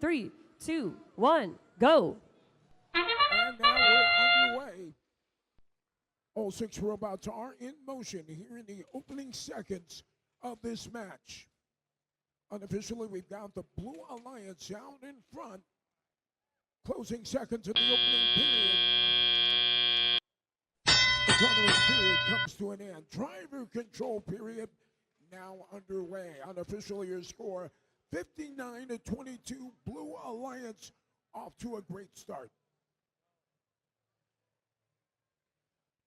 3, 2, 1, go. And now we're underway. All 6 robots are in motion here in the opening seconds of this match. Unofficially, we've got the Blue Alliance out in front. Closing seconds of the opening period. The tournament period comes to an end. Driver control period now underway. Unofficially, your score 59-22. Blue Alliance off to a great start.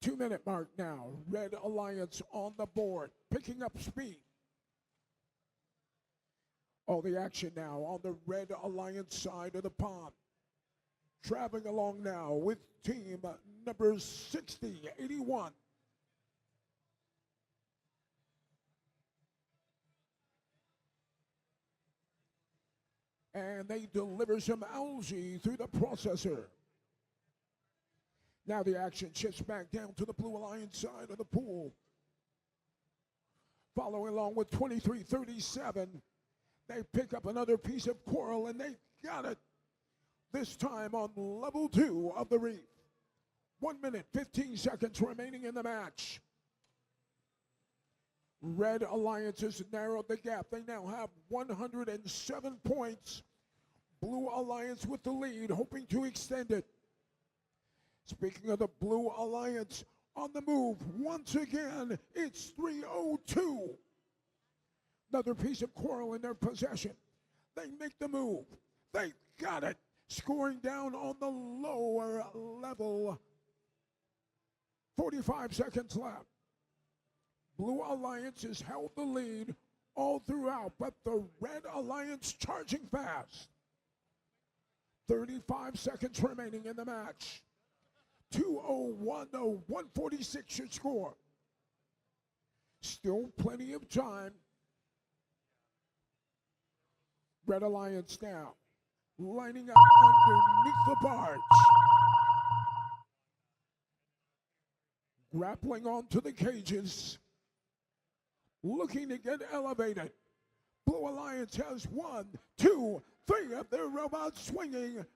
2-minute mark now. Red Alliance on the board, picking up speed. All the action now on the Red Alliance side of the pond. Traveling along now with team number 6081. And they deliver some algae through the processor. Now the action shifts back down to the Blue Alliance side of the pool. Following along with 2337, they pick up another piece of coral and they got it. This time on level 2 of the reef. 1 minute, 15 seconds remaining in the match. Red Alliance has narrowed the gap. They now have 107 points. Blue Alliance with the lead, hoping to extend it. Speaking of the Blue Alliance, on the move, once again, it's 302. Another piece of coral in their possession. They make the move. They got it. Scoring down on the lower level. 45 seconds left. Blue Alliance has held the lead all throughout, but the Red Alliance charging fast. 35 seconds remaining in the match. 2:01, 146 your score. Still plenty of time. Red Alliance now lining up underneath the barge. Grappling onto the cages. Looking to get elevated. Blue Alliance has 1, 2, 3 of their robots swinging.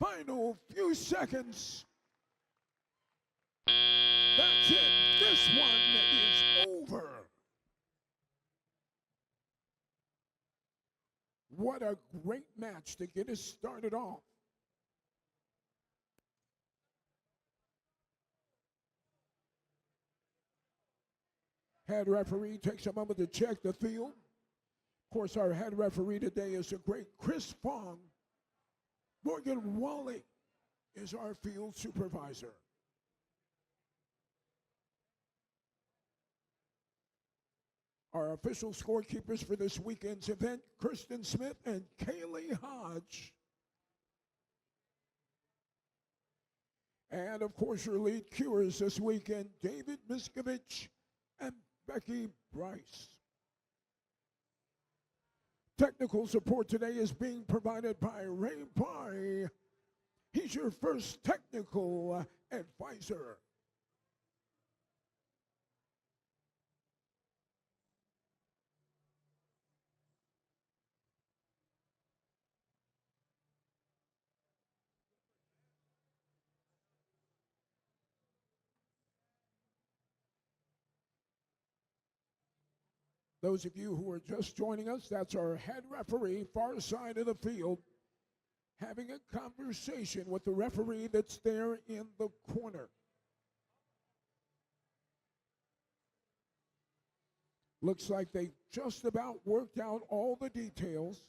Final few seconds. That's it. This one is over. What a great match to get us started off. Head referee takes a moment to check the field. Of course, our head referee today is the great Chris Fong. Morgan Wally is our field supervisor. Our official scorekeepers for this weekend's event, Kirsten Smith and Kaylee Hodge. And of course, your lead cuers this weekend, David Miskovich and Becky Bryce. Technical support today is being provided by Ray Pye. He's your first technical advisor. Those of you who are just joining us, that's our head referee, far side of the field, having a conversation with the referee that's there in the corner. Looks like they just about worked out all the details.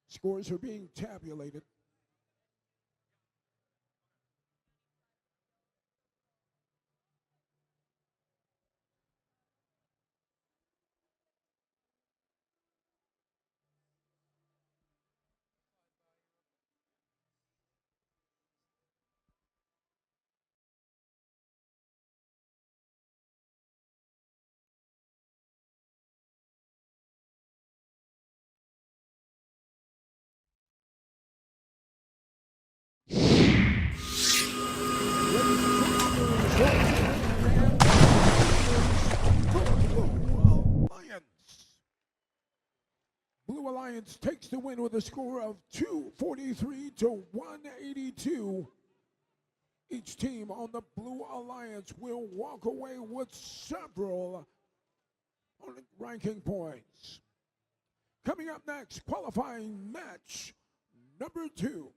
Scores are being tabulated. Blue Alliance takes the win with a score of 243 to 182. Each team on the Blue Alliance will walk away with several ranking points. Coming up next, qualifying match number 2.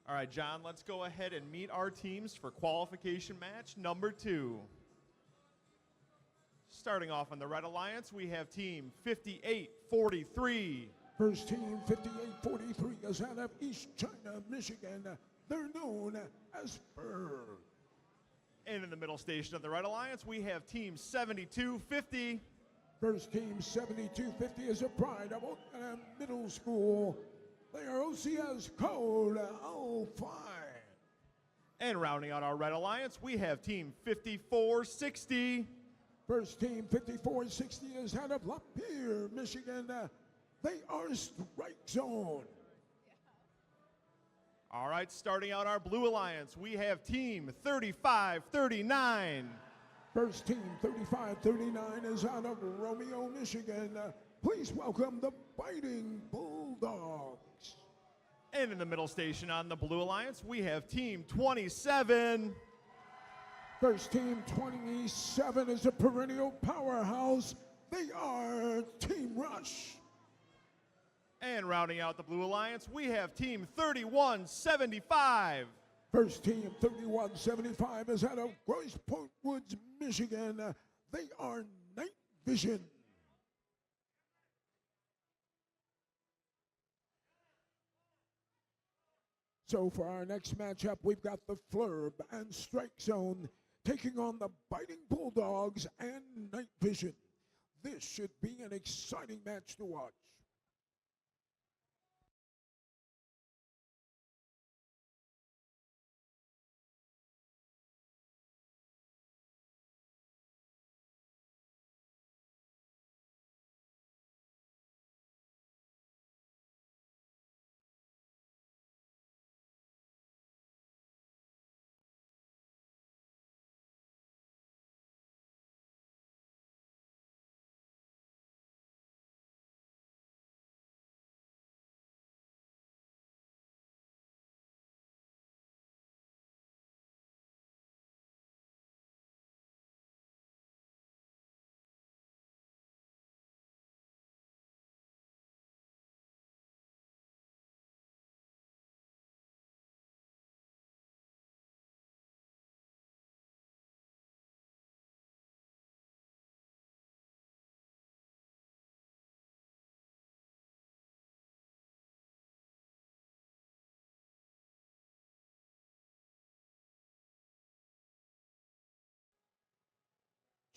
All right, John, let's go ahead and meet our teams for qualification match number 2. Starting off on the Red Alliance, we have team 5843. First team 5843 is out of East China, Michigan. They're known as Bird. And in the middle station of the Red Alliance, we have team 7250. First team 7250 is a pride of Oakland Middle School. They are OCS code 05. And rounding out our Red Alliance, we have team 5460. First team 5460 is out of Lapeer, Michigan. They are Strike Zone. All right, starting out our Blue Alliance, we have team 3539. First team 3539 is out of Romeo, Michigan. Please welcome the Fighting Bulldogs. And in the middle station on the Blue Alliance, we have team 27. First team 27 is a perennial powerhouse. They are Team Rush. And rounding out the Blue Alliance, we have team 3175. First team 3175 is out of Grosse Pointe Woods, Michigan. They are Night Vision. So for our next matchup, we've got the Flurb and Strike Zone taking on the Biting Bulldogs and Night Vision. This should be an exciting match to watch.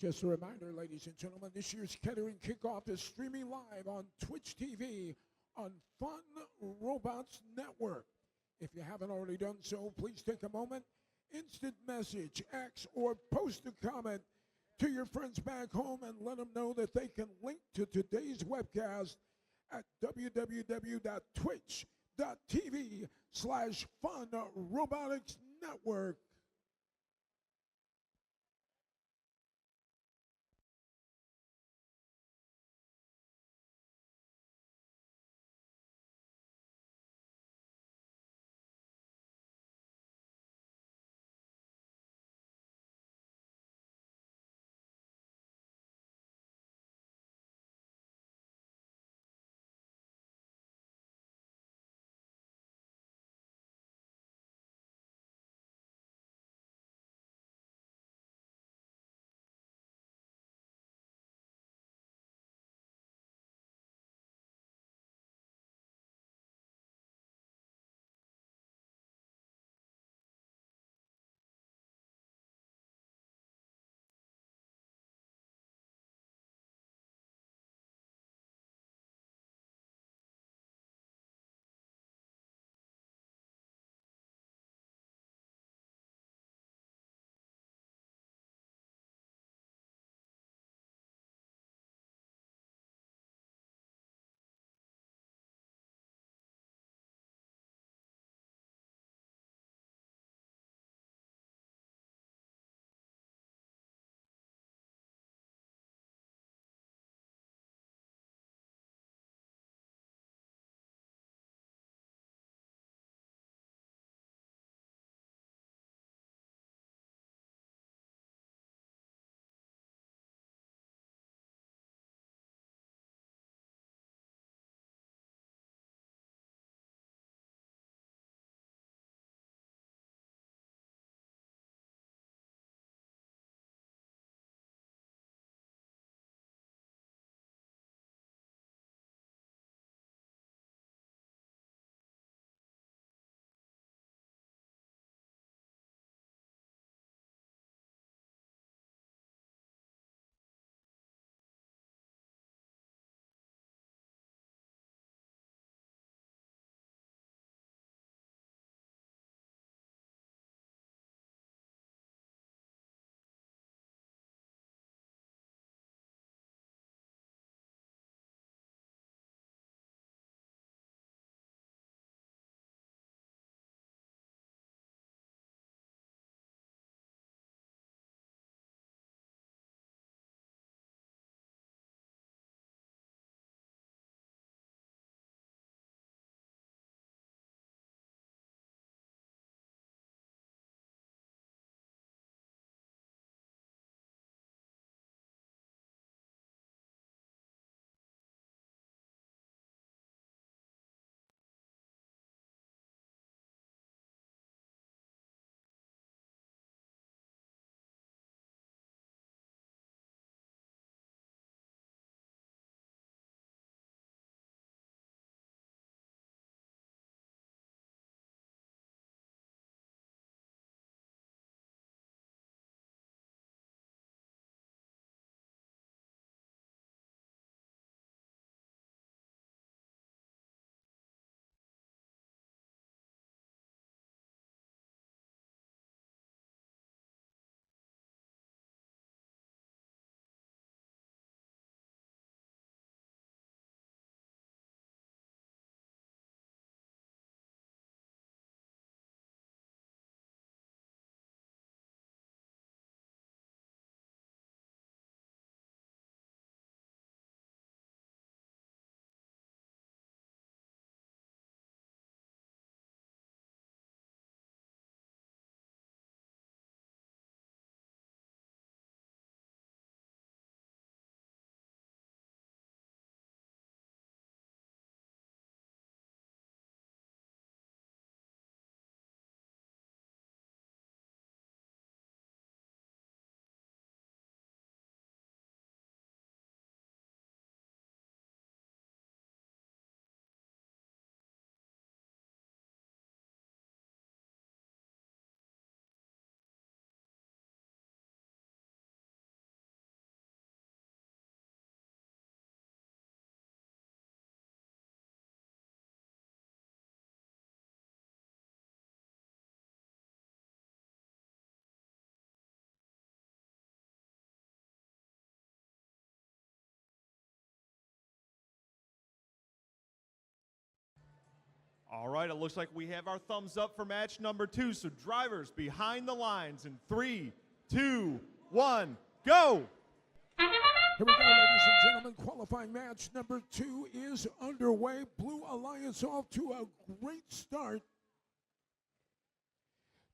Just a reminder, ladies and gentlemen, this year's Kettering Kickoff is streaming live on Twitch TV on Fun Robots Network. If you haven't already done so, please take a moment, instant message, X, or post a comment to your friends back home and let them know that they can link to today's webcast at www.twitch.tv/Fun Robotics Network. All right, it looks like we have our thumbs up for match number 2. So drivers behind the lines in 3, 2, 1, go! Here we go, ladies and gentlemen. Qualifying match number 2 is underway. Blue Alliance off to a great start.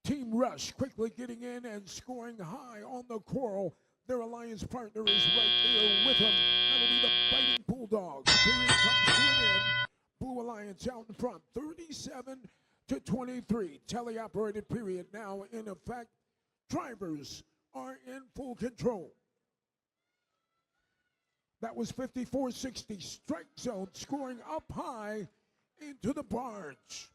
Team Rush quickly getting in and scoring high on the coral. Their alliance partner is right there with them. That'll be the Fighting Bulldogs. Period comes to an end. Blue Alliance out in front, 37-23. Teleoperated period now in effect. Drivers are in full control. That was 54-60. Strike zone scoring up high into the barge.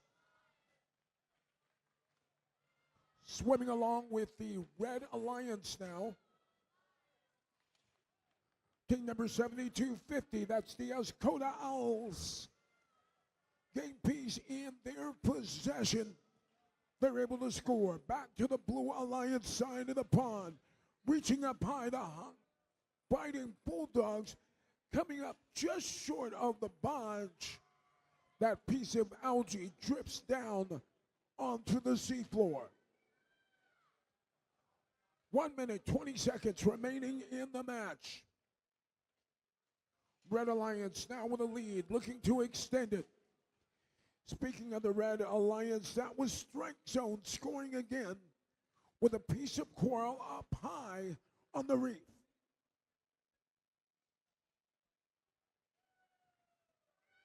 Swimming along with the Red Alliance now. Team number 7250, that's the Escoda Owls. Game piece in their possession. They're able to score. Back to the Blue Alliance side of the pond. Reaching up high, the Fighting Bulldogs coming up just short of the barge. That piece of algae drips down onto the seafloor. 1 minute, 20 seconds remaining in the match. Red Alliance now with a lead, looking to extend it. Speaking of the Red Alliance, that was Strike Zone scoring again with a piece of coral up high on the reef.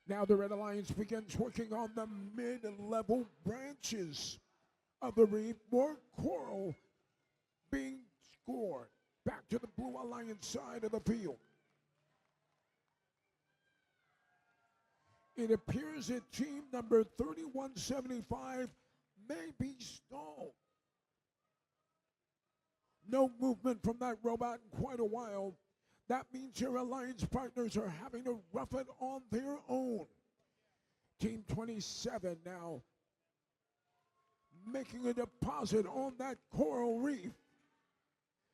Now the Red Alliance begins working on the mid-level branches of the reef. More coral being scored. Back to the Blue Alliance side of the field. It appears that team number 3175 may be stalled. No movement from that robot in quite a while. That means your alliance partners are having to rough it on their own. Team 27 now making a deposit on that coral reef.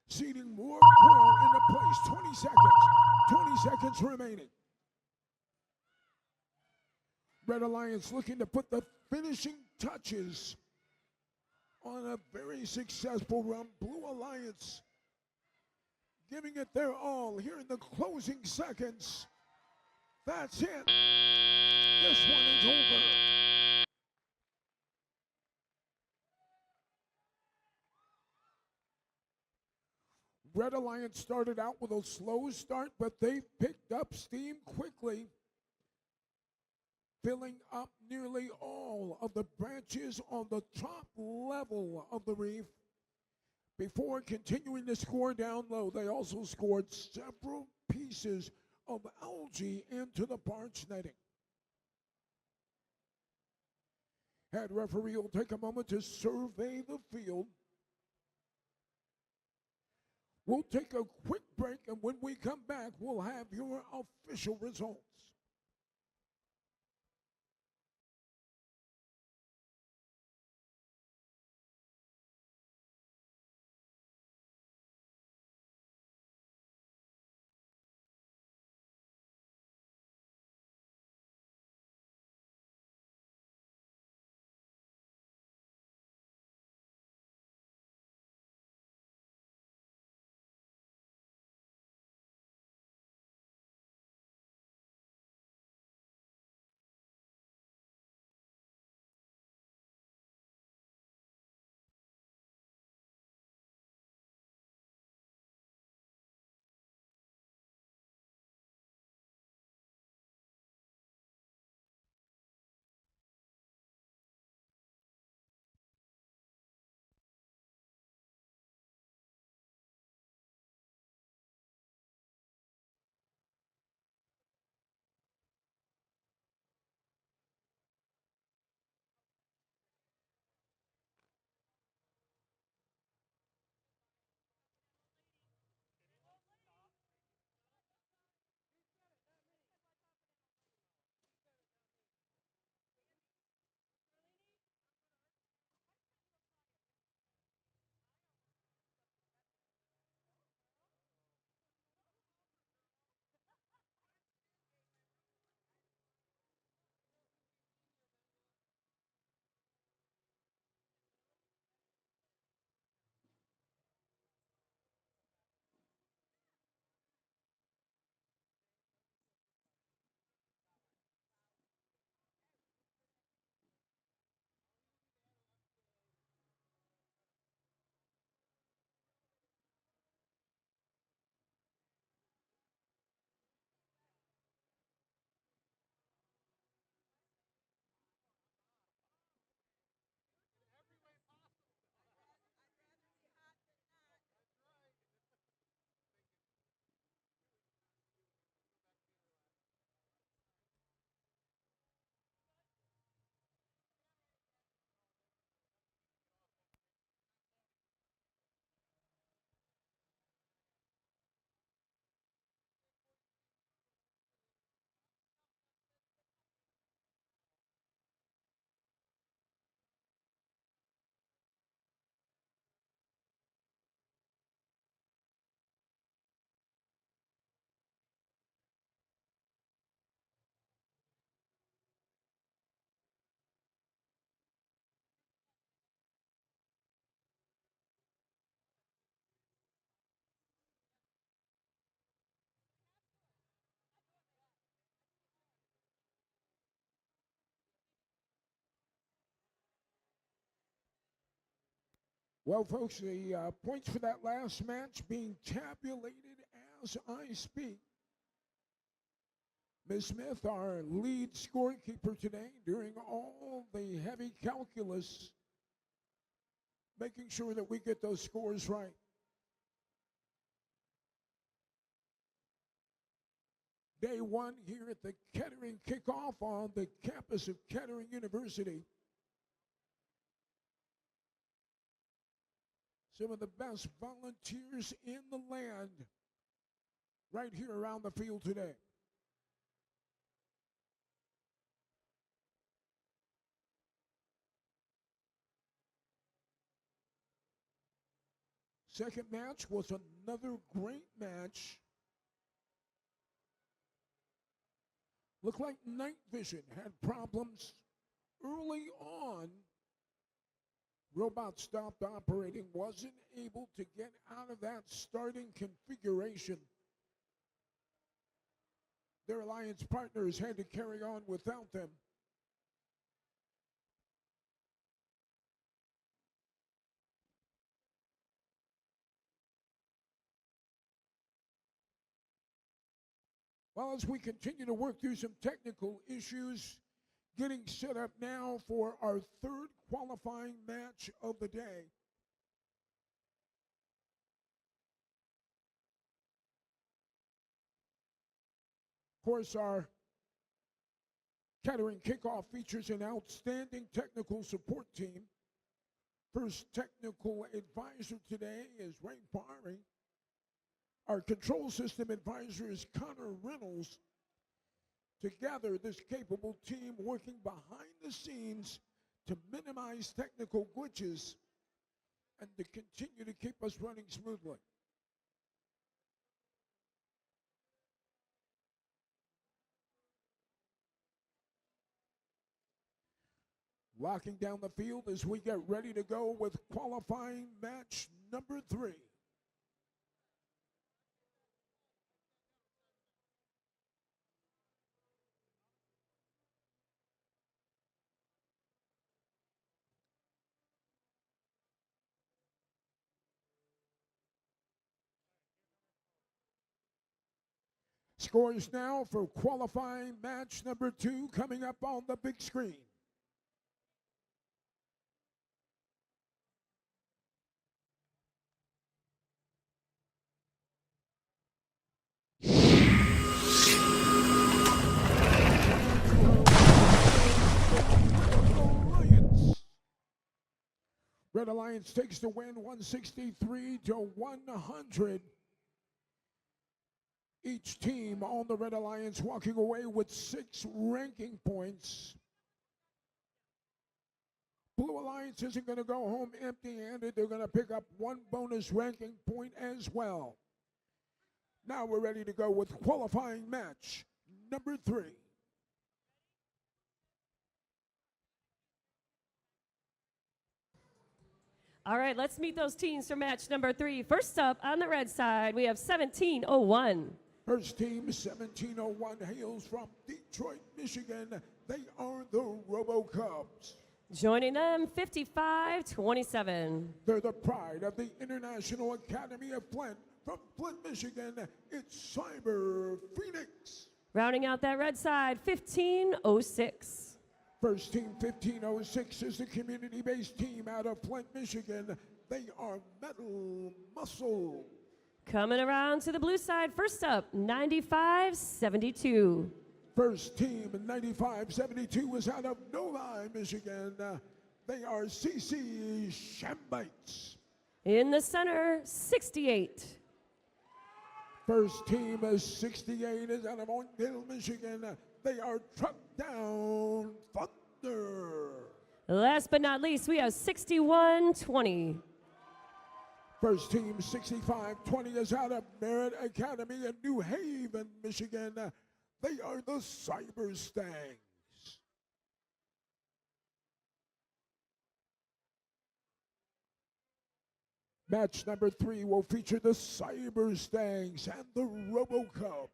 Seeding more coral into place. 20 seconds. 20 seconds remaining. Red Alliance looking to put the finishing touches on a very successful run. Blue Alliance giving it their all here in the closing seconds. That's it. This one is over. Red Alliance started out with a slow start, but they picked up steam quickly, filling up nearly all of the branches on the top level of the reef. Before continuing to score down low, they also scored several pieces of algae into the barge netting. Head referee will take a moment to survey the field. We'll take a quick break, and when we come back, we'll have your official results. Well, folks, the points for that last match being tabulated as I speak. Ms. Smith, our lead scorekeeper today, doing all the heavy calculus, making sure that we get those scores right. Day one here at the Kettering Kickoff on the campus of Kettering University. Some of the best volunteers in the land right here around the field today. Second match was another great match. Looked like Night Vision had problems early on. Robot stopped operating, wasn't able to get out of that starting configuration. Their alliance partners had to carry on without them. Well, as we continue to work through some technical issues, getting set up now for our third qualifying match of the day. Of course, our Kettering Kickoff features an outstanding technical support team. First technical advisor today is Ray Barry. Our control system advisor is Connor Reynolds. Together, this capable team working behind the scenes to minimize technical glitches and to continue to keep us running smoothly. Locking down the field as we get ready to go with qualifying match number 3. Scores now for qualifying match number 2 coming up on the big screen. Red Alliance takes the win 163 to 100. Each team on the Red Alliance walking away with 6 ranking points. Blue Alliance isn't going to go home empty-handed. They're going to pick up 1 bonus ranking point as well. Now we're ready to go with qualifying match number 3. All right, let's meet those teams for match number 3. First up on the red side, we have 1701. First team, 1701, hails from Detroit, Michigan. They are the Robocubs. Joining them, 5527. They're the pride of the International Academy of Flint. From Flint, Michigan, it's Cyber Phoenix. Rounding out that red side, 1506. First team, 1506, is the community-based team out of Flint, Michigan. They are Metal Muscle. Coming around to the blue side, first up, 9572. First team, 9572, is out of Novi, Michigan. They are CC Shambites. In the center, 68. First team, 68, is out of Oakdale, Michigan. They are Truck Down Thunder. Last but not least, we have 6120. First team, 6520, is out of Merritt Academy in New Haven, Michigan. They are the Cyber Stangs. Match number 3 will feature the Cyber Stangs and the Robocubs.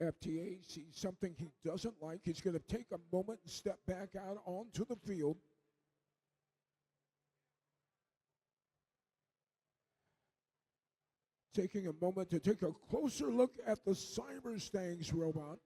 FTA sees something he doesn't like. He's going to take a moment and step back out onto the field. Taking a moment to take a closer look at the Cyberstangs robot.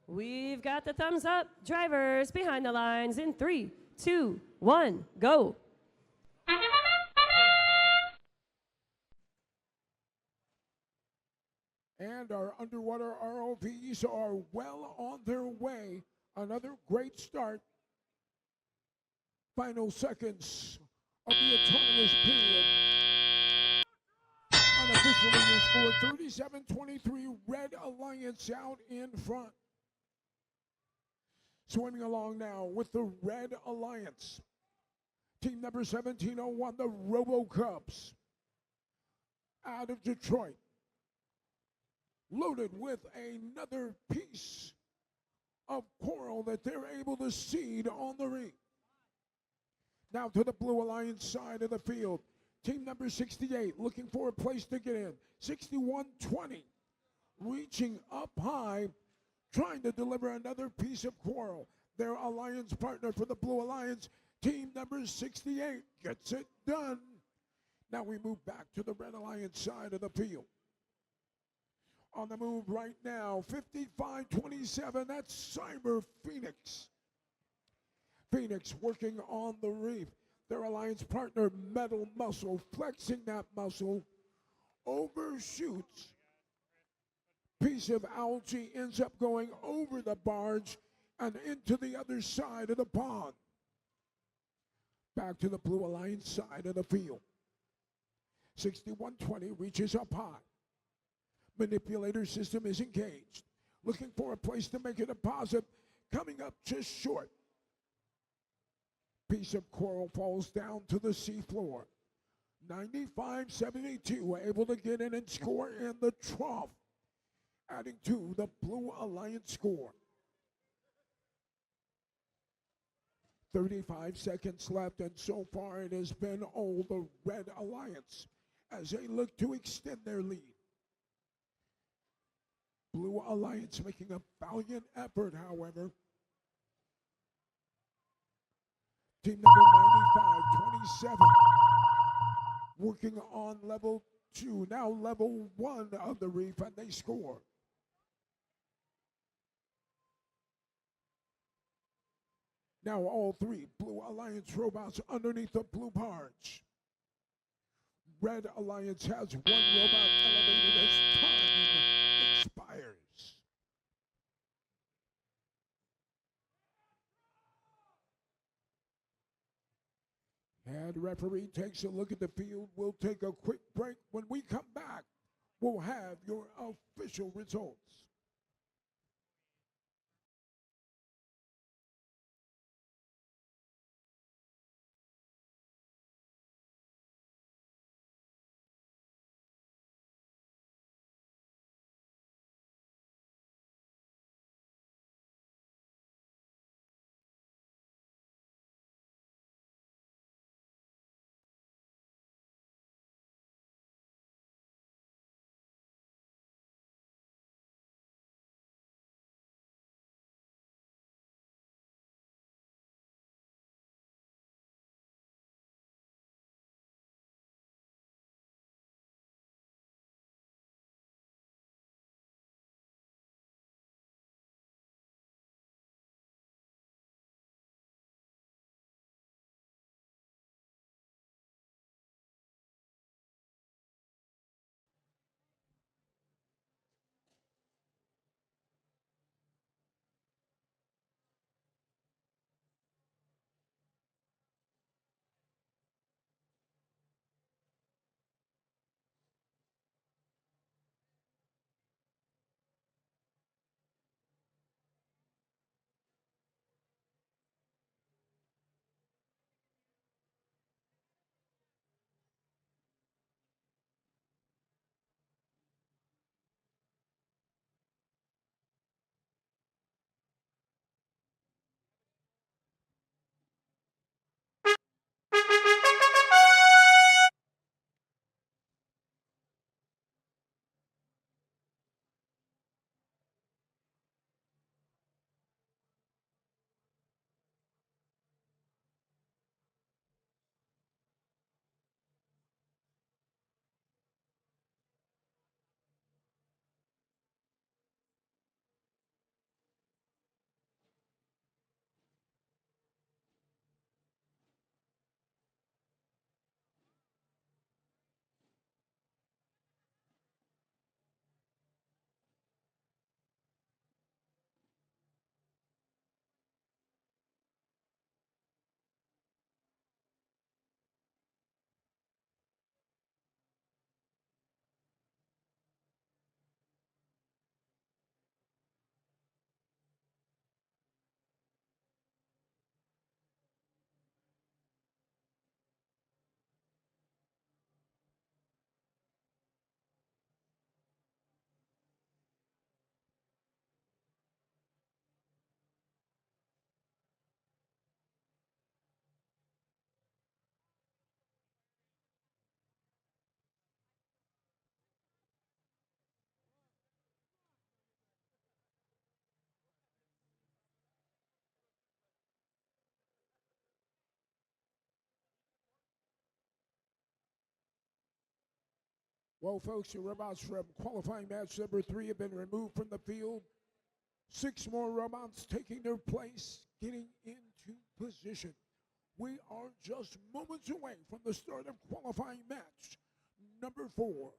We've got the thumbs up. Drivers behind the lines in 3, 2, 1, go. And our underwater ROVs are well on their way. Another great start. Final seconds of the autonomous period. Unofficially, your score 37-23, Red Alliance out in front. Swimming along now with the Red Alliance. Team number 1701, the RoboCups, out of Detroit. Loaded with another piece of coral that they're able to seed on the reef. Now to the Blue Alliance side of the field. Team number 68 looking for a place to get in. 61-20, reaching up high, trying to deliver another piece of coral. Their alliance partner for the Blue Alliance, team number 68, gets it done. Now we move back to the Red Alliance side of the field. On the move right now, 55-27, that's Cyber Phoenix. Phoenix working on the reef. Their alliance partner, Metal Muscle, flexing that muscle, overshoots. Piece of algae ends up going over the barge and into the other side of the pond. Back to the Blue Alliance side of the field. 61-20 reaches up high. Manipulator system is engaged. Looking for a place to make a deposit. Coming up just short. Piece of coral falls down to the seafloor. 95-72, able to get in and score in the trough, adding to the Blue Alliance score. 35 seconds left, and so far it has been all the Red Alliance as they look to extend their lead. Blue Alliance making a valiant effort, however. Team number 95-27 working on level 2, now level 1 of the reef, and they score. Now all 3 Blue Alliance robots underneath the blue barge. Red Alliance has 1 robot elevated as time expires. And referee takes a look at the field. We'll take a quick break. When we come back, we'll have your official results. Well, folks, your robots from qualifying match number 3 have been removed from the field. 6 more robots taking their place, getting into position. We are just moments away from the start of qualifying match number 4.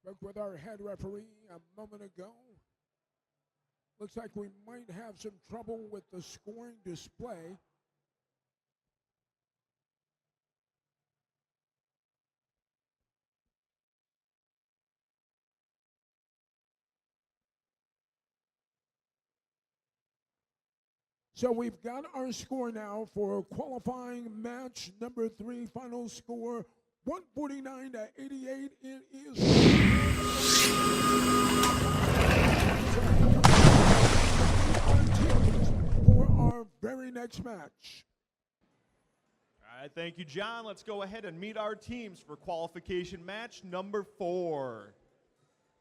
Spoke with our head referee a moment ago. Looks like we might have some trouble with the scoring display. So we've got our score now for qualifying match number 3. Final score 149 to 88. It is for our very next match. All right, thank you, John. Let's go ahead and meet our teams for qualification match number 4.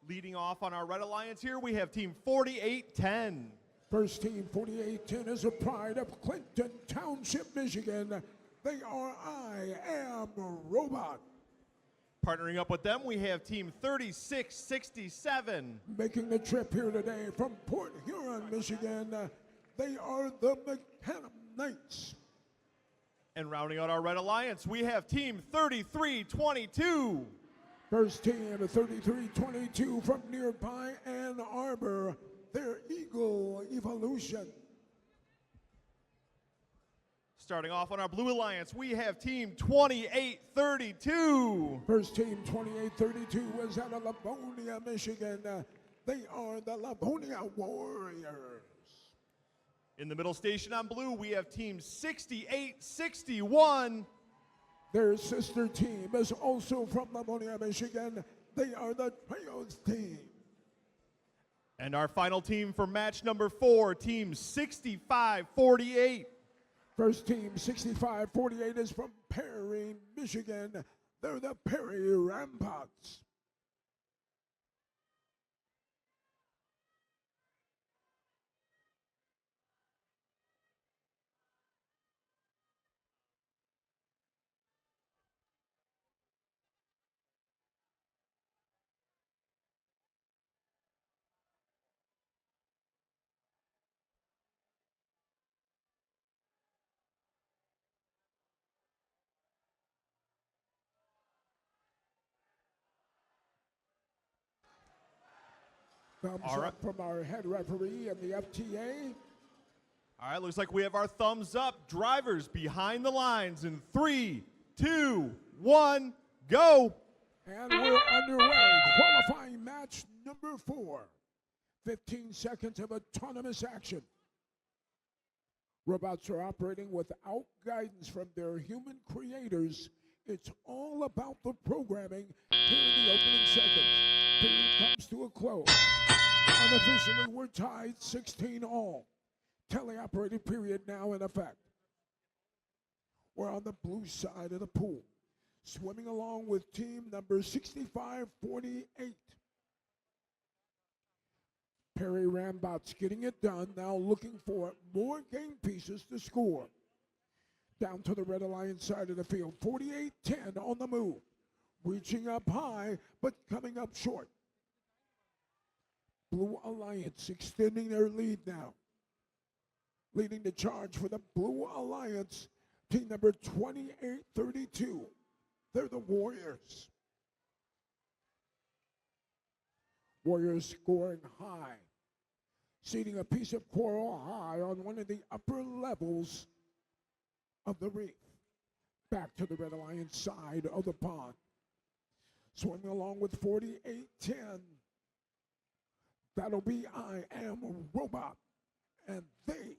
Leading off on our Red Alliance here, we have team 4810. First team 4810 is a pride of Clinton Township, Michigan. They are I Am Robot. Partnering up with them, we have team 3667. Making the trip here today from Port Huron, Michigan. They are the Mechanic Knights. And rounding out our Red Alliance, we have team 3322. First team 3322 from nearby Ann Arbor. Their Eagle Evolution. Starting off on our Blue Alliance, we have team 2832. First team 2832 was out of Livonia, Michigan. They are the Livonia Warriors. In the middle station on blue, we have team 6861. Their sister team is also from Livonia, Michigan. They are the Trios team. And our final team for match number 4, team 6548. First team 6548 is from Perry, Michigan. They're the Perry Ramparts. Thumbs up from our head referee and the FTA. All right, looks like we have our thumbs up. Drivers behind the lines in 3, 2, 1, go. And we're underway. Qualifying match number 4. 15 seconds of autonomous action. Robots are operating without guidance from their human creators. It's all about the programming here in the opening seconds. Period comes to a close. Unofficially, we're tied 16 all. Teleoperated period now in effect. We're on the blue side of the pool, swimming along with team number 6548. Perry Rambots getting it done, now looking for more game pieces to score. Down to the Red Alliance side of the field, 48-10 on the move. Reaching up high, but coming up short. Blue Alliance extending their lead now. Leading the charge for the Blue Alliance, team number 2832. They're the Warriors. Warriors scoring high. Seating a piece of coral high on one of the upper levels of the reef. Back to the Red Alliance side of the pond. Swimming along with 48-10. That'll be I Am a Robot. And they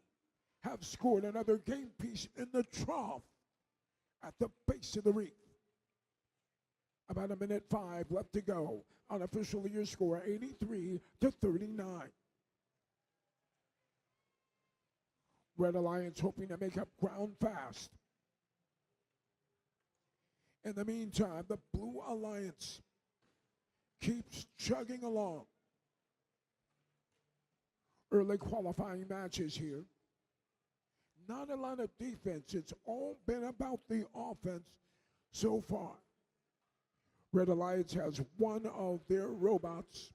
have scored another game piece in the trough at the base of the reef. About 1:05 left to go. Unofficially, your score 83-39. Red Alliance hoping to make up ground fast. In the meantime, the Blue Alliance keeps chugging along. Early qualifying matches here. Not a lot of defense. It's all been about the offense so far. Red Alliance has one of their robots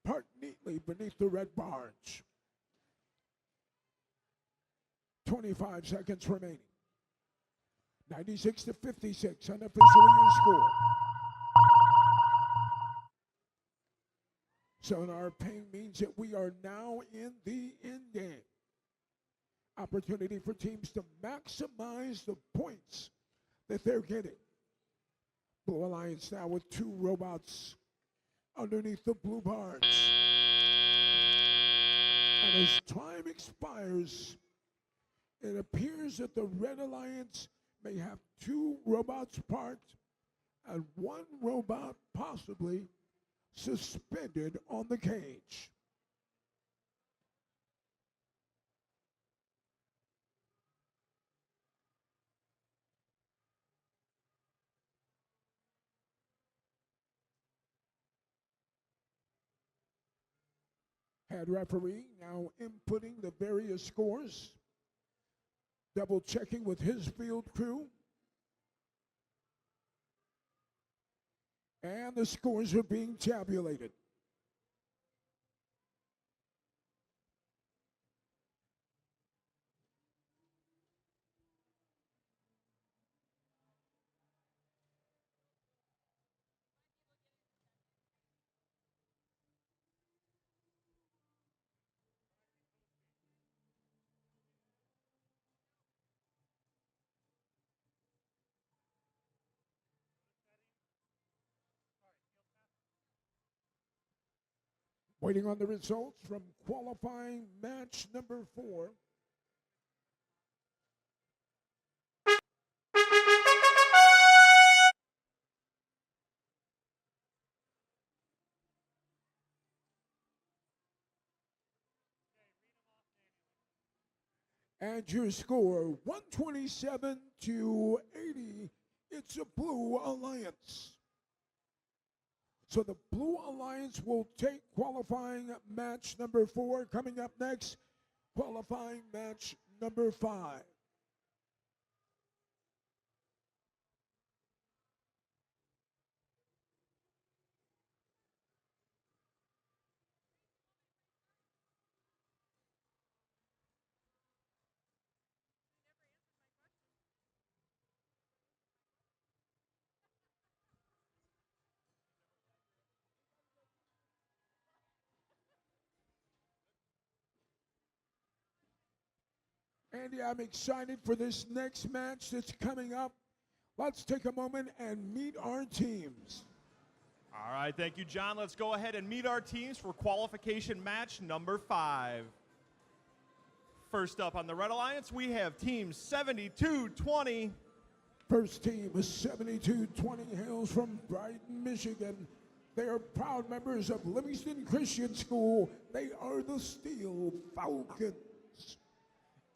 parked neatly beneath the red barge. 25 seconds remaining. 96 to 56, unofficially your score. Sonar ping means that we are now in the end game. Opportunity for teams to maximize the points that they're getting. Blue Alliance now with two robots underneath the blue barge. And as time expires, it appears that the Red Alliance may have two robots parked and one robot possibly suspended on the cage. Head referee now inputting the various scores, double checking with his field crew. And the scores are being tabulated. Waiting on the results from qualifying match number 4. And your score, 127 to 80. It's a Blue Alliance. So the Blue Alliance will take qualifying match number 4. Coming up next, qualifying match number 5. Andy, I'm excited for this next match that's coming up. Let's take a moment and meet our teams. All right, thank you, John. Let's go ahead and meet our teams for qualification match number 5. First up on the Red Alliance, we have team 7220. First team is 7220, hails from Brighton, Michigan. They are proud members of Livingston Christian School. They are the Steel Falcons.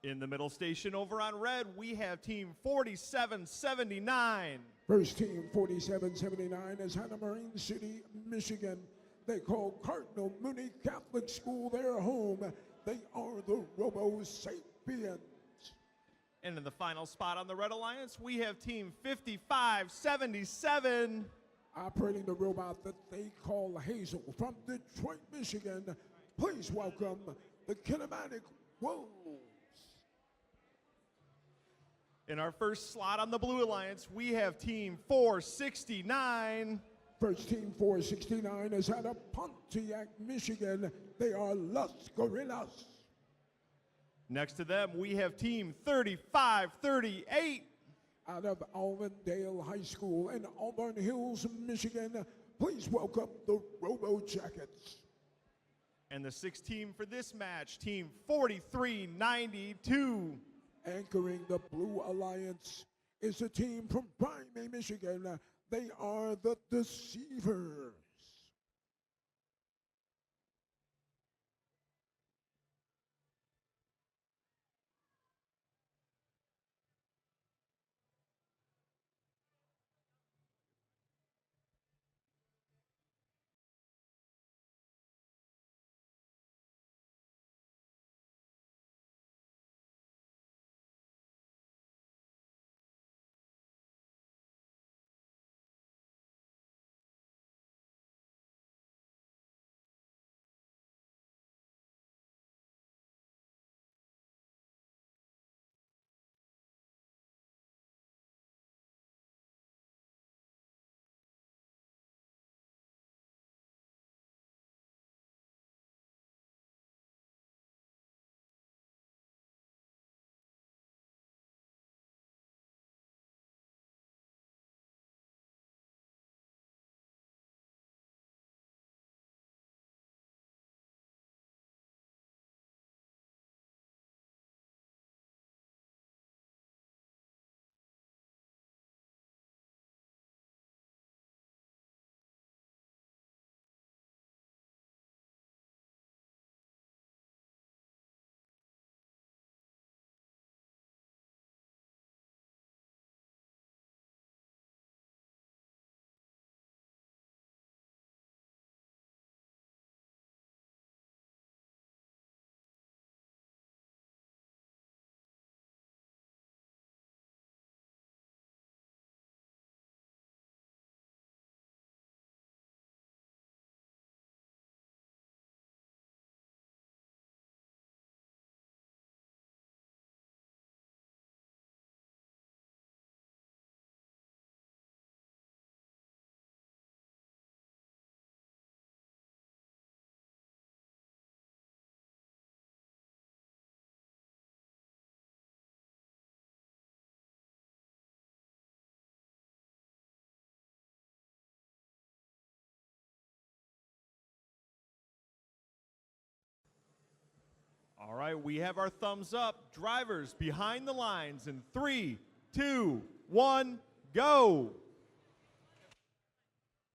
In the middle station over on red, we have team 4779. First team 4779 is Hannah Marine City, Michigan. They call Cardinal Mooney Catholic School their home. They are the Robo Sapiens. And in the final spot on the Red Alliance, we have team 5577. Operating the robot that they call Hazel from Detroit, Michigan. Please welcome the Kinematic Wolves. In our first slot on the Blue Alliance, we have team 469. First team 469 is out of Pontiac, Michigan. They are Los Gorillas. Next to them, we have team 3538. Out of Alvendale High School in Auburn Hills, Michigan, please welcome the Robo Jackets. And the sixth team for this match, team 4392. Anchoring the Blue Alliance is a team from Primary, Michigan. They are the Deceivers. All right, we have our thumbs up. Drivers behind the lines in 3, 2, 1, go.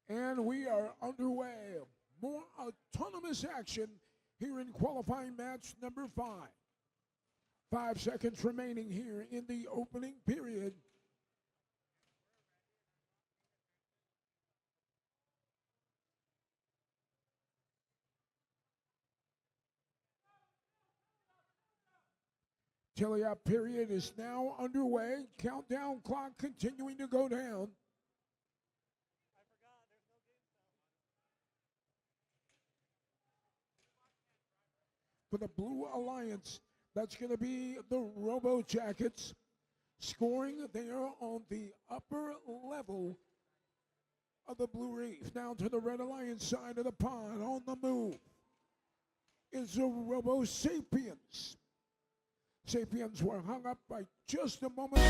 And we are underway. More autonomous action here in qualifying match number 5. 5 seconds remaining here in the opening period. Teleop period is now underway. Countdown clock continuing to go down. For the Blue Alliance, that's going to be the Robo Jackets, scoring there on the upper level of the Blue Reef. Now to the Red Alliance side of the pond, on the move is the Robo Sapiens. Sapiens were hung up by just a moment.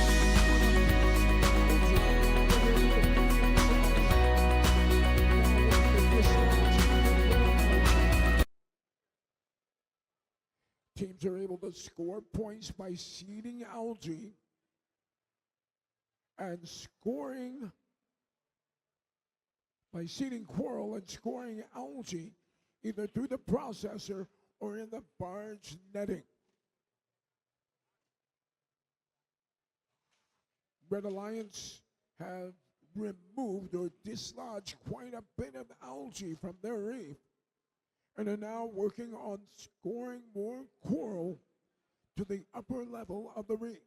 Teams are able to score points by seeding algae and scoring by seeding coral and scoring algae either through the processor or in the barge netting. Red Alliance have removed or dislodged quite a bit of algae from their reef and are now working on scoring more coral to the upper level of the reef.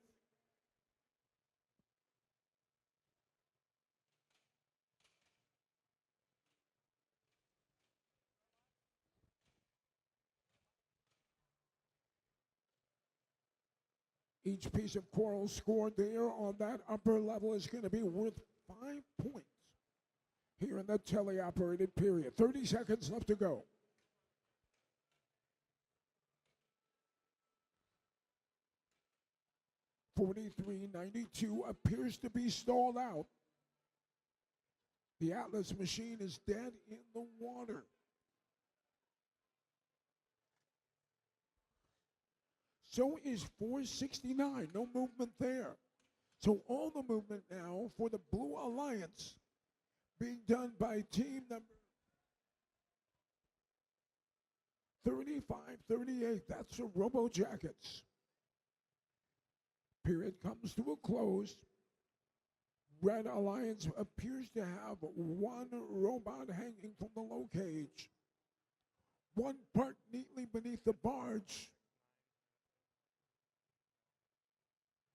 Each piece of coral scored there on that upper level is going to be worth 5 points here in the teleoperated period. 30 seconds left to go. 43.92 appears to be stalled out. The Atlas machine is dead in the water. So is 469, no movement there. So all the movement now for the Blue Alliance being done by team number 35-38. That's the Robo Jackets. Period comes to a close. Red Alliance appears to have one robot hanging from the low cage, one part neatly beneath the barge.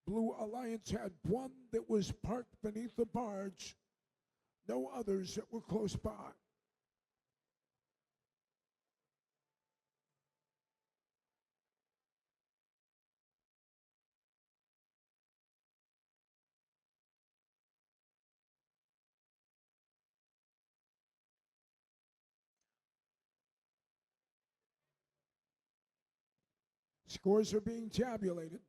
Blue Alliance had one that was parked beneath the barge, no others that were close by. Scores are being tabulated.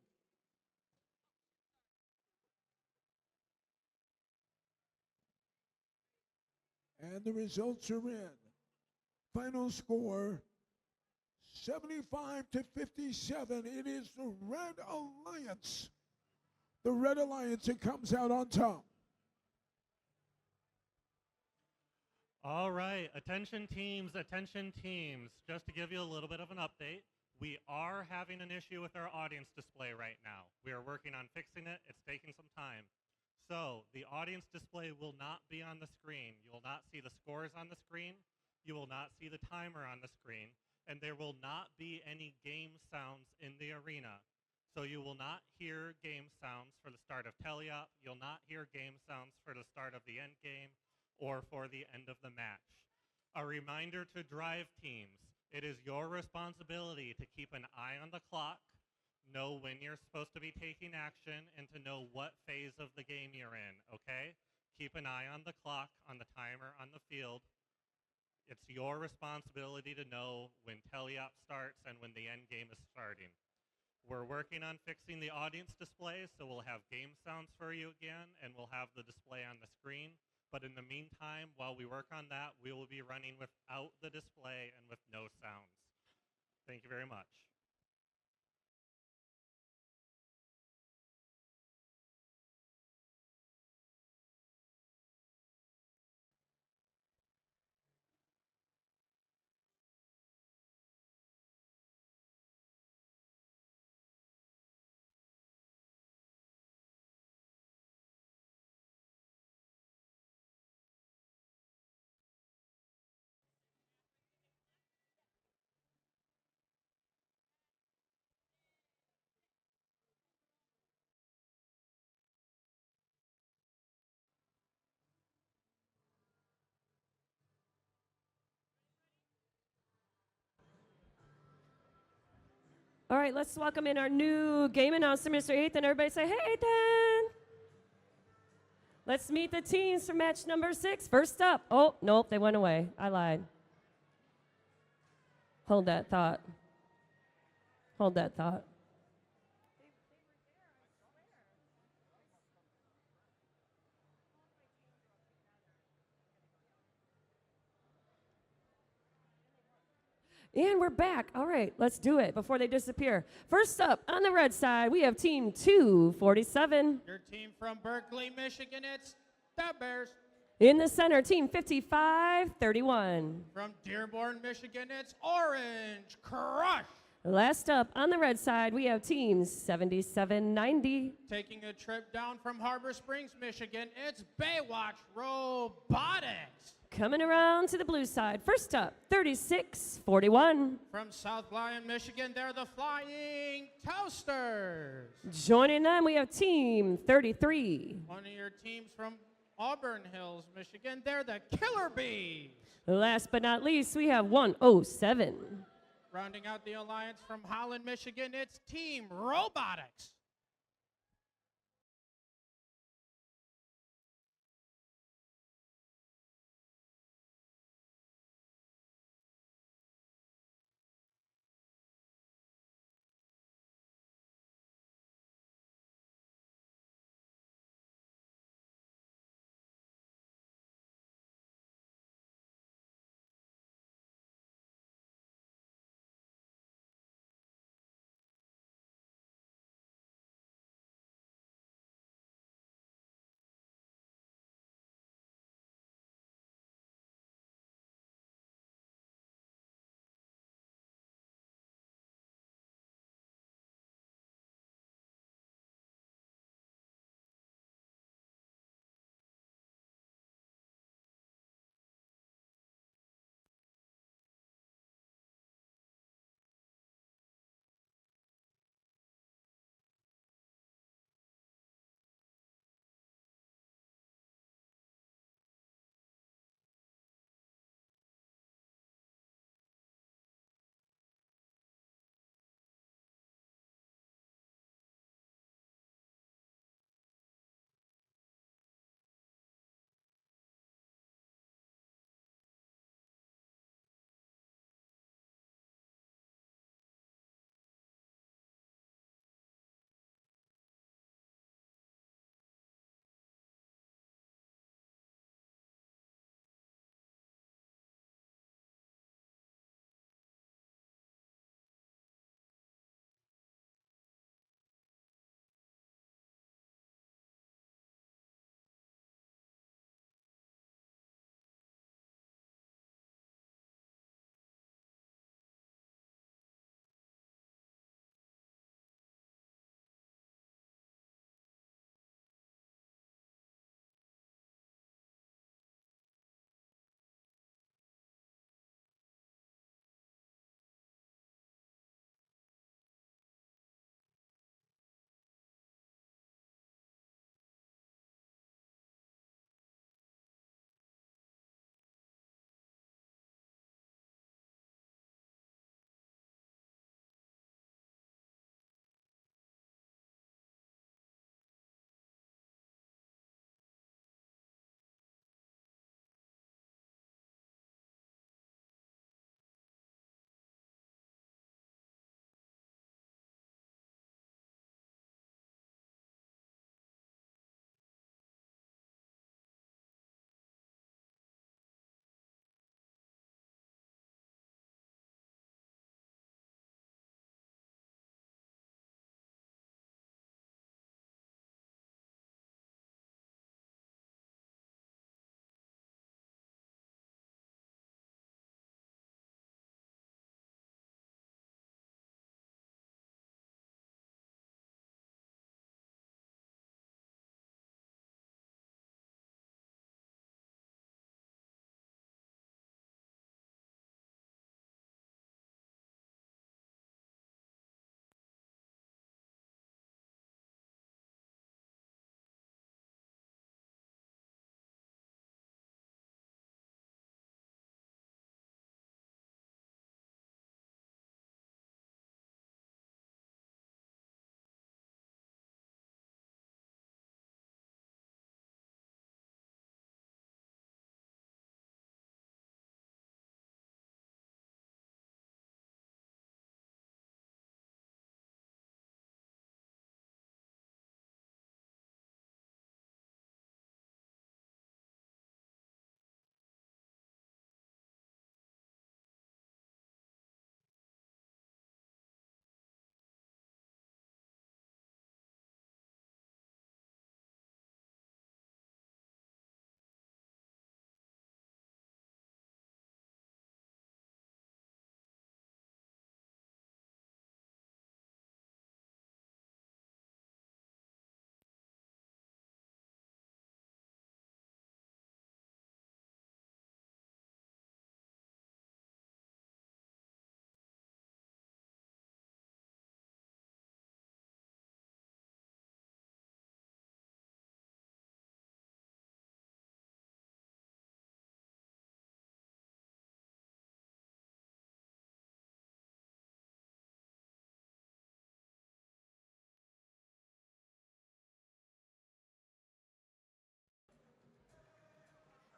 And the results are in. Final score, 75-57. It is the Red Alliance. The Red Alliance that comes out on top. All right, attention teams. Just to give you a little bit of an update, we are having an issue with our audience display right now. We are working on fixing it. It's taking some time. So the audience display will not be on the screen. You will not see the scores on the screen. You will not see the timer on the screen. And there will not be any game sounds in the arena. So you will not hear game sounds for the start of teleop. You'll not hear game sounds for the start of the end game or for the end of the match. A reminder to drive teams. It is your responsibility to keep an eye on the clock, know when you're supposed to be taking action, and to know what phase of the game you're in, okay? Keep an eye on the clock, on the timer, on the field. It's your responsibility to know when teleop starts and when the end game is starting. We're working on fixing the audience display, so we'll have game sounds for you again, and we'll have the display on the screen. But in the meantime, while we work on that, we will be running without the display and with no sounds. Thank you very much. All right, let's welcome in our new game announcer, Mr. Ethan. Everybody say, hey, Ethan. Let's meet the teams for match number 6. First up, oh, nope, they went away. I lied. Hold that thought. Hold that thought. And we're back. All right, let's do it before they disappear. First up, on the red side, we have team 247. Your team from Berkeley, Michigan, it's the Bears. In the center, team 5531. From Dearborn, Michigan, it's Orange Crush. Last up, on the red side, we have team 7790. Taking a trip down from Harbor Springs, Michigan, it's Baywatch Robotics. Coming around to the blue side, first up, 3641. From South Lyon, Michigan, they're the Flying Toasters. Joining them, we have team 33. One of your teams from Auburn Hills, Michigan, they're the Killer Bees. Last but not least, we have 107. Rounding out the alliance from Holland, Michigan, it's Team Robotics.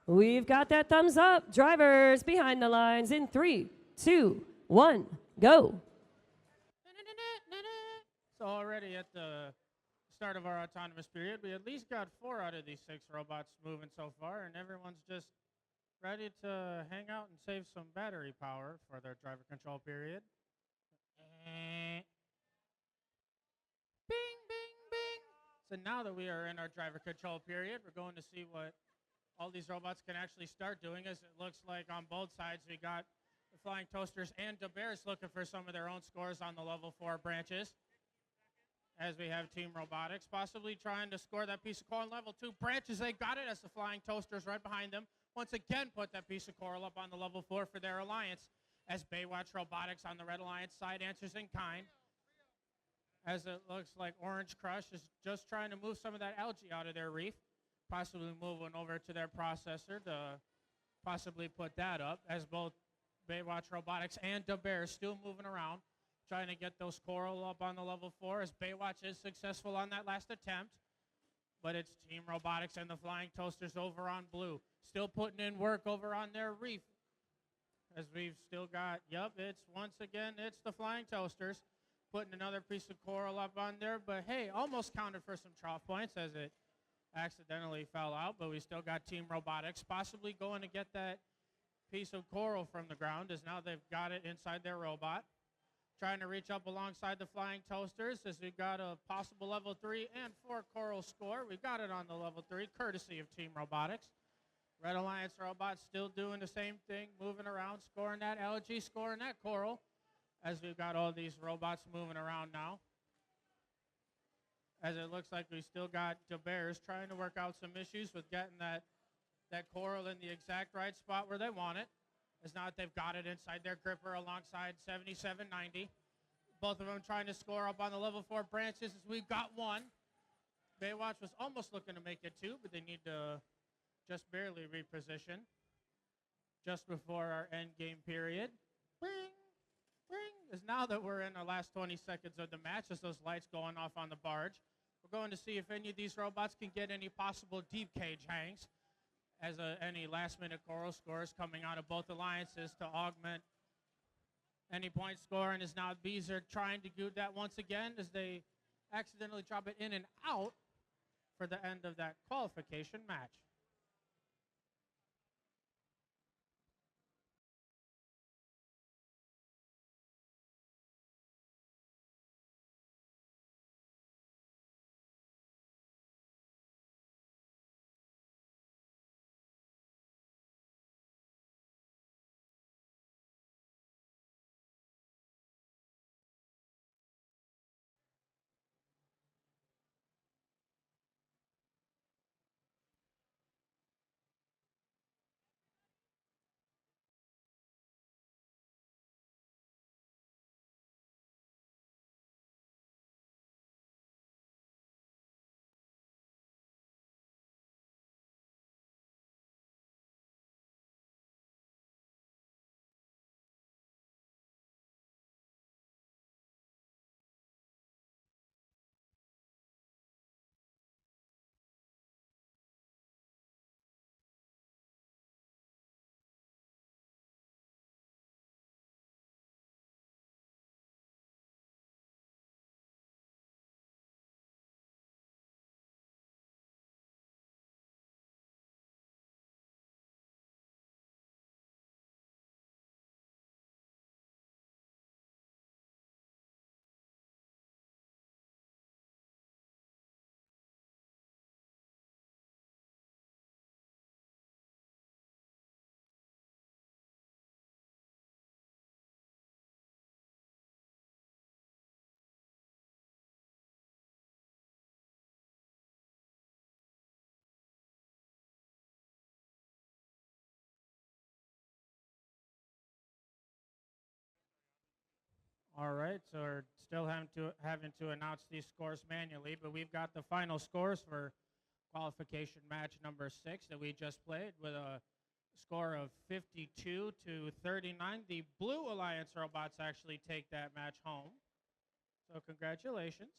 We've got that thumbs up. Drivers behind the lines in 3, 2, 1, go. So already at the start of our autonomous period, we at least got 4 out of these 6 robots moving so far, and everyone's just ready to hang out and save some battery power for their driver control period. Bing, bing, bing. So now that we are in our driver control period, we're going to see what all these robots can actually start doing, as it looks like on both sides we got the Flying Toasters and the Bears looking for some of their own scores on the level 4 branches. As we have Team Robotics possibly trying to score that piece of coral on level 2 branches. They got it as the Flying Toasters right behind them once again put that piece of coral up on the level 4 for their alliance, as Baywatch Robotics on the Red Alliance side answers in kind. As it looks like Orange Crush is just trying to move some of that algae out of their reef, possibly moving over to their processor to possibly put that up, as both Baywatch Robotics and the Bears still moving around, trying to get those coral up on the level 4, as Baywatch is successful on that last attempt. But it's Team Robotics and the Flying Toasters over on blue, still putting in work over on their reef. As we've still got, it's once again, it's the Flying Toasters putting another piece of coral up on there. But hey, almost counted for some trough points as it accidentally fell out. But we still got Team Robotics possibly going to get that piece of coral from the ground, as now they've got it inside their robot. Trying to reach up alongside the Flying Toasters, as we've got a possible level 3 and 4 coral score. We've got it on the level 3, courtesy of Team Robotics. Red Alliance robots still doing the same thing, moving around, scoring that algae, scoring that coral, as we've got all these robots moving around now. As it looks like we still got the Bears trying to work out some issues with getting that coral in the exact right spot where they want it. As now that they've got it inside their gripper alongside 7790. Both of them trying to score up on the level 4 branches, as we've got 1. Baywatch was almost looking to make it 2, but they need to just barely reposition just before our end game period. Bing, bing, as now that we're in our last 20 seconds of the match, as those lights going off on the barge, we're going to see if any of these robots can get any possible deep cage hangs, as any last-minute coral scores coming out of both alliances to augment any point scoring. As now Bees are trying to do that once again, as they accidentally drop it in and out for the end of that qualification match. All right, so we're still having to announce these scores manually, but we've got the final scores for qualification match number 6 that we just played, with a score of 52 to 39. The Blue Alliance robots actually take that match home. So congratulations.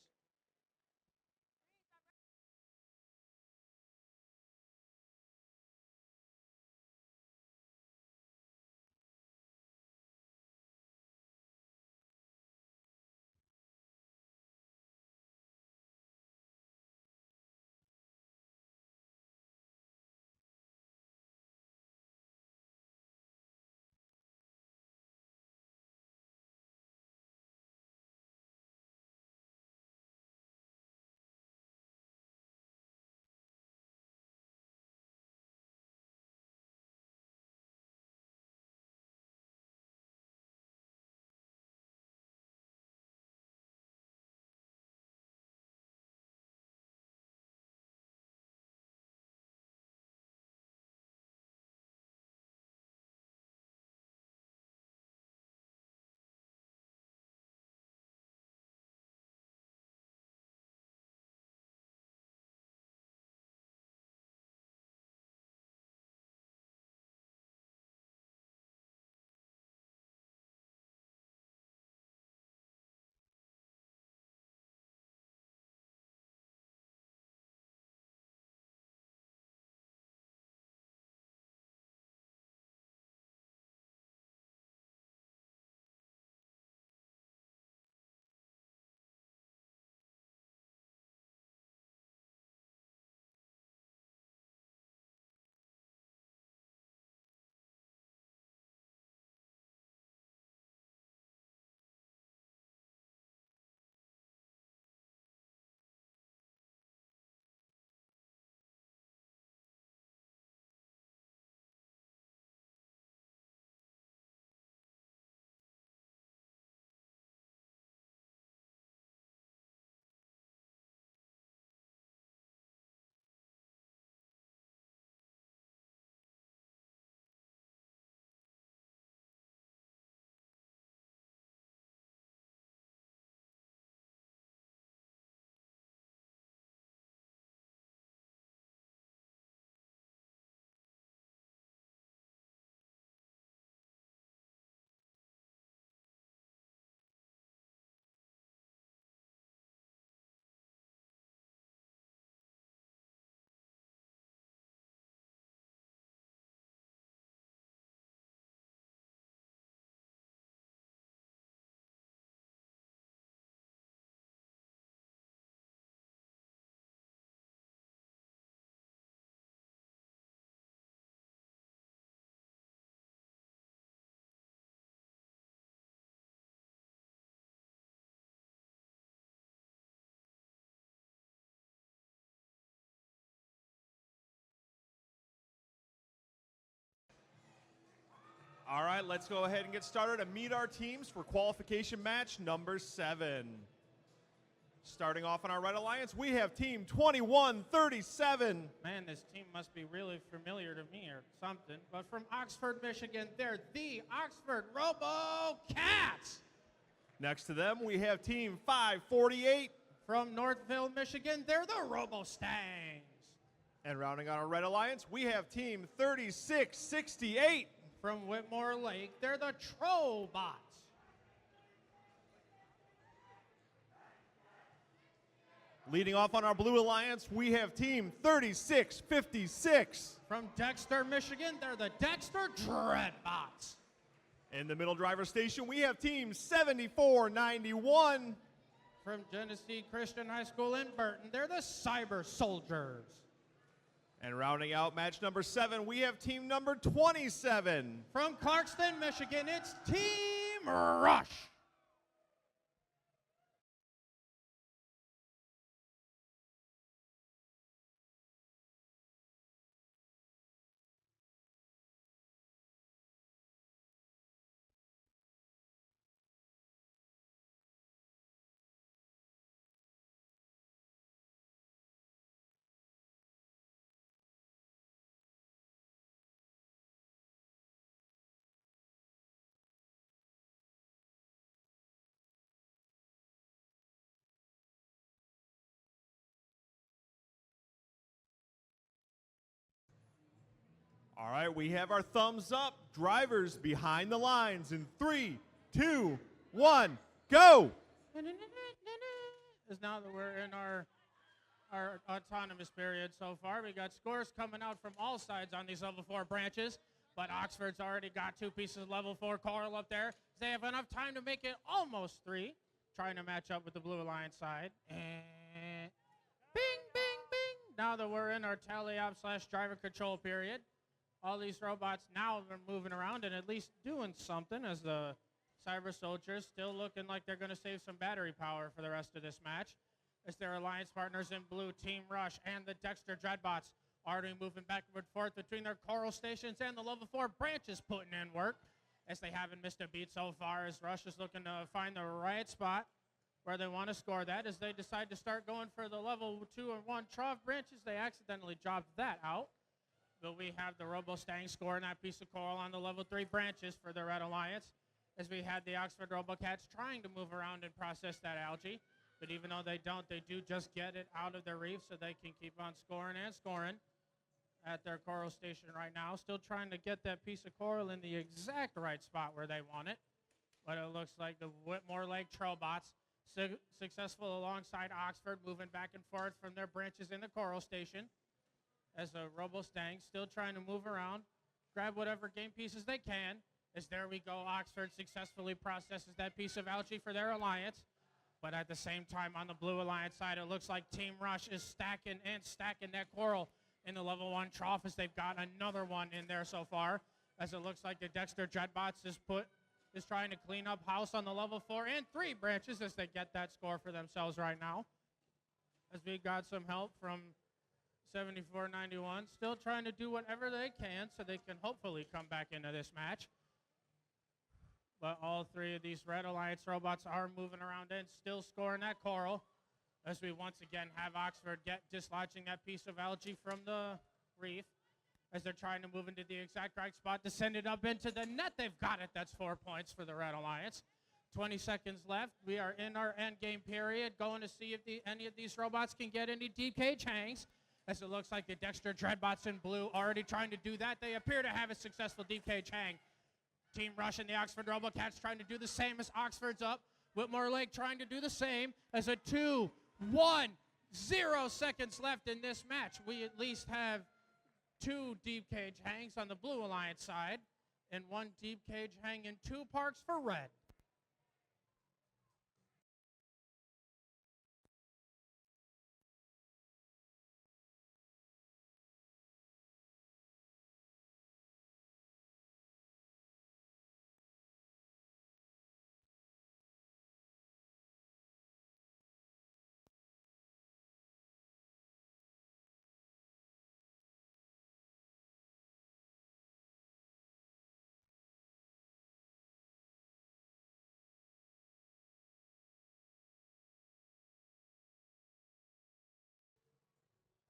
All right, let's go ahead and get started and meet our teams for qualification match number 7. Starting off on our Red Alliance, we have Team 2137. Man, this team must be really familiar to me or something. But from Oxford, Michigan, they're the Oxford Robo Cats. Next to them, we have Team 548. From Northville, Michigan, they're the Robo Stangs. And rounding out our Red Alliance, we have Team 3668. From Whitmore Lake, they're the Trobots. Leading off on our Blue Alliance, we have Team 3656. From Dexter, Michigan, they're the Dexter Dreadbots. In the middle driver station, we have Team 7491. From Genesee Christian High School in Burton, they're the Cyber Soldiers. And rounding out match number 7, we have team number 27. From Clarkston, Michigan, it's Team Rush. All right, we have our thumbs up. Drivers behind the lines in 3, 2, 1, go! Is now that we're in our autonomous period so far. We got scores coming out from all sides on these level 4 branches, but Oxford's already got 2 pieces of level 4 coral up there. They have enough time to make it almost 3, trying to match up with the Blue Alliance side. And bing, bing, bing. Now that we're in our tally op / driver control period, all these robots now are moving around and at least doing something, as the Cyber Soldiers still looking like they're going to save some battery power for the rest of this match, as their alliance partners in blue, Team Rush and the Dexter Dreadbots, already moving back and forth between their coral stations and the level 4 branches, putting in work, as they haven't missed a beat so far, as Rush is looking to find the right spot where they want to score that. As they decide to start going for the level 2 and 1 trough branches, they accidentally dropped that out. But we have the Robo Stang scoring that piece of coral on the level 3 branches for the Red Alliance, as we had the Oxford RoboCats trying to move around and process that algae. But even though they don't, they do just get it out of their reef so they can keep on scoring and scoring at their coral station right now. Still trying to get that piece of coral in the exact right spot where they want it. But it looks like the Whitmore Lake Trobots successful alongside Oxford, moving back and forth from their branches in the coral station, as the Robo Stang still trying to move around, grab whatever game pieces they can. As there we go, Oxford successfully processes that piece of algae for their alliance. But at the same time, on the Blue Alliance side, it looks like Team Rush is stacking that coral in the level 1 trough, as they've got another one in there so far. As it looks like the Dexter Dreadbots is trying to clean up house on the level 4 and 3 branches, as they get that score for themselves right now. As we got some help from 7491, still trying to do whatever they can so they can hopefully come back into this match. But all 3 of these Red Alliance robots are moving around and still scoring that coral, as we once again have Oxford dislodging that piece of algae from the reef, as they're trying to move into the exact right spot to send it up into the net. They've got it. That's 4 points for the Red Alliance. 20 seconds left. We are in our end game period, going to see if any of these robots can get any deep cage hangs, as it looks like the Dexter Dreadbots in blue already trying to do that. They appear to have a successful deep cage hang. Team Rush and the Oxford RoboCats trying to do the same, as Oxford's up. Whitmore Lake trying to do the same, as a 2-1-0 seconds left in this match. We at least have 2 deep cage hangs on the Blue Alliance side and 1 deep cage hang in 2 parks for Red.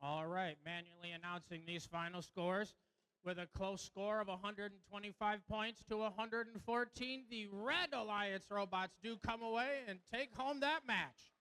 All right, manually announcing these final scores with a close score of 125 points to 114. The Red Alliance Robots do come away and take home that match.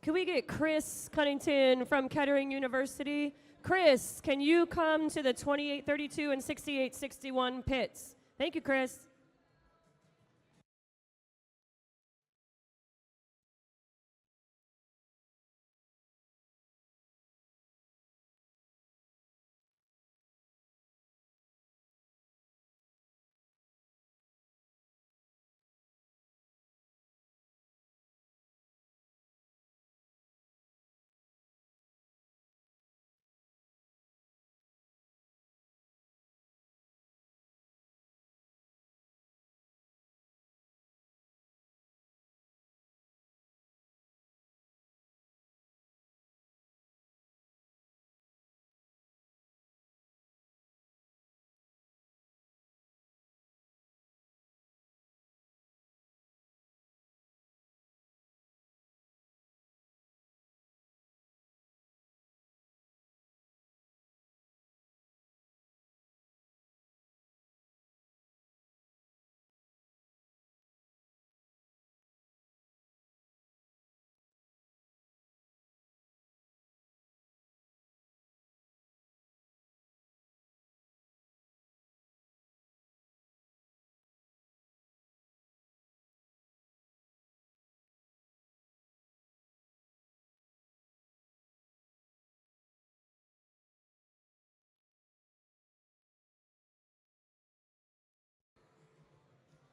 Can we get Chris Cunnington from Kettering University? Chris, can you come to the 2832 and 6861 pits? Thank you, Chris.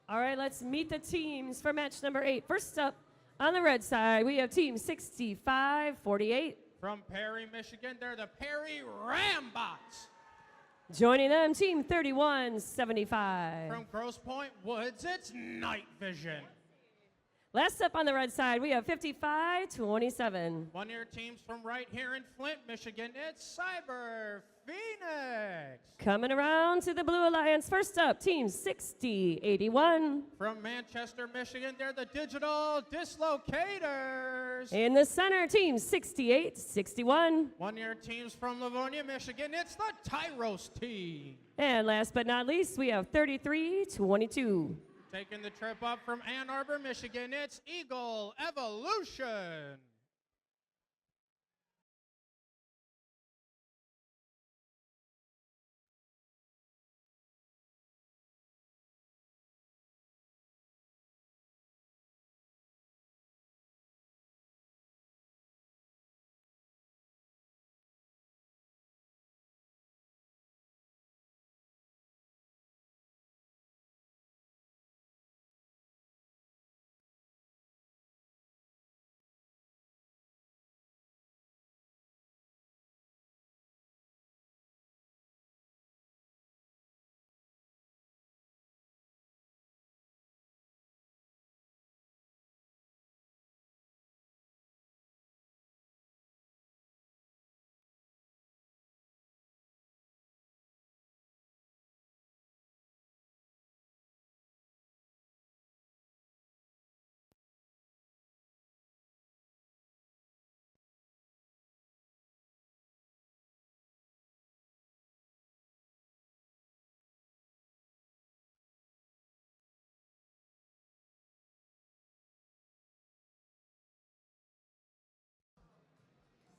All right, let's meet the teams for match number 8. First up, on the red side, we have team 6548. From Perry, Michigan, they're the Perry Rambots. Joining them, team 3175. From Grosse Pointe Woods, it's Night Vision. Last up on the red side, we have 5527. One-year teams from right here in Flint, Michigan, it's Cyber Phoenix. Coming around to the Blue Alliance, first up, team 6081. From Manchester, Michigan, they're the Digital Dislocators. In the center, team 6861. One-year teams from Livonia, Michigan, it's the Tyros team. And last but not least, we have 3322. Taking the trip up from Ann Arbor, Michigan, it's Eagle Evolution.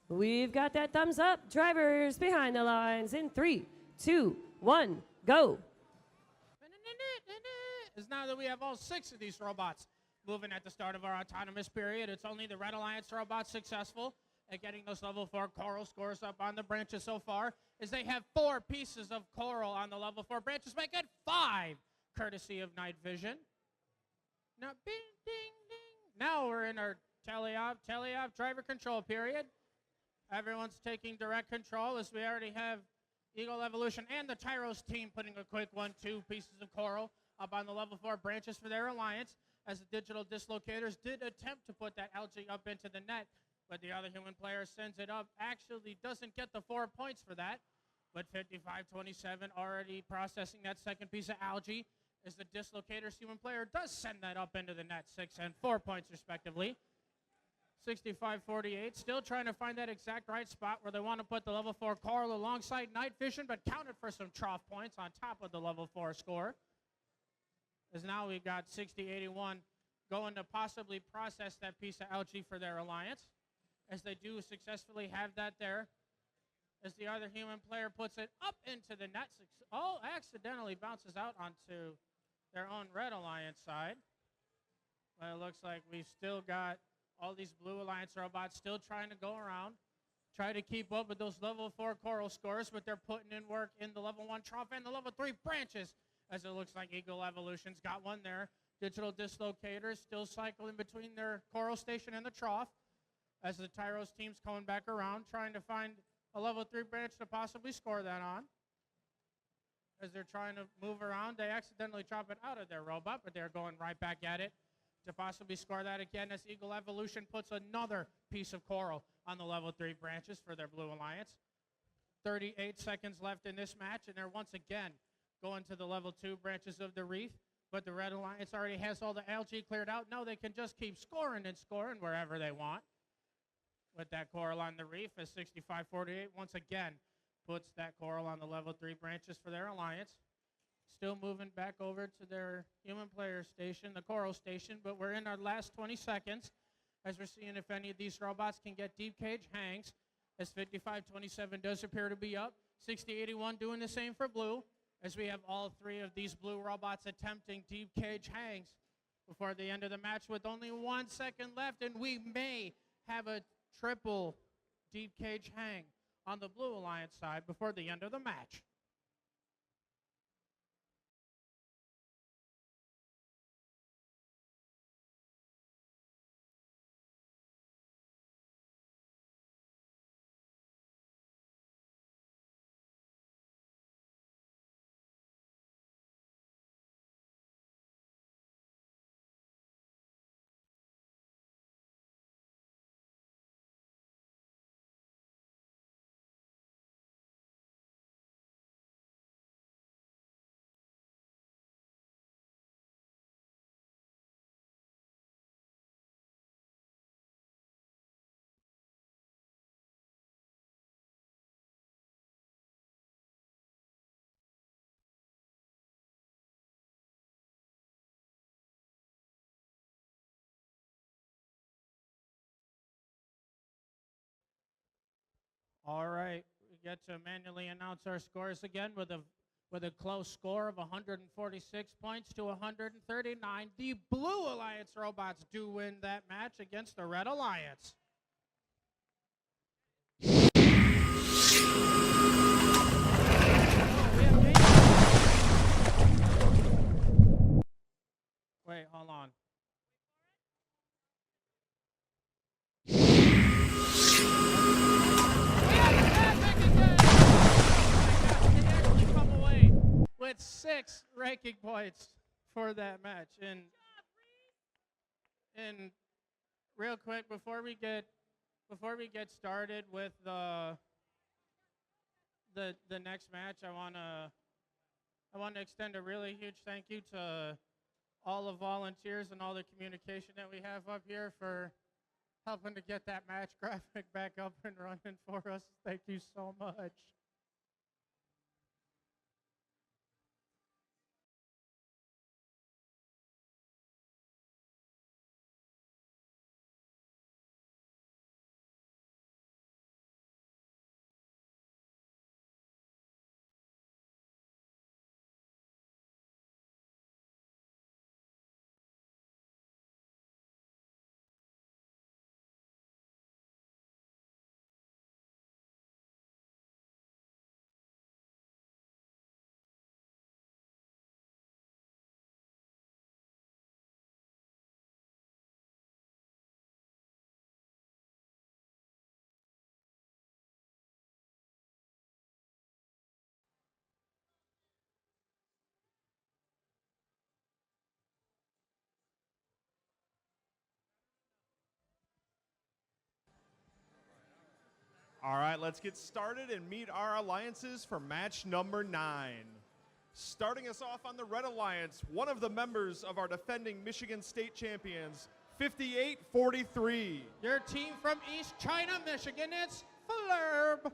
We've got that thumbs up. Drivers behind the lines in 3, 2, 1, go. Is now that we have all 6 of these robots moving at the start of our autonomous period. It's only the Red Alliance robots successful at getting those level 4 coral scores up on the branches so far, as they have 4 pieces of coral on the level 4 branches, make it 5, courtesy of night vision. Now, bing, ding, ding. Now we're in our teleop driver control period. Everyone's taking direct control, as we already have Eagle Evolution and the Tyros team putting a quick 1-2 pieces of coral up on the level 4 branches for their alliance, as the digital dislocators did attempt to put that algae up into the net, but the other human player sends it up, actually doesn't get the 4 points for that, but 55-27 already processing that second piece of algae, as the dislocators human player does send that up into the net, 6 and 4 points respectively. 65-48, still trying to find that exact right spot where they want to put the level 4 coral alongside night vision, but counted for some trough points on top of the level 4 score. As now we've got 60-81 going to possibly process that piece of algae for their alliance, as they do successfully have that there, as the other human player puts it up into the net. Oh, accidentally bounces out onto their own Red Alliance side. But it looks like we've still got all these Blue Alliance robots still trying to go around, try to keep up with those level 4 coral scores, but they're putting in work in the level 1 trough and the level 3 branches, as it looks like Eagle Evolution's got one there. Digital dislocators still cycling between their coral station and the trough, as the Tyros team's coming back around, trying to find a level 3 branch to possibly score that on. As they're trying to move around, they accidentally drop it out of their robot, but they're going right back at it to possibly score that again, as Eagle Evolution puts another piece of coral on the level 3 branches for their Blue Alliance. 38 seconds left in this match, and they're once again going to the level 2 branches of the reef, but the Red Alliance already has all the algae cleared out. No, they can just keep scoring and scoring wherever they want with that coral on the reef, as 65-48 once again puts that coral on the level 3 branches for their alliance. Still moving back over to their human player station, the coral station, but we're in our last 20 seconds as we're seeing if any of these robots can get deep cage hangs, as 55-27 does appear to be up. 60-81 doing the same for blue, as we have all 3 of these blue robots attempting deep cage hangs before the end of the match, with only 1 second left, and we may have a triple deep cage hang on the Blue Alliance side before the end of the match. All right, we get to manually announce our scores again with a close score of 146 points to 139. The Blue Alliance robots do win that match against the Red Alliance. Wait, hold on. With 6 ranking points for that match. And real quick, before we get started with the next match, I wanna extend a really huge thank you to all the volunteers and all the communication that we have up here for helping to get that match graphic back up and running for us. Thank you so much. All right, let's get started and meet our alliances for match number 9. Starting us off on the Red Alliance, one of the members of our defending Michigan State champions, 58-43. Your team from East China, Michigan, it's Flurb.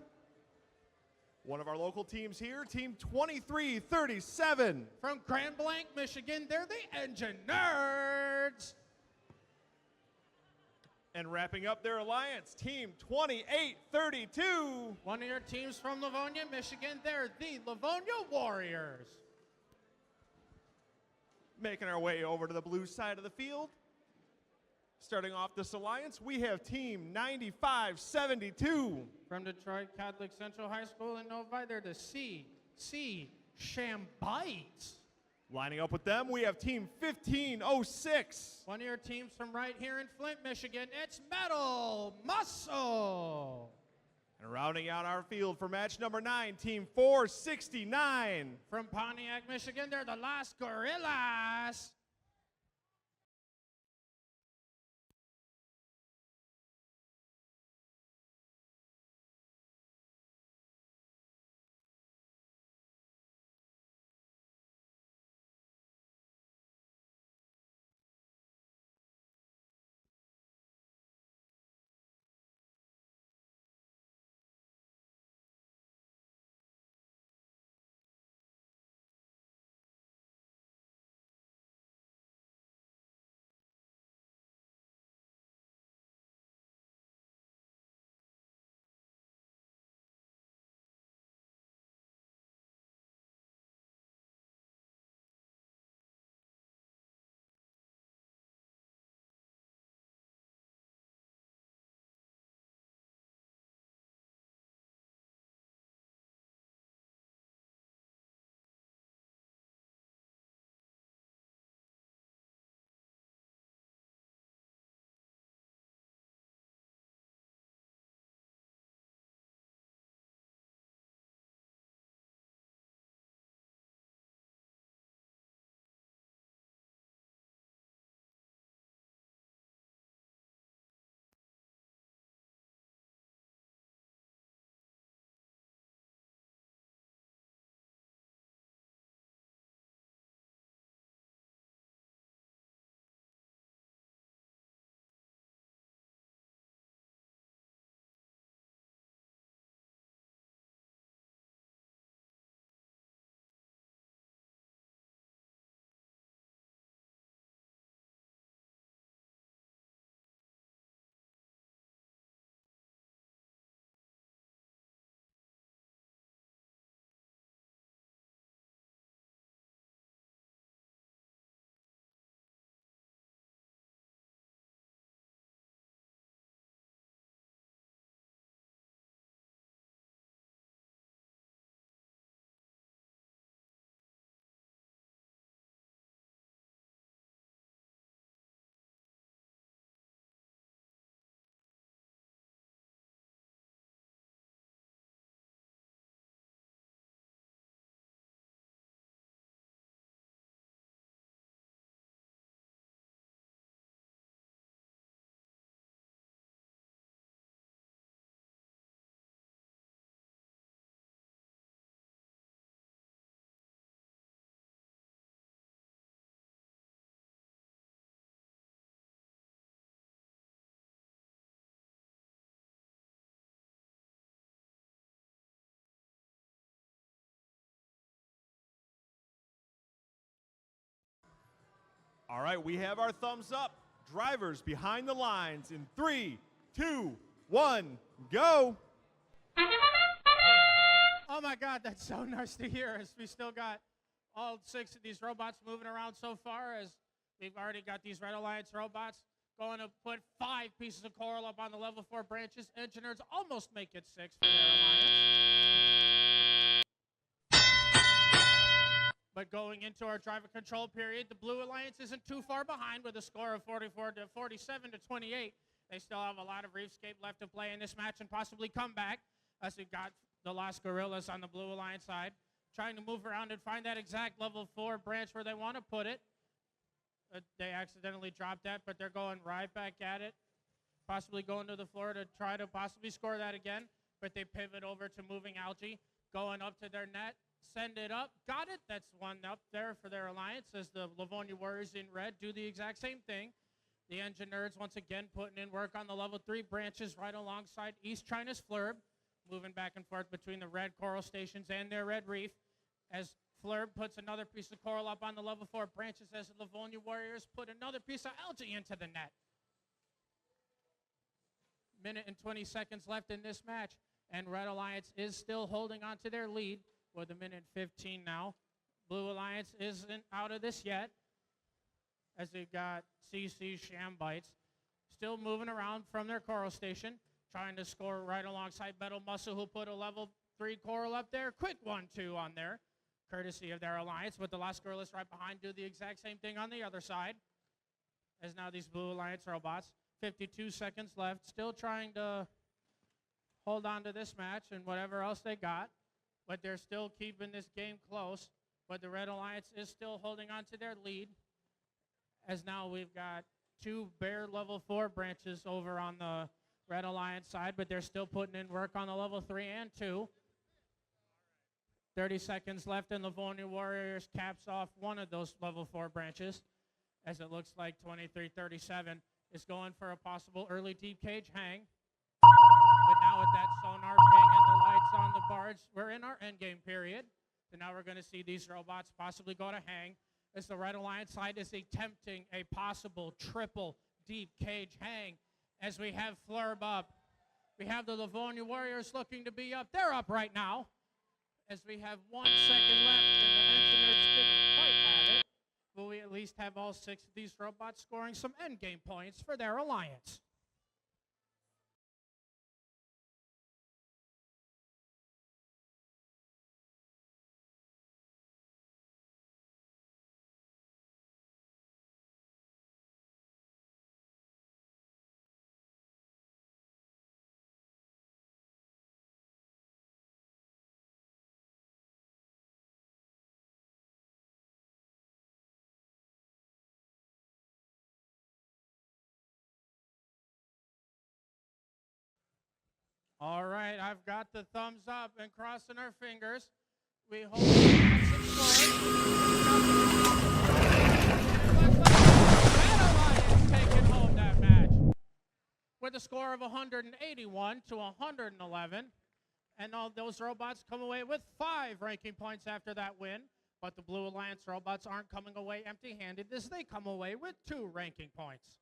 One of our local teams here, team 23-37. From Grand Blanc, Michigan, they're the Engine Nerds. And wrapping up their alliance, team 28-32. One of your teams from Livonia, Michigan, they're the Livonia Warriors. Making our way over to the blue side of the field. Starting off this alliance, we have team 95-72. From Detroit Catholic Central High School in Novi, they're the C Shambites. Lining up with them, we have team 15-06. One of your teams from right here in Flint, Michigan, it's Metal Muscle. And rounding out our field for match number 9, team 469. From Pontiac, Michigan, they're the Las Gorillas. All right, we have our thumbs up. Drivers behind the lines in 3, 2, 1, go. Oh my God, that's so nice to hear as we still got all 6 of these robots moving around so far, as we've already got these Red Alliance robots going to put 5 pieces of coral up on the level 4 branches. Engineers almost make it 6 for their alliance. But going into our driver control period, the Blue Alliance isn't too far behind with a score of 47 to 28. They still have a lot of Reefscape left to play in this match and possibly come back, as we've got the Las Gorillas on the Blue Alliance side, trying to move around and find that exact level 4 branch where they want to put it. They accidentally dropped that, but they're going right back at it, possibly going to the floor to try to possibly score that again. but they pivot over to moving algae, going up to their net, send it up, got it. That's one up there for their alliance as the Livonia Warriors in red do the exact same thing. The Engine Nerds once again putting in work on the level 3 branches right alongside East China's Flurb, moving back and forth between the red coral stations and their red reef as Flurb puts another piece of coral up on the level 4 branches as the Livonia Warriors put another piece of algae into the net. Minute and 20 seconds left in this match, and Red Alliance is still holding on to their lead with a minute 15 now. Blue Alliance isn't out of this yet, as they've got CC Shambites still moving around from their coral station, trying to score right alongside Metal Muscle, who put a level 3 coral up there. Quick 1-2 on there, courtesy of their alliance, with the last Gorillas right behind do the exact same thing on the other side. As now these Blue Alliance robots, 52 seconds left, still trying to hold on to this match and whatever else they got, but they're still keeping this game close. But the Red Alliance is still holding on to their lead, as now we've got 2 bare level 4 branches over on the Red Alliance side, but they're still putting in work on the level 3 and 2. 30 seconds left, and Livonia Warriors caps off one of those level 4 branches, as it looks like 23-37 is going for a possible early deep cage hang. But now with that sonar ping and the lights on the barge, we're in our endgame period. So now we're going to see these robots possibly go to hang, as the Red Alliance side is attempting a possible triple deep cage hang, as we have Flurb up. We have the Livonia Warriors looking to be up. They're up right now, as we have 1 second left, and the Engineers didn't quite have it. But we at least have all 6 of these robots scoring some endgame points for their alliance. All right, I've got the thumbs up and crossing our fingers. We hope we have some scores. It looks like Red Alliance taking home that match with a score of 181 to 111. And all those robots come away with 5 ranking points after that win. But the Blue Alliance robots aren't coming away empty-handed, as they come away with 2 ranking points.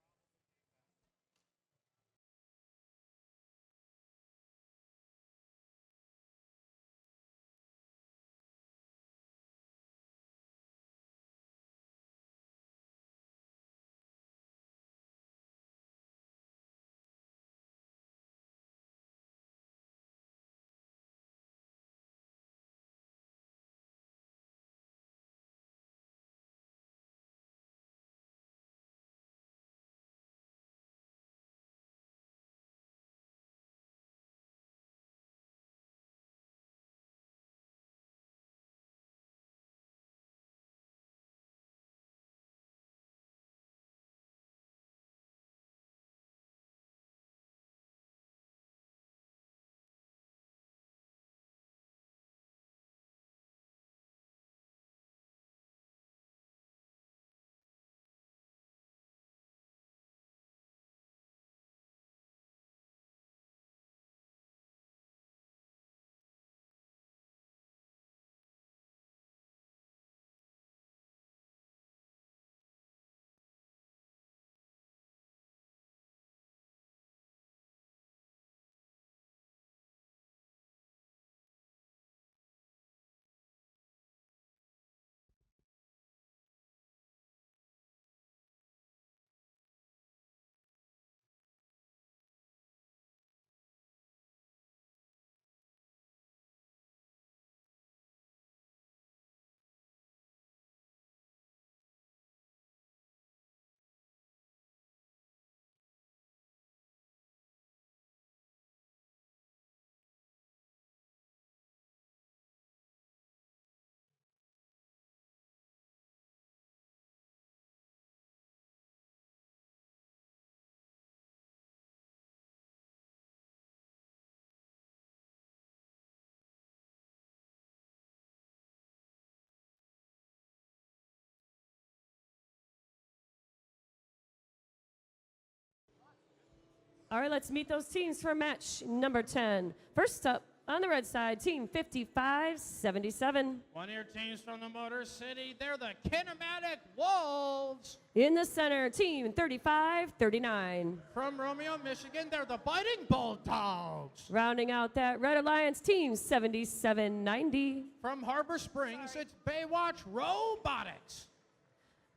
All right, let's meet those teams for match number 10. First up, on the red side, team 5577. One of your teams from the Motor City, they're the Kinematic Wolves. In the center, team 3539. From Romeo, Michigan, they're the Biting Bulldogs. Rounding out that Red Alliance, team 7790. From Harbor Springs, it's Baywatch Robotics.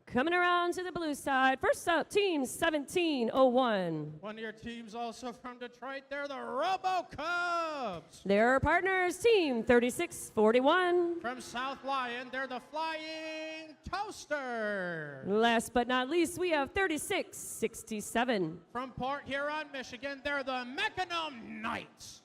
Coming around to the blue side, first up, team 1701. One of your teams also from Detroit, they're the Robo Cubs. Their partners, team 3641. From South Lyon, they're the Flying Toasters. Last but not least, we have 3667. From Port Huron, Michigan, they're the Mechanim Knights.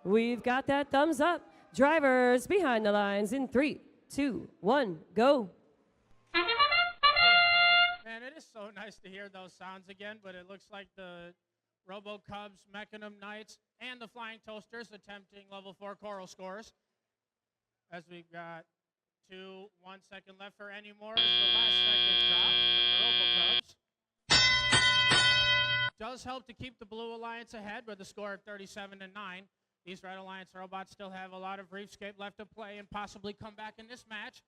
We've got that thumbs up. Drivers behind the lines in 3, 2, 1, go. Man, it is so nice to hear those sounds again, but it looks like the Robo Cubs, Mechanim Knights, and the Flying Toasters attempting level 4 choral scores. As we've got 1 second left for any more. Is the last second drop from the Robo Cubs. Does help to keep the Blue Alliance ahead with a score of 37-9. These Red Alliance robots still have a lot of Reefscape left to play and possibly come back in this match.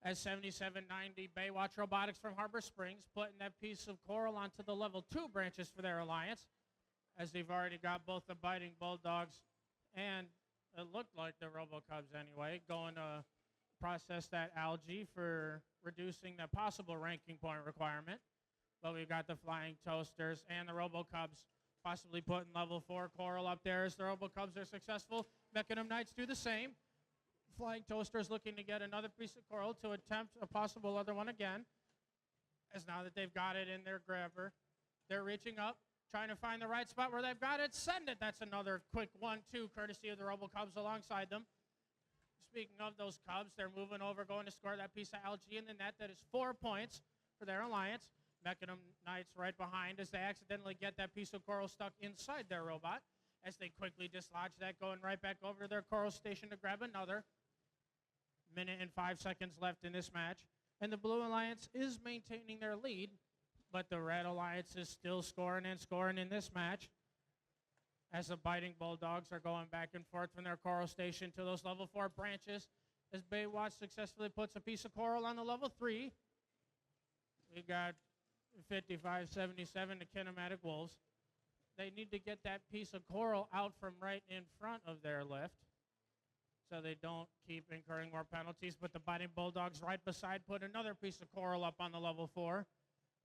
As 7790 Baywatch Robotics from Harbor Springs putting that piece of coral onto the level 2 branches for their alliance, as they've already got both the Biting Bulldogs and it looked like the Robo Cubs anyway, going to process that algae for reducing the possible ranking point requirement. But we've got the Flying Toasters and the Robo Cubs possibly putting level 4 coral up there as the Robo Cubs are successful. Mechanim Knights do the same. Flying Toasters looking to get another piece of coral to attempt a possible other one again. As now that they've got it in their grabber, they're reaching up, trying to find the right spot where they've got it. Send it. That's another quick 1-2 courtesy of the Robo Cubs alongside them. Speaking of those Cubs, they're moving over, going to score that piece of algae in the net. That is 4 points for their alliance. Mechanim Knights right behind as they accidentally get that piece of coral stuck inside their robot. As they quickly dislodge that, going right back over to their coral station to grab another. 1 minute and 5 seconds left in this match. And the Blue Alliance is maintaining their lead, but the Red Alliance is still scoring and scoring in this match. As the Biting Bulldogs are going back and forth from their coral station to those level 4 branches. As Baywatch successfully puts a piece of coral on the level 3. We got 5577 to Kinematic Wolves. They need to get that piece of coral out from right in front of their lift so they don't keep incurring more penalties. But the Biting Bulldogs right beside put another piece of coral up on the level 4.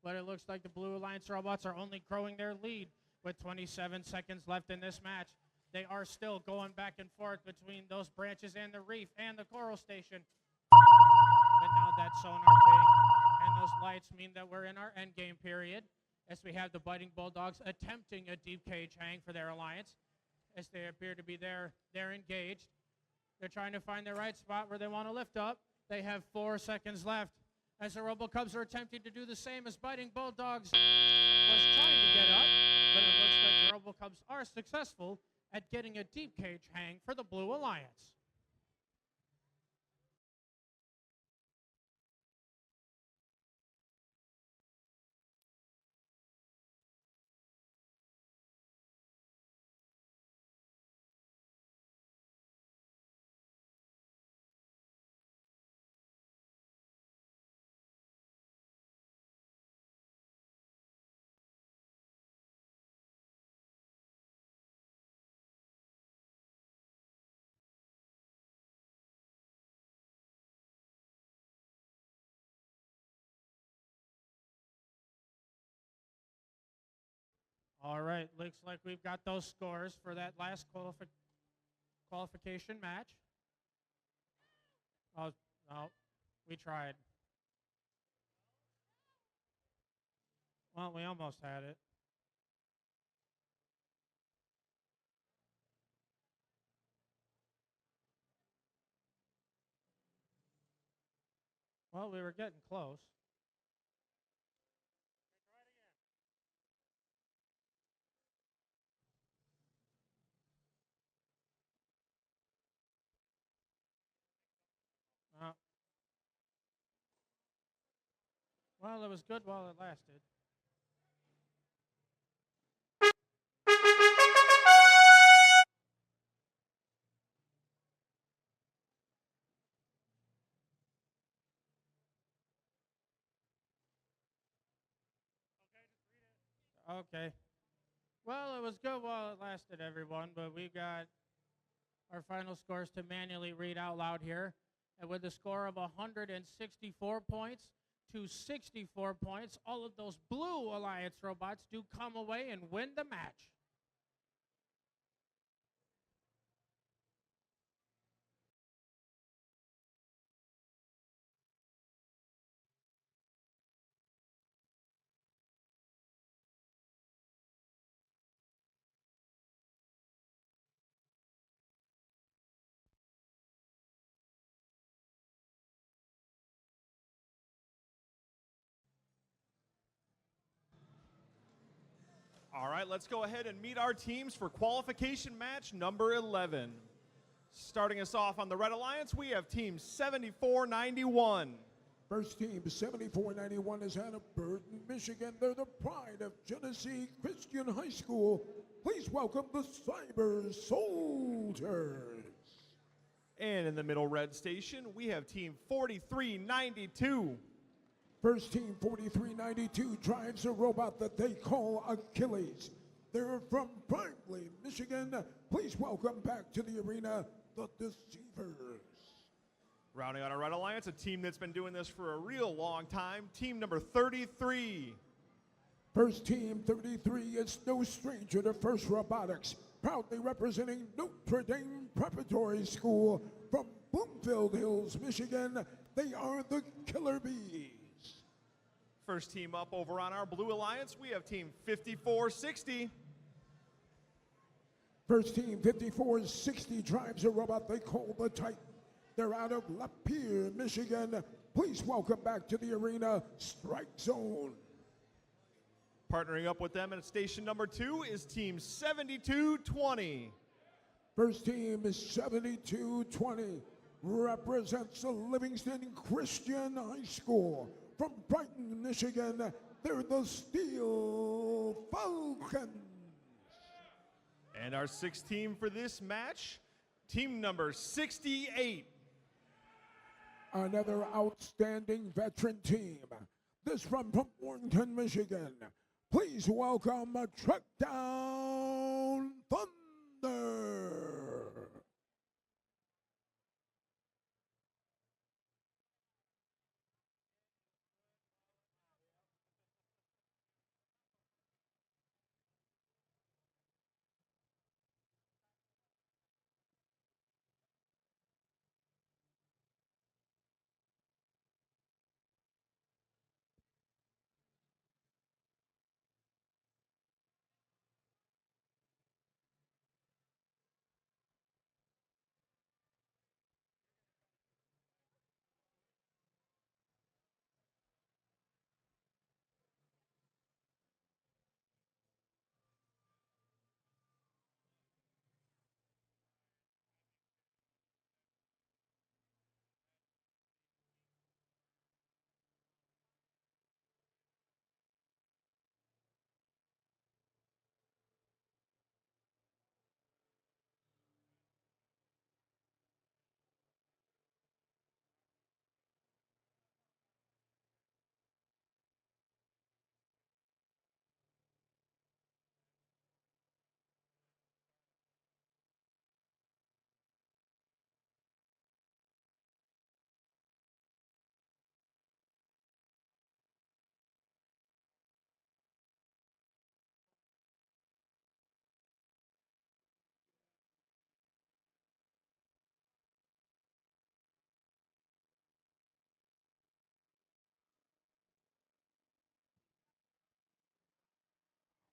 But it looks like the Blue Alliance robots are only growing their lead with 27 seconds left in this match. They are still going back and forth between those branches and the reef and the coral station. But now that sonar ping and those lights mean that we're in our end game period as we have the Biting Bulldogs attempting a deep cage hang for their alliance. As they appear to be there, they're engaged. They're trying to find the right spot where they want to lift up. They have 4 seconds left. as the RoboCubs are attempting to do the same as Biting Bulldogs was trying to get up, but it looks like the RoboCubs are successful at getting a deep cage hang for the Blue Alliance. All right, looks like we've got those scores for that last qualification match. Oh, no, we tried. Well, we almost had it. Well, we were getting close. Uh, well, it was good while it lasted. Okay. Well, it was good while it lasted, everyone, but we got our final scores to manually read out loud here. And with a score of 164 points to 64 points, all of those Blue Alliance robots do come away and win the match. All right, let's go ahead and meet our teams for qualification match number 11. Starting us off on the Red Alliance, we have team 7491. First team, 7491, is out of Burton, Michigan. They're the pride of Genesee Christian High School. Please welcome the Cyber Soldiers. And in the middle red station, we have team 4392. First team, 4392, drives a robot that they call Achilles. They're from Brinkley, Michigan. Please welcome back to the arena, the Deceivers. Rounding out our Red Alliance, a team that's been doing this for a real long time, team number 33. First team, 33, is no stranger to First Robotics, proudly representing Notre Dame Preparatory School from Bloomfield Hills, Michigan. They are the Killer Bees. First team up over on our Blue Alliance, we have team 5460. First team, 5460, drives a robot they call the Titan. They're out of Lapeer, Michigan. Please welcome back to the arena, Strike Zone. Partnering up with them at station number 2 is team 7220. First team is 7220, represents the Livingston Christian High School. From Brighton, Michigan, they're the Steel Falcons. And our sixth team for this match, team number 68. Another outstanding veteran team. This from Warrenton, Michigan. Please welcome Truck Down Thunder.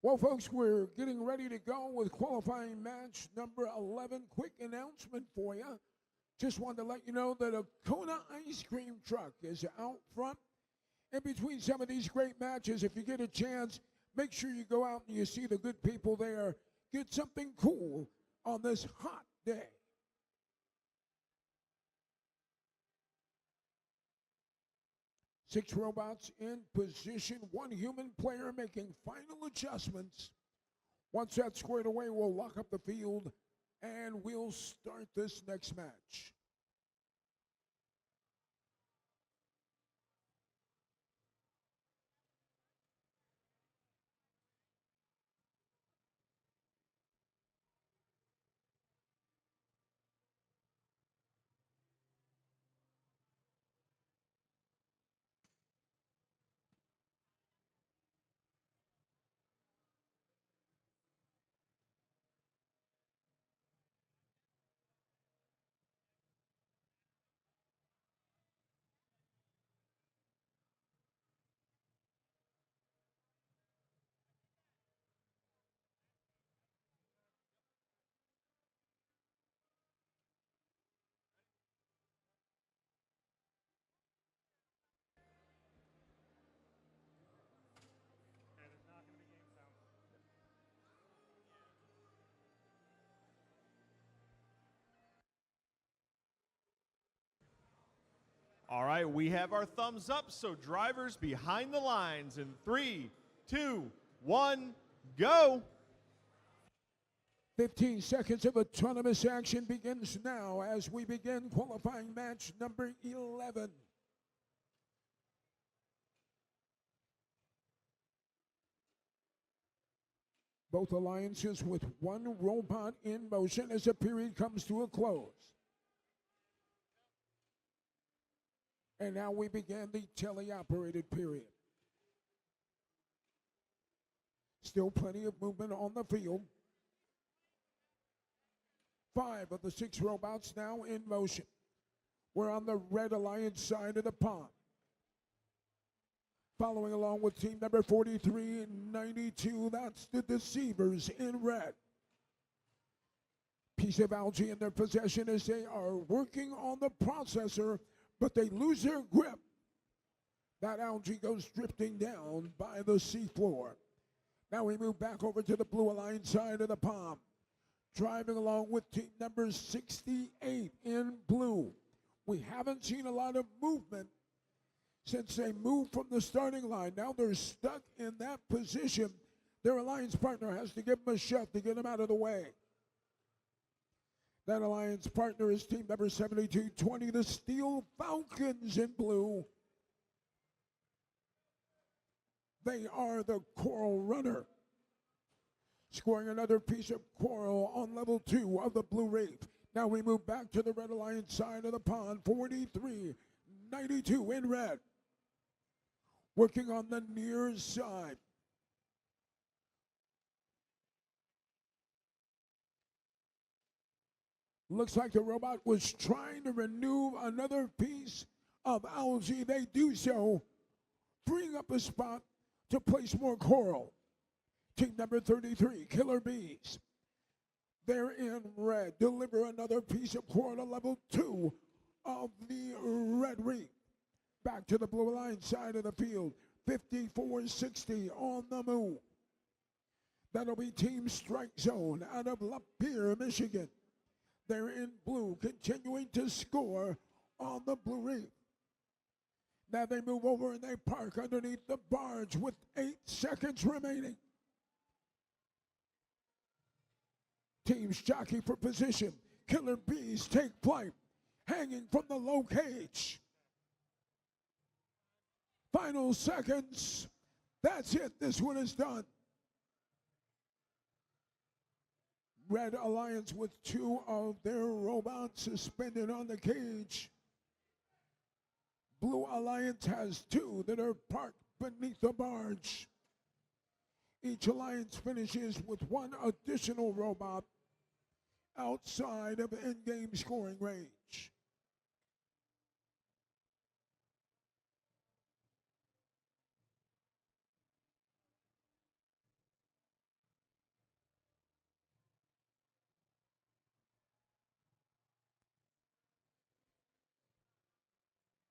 Well, folks, we're getting ready to go with qualifying match number 11. Quick announcement for you. Just wanted to let you know that a Kona ice cream truck is out front. In between some of these great matches, if you get a chance, make sure you go out and you see the good people there. Get something cool on this hot day. Six robots in position, one human player making final adjustments. Once that's squared away, we'll lock up the field and we'll start this next match. Okay, there's not going to be game sound. All right, we have our thumbs up, so drivers behind the lines in 3, 2, 1, go. 15 seconds of autonomous action begins now as we begin qualifying match number 11. Both alliances with one robot in motion as the period comes to a close. And now we begin the teleoperated period. Still plenty of movement on the field. 5 of the 6 robots now in motion. We're on the Red Alliance side of the pond. Following along with team number 4392, that's the Deceivers in red. Piece of algae in their possession as they are working on the processor, but they lose their grip. That algae goes drifting down by the seafloor. Now we move back over to the Blue Alliance side of the pond. Driving along with team number 68 in blue. We haven't seen a lot of movement since they moved from the starting line. Now they're stuck in that position. Their alliance partner has to give them a shove to get them out of the way. That alliance partner is team number 7220, the Steel Falcons in blue. They are the Coral Runner. Scoring another piece of coral on level 2 of the Blue Reef. Now we move back to the Red Alliance side of the pond, 4392 in red. Working on the near side. Looks like the robot was trying to remove another piece of algae. They do so, freeing up a spot to place more coral. Team number 33, Killer Bees. They're in red. Deliver another piece of coral to level 2 of the Red Reef. Back to the Blue Alliance side of the field. 5460 on the move. That'll be Team Strike Zone out of Lapeer, Michigan. They're in blue, continuing to score on the Blue Reef. Now they move over and they park underneath the barge with 8 seconds remaining. Teams jockey for position. Killer Bees take flight, hanging from the low cage. Final seconds. That's it. This one is done. Red Alliance with 2 of their robots suspended on the cage. Blue Alliance has 2 that are parked beneath the barge. Each alliance finishes with 1 additional robot outside of in-game scoring range.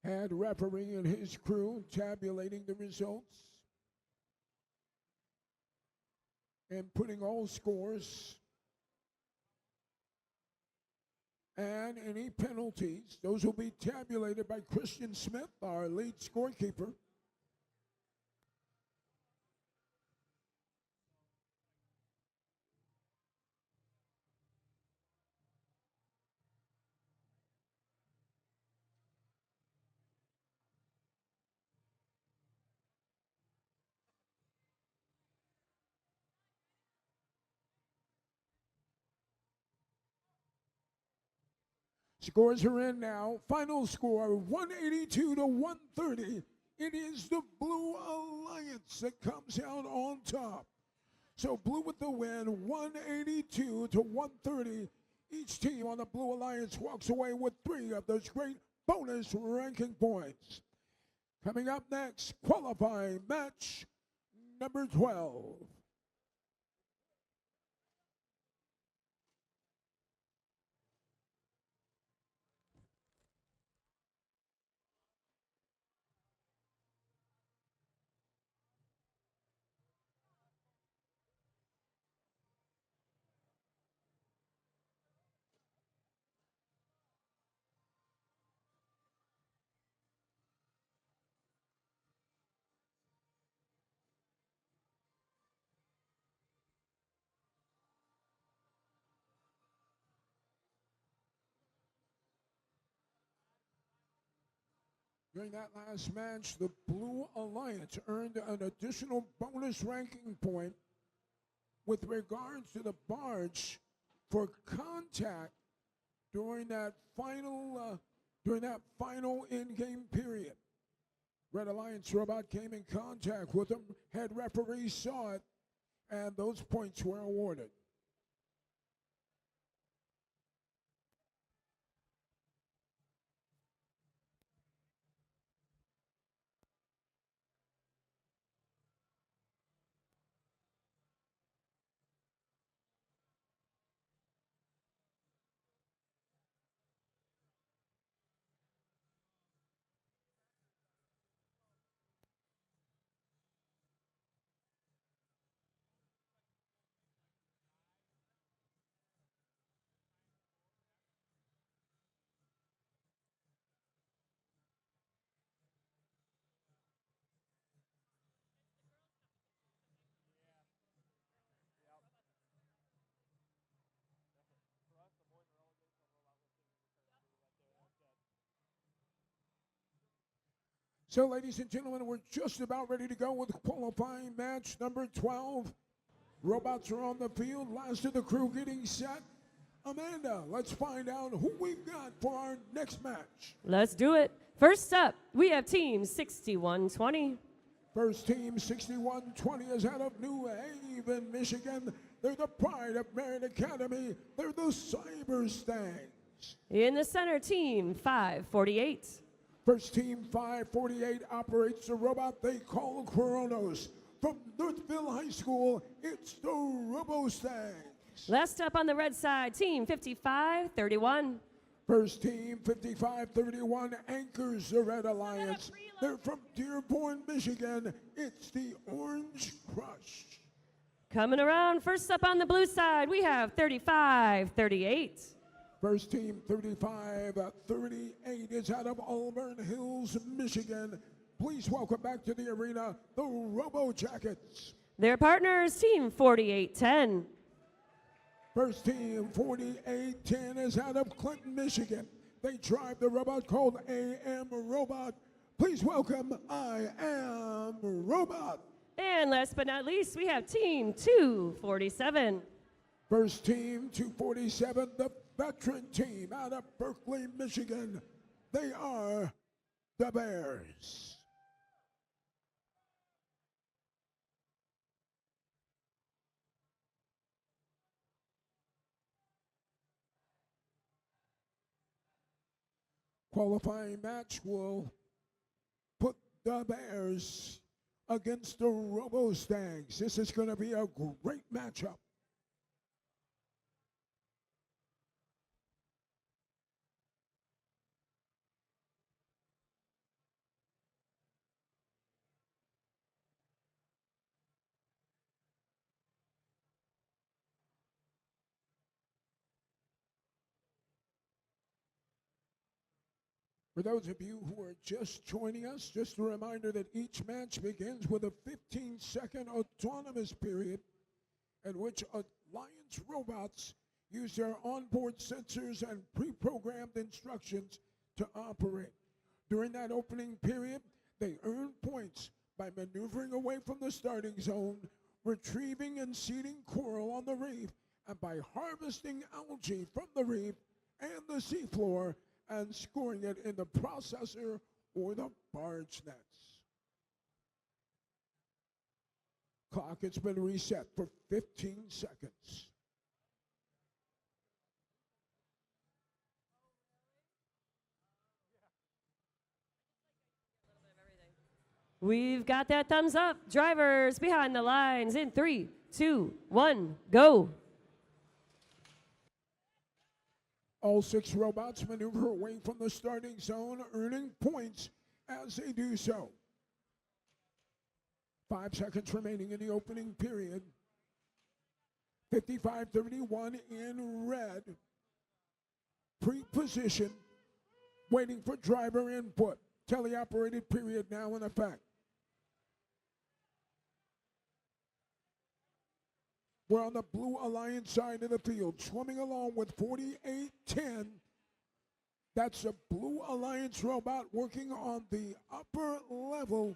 Head referee and his crew tabulating the results and putting all scores and any penalties. Those will be tabulated by Christian Smith, our lead scorekeeper. Scores are in now. Final score 182 to 130. It is the Blue Alliance that comes out on top. So Blue with the win, 182 to 130. Each team on the Blue Alliance walks away with 3 of those great bonus ranking points. Coming up next, qualifying match number 12. During that last match, the Blue Alliance earned an additional bonus ranking point with regards to the barge for contact during that final in-game period. Red Alliance robot came in contact with them. Head referee saw it, and those points were awarded. So, ladies and gentlemen, we're just about ready to go with qualifying match number 12. Robots are on the field. Last of the crew getting set. Amanda, let's find out who we've got for our next match. Let's do it. First up, we have Team 6120. First team, 6120, is out of New Haven, Michigan. They're the pride of Merit Academy. They're the Cyber Stangs. In the center, Team 548. First team, 548, operates the robot they call Kronos. From Northville High School, it's the RoboStangs. Last up on the red side, Team 5531. First team, 5531, anchors the Red Alliance. They're from Dearborn, Michigan. It's the Orange Crush. Coming around, first up on the blue side, we have 3538. First team, 3538, is out of Auburn Hills, Michigan. Please welcome back to the arena, the Robo Jackets. Their partners, Team 4810. First team, 4810, is out of Clinton, Michigan. They drive the robot called AM Robot. Please welcome I Am Robot. And last but not least, we have Team 247. First team, 247, the veteran team out of Berkeley, Michigan. They are the Bears. Qualifying match will put the Bears against the RoboStangs. This is going to be a great matchup. For those of you who are just joining us, just a reminder that each match begins with a 15-second autonomous period in which Alliance robots use their onboard sensors and pre-programmed instructions to operate. During that opening period, they earn points by maneuvering away from the starting zone, retrieving and seeding coral on the reef, and by harvesting algae from the reef and the seafloor and scoring it in the processor or the barge nets. Clock has been reset for 15 seconds. We've got that thumbs up. Drivers behind the lines in 3, 2, 1, go. All 6 robots maneuver away from the starting zone, earning points as they do so. 5 seconds remaining in the opening period. 55-31 in red. Pre-position, waiting for driver input. Teleoperated period now in effect. We're on the Blue Alliance side of the field, swimming along with 48-10. That's a Blue Alliance robot working on the upper level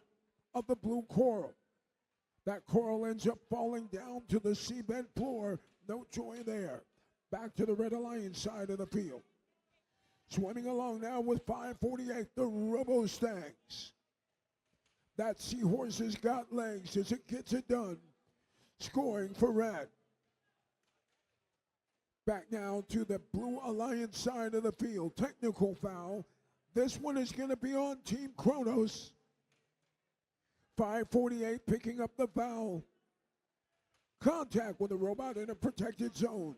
of the blue coral. That coral ends up falling down to the seabed floor. No joy there. Back to the Red Alliance side of the field. Swimming along now with 548, the Robo-Stags. That seahorse has got legs as it gets it done. Scoring for red. Back now to the Blue Alliance side of the field. Technical foul. This one is going to be on Team Kronos. 548 picking up the foul. Contact with the robot in a protected zone.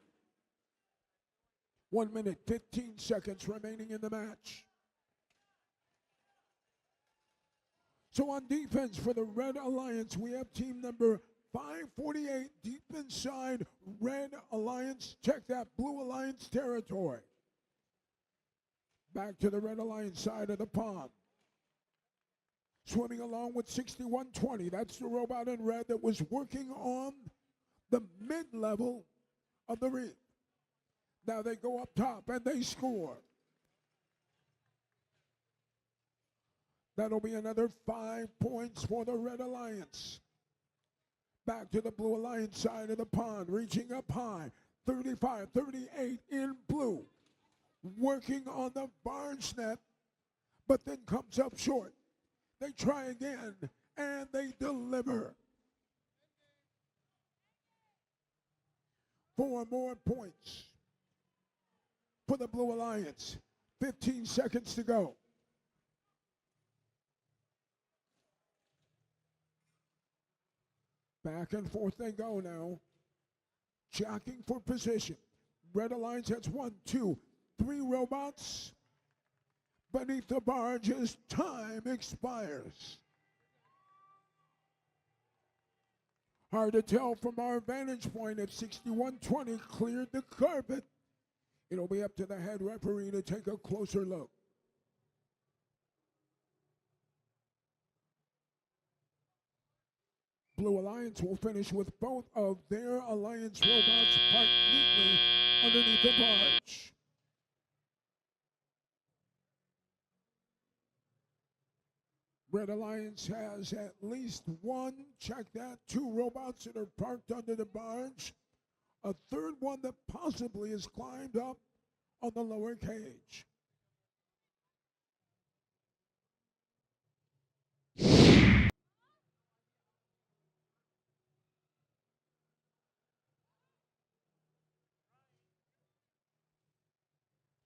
1 minute, 15 seconds remaining in the match. So on defense for the Red Alliance, we have team number 548 deep inside Red Alliance. Check that Blue Alliance territory. Back to the Red Alliance side of the pond. Swimming along with 6120. That's the robot in red that was working on the mid-level of the reef. Now they go up top and they score. That'll be another 5 points for the Red Alliance. Back to the Blue Alliance side of the pond, reaching up high. 35-38 in blue. Working on the barge net, but then comes up short. They try again, and they deliver. 4 more points for the Blue Alliance. 15 seconds to go. Back and forth they go now. Jockeying for position. Red Alliance has 1, 2, 3 robots beneath the barge as time expires. Hard to tell from our vantage point if 6120 cleared the carpet. It'll be up to the head referee to take a closer look. Blue Alliance will finish with both of their Alliance robots parked neatly underneath the barge. Red Alliance has at least 1, check that, 2 robots that are parked under the barge. A third one that possibly has climbed up on the lower cage.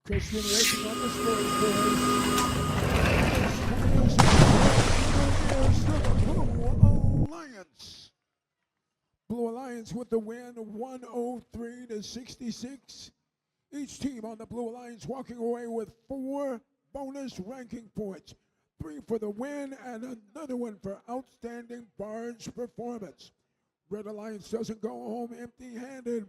Christian racing on the scoreboard. There's the Blue Alliance. Blue Alliance with the win, 103-66. Each team on the Blue Alliance walking away with 4 bonus ranking points. 3 for the win and another one for outstanding barge performance. Red Alliance doesn't go home empty-handed.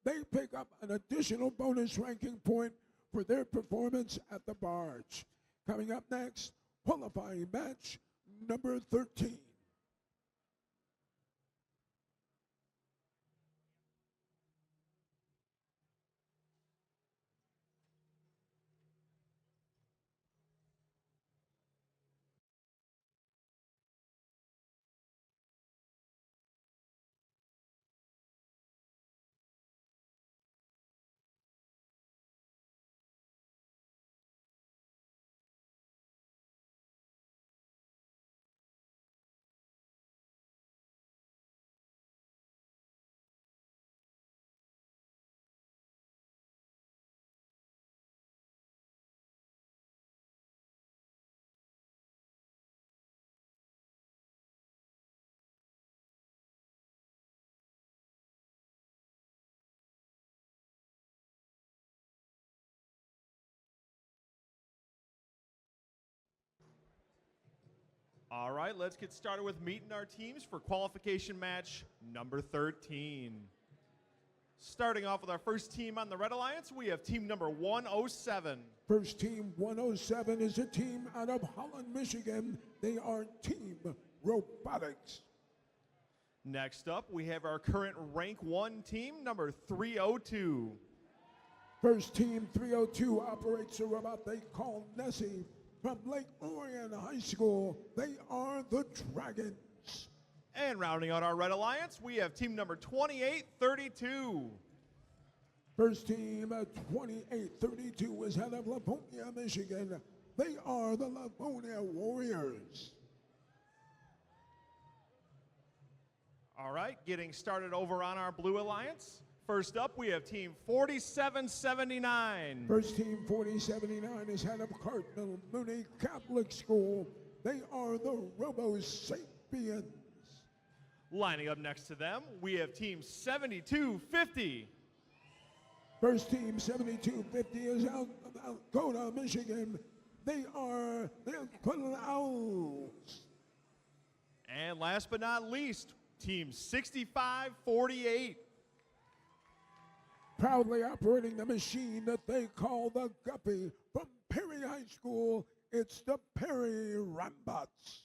They pick up an additional bonus ranking point for their performance at the barge. Coming up next, qualifying match number 13. All right, let's get started with meeting our teams for qualification match number 13. Starting off with our first team on the Red Alliance, we have team number 107. First team 107 is a team out of Holland, Michigan. They are Team Robotics. Next up, we have our current rank 1 team, number 302. First team 302 operates a robot they call Nessie from Lake Orion High School. They are the Dragons. And rounding out our Red Alliance, we have team number 2832. First team 2832 is out of Livonia, Michigan. They are the Livonia Warriors. All right, getting started over on our Blue Alliance. First up, we have team 4779. First team 4079 is out of Cardinal Mooney Catholic School. They are the Robo Sapiens. Lining up next to them, we have team 7250. First team 7250 is out of Algona, Michigan. They are the Aquila Owls. And last but not least, team 6548. Proudly operating the machine that they call the Guppy from Perry High School, it's the Perry Rambots.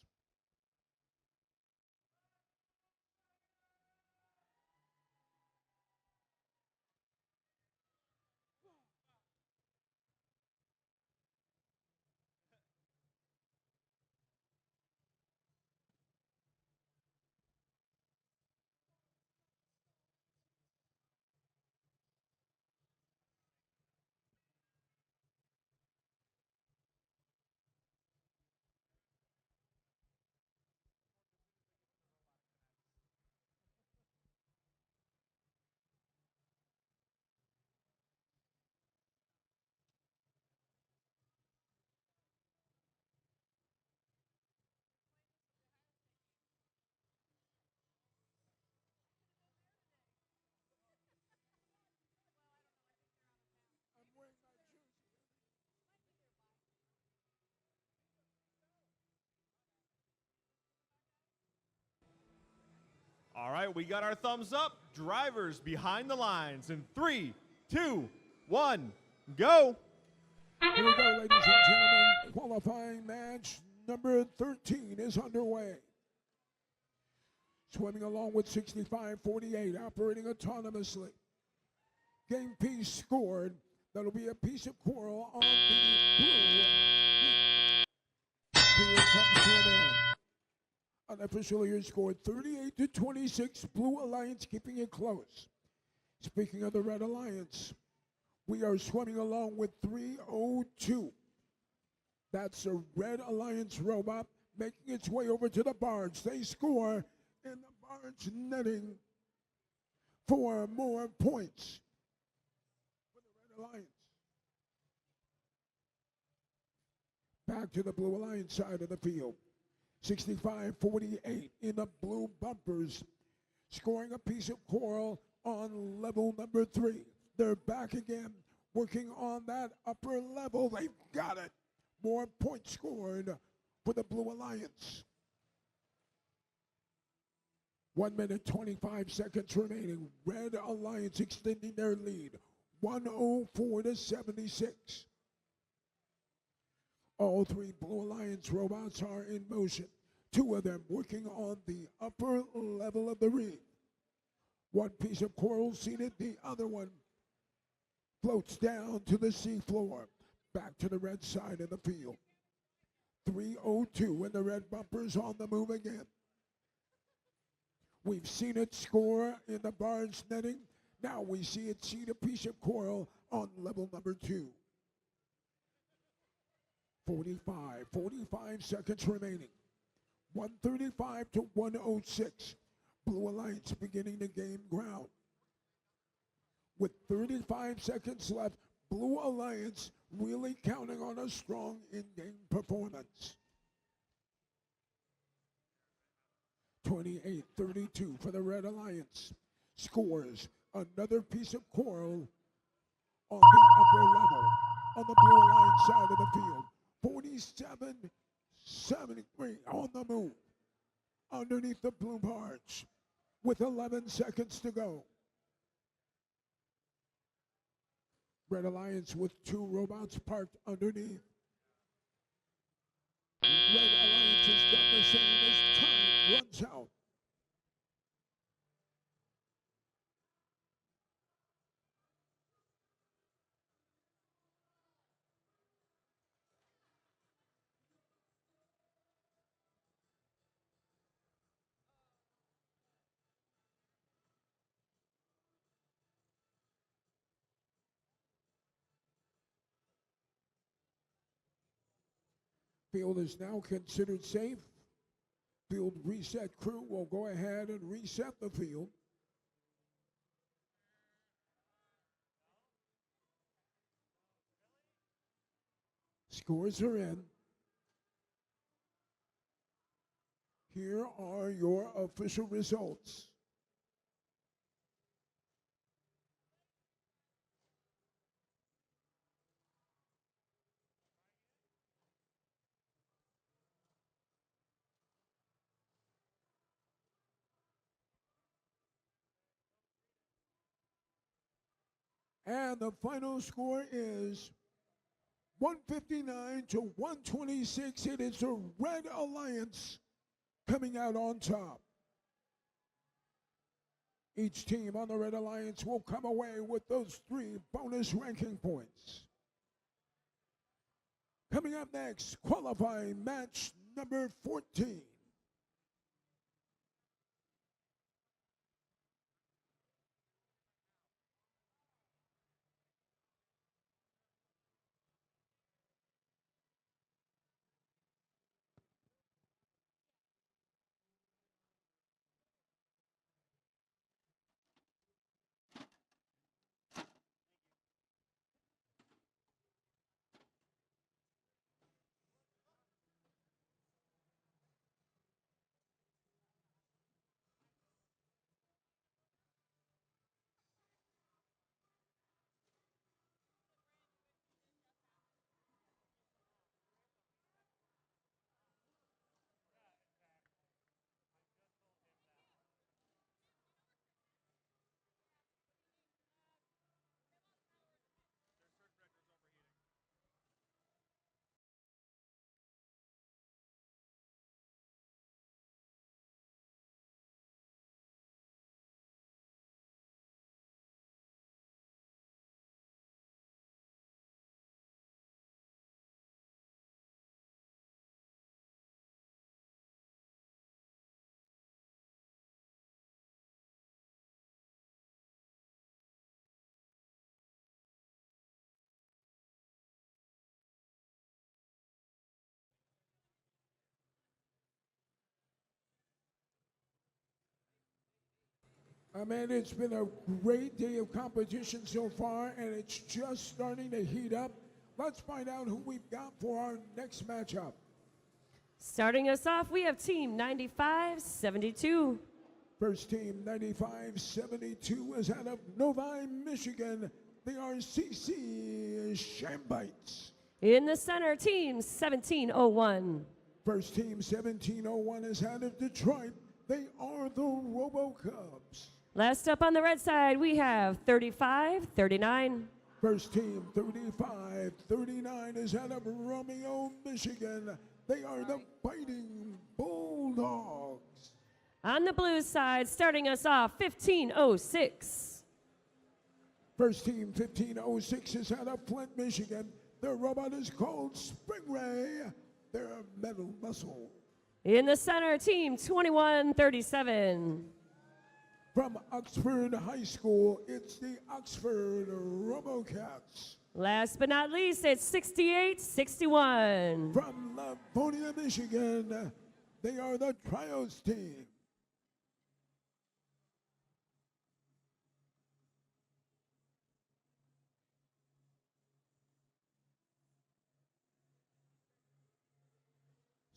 All right, we got our thumbs up. Drivers behind the lines in 3, 2, 1, go. Here we go, ladies and gentlemen. Qualifying match number 13 is underway. Swimming along with 6548, operating autonomously. Game piece scored. That'll be a piece of coral on the blue. Here it comes to an end. Unofficially, your score 38-26. Blue Alliance keeping it close. Speaking of the Red Alliance, we are swimming along with 302. That's a Red Alliance robot making its way over to the barge. They score in the barge netting 4 more points for the Red Alliance. Back to the Blue Alliance side of the field. 65-48 in the blue bumpers, scoring a piece of coral on level number 3. They're back again, working on that upper level. They've got it. More points scored for the Blue Alliance. 1 minute, 25 seconds remaining. Red Alliance extending their lead, 104-76. All three Blue Alliance robots are in motion. Two of them working on the upper level of the reef. One piece of coral seated, the other one floats down to the seafloor, back to the red side of the field. 3:02 and the red bumper's on the move again. We've seen it score in the barge netting. Now we see it seed a piece of coral on level number 2. 45 seconds remaining. 135 to 106. Blue Alliance beginning to gain ground. With 35 seconds left, Blue Alliance really counting on a strong in-game performance. 28-32 for the Red Alliance. Scores another piece of coral on the upper level on the Blue Alliance side of the field. 47-73 on the move underneath the blue barge with 11 seconds to go. Red Alliance with 2 robots parked underneath. Red Alliance has done the same as time runs out. Field is now considered safe. Field reset crew will go ahead and reset the field. Scores are in. Here are your official results. And the final score is 159 to 126. It is the Red Alliance coming out on top. Each team on the Red Alliance will come away with those 3 bonus ranking points. Coming up next, qualifying match number 14. Man, it's been a great day of competition so far, and it's just starting to heat up. Let's find out who we've got for our next matchup. Starting us off, we have Team 95-72. First team, 95-72, is out of Novi, Michigan. They are CC Shambites. In the center, Team 1701. First team, 1701, is out of Detroit. They are the Robo Cubs. Last up on the red side, we have 35-39. First team, 35-39 is out of Romeo, Michigan. They are the Fighting Bulldogs. On the blue side, starting us off, 1506. First team, 1506 is out of Flint, Michigan. Their robot is called Springray. They're a metal muscle. In the center, team 2137. From Oxford High School, it's the Oxford Robocats. Last but not least, it's 6861. From Livonia, Michigan, they are the Trios team.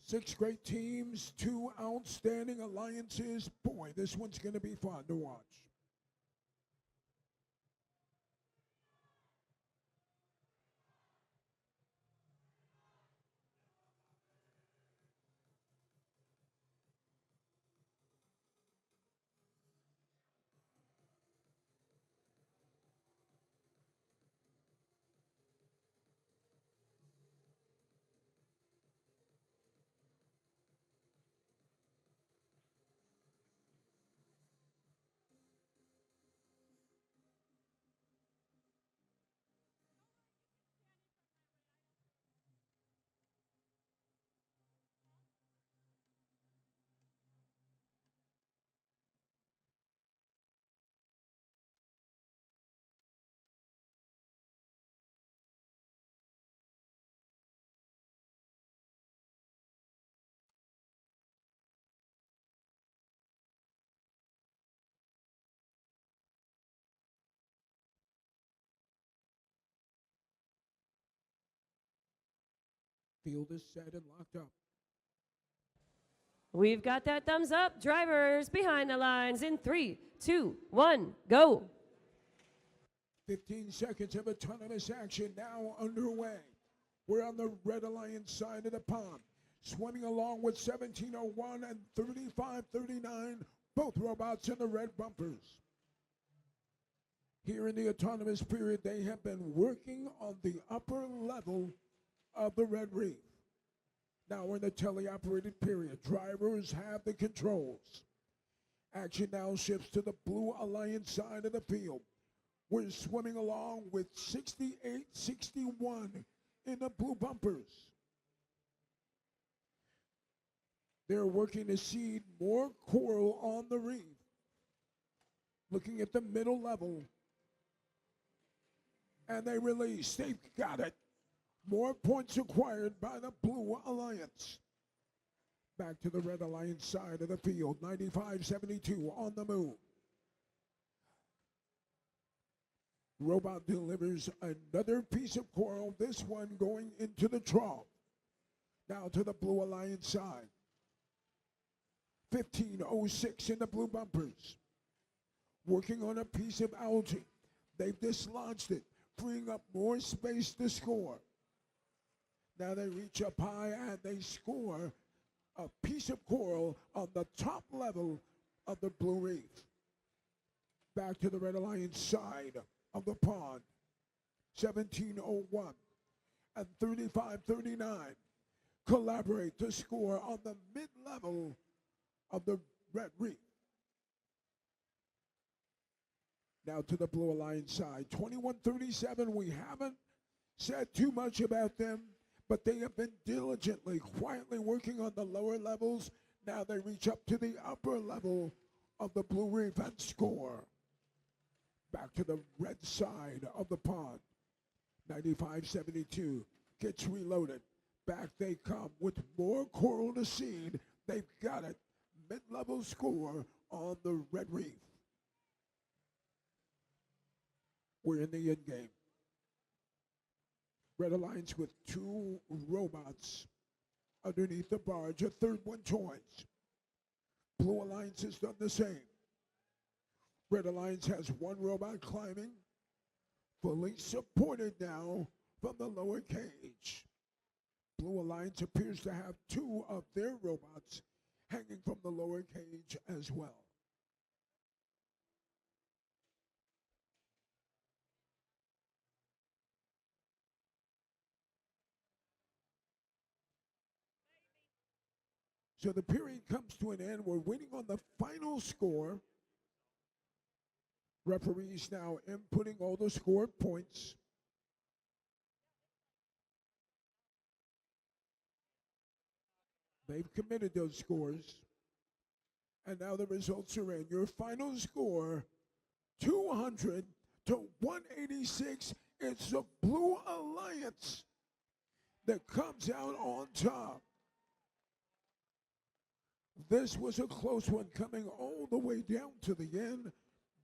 Six great teams, two outstanding alliances. Boy, this one's going to be fun to watch. Field is set and locked up. We've got that thumbs up. Drivers behind the lines in 3, 2, 1, go. 15 seconds of autonomous action now underway. We're on the Red Alliance side of the pond, swimming along with 1701 and 3539, both robots in the red bumpers. Here in the autonomous period, they have been working on the upper level of the Red Reef. Now we're in the teleoperated period. Drivers have the controls. Action now shifts to the Blue Alliance side of the field. We're swimming along with 6861 in the blue bumpers. They're working to seed more coral on the reef. Looking at the middle level. And they release. They've got it. More points acquired by the Blue Alliance. Back to the Red Alliance side of the field. 95-72 on the move. Robot delivers another piece of coral, this one going into the trough. Now to the Blue Alliance side. 1506 in the blue bumpers. Working on a piece of algae. They've dislodged it, freeing up more space to score. Now they reach up high and they score a piece of coral on the top level of the Blue Reef. Back to the Red Alliance side of the pond. 1701 and 3539 collaborate to score on the mid-level of the Red Reef. Now to the Blue Alliance side. 2137, we haven't said too much about them, but they have been diligently, quietly working on the lower levels. Now they reach up to the upper level of the Blue Reef and score. Back to the red side of the pond. 95-72 gets reloaded. Back they come with more coral to seed. They've got it. Mid-level score on the Red Reef. We're in the end game. Red Alliance with two robots underneath the barge. A third one joins. Blue Alliance has done the same. Red Alliance has one robot climbing, fully supported now from the lower cage. Blue Alliance appears to have two of their robots hanging from the lower cage as well. So the period comes to an end. We're waiting on the final score. Referees now inputting all the scored points. They've committed those scores. And now the results are in. Your final score, 200 to 186. It's the Blue Alliance that comes out on top. This was a close one coming all the way down to the end.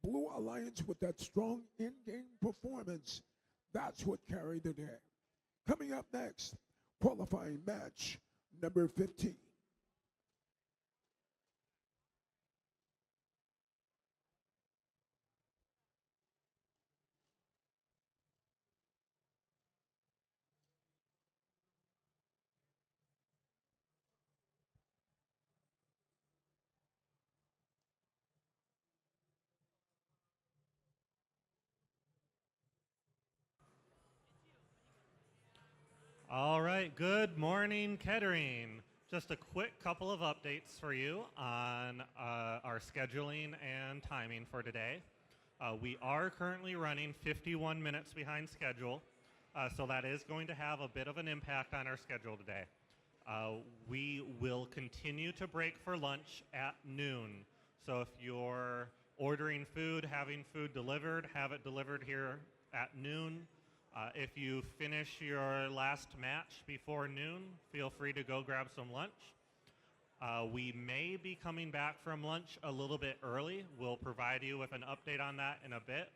Blue Alliance with that strong in-game performance. That's what carried the day. Coming up next, qualifying match number 15. All right, good morning, Kettering. Just a quick couple of updates for you on our scheduling and timing for today. We are currently running 51 minutes behind schedule, so that is going to have a bit of an impact on our schedule today. We will continue to break for lunch at noon. So if you're ordering food, having food delivered, have it delivered here at noon. If you finish your last match before noon, feel free to go grab some lunch. We may be coming back from lunch a little bit early. We'll provide you with an update on that in a bit.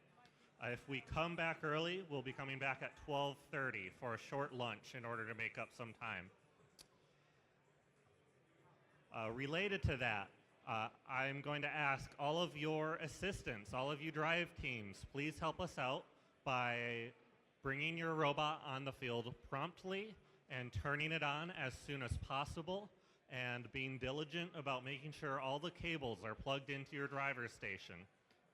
If we come back early, we'll be coming back at 12:30 for a short lunch in order to make up some time. Related to that, I'm going to ask all of your assistants, all of you drive teams, please help us out by bringing your robot on the field promptly and turning it on as soon as possible, and being diligent about making sure all the cables are plugged into your driver's station.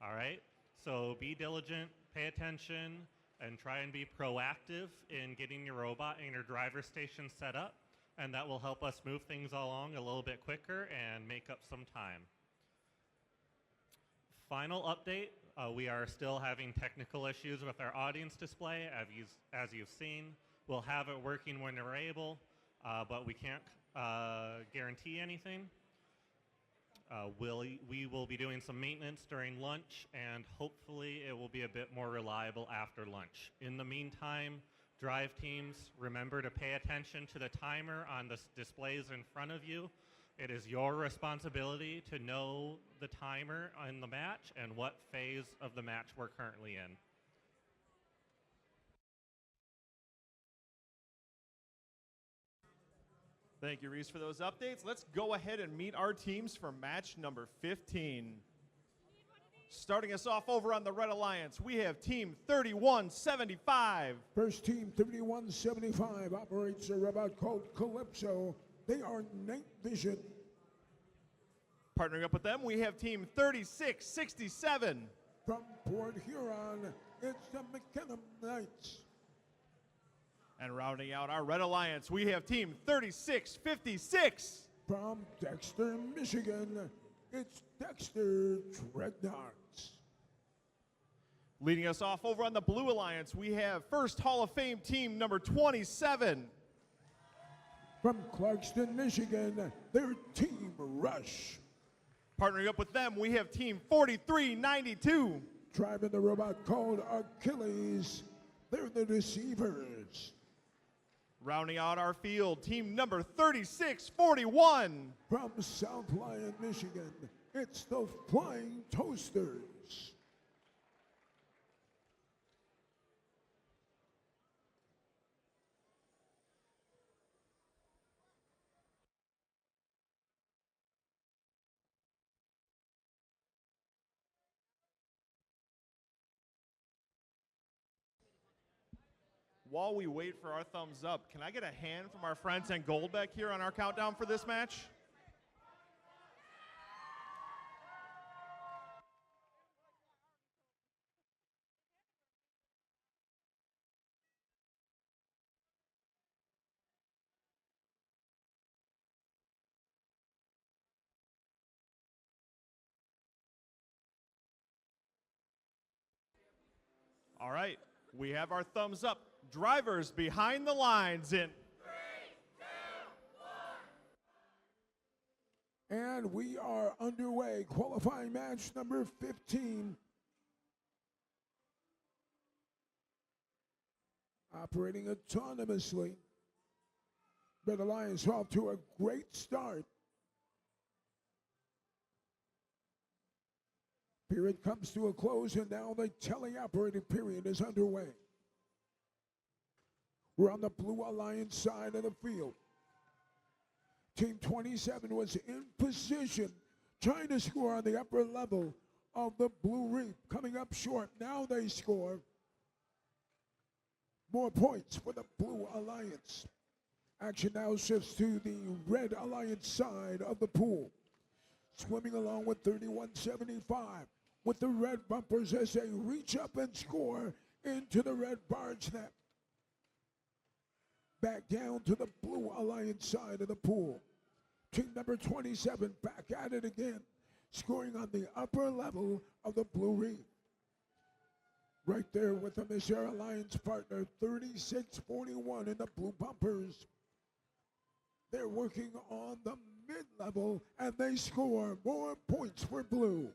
All right? So be diligent, pay attention, and try and be proactive in getting your robot and your driver's station set up, and that will help us move things along a little bit quicker and make up some time. Final update, we are still having technical issues with our audience display, as you've seen. We'll have it working when we're able, but we can't guarantee anything. We will be doing some maintenance during lunch, and hopefully it will be a bit more reliable after lunch. In the meantime, drive teams, remember to pay attention to the timer on the displays in front of you. It is your responsibility to know the timer in the match and what phase of the match we're currently in. Thank you, Reese, for those updates. Let's go ahead and meet our teams for match number 15. Starting us off over on the Red Alliance, we have Team 3175. First team, 3175, operates a robot called Calypso. They are Night Vision. Partnering up with them, we have Team 3667. From Port Huron, it's the McKenna Knights. And rounding out our Red Alliance, we have Team 3656. From Dexter, Michigan, it's Dexter Dreadnoughts. Leading us off over on the Blue Alliance, we have First Hall of Fame team number 27. From Clarkston, Michigan, they're Team Rush. Partnering up with them, we have Team 4392. Driving the robot called Achilles, they're the Deceivers. Rounding out our field, team number 3641. From South Lyon, Michigan, it's the Flying Toasters. While we wait for our thumbs up, can I get a hand from our friends in gold back here on our countdown for this match? All right, we have our thumbs up. Drivers behind the lines in. And we are underway. Qualifying match number 15. Operating autonomously. Red Alliance off to a great start. Period comes to a close, and now the teleoperated period is underway. We're on the Blue Alliance side of the field. Team 27 was in position, trying to score on the upper level of the Blue Reef. Coming up short, now they score more points for the Blue Alliance. Action now shifts to the Red Alliance side of the pool. Swimming along with 3175 with the red bumpers as they reach up and score into the red barge net. Back down to the Blue Alliance side of the pool. Team number 27 back at it again, scoring on the upper level of the Blue Reef. Right there with them is their alliance partner, 3641 in the blue bumpers. They're working on the mid-level, and they score more points for blue.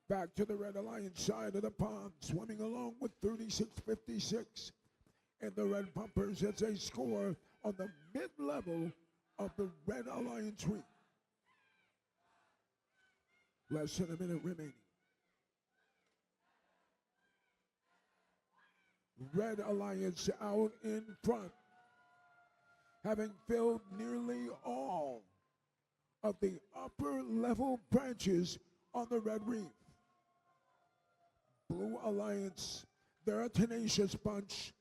Back to the Red Alliance side of the pond, swimming along with 3656 and the red bumpers as they score on the mid-level of the Red Alliance Reef. Less than a minute remaining. Red Alliance out in front, having filled nearly all of the upper level branches on the Red Reef. Blue Alliance, they're a tenacious bunch.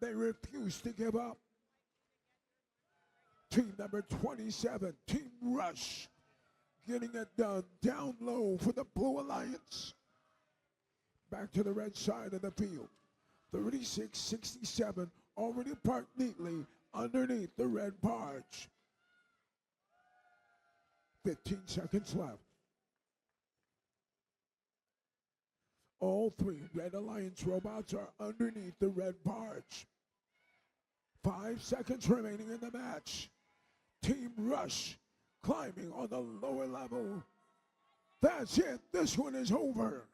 They refuse to give up. Team number 27, Team Rush, getting it done down low for the Blue Alliance. Back to the red side of the field. 3667 already parked neatly underneath the red barge. 15 seconds left. All three Red Alliance robots are underneath the red barge. 5 seconds remaining in the match. Team Rush climbing on the lower level. That's it. This one is over.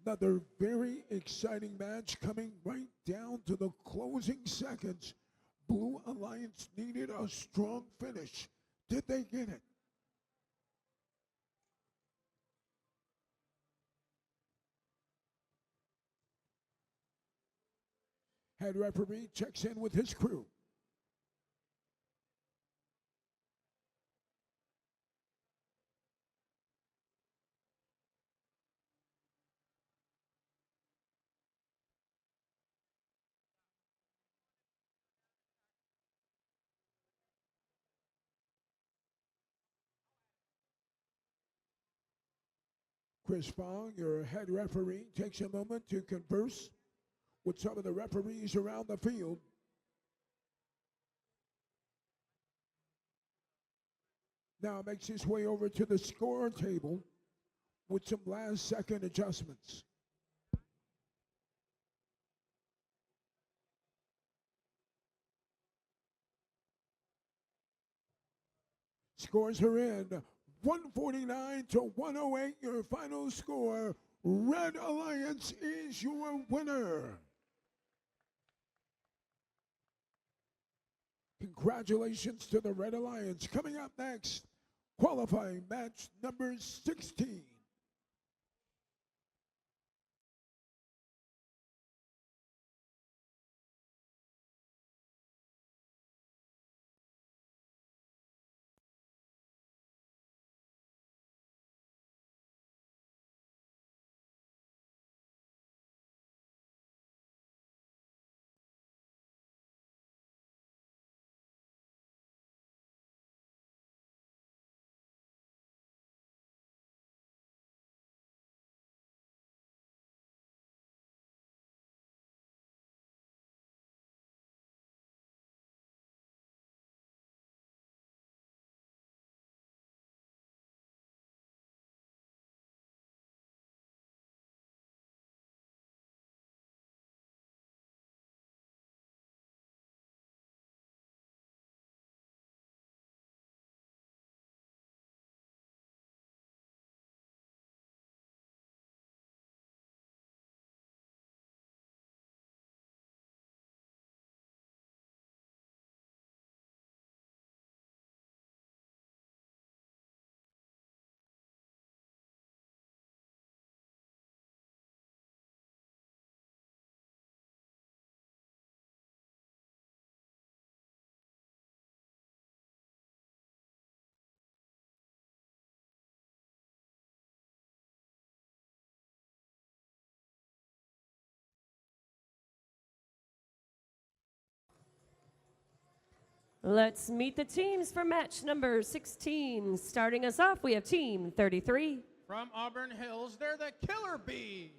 Another very exciting match coming right down to the closing seconds. Blue Alliance needed a strong finish. Did they get it? Head referee checks in with his crew. Chris Fong, your head referee, takes a moment to converse with some of the referees around the field. Now makes his way over to the score table with some last-second adjustments. Scores are in. 149 to 108, your final score. Red Alliance is your winner. Congratulations to the Red Alliance. Coming up next, qualifying match number 16. Let's meet the teams for match number 16. Starting us off, we have Team 33. From Auburn Hills, they're the Killer Bees.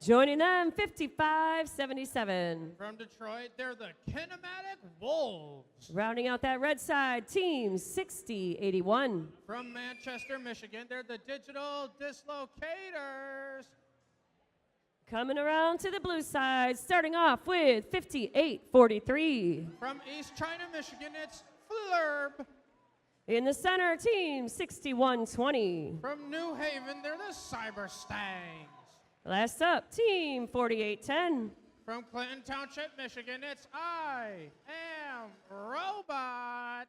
Joining them, 55-77. From Detroit, they're the Kinematic Wolves. Rounding out that red side, Team 60-81. From Manchester, Michigan, they're the Digital Dislocators. Coming around to the blue side, starting off with 58-43. From East China, Michigan, it's Flurb. In the center, Team 61-20. From New Haven, they're the Cyber Stangs. Last up, Team 48-10. From Clinton Township, Michigan, it's I Am Robot.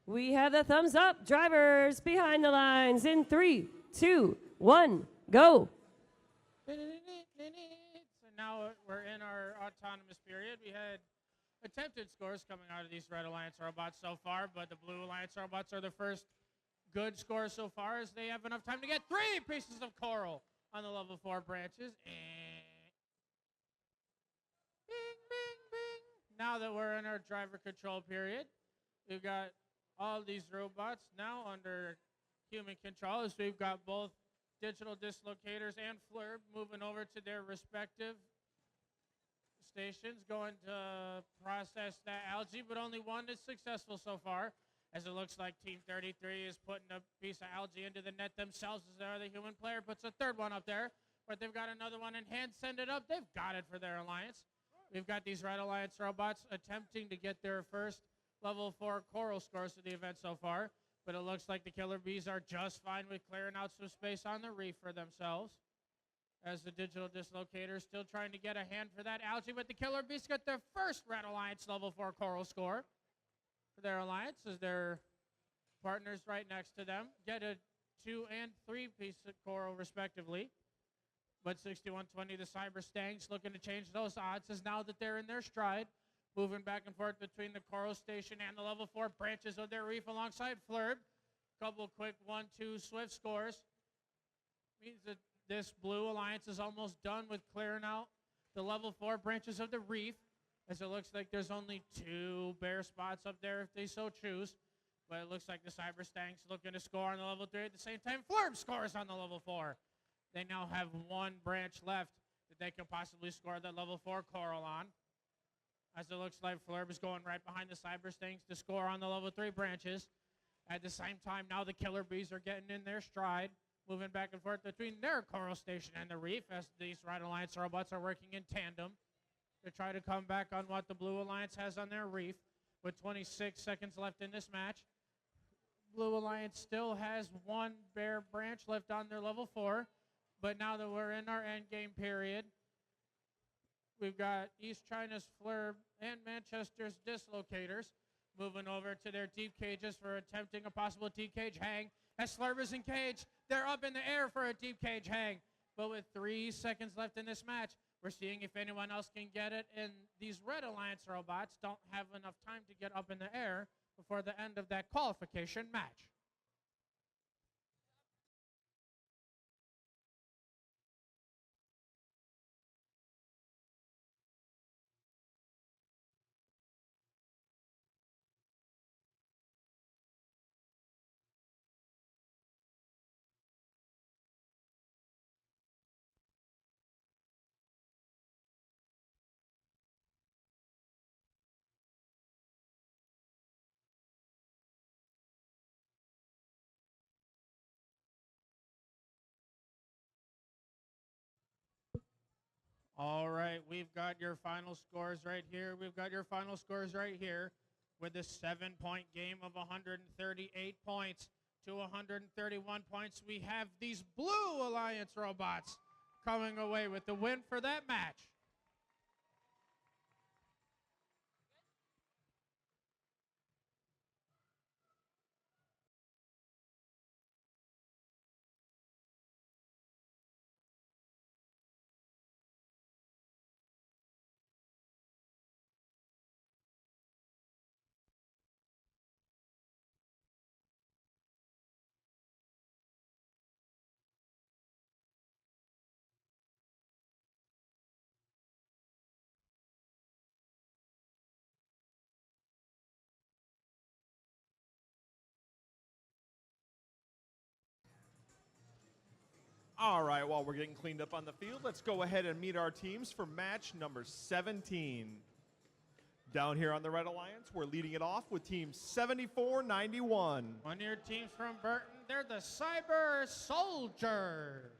We have the thumbs up. Drivers behind the lines in 3, 2, 1, go. So now we're in our autonomous period. We had attempted scores coming out of these Red Alliance robots so far, but the Blue Alliance robots are the first good scores so far, as they have enough time to get 3 pieces of coral on the level 4 branches. And bing, bing, bing. Now that we're in our driver control period, we've got all these robots now under human control, as we've got both digital dislocators and Flurb moving over to their respective stations, going to process that algae, but only one is successful so far, as it looks like Team 33 is putting a piece of algae into the net themselves, as the other human player puts a third one up there, but they've got another one in hand, send it up, they've got it for their alliance. We've got these Red Alliance robots attempting to get their first level 4 coral scores to the event so far, but it looks like the Killer Bees are just fine with clearing out some space on the reef for themselves, as the digital dislocator is still trying to get a hand for that algae, but the Killer Bees got their first Red Alliance level 4 coral score for their alliance, as their partners right next to them get a 2 and 3 piece of coral respectively. But 61-20, the Cyber Stangs looking to change those odds, as now that they're in their stride, moving back and forth between the coral station and the level 4 branches of their reef alongside Flurb. Couple quick 1-2 swift scores. Means that this Blue Alliance is almost done with clearing out the level 4 branches of the reef, as it looks like there's only 2 bare spots up there if they so choose. But it looks like the Cyber Stangs looking to score on the level 3 at the same time. Flurb scores on the level 4. They now have 1 branch left that they can possibly score that level 4 coral on, as it looks like Flurb is going right behind the Cyber Stangs to score on the level 3 branches. At the same time, now the Killer Bees are getting in their stride, moving back and forth between their coral station and the reef, as these Red Alliance robots are working in tandem to try to come back on what the Blue Alliance has on their reef. With 26 seconds left in this match, Blue Alliance still has 1 bare branch left on their level 4, but now that we're in our end game period, we've got East China's Flurb and Manchester's Dislocators moving over to their deep cages for attempting a possible deep cage hang. as Slurp is engaged. They're up in the air for a deep cage hang. But with 3 seconds left in this match, we're seeing if anyone else can get it. And these Red Alliance robots don't have enough time to get up in the air before the end of that qualification match. All right, we've got your final scores right here. We've got your final scores right here with a 7-point game of 138 points to 131 points. We have these Blue Alliance robots coming away with the win for that match. All right, while we're getting cleaned up on the field, let's go ahead and meet our teams for match number 17. Down here on the Red Alliance, we're leading it off with team 7491. One of your teams from Burton, they're the Cyber Soldiers.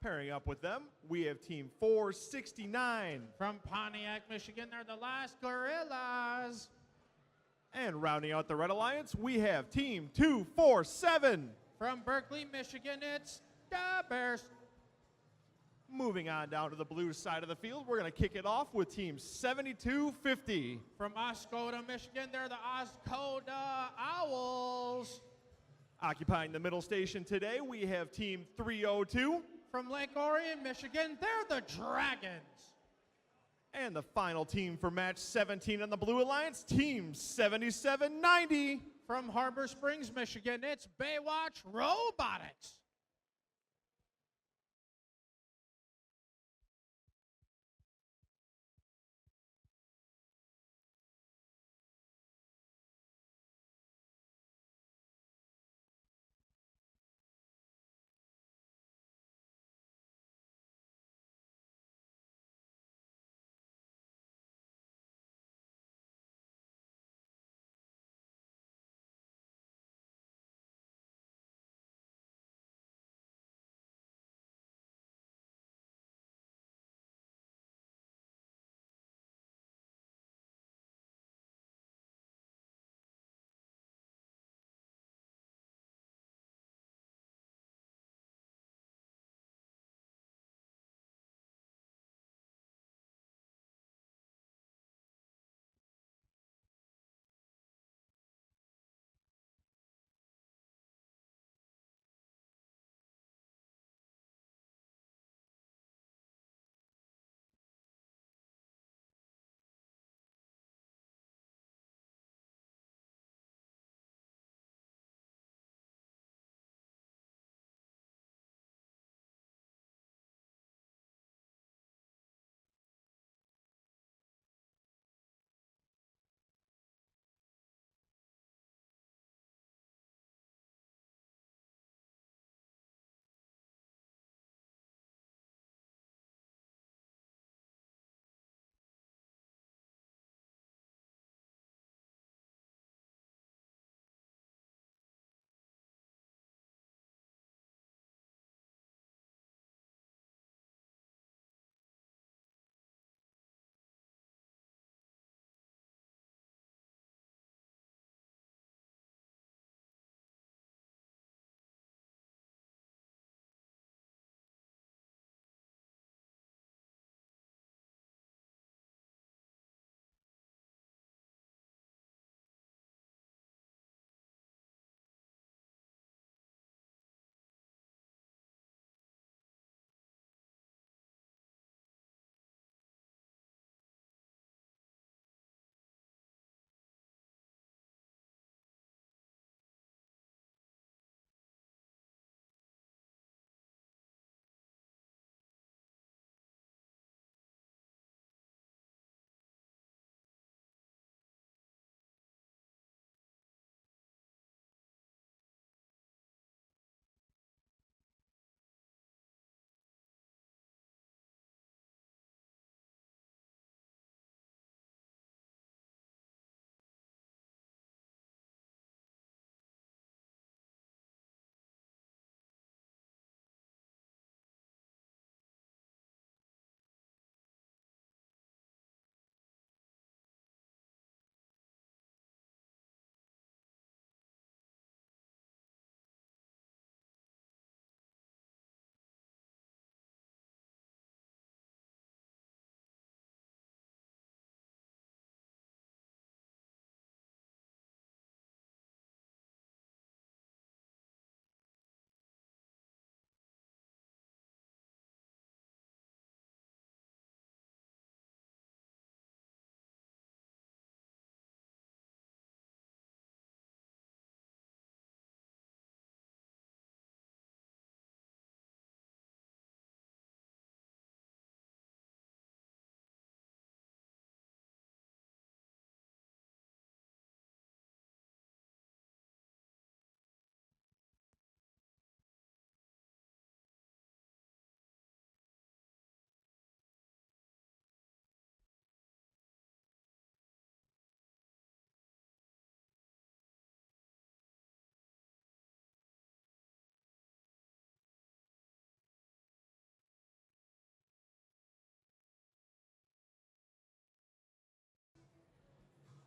Pairing up with them, we have team 469. From Pontiac, Michigan, they're the Last Gorillas. And rounding out the Red Alliance, we have team 247. From Berkeley, Michigan, it's the Bears. Moving on down to the blue side of the field, we're going to kick it off with team 7250. From Oscoda, Michigan, they're the Oscoda Owls. Occupying the middle station today, we have team 302. From Lake Orion, Michigan, they're the Dragons. And the final team for match 17 on the Blue Alliance, team 7790. From Harbor Springs, Michigan, it's Baywatch Robotics.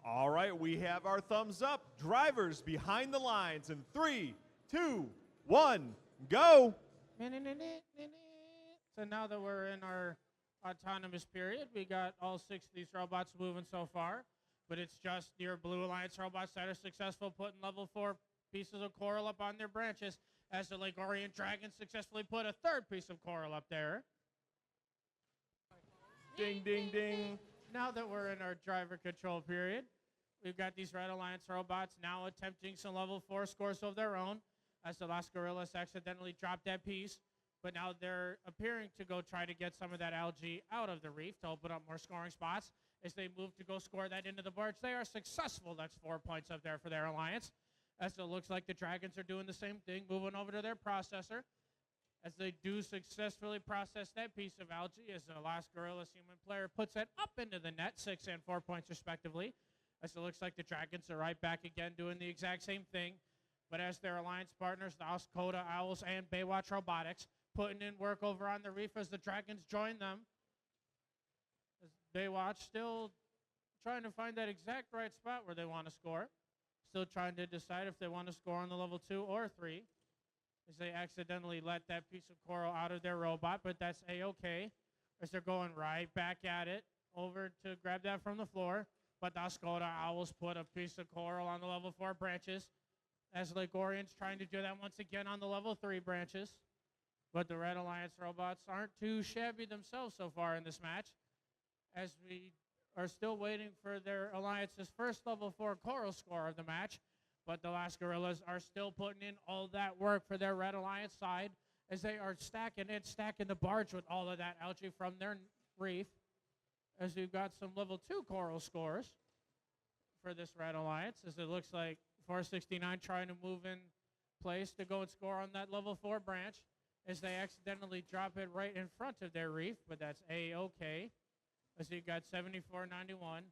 All right, we have our thumbs up. Drivers behind the lines in 3, 2, 1, go. So now that we're in our autonomous period, we got all 6 of these robots moving so far, but it's just your Blue Alliance robots that are successful putting level 4 pieces of coral up on their branches, as the Legorian Dragon successfully put a 3rd piece of coral up there. Ding, ding, ding. Now that we're in our driver control period, we've got these Red Alliance robots now attempting some level 4 scores of their own, as the Las Gorillas accidentally dropped that piece. But now they're appearing to go try to get some of that algae out of the reef to open up more scoring spots. As they move to go score that into the barge, they are successful. That's 4 points up there for their alliance. As it looks like the Dragons are doing the same thing, moving over to their processor. As they do successfully process that piece of algae, as the last Gorillas human player puts it up into the net, 6 and 4 points respectively. As it looks like the Dragons are right back again doing the exact same thing. But as their alliance partners, the Oscoda Owls and Baywatch Robotics, putting in work over on the reef as the Dragons join them. As Baywatch still trying to find that exact right spot where they want to score. Still trying to decide if they want to score on the level 2 or 3. As they accidentally let that piece of coral out of their robot, but that's A-okay. As they're going right back at it, over to grab that from the floor. But the Oscoda Owls put a piece of coral on the level 4 branches. As Legorian's trying to do that once again on the level 3 branches. But the Red Alliance robots aren't too shabby themselves so far in this match, as we are still waiting for their alliance's first level 4 coral score of the match. But the last Gorillas are still putting in all that work for their Red Alliance side, as they are stacking the barge with all of that algae from their reef, as we've got some level 2 coral scores for this Red Alliance, as it looks like 469 trying to move in place to go and score on that level 4 branch, as they accidentally drop it right in front of their reef, but that's A-okay. As you got 7491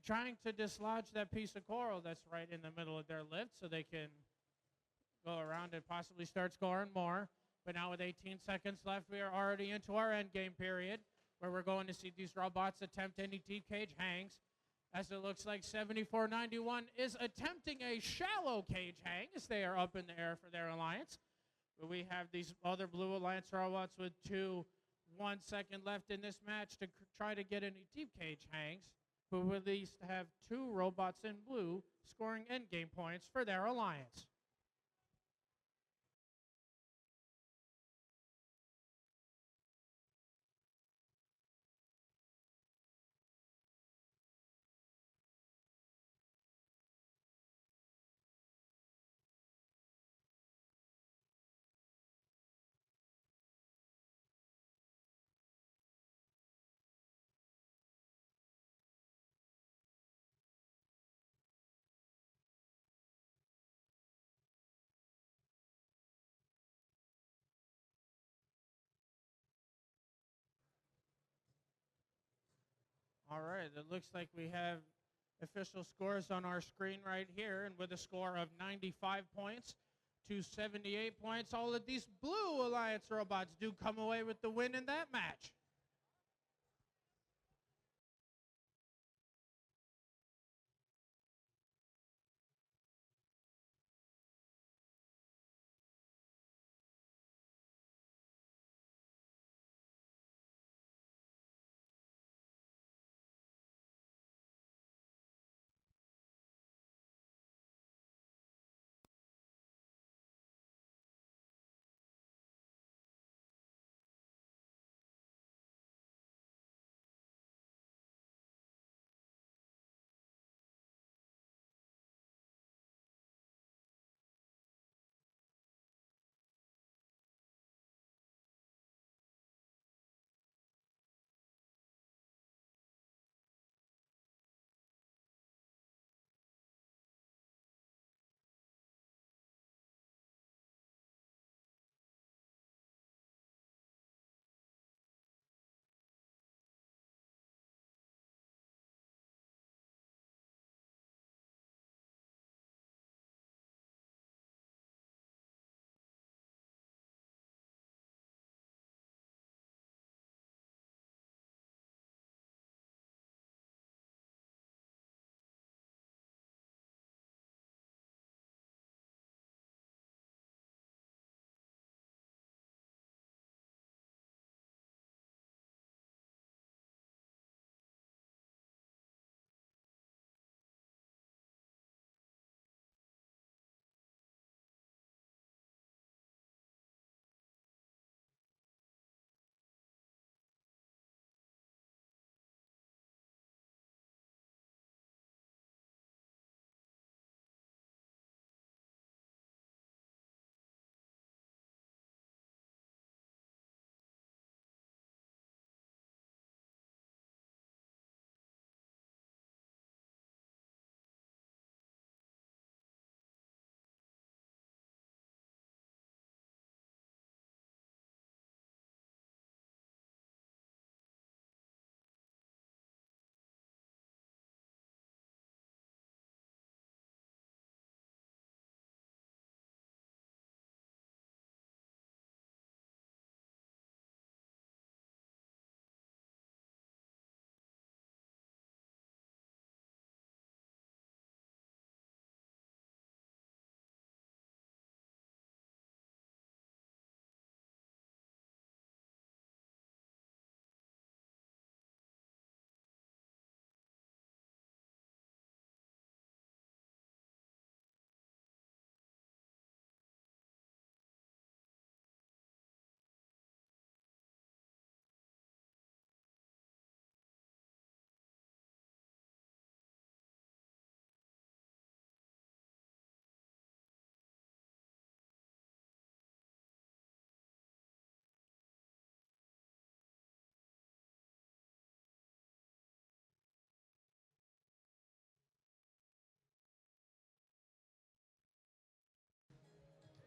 trying to dislodge that piece of coral that's right in the middle of their lift so they can go around and possibly start scoring more. But now with 18 seconds left, we are already into our end game period, where we're going to see these robots attempt any deep cage hangs, as it looks like 7491 is attempting a shallow cage hang as they are up in the air for their alliance. But we have these other Blue Alliance robots with 1 second left in this match to try to get any deep cage hangs. But we'll at least have 2 robots in blue scoring endgame points for their alliance. All right, it looks like we have official scores on our screen right here, and with a score of 95 points to 78 points, all of these Blue Alliance robots do come away with the win in that match.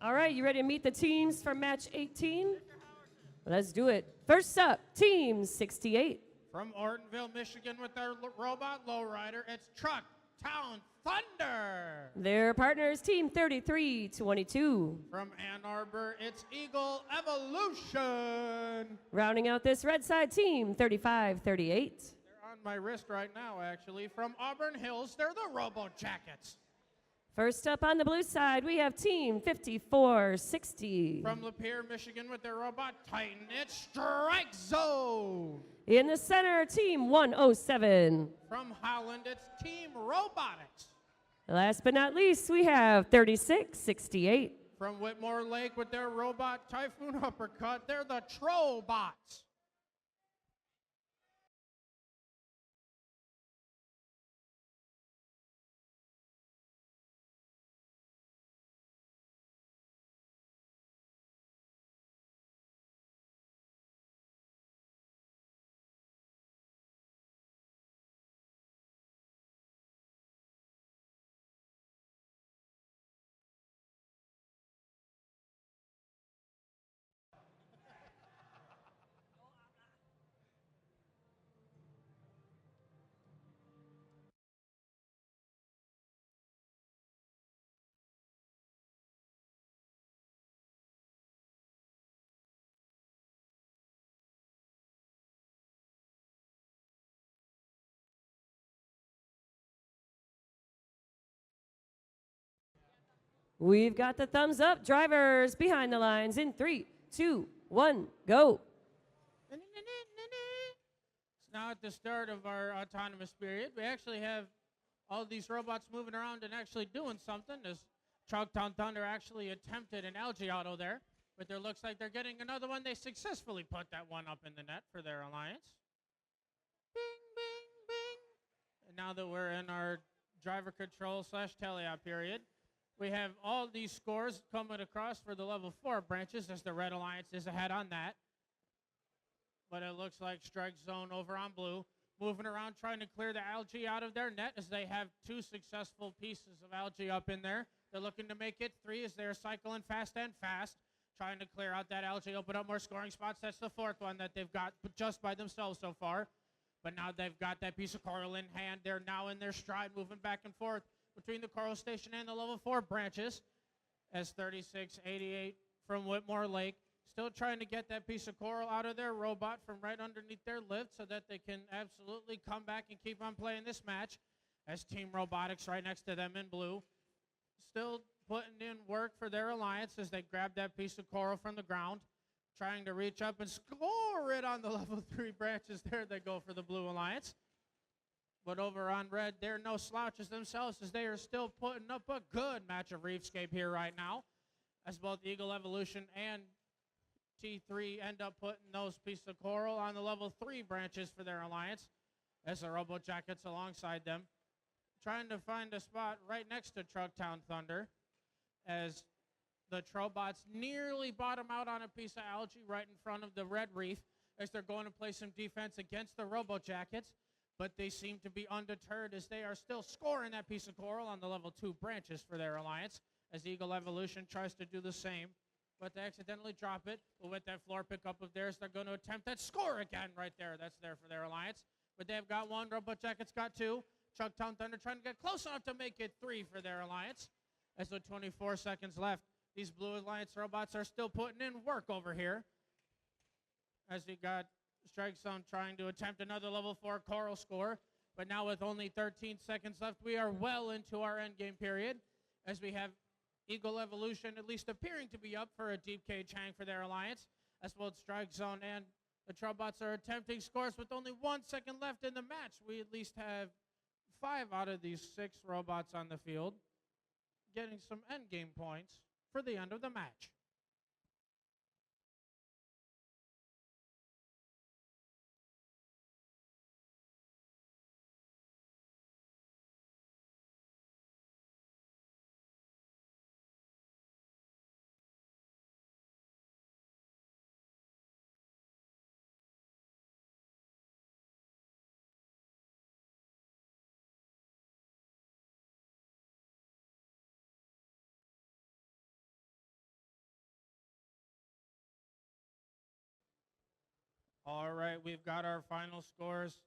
All right, you ready to meet the teams for match 18? Let's do it. First up, Team 68. From Ortonville, Michigan, with their robot lowrider, it's Truck Town Thunder. Their partner is Team 3322. From Ann Arbor, it's Eagle Evolution. Rounding out this red side team, 3538. They're on my wrist right now, actually. From Auburn Hills, they're the Robo Jackets. First up on the blue side, we have Team 5460. From Lapeer, Michigan, with their robot Titan, it's Strike Zone. In the center, Team 107. From Holland, it's Team Robotics. Last but not least, we have 3668. From Whitmore Lake, with their robot Typhoon Uppercut, they're the Trollbots. We've got the thumbs up. Drivers behind the lines in 3, 2, 1, go. It's now at the start of our autonomous period. We actually have all these robots moving around and actually doing something, as Chogtown Thunder actually attempted an algae auto there, but there looks like they're getting another one. They successfully put that one up in the net for their alliance. Bing, bing, bing. And now that we're in our driver control / teleop period, we have all these scores coming across for the level 4 branches, as the Red Alliance is ahead on that. But it looks like Strike Zone over on blue, moving around trying to clear the algae out of their net, as they have 2 successful pieces of algae up in there. They're looking to make it 3 as they're cycling fast and fast, trying to clear out that algae, open up more scoring spots. That's the 4th one that they've got just by themselves so far. But now they've got that piece of coral in hand. They're now in their stride, moving back and forth between the coral station and the level 4 branches, as 3688 from Whitmore Lake still trying to get that piece of coral out of their robot from right underneath their lift, so that they can absolutely come back and keep on playing this match, as Team Robotics right next to them in blue still putting in work for their alliance as they grab that piece of coral from the ground, trying to reach up and score it on the level 3 branches. There they go for the Blue Alliance. But over on red, they're no slouches themselves, as they are still putting up a good match of Reefscape here right now, as both Eagle Evolution and T3 end up putting those pieces of coral on the level 3 branches for their alliance, as the Robo Jackets alongside them, trying to find a spot right next to Trucktown Thunder, as the Trobots nearly bottom out on a piece of algae right in front of the red reef, as they're going to play some defense against the Robo Jackets. But they seem to be undeterred, as they are still scoring that piece of coral on the level 2 branches for their alliance, as Eagle Evolution tries to do the same, but they accidentally drop it. But with that floor pickup of theirs, they're going to attempt that score again right there. That's there for their alliance. But they've got 1, Robo Jackets got 2. Chucktown Thunder trying to get close enough to make it 3 for their alliance. As with 24 seconds left, these Blue Alliance robots are still putting in work over here, as we got Strike Zone trying to attempt another level 4 coral score. But now with only 13 seconds left, we are well into our endgame period, as we have Eagle Evolution at least appearing to be up for a deep cage hang for their alliance, as both Strike Zone and the Trobots are attempting scores with only 1 second left in the match. We at least have 5 out of these 6 robots on the field getting some endgame points for the end of the match. All right, we've got our final scores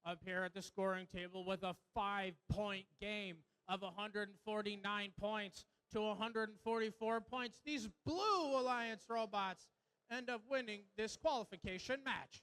up here at the scoring table with a 5-point game of 149 points to 144 points. These Blue Alliance robots end up winning this qualification match.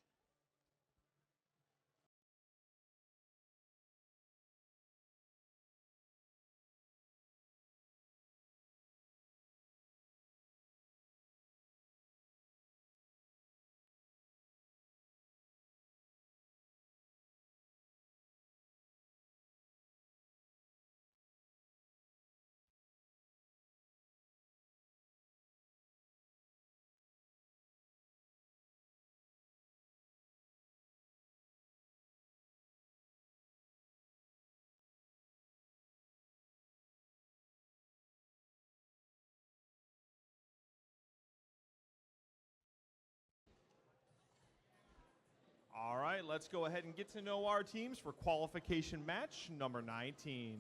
All right, let's go ahead and get to know our teams for qualification match number 19.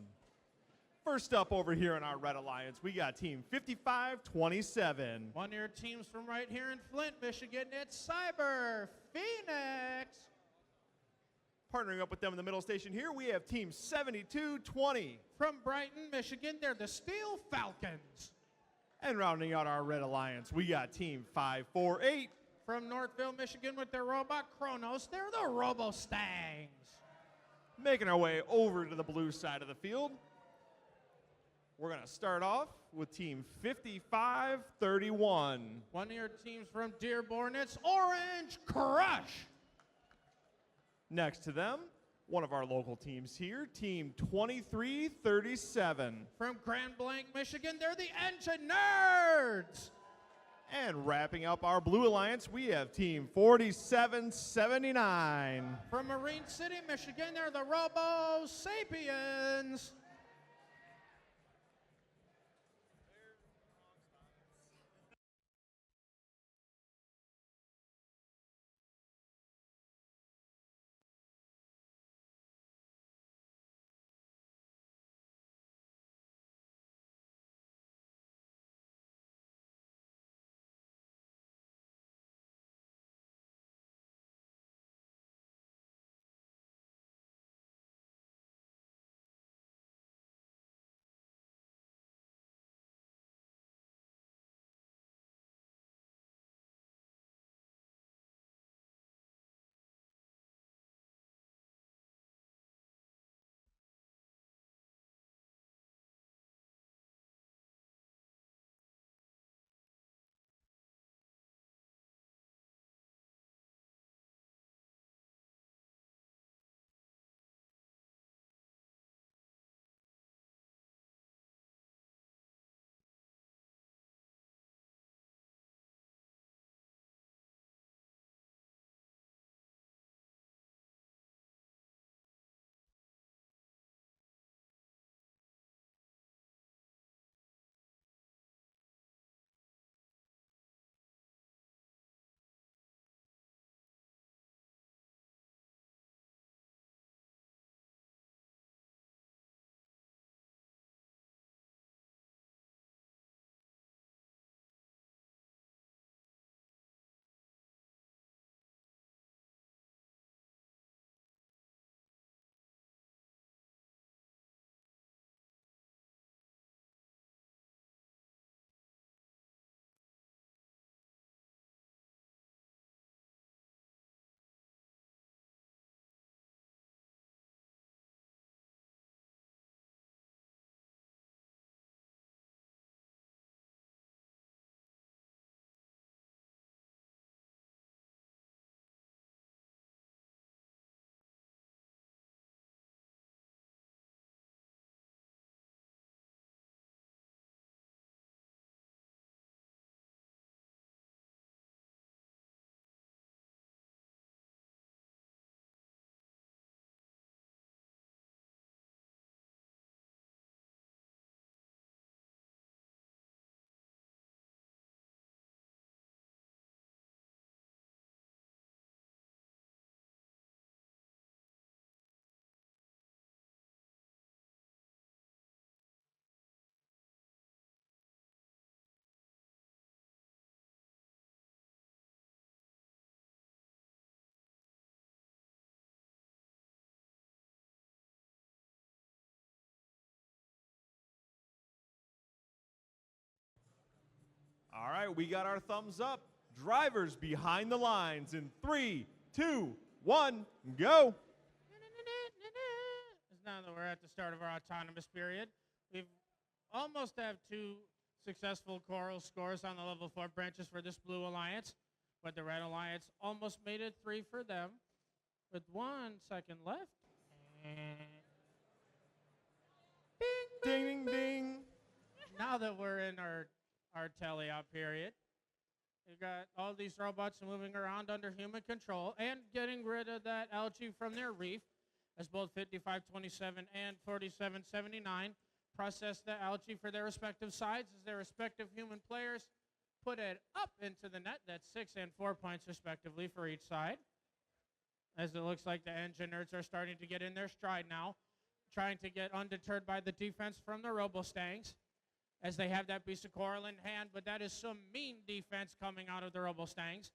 First up over here in our Red Alliance, we got team 5527. One of your teams from right here in Flint, Michigan, it's Cyber Phoenix. Partnering up with them in the middle station here, we have team 7220. From Brighton, Michigan, they're the Steel Falcons. And rounding out our Red Alliance, we got team 548. From Northville, Michigan, with their robot Kronos, they're the Robo Stangs. Making our way over to the blue side of the field, we're going to start off with team 5531. One of your teams from Dearborn, it's Orange Crush. Next to them, one of our local teams here, team 2337. From Grand Blanc, Michigan, they're the Engine Nerds. And wrapping up our Blue Alliance, we have team 4779. From Marine City, Michigan, they're the Robo Sapiens. All right, we got our thumbs up. Drivers behind the lines in 3, 2, 1, go. Now that we're at the start of our autonomous period, we've almost have 2 successful choral scores on the level 4 branches for this Blue Alliance, but the Red Alliance almost made it 3 for them with 1 second left. Ding, ding, ding. Now that we're in our teleop period, we got all these robots moving around under human control and getting rid of that algae from their reef, as both 5527 and 4779 process the algae for their respective sides as their respective human players put it up into the net. That's 6 and 4 points respectively for each side. As it looks like the engineers are starting to get in their stride now, trying to get undeterred by the defense from the Robo-Stangs as they have that piece of coral in hand, but that is some mean defense coming out of the Robo-Stangs.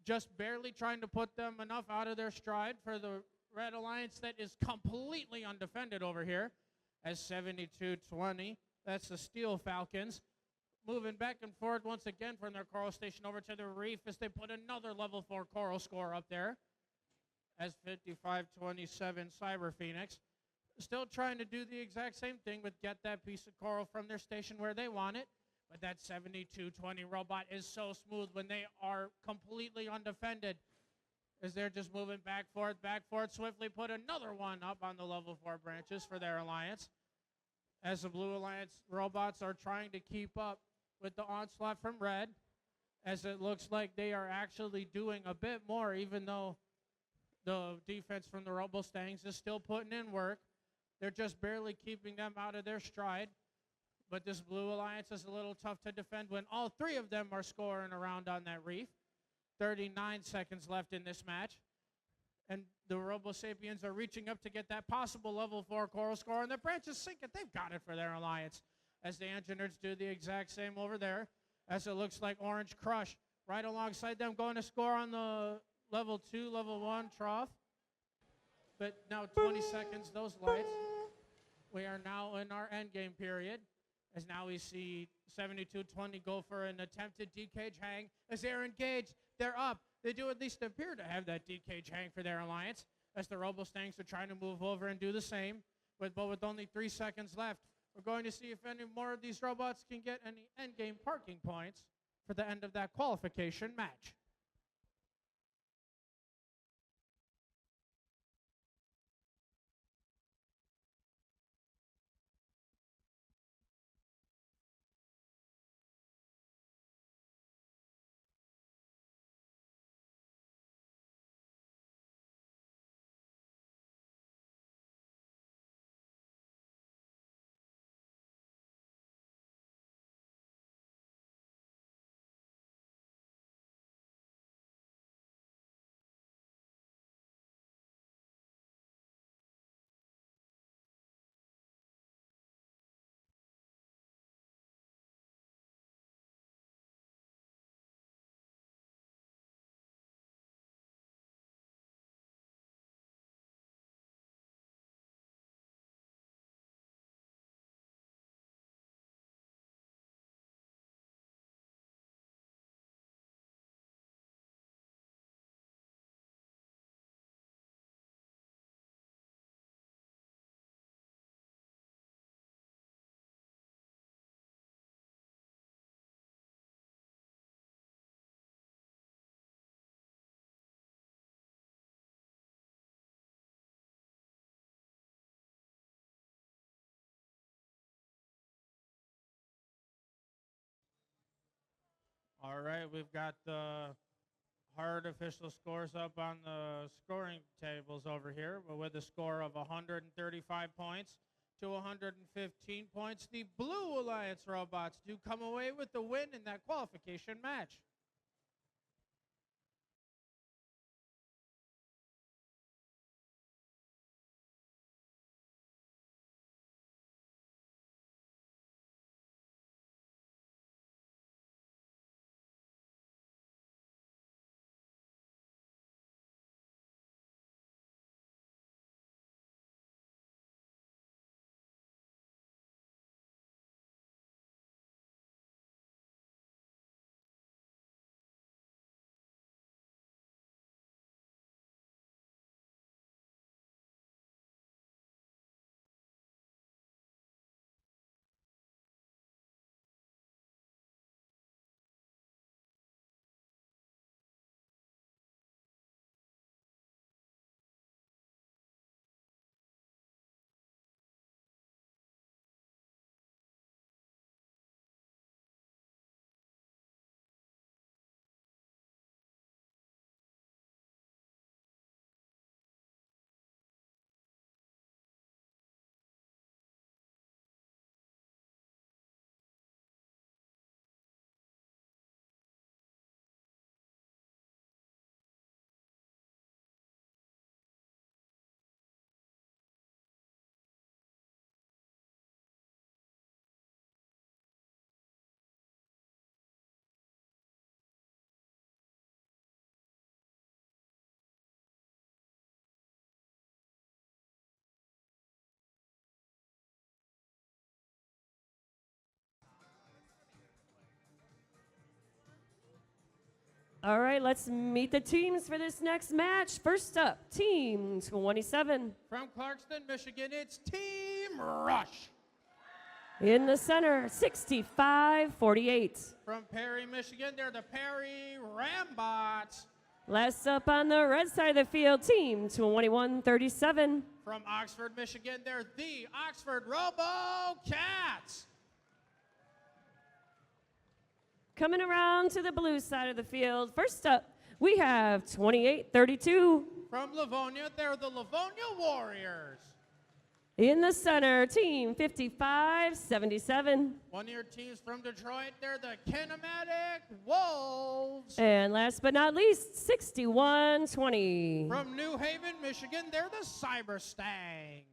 Just barely trying to put them enough out of their stride for the Red Alliance that is completely undefended over here as 72-20. That's the Steel Falcons moving back and forth once again from their coral station over to the reef as they put another level 4 coral score up there as 55-27 Cyber Phoenix still trying to do the exact same thing but get that piece of coral from their station where they want it. But that 72-20 robot is so smooth when they are completely undefended as they're just moving back forth, swiftly put another one up on the level 4 branches for their alliance. As the Blue Alliance robots are trying to keep up with the onslaught from Red, as it looks like they are actually doing a bit more, even though the defense from the Robo-Stangs is still putting in work. They're just barely keeping them out of their stride. But this Blue Alliance is a little tough to defend when all 3 of them are scoring around on that reef. 39 seconds left in this match. And the Robo-Sapiens are reaching up to get that possible level 4 coral score, and the branch is sinking. They've got it for their alliance as the engineers do the exact same over there, as it looks like Orange Crush right alongside them going to score on the level 2, level 1 trough. But now 20 seconds, those lights. We are now in our endgame period, as now we see 72-20 go for an attempted D-cage hang. As they're engaged, they're up. They do at least appear to have that D-cage hang for their alliance, as the Robo-Stangs are trying to move over and do the same. But with only 3 seconds left, we're going to see if any more of these robots can get any endgame parking points for the end of that qualification match. All right, we've got the hard official scores up on the scoring tables over here, but with a score of 135 points to 115 points, the Blue Alliance robots do come away with the win in that qualification match. All right, let's meet the teams for this next match. First up, Team 27. From Clarkston, Michigan, it's Team Rush. In the center, 65-48. From Perry, Michigan, they're the Perry Rambots. Last up on the red side of the field, Team 21-37. From Oxford, Michigan, they're the Oxford Robo-Cats. Coming around to the blue side of the field, first up, we have 28-32. From Livonia, they're the Livonia Warriors. In the center, Team 55-77. One of your teams from Detroit, they're the Kinematic Wolves. And last but not least, 61-20. From New Haven, Michigan, they're the Cyber Stangs.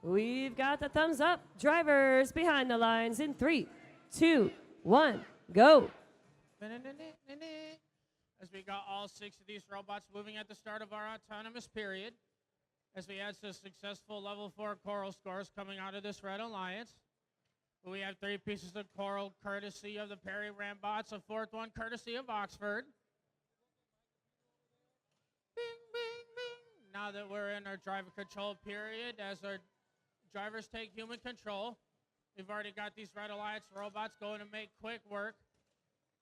We've got the thumbs up. Drivers behind the lines in 3, 2, 1, go. As we got all 6 of these robots moving at the start of our autonomous period, as we had some successful level 4 coral scores coming out of this Red Alliance. We have 3 pieces of coral courtesy of the Perry Rambots, a 4th one courtesy of Oxford. Bing, bing, bing. Now that we're in our driver control period, as our drivers take human control, we've already got these Red Alliance robots going to make quick work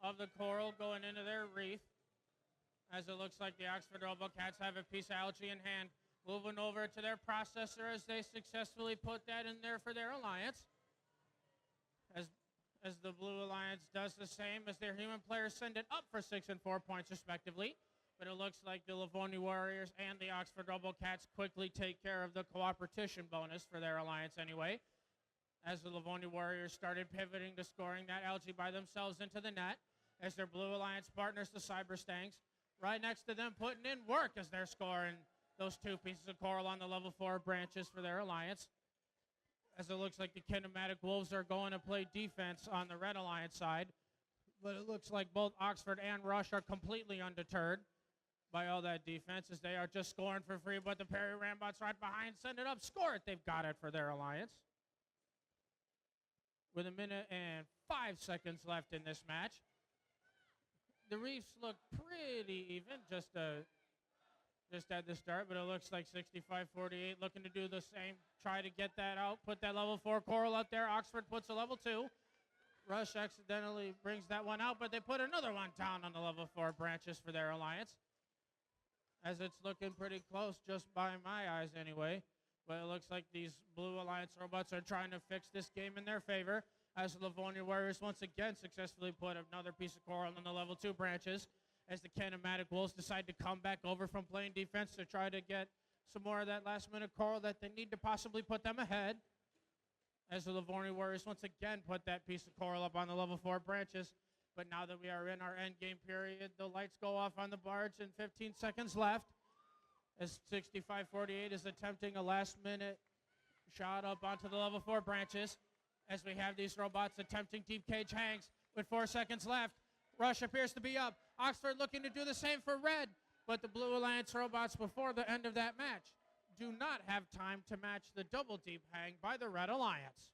of the coral going into their reef. As it looks like the Oxford RoboCats have a piece of algae in hand, moving over to their processor as they successfully put that in there for their alliance. As the Blue Alliance does the same, as their human players send it up for 6 and 4 points respectively. But it looks like the Livonia Warriors and the Oxford RoboCats quickly take care of the cooperation bonus for their alliance anyway. As the Livonia Warriors started pivoting to scoring that algae by themselves into the net, as their Blue Alliance partners, the Cyber Stangs, right next to them putting in work as they're scoring those 2 pieces of coral on the level 4 branches for their alliance. As it looks like the Kinematic Wolves are going to play defense on the Red Alliance side. But it looks like both Oxford and Rush are completely undeterred by all that defense as they are just scoring for free. But the Perry Rambots right behind, send it up, score it. They've got it for their alliance. With 1 minute and 5 seconds left in this match. The reefs look pretty even, just at the start, but it looks like 65-48 looking to do the same, try to get that out, put that level 4 coral out there. Oxford puts a level 2. Rush accidentally brings that one out, but they put another one down on the level 4 branches for their alliance. As it's looking pretty close, just by my eyes anyway. But it looks like these Blue Alliance robots are trying to fix this game in their favor. As the Livonia Warriors once again successfully put another piece of coral on the level 2 branches. As the Kinematic Wolves decide to come back over from playing defense to try to get some more of that last minute coral that they need to possibly put them ahead. As the Livonia Warriors once again put that piece of coral up on the level 4 branches. But now that we are in our end game period, the lights go off on the barge and 15 seconds left. As 65-48 is attempting a last minute shot up onto the level 4 branches. As we have these robots attempting deep cage hangs with 4 seconds left. Rush appears to be up. Oxford looking to do the same for red. But the Blue Alliance robots before the end of that match do not have time to match the double deep hang by the Red Alliance.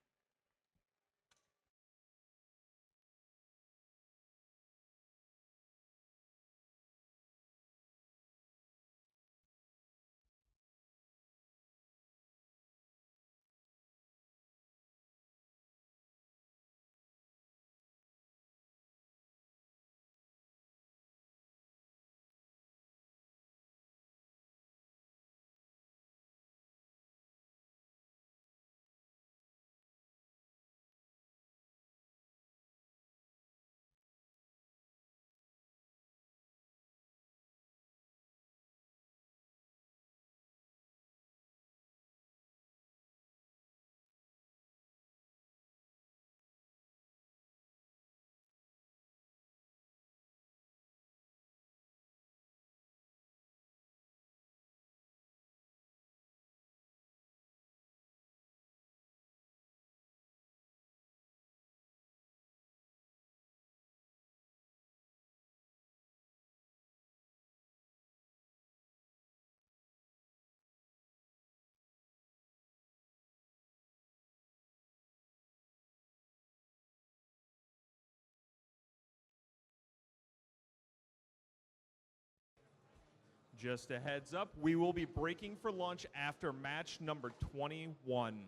Just a heads up, we will be breaking for lunch after match number 21.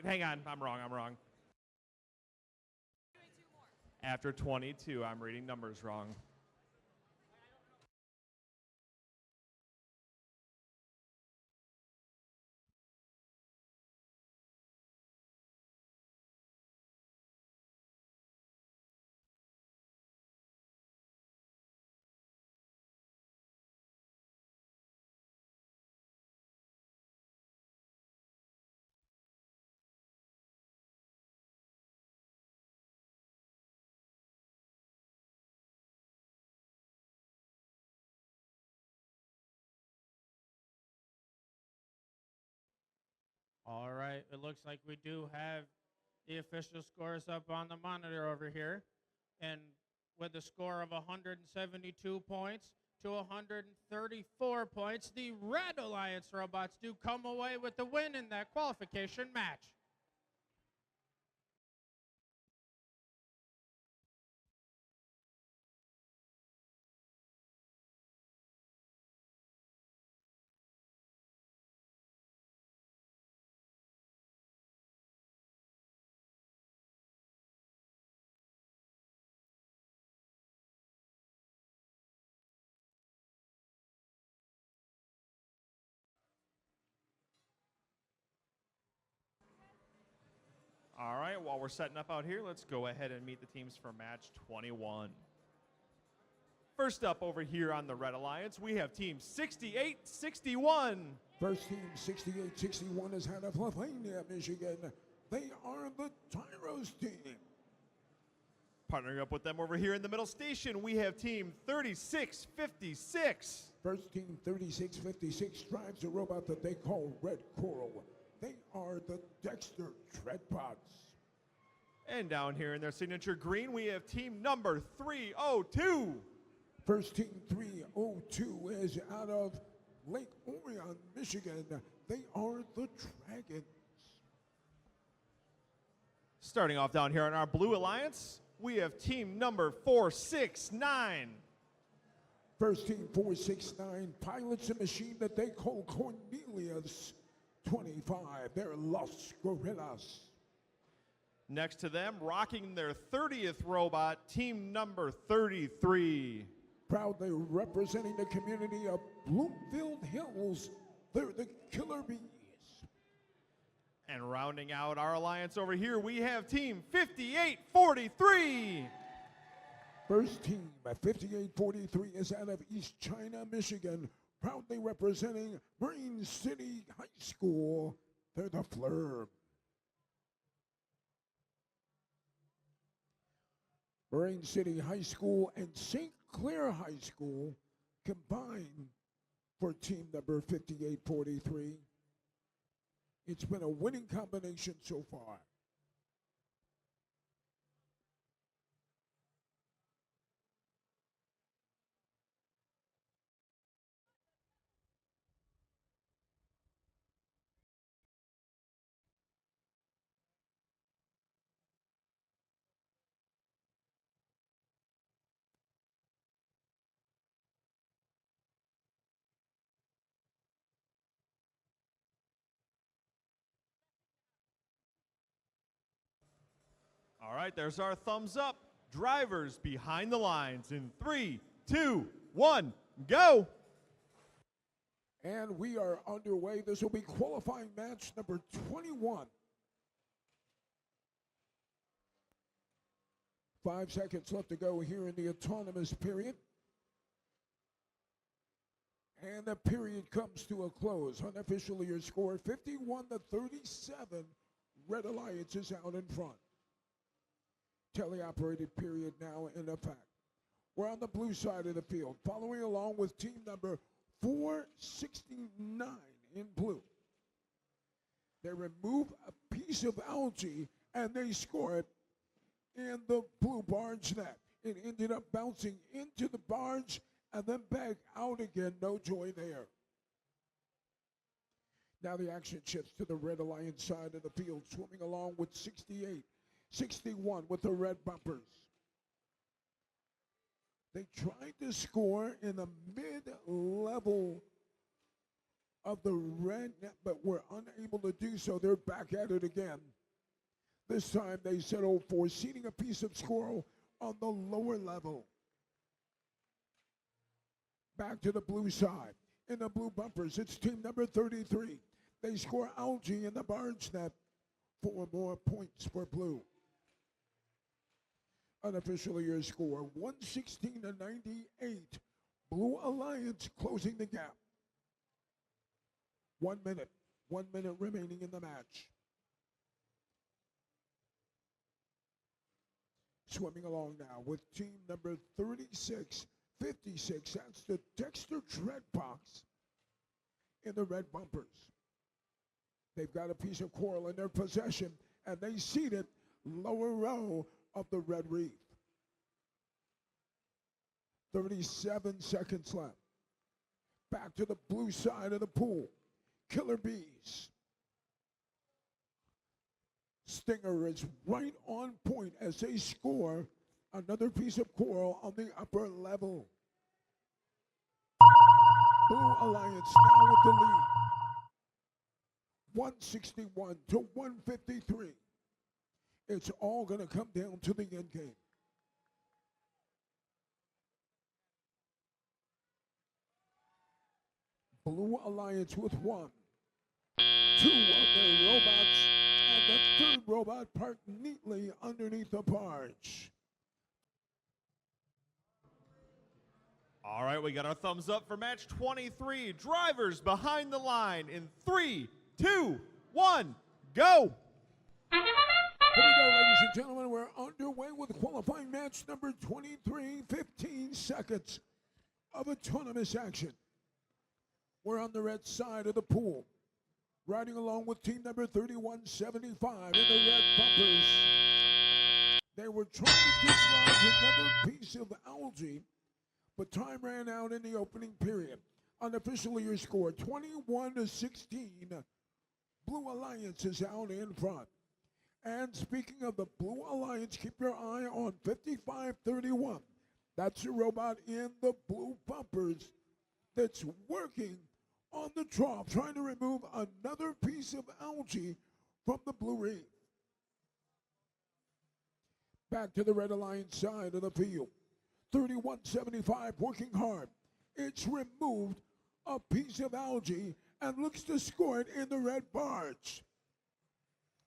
Hang on, I'm wrong. After 22, I'm reading numbers wrong. All right, it looks like we do have the official scores up on the monitor over here. And with a score of 172 points to 134 points, the Red Alliance Robots do come away with the win in that qualification match. All right, while we're setting up out here, let's go ahead and meet the teams for match 21. First up over here on the Red Alliance, we have team 68-61. First team 68-61 is out of Lithuania, Michigan. They are the Tyros team. Partnering up with them over here in the middle station, we have team 36-56. First team 3656 drives a robot that they call Red Coral. They are the Dexter Treadpots. And down here in their signature green, we have team number 302. First team 302 is out of Lake Orion, Michigan. They are the Dragons. Starting off down here on our Blue Alliance, we have team number 469. First team 469 pilots a machine that they call Cornelius 25. They're Los Gorillas. Next to them, rocking their 30th robot, team number 33. Proudly representing the community of Bloomfield Hills, they're the Killer Bees. And rounding out our alliance over here, we have team 5843. First team at 5843 is out of East China, Michigan, proudly representing Marine City High School. They're the Flurb. Marine City High School and St. Clair High School combined for team number 5843. It's been a winning combination so far. All right, there's our thumbs up. Drivers behind the lines in 3, 2, 1, go. And we are underway. This will be qualifying match number 21. 5 seconds left to go here in the autonomous period. And the period comes to a close. Unofficially, your score 51-37. Red Alliance is out in front. Teleoperated period now in effect. We're on the blue side of the field, following along with team number 469 in blue. They remove a piece of algae and they score it in the blue barge net. It ended up bouncing into the barge and then back out again. No joy there. Now the action shifts to the Red Alliance side of the field, swimming along with 68. 61 with the red bumpers. They tried to score in the mid-level of the red net, but were unable to do so. They're back at it again. This time they settled for seating a piece of squirrel on the lower level. Back to the blue side. In the blue bumpers, it's team number 33. They score algae in the barge net. 4 more points for blue. Unofficially, your score 116 to 98. Blue Alliance closing the gap. 1 minute. 1 minute remaining in the match. Swimming along now with team number 36, 56. That's the Dexter Tread Box in the red bumpers. They've got a piece of coral in their possession, and they seed it lower row of the red reef. 37 seconds left. Back to the blue side of the pool. Killer bees. Stinger is right on point as they score another piece of coral on the upper level. Blue Alliance now with the lead. 161 to 153. It's all going to come down to the end game. Blue Alliance with 1. 2 of their robots, and the third robot parked neatly underneath the barge. All right, we got our thumbs up for match 23. Drivers behind the line in 3, 2, 1, go! Here we go, ladies and gentlemen. We're underway with qualifying match number 23. 15 seconds of autonomous action. We're on the red side of the pool, riding along with team number 3175 in the red bumpers. They were trying to dislodge another piece of algae, but time ran out in the opening period. Unofficially, your score 21 to 16. Blue Alliance is out in front. And speaking of the Blue Alliance, keep your eye on 5531. That's a robot in the blue bumpers that's working on the trough, trying to remove another piece of algae from the blue reef. Back to the Red Alliance side of the field. 3175 working hard. It's removed a piece of algae and looks to score it in the red barge.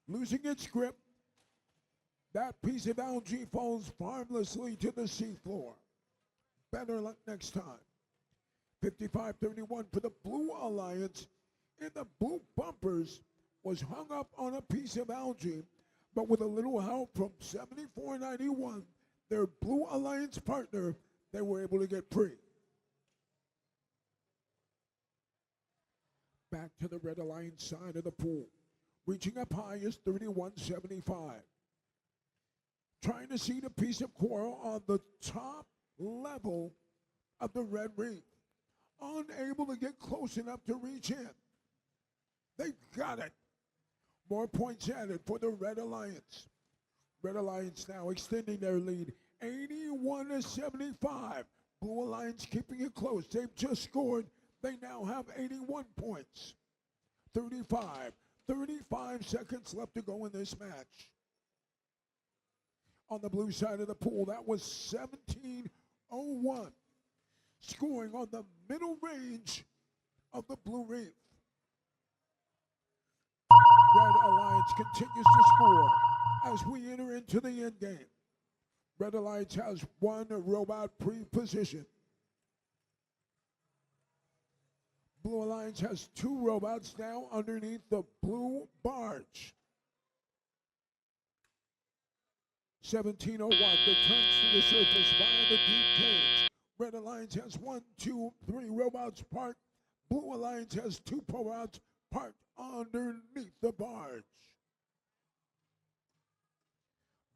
Losing its grip, that piece of algae falls harmlessly to the seafloor. Better luck next time. 5531 for the Blue Alliance in the blue bumpers was hung up on a piece of algae, but with a little help from 7491, their Blue Alliance partner, they were able to get free. Back to the Red Alliance side of the pool. Reaching up high is 3175. Trying to seed a piece of coral on the top level of the red reef. Unable to get close enough to reach in. They got it. More points added for the Red Alliance. Red Alliance now extending their lead 81 to 75. Blue Alliance keeping it close. They've just scored. They now have 81 points. 35 seconds left to go in this match. On the blue side of the pool, that was 1701. Scoring on the middle range of the blue reef. Red Alliance continues to score as we enter into the end game. Red Alliance has 1 robot pre-position. Blue Alliance has 2 robots now underneath the blue barge. 1701 returns to the surface via the deep cage. Red Alliance has 1, 2, 3 robots parked. Blue Alliance has 2 robots parked underneath the barge.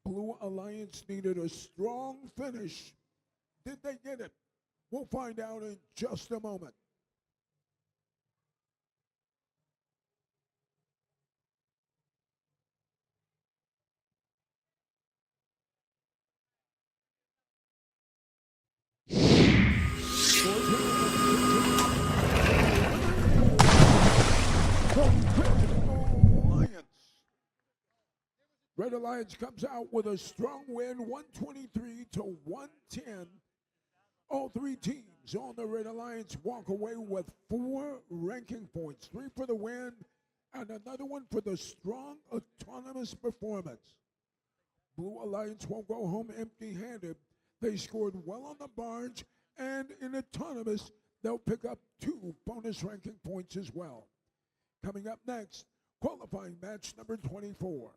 Blue Alliance needed a strong finish. Did they get it? We'll find out in just a moment. Red Alliance comes out with a strong win, 123 to 110. All three teams on the Red Alliance walk away with 4 ranking points, 3 for the win and another one for the strong autonomous performance. Blue Alliance won't go home empty-handed. They scored well on the barge, and in autonomous, they'll pick up 2 bonus ranking points as well. Coming up next, qualifying match number 24.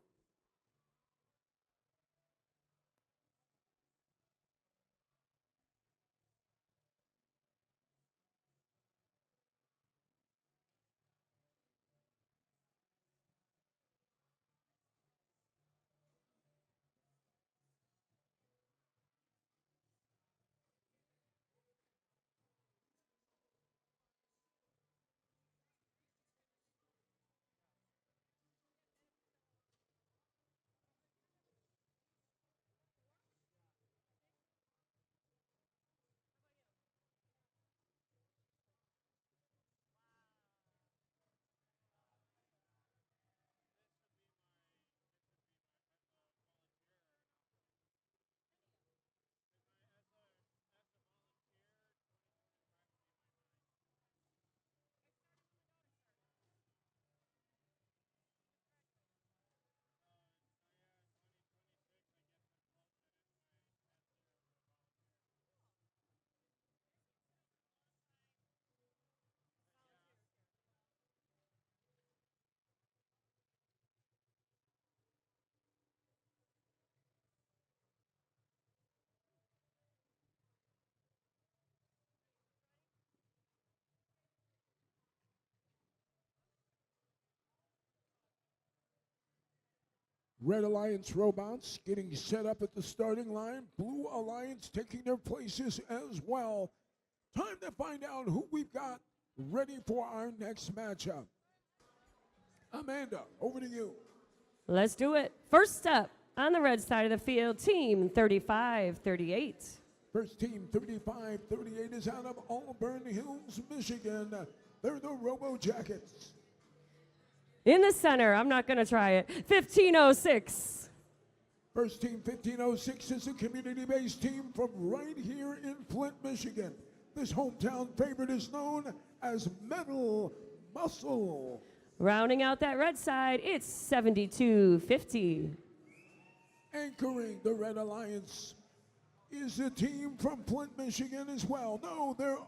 Red Alliance robots getting set up at the starting line. Blue Alliance taking their places as well. Time to find out who we've got ready for our next matchup. Amanda, over to you. Let's do it. First up on the red side of the field, team 35-38. First team 35-38 is out of Auburn Hills, Michigan. They're the Robo Jackets. In the center, I'm not going to try it, 1506. First team 1506 is a community-based team from right here in Flint, Michigan. This hometown favorite is known as Metal Muscle. Rounding out that red side, it's 7250. Anchoring the Red Alliance is a team from Flint, Michigan as well. No, they're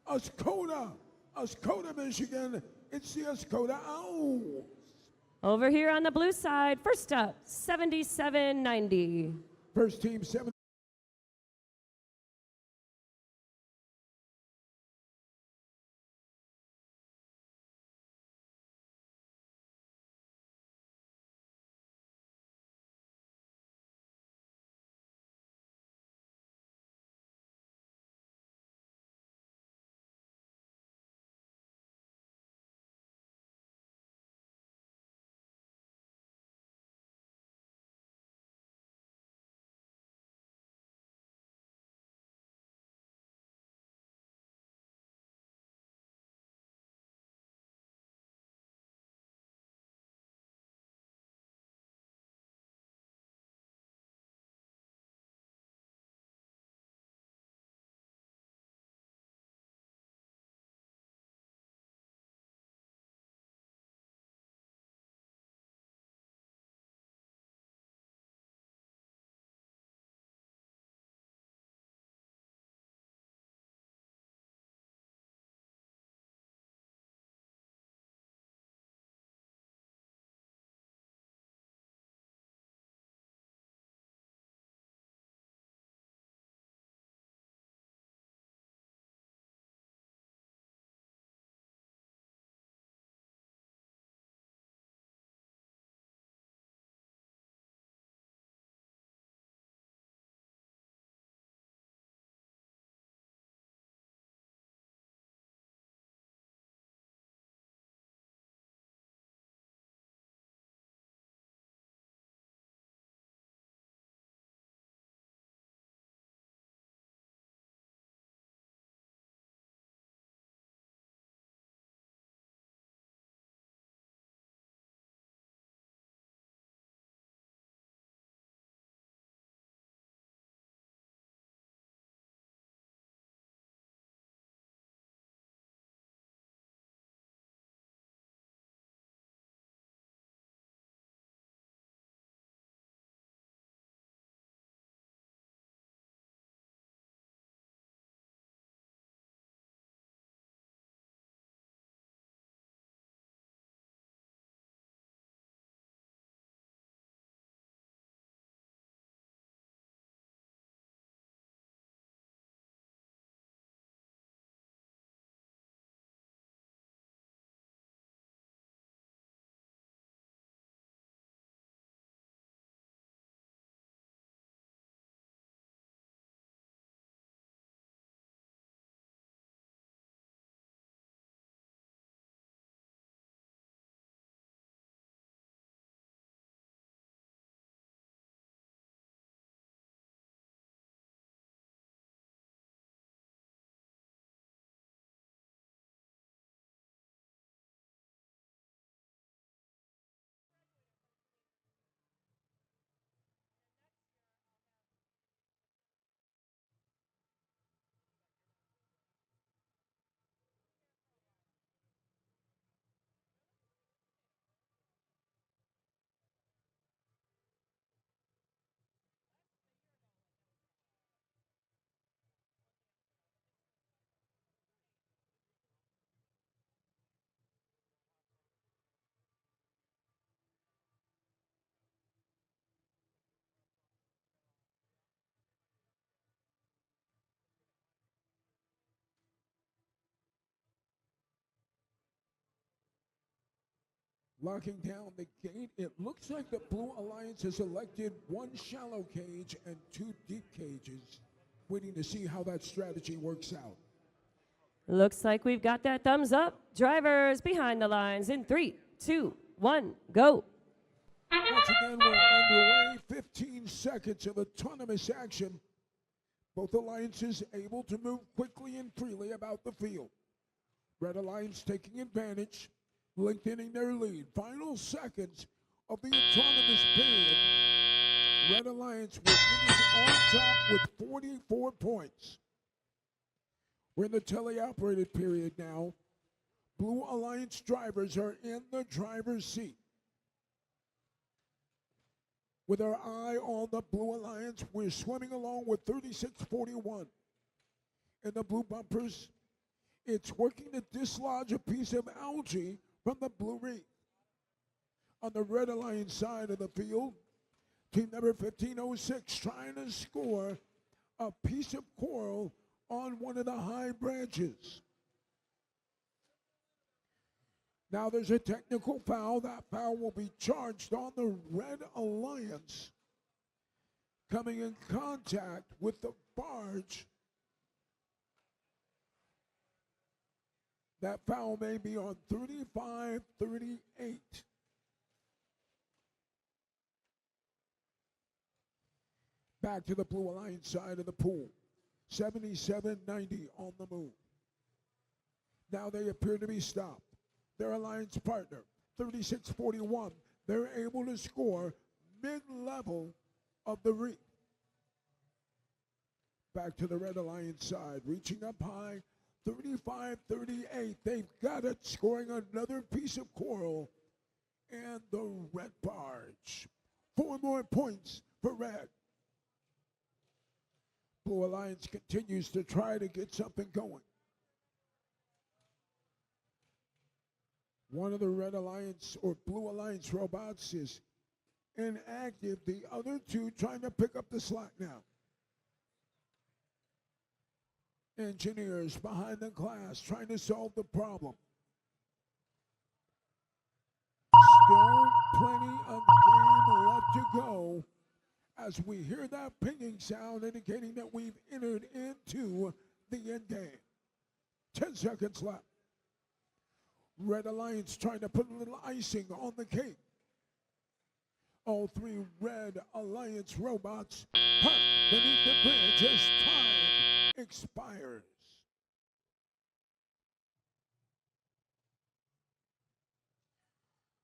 Oscoda, Michigan. It's the Oscoda Owls. Over here on the blue side, first up, 7790. First team 7. Locking down the gate, it looks like the Blue Alliance has elected one shallow cage and two deep cages. Waiting to see how that strategy works out. Looks like we've got that thumbs up. Drivers behind the lines in 3, 2, 1, go. Once again, we're underway. 15 seconds of autonomous action. Both alliances able to move quickly and freely about the field. Red Alliance taking advantage, lengthening their lead. Final seconds of the autonomous period. Red Alliance will finish on top with 44 points. We're in the teleoperated period now. Blue Alliance drivers are in the driver's seat. With our eye on the Blue Alliance, we're swimming along with 36.41. In the blue bumpers, it's working to dislodge a piece of algae from the blue reef. On the Red Alliance side of the field, team number 1506 trying to score a piece of coral on one of the high branches. Now there's a technical foul. That foul will be charged on the Red Alliance. Coming in contact with the barge. That foul may be on 35-38. Back to the Blue Alliance side of the pool. 77-90 on the move. Now they appear to be stopped. Their alliance partner, 36-41, they're able to score mid-level of the reef. Back to the Red Alliance side, reaching up high, 35-38. They've got it, scoring another piece of coral and the red barge. 4 more points for red. Blue Alliance continues to try to get something going. One of the Red Alliance or Blue Alliance robots is inactive. The other two trying to pick up the slack now. Engineers behind the glass trying to solve the problem. Still plenty of game left to go as we hear that pinging sound indicating that we've entered into the end game. 10 seconds left. Red Alliance trying to put a little icing on the cake. All 3 Red Alliance robots parked beneath the bridge as time expires.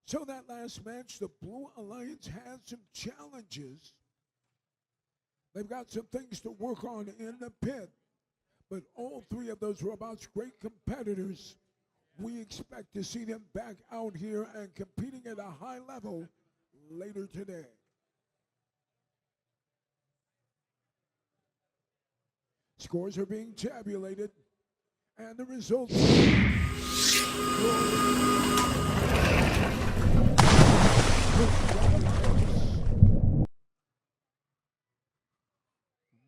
So that last match, the Blue Alliance had some challenges. They've got some things to work on in the pit, but all 3 of those robots, great competitors. We expect to see them back out here and competing at a high level later today. Scores are being tabulated, and the results.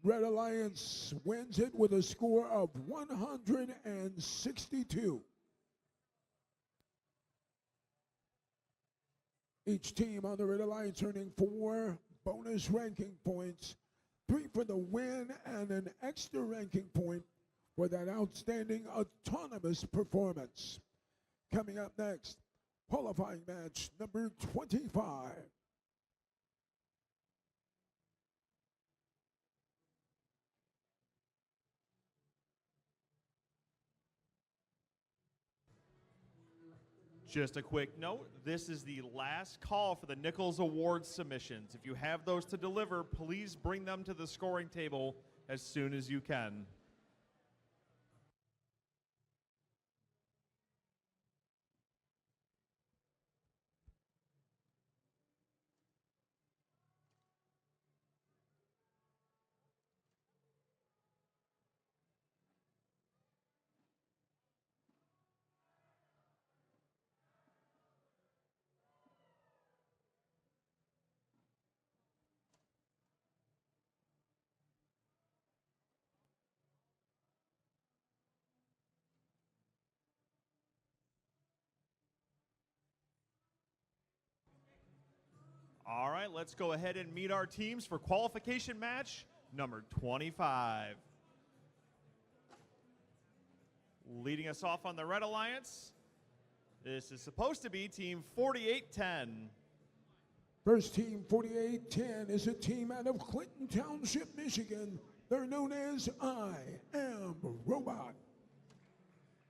Red Alliance wins it with a score of 162. Each team on the Red Alliance earning 4 bonus ranking points, 3 for the win and an extra ranking point for that outstanding autonomous performance. Coming up next, qualifying match number 25. Just a quick note, this is the last call for the Nichols Award submissions. If you have those to deliver, please bring them to the scoring table as soon as you can. All right, let's go ahead and meet our teams for qualification match number 25. Leading us off on the Red Alliance, this is supposed to be Team 4810. First team, 4810, is a team out of Clinton Township, Michigan. They're known as I Am Robot.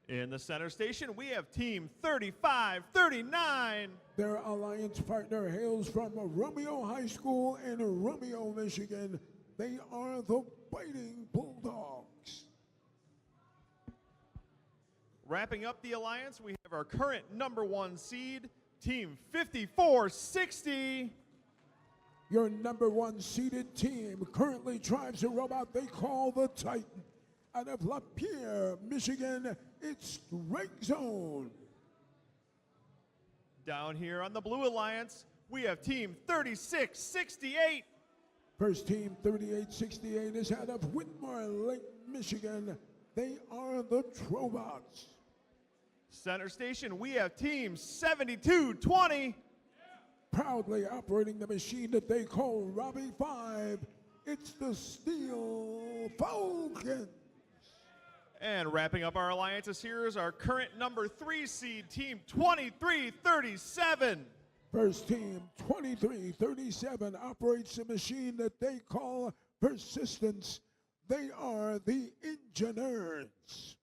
In the center station, we have Team 3539. Their alliance partner hails from Romeo High School in Romeo, Michigan. They are the Biting Bulldogs. Wrapping up the alliance, we have our current #1 seed, Team 5460. Your #1 seeded team currently drives a robot they call the Titan. Out of Lapeer, Michigan, it's Strike Zone. Down here on the Blue Alliance, we have Team 3668. First team, 3868, is out of Whitmore Lake, Michigan. They are the Trobots. Center station, we have Team 7220. Proudly operating the machine that they call Robbie 5, it's the Steel Falcons. And wrapping up our alliances here is our current #3 seed, Team 2337. First team, 2337, operates a machine that they call Persistence. They are the Engineers.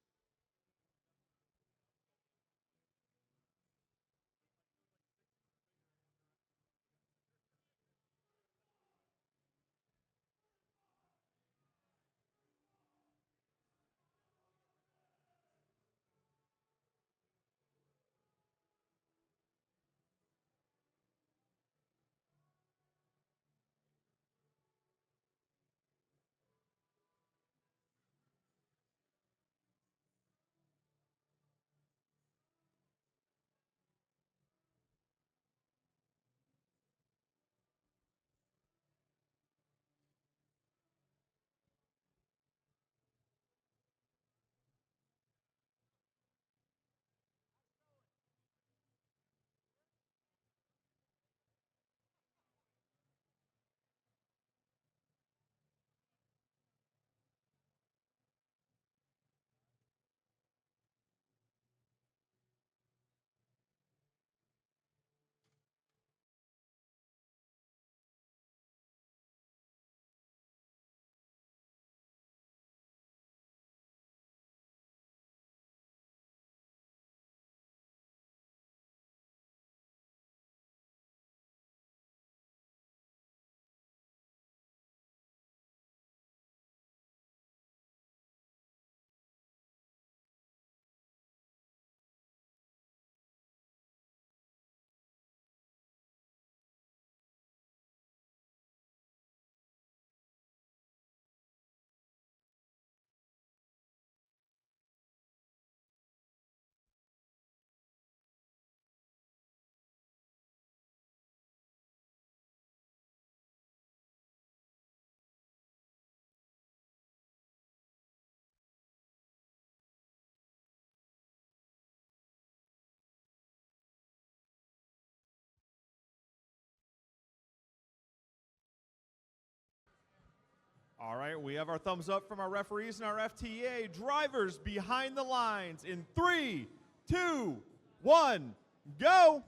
All right, we have our thumbs up from our referees and our FTA. Drivers behind the lines in 3, 2, 1, go!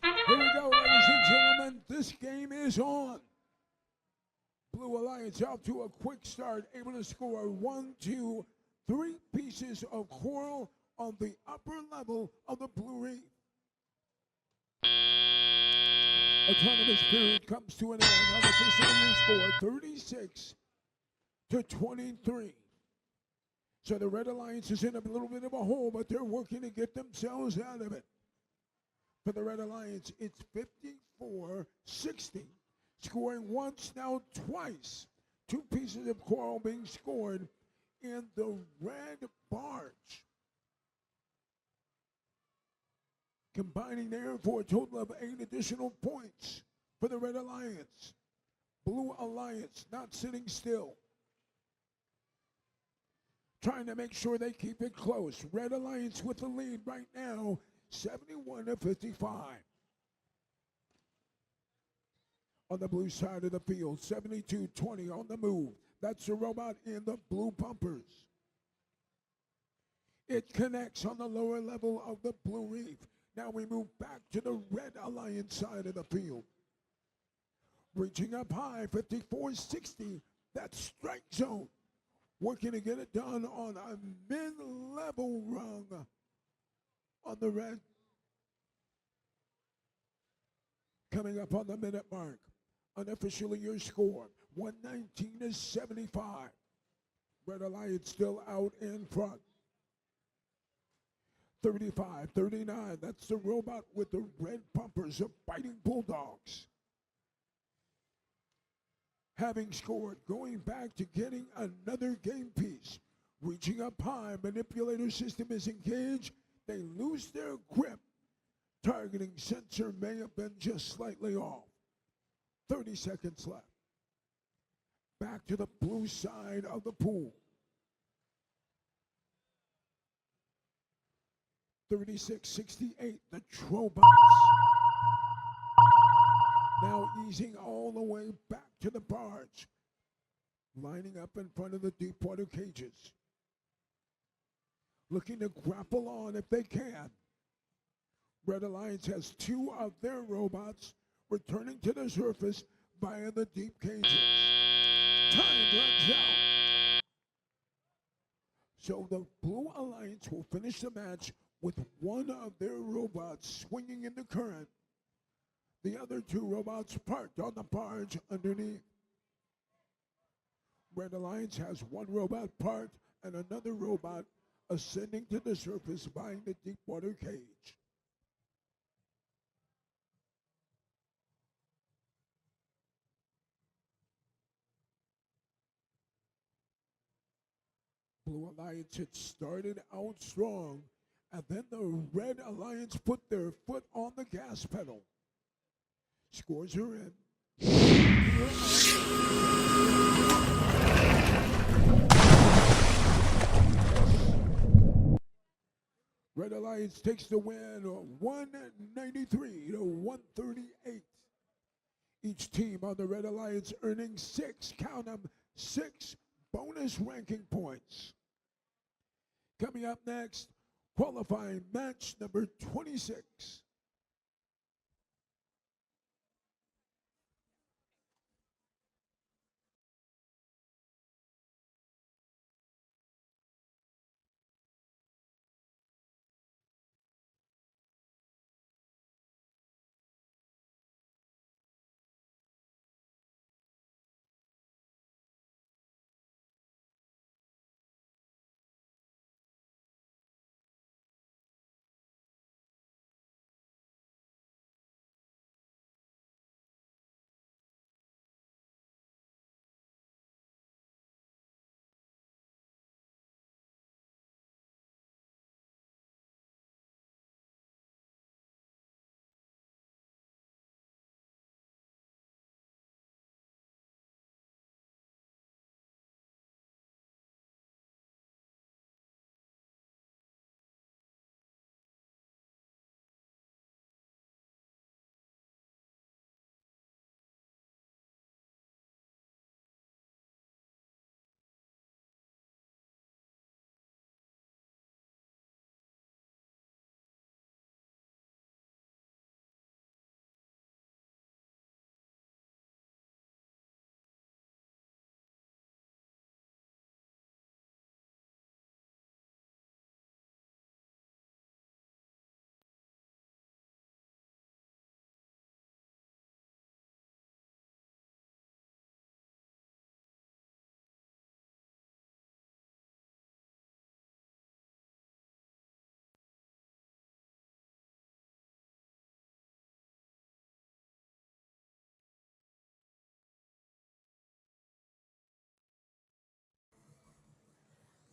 Here we go, ladies and gentlemen. This game is on. Blue Alliance off to a quick start, able to score 1, 2, 3 pieces of coral on the upper level of the blue reef. Autonomous period comes to an end. Unofficially your score 36-23. So the Red Alliance is in a little bit of a hole, but they're working to get themselves out of it. For the Red Alliance, it's 54-60. Scoring once, now twice. 2 pieces of coral being scored in the red barge. Combining there for a total of 8 additional points for the Red Alliance. Blue Alliance not sitting still. Trying to make sure they keep it close. Red Alliance with the lead right now, 71-55. on the blue side of the field. 72-20 on the move. That's the robot in the blue bumpers. It connects on the lower level of the blue reef. Now we move back to the Red Alliance side of the field. Reaching up high, 54-60. That's strike zone. Working to get it done on a mid-level rung on the red. Coming up on the minute mark. Unofficially your score, 119-75. Red Alliance still out in front. 35-39, that's the robot with the red bumpers of Fighting Bulldogs. Having scored, going back to getting another game piece. Reaching up high, manipulator system is engaged. They lose their grip. Targeting sensor may have been just slightly off. 30 seconds left. Back to the blue side of the pool. 36-68, the Trobots. Now easing all the way back to the barge. Lining up in front of the deep water cages. Looking to grapple on if they can. Red Alliance has two of their robots returning to the surface via the deep cages. Time runs out. So the Blue Alliance will finish the match with one of their robots swinging in the current. The other two robots parked on the barge underneath. Red Alliance has one robot parked and another robot ascending to the surface via the deep water cage. Blue Alliance had started out strong, and then the Red Alliance put their foot on the gas pedal. Scores are in. Red Alliance takes the win 193-138. Each team on the Red Alliance earning 6, count them, 6 bonus ranking points. Coming up next, qualifying match number 26.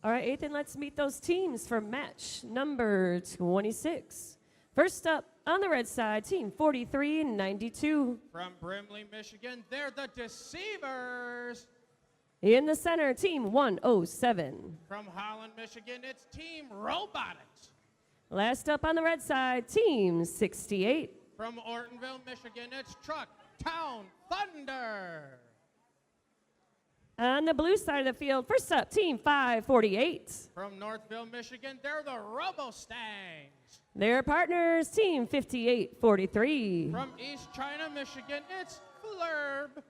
All right, Ethan, let's meet those teams for match number 26. First up, on the red side, team 43-92. From Brimley, Michigan, they're the Deceivers. In the center, team 107. From Holland, Michigan, it's Team Robotics. Last up on the red side, team 68. From Ortonville, Michigan, it's Truck Trucktown Thunder. On the blue side of the field, first up, Team 548. From Northville, Michigan, they're the Robostangs. Their partners, Team 5843. From East China, Michigan, it's Flurb.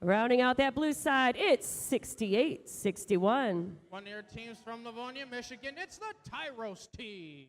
Rounding out that blue side, it's 6861. One of your teams from Livonia, Michigan, it's the Tyros team.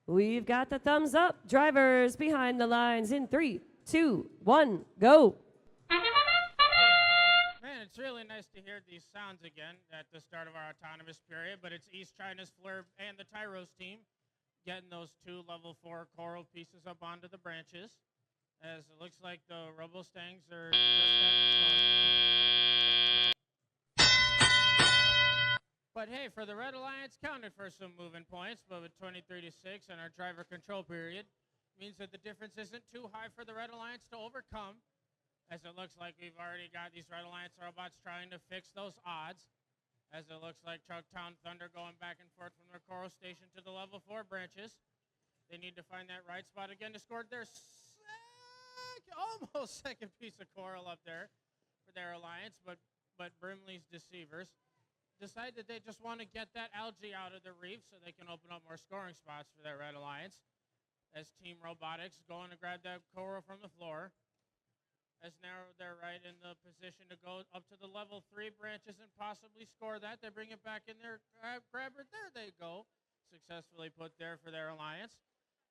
We've got the thumbs up. Drivers behind the lines in 3, 2, 1, go. Man, it's really nice to hear these sounds again at the start of our autonomous period, but it's East China's Flurb and the Tyros team getting those 2 level 4 coral pieces up onto the branches, as it looks like the Robostangs are just having fun. But hey, for the Red Alliance, counted for some moving points, but with 23-6 and our driver control period, means that the difference isn't too high for the Red Alliance to overcome, as it looks like we've already got these Red Alliance robots trying to fix those odds, as it looks like Trucktown Thunder going back and forth from their coral station to the level 4 branches. They need to find that right spot again to score their almost second piece of coral up there for their alliance, but Brimley's Deceivers decide that they just want to get that algae out of the reef so they can open up more scoring spots for their Red Alliance, as Team Robotics going to grab that coral from the floor, as now they're right in the position to go up to the level 3 branches and possibly score that. They bring it back in there, grabber, there they go, successfully put there for their alliance,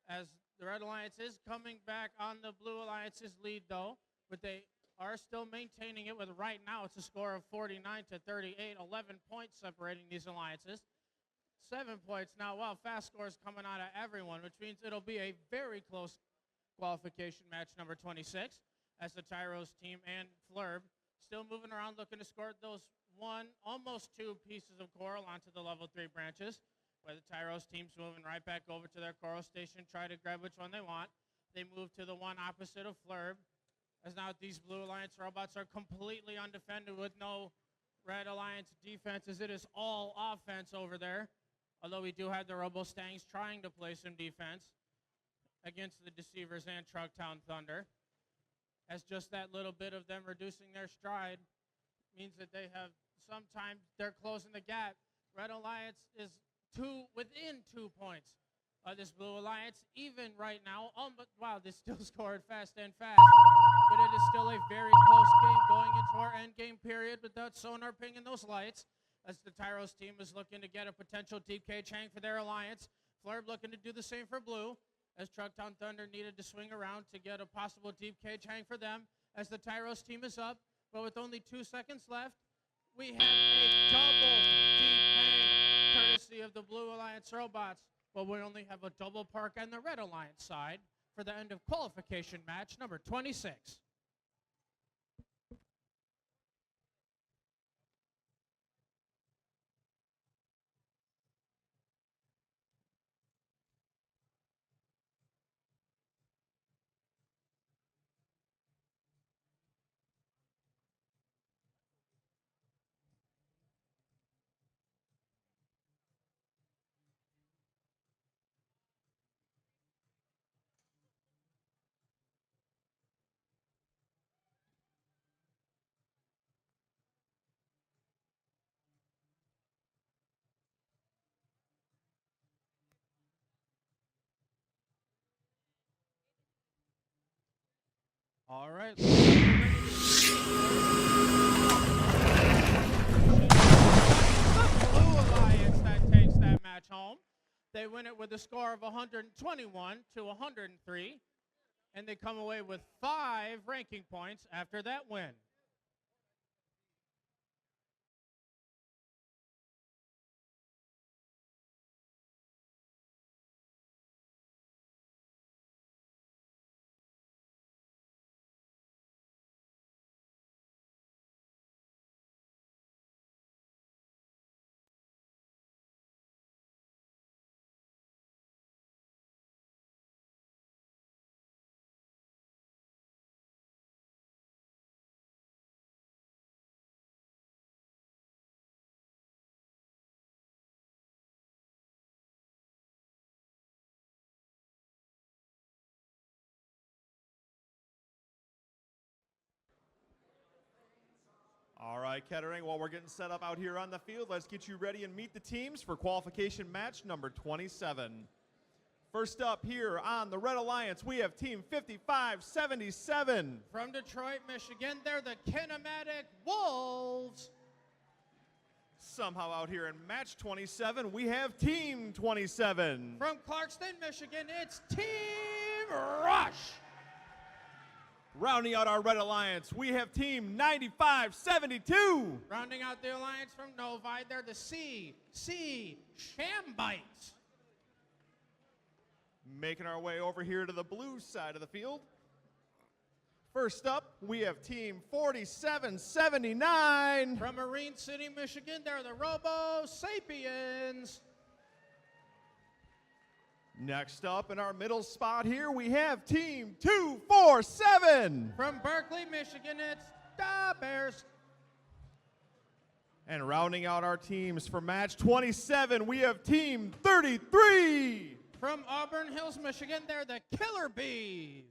as the Red Alliance is coming back on the Blue Alliance's lead though, but they are still maintaining it with right now it's a score of 49-38, 11 points separating these alliances. 7 points now. Wow, fast scores coming out of everyone, which means it'll be a very close qualification match number 26, as the Tyros team and Flurb still moving around looking to score those almost 2 pieces of coral onto the level 3 branches, where the Tyros team's moving right back over to their coral station, try to grab which one they want. They move to the one opposite of Flurb, as now these Blue Alliance robots are completely undefended with no Red Alliance defenses. It is all offense over there, although we do have the Robostangs trying to play some defense against the Deceivers and Trucktown Thunder, as just that little bit of them reducing their stride means that they have sometimes they're closing the gap. Red Alliance is within 2 points This Blue Alliance, even right now. But wow, they still scored fast and fast. But it is still a very close game going into our end game period without sonar pinging those lights. As the Tyros team is looking to get a potential deep cage hang for their alliance. Flurb looking to do the same for Blue. As Trucktown Thunder needed to swing around to get a possible deep cage hang for them. As the Tyros team is up, but with only 2 seconds left, we have a double deep hang courtesy of the Blue Alliance robots. But we only have a double park on the Red Alliance side for the end of qualification match number 26. All right. Blue Alliance that takes that match home. They win it with a score of 121 to 103, and they come away with 5 ranking points after that win. All right, Kettering, while we're getting set up out here on the field, let's get you ready and meet the teams for qualification match number 27. First up here on the Red Alliance, we have Team 5577. From Detroit, Michigan, they're the Kinematic Wolves. Somehow out here in match 27, we have Team 27. From Clarkston, Michigan, it's Team Rush. Rounding out our Red Alliance, we have Team 9572. Rounding out the alliance from Novi, they're the CC Shambites. Making our way over here to the blue side of the field. First up, we have Team 4779. From Marine City, Michigan, they're the Robo Sapiens. Next up in our middle spot here, we have Team 247. From Berkeley, Michigan, it's the Bears. And rounding out our teams for match 27, we have Team 33. From Auburn Hills, Michigan, they're the Killer Bees.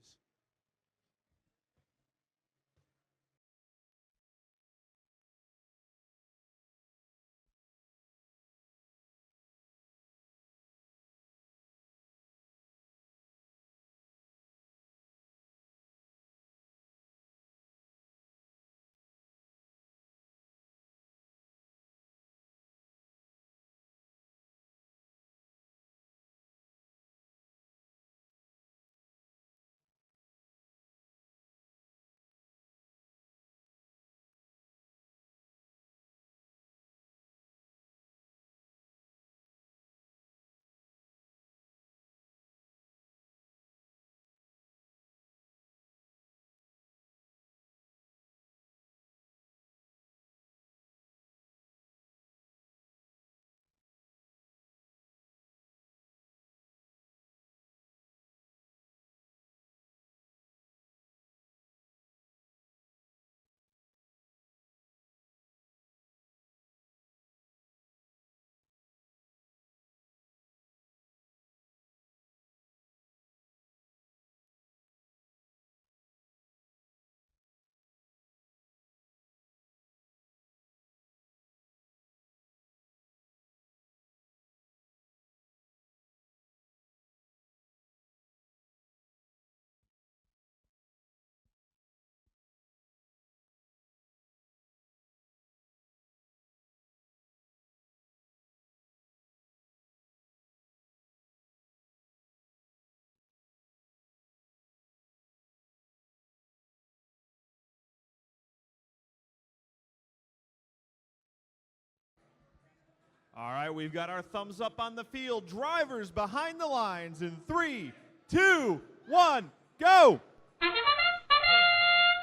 All right, we've got our thumbs up on the field. Drivers behind the lines in 3, 2, 1, go!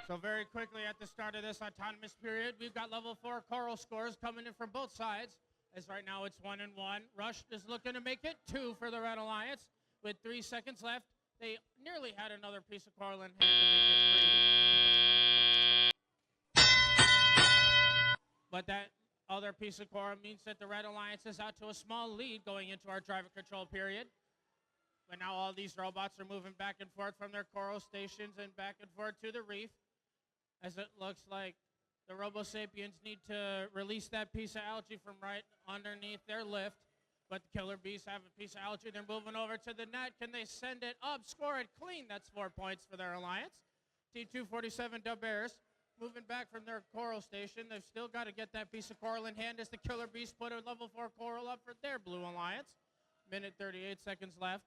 So very quickly at the start of this autonomous period, we've got level 4 Coral scores coming in from both sides. As right now it's 1-1. Rush is looking to make it 2 for the Red Alliance. With 3 seconds left, they nearly had another piece of coral in hand to make it 3. But that other piece of coral means that the Red Alliance is out to a small lead going into our driver control period. But now all these robots are moving back and forth from their coral stations and back and forth to the reef. As it looks like the Robo-Sapiens need to release that piece of algae from right underneath their lift. But the Killer Bees have a piece of algae. They're moving over to the net. Can they send it up, score it clean? That's 4 points for their alliance. T247 Dub Bears moving back from their coral station. They've still got to get that piece of coral in hand as the Killer Bees put a level 4 coral up for their Blue Alliance. Minute 38 seconds left.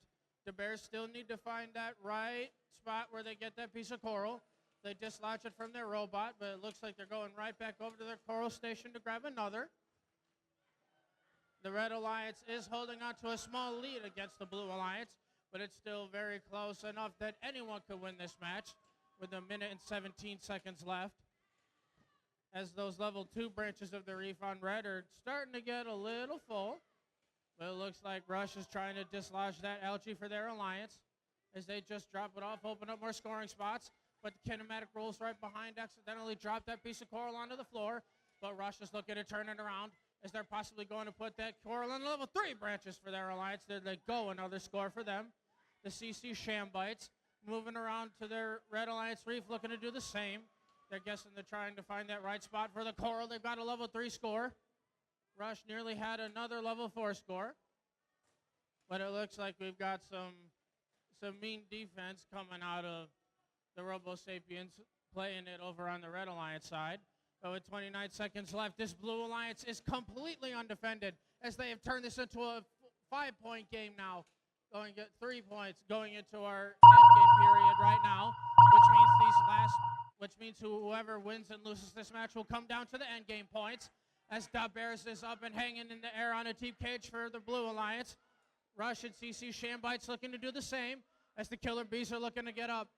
The Bears still need to find that right spot where they get that piece of coral. They dislodge it from their robot, but it looks like they're going right back over to their coral station to grab another. The Red Alliance is holding on to a small lead against the Blue Alliance, but it's still very close enough that anyone could win this match with 1 minute and 17 seconds left. As those level 2 branches of the reef on red are starting to get a little full. But it looks like Rush is trying to dislodge that algae for their alliance as they just drop it off, open up more scoring spots. But the kinematic rolls right behind, accidentally dropped that piece of coral onto the floor. But Rush is looking to turn it around as they're possibly going to put that coral on level 3 branches for their alliance. There they go, another score for them. The CC Shambites moving around to their Red Alliance reef, looking to do the same. They're guessing they're trying to find that right spot for the coral. They've got a level 3 score. Rush nearly had another level 4 score. But it looks like we've got some mean defense coming out of the Robo-Sapiens, playing it over on the Red Alliance side. But with 29 seconds left, this Blue Alliance is completely undefended as they have turned this into a 5-point game now. Going at 3 points going into our endgame period right now, which means whoever wins and loses this match will come down to the endgame points. As Dub Bears is up and hanging in the air on a deep cage for the Blue Alliance. Rush and CC Shambites looking to do the same as the Killer Bees are looking to get up.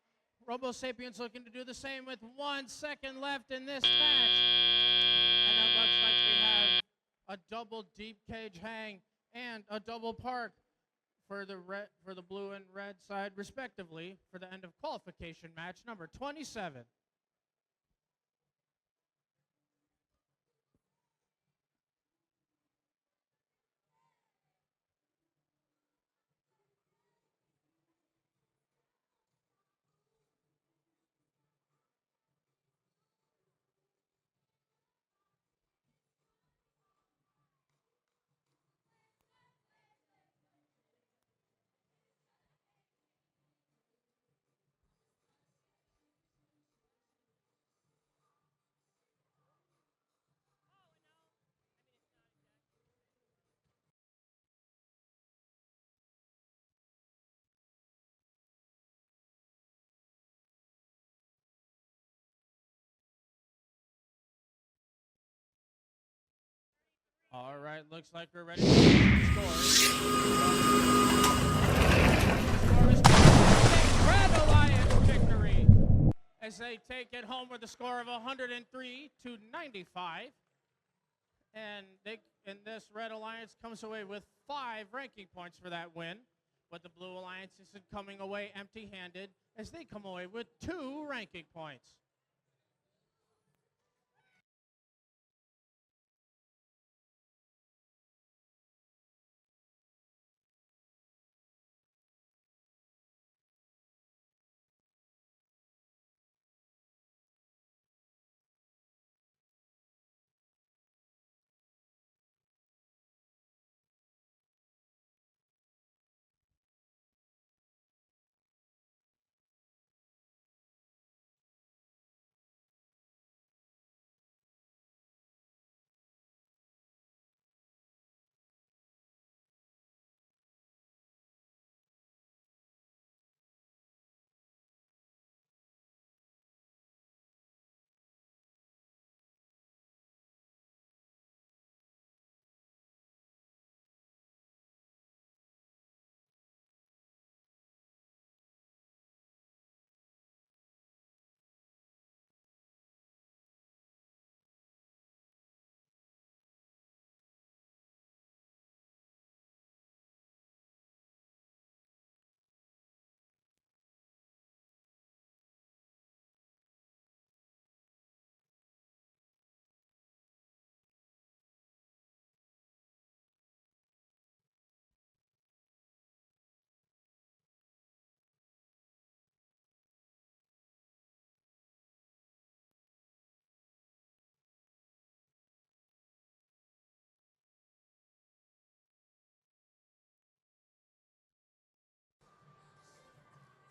Robo-Sapiens looking to do the same with 1 second left in this match. And it looks like we have a double deep cage hang and a double park for the blue and red side respectively for the end of qualification match number 27. All right, looks like we're ready to score. Red Alliance victory as they take it home with a score of 103 to 95. And this Red Alliance comes away with 5 ranking points for that win. But the Blue Alliance isn't coming away empty-handed as they come away with 2 ranking points.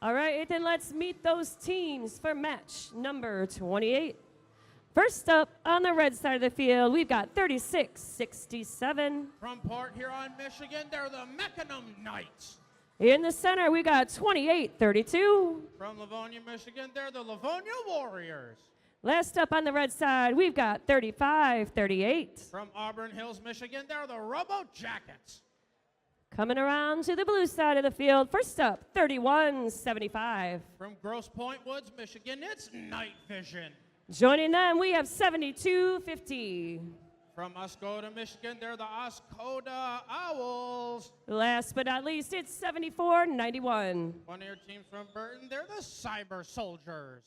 All right, then let's meet those teams for match number 28. First up on the red side of the field, we've got 36-67. From Port Huron, Michigan, they're the Mackinnon Knights. In the center, we got 28-32. From Livonia, Michigan, they're the Livonia Warriors. Last up on the red side, we've got 35-38. From Auburn Hills, Michigan, they're the Robo Jackets. Coming around to the blue side of the field, first up, 31-75. From Grosse Pointe Woods, Michigan, it's Night Vision. Joining them, we have 72-50. From Oscoda, Michigan, they're the Oscoda Owls. Last but not least, it's 74-91. One of your teams from Burton, they're the Cyber Soldiers.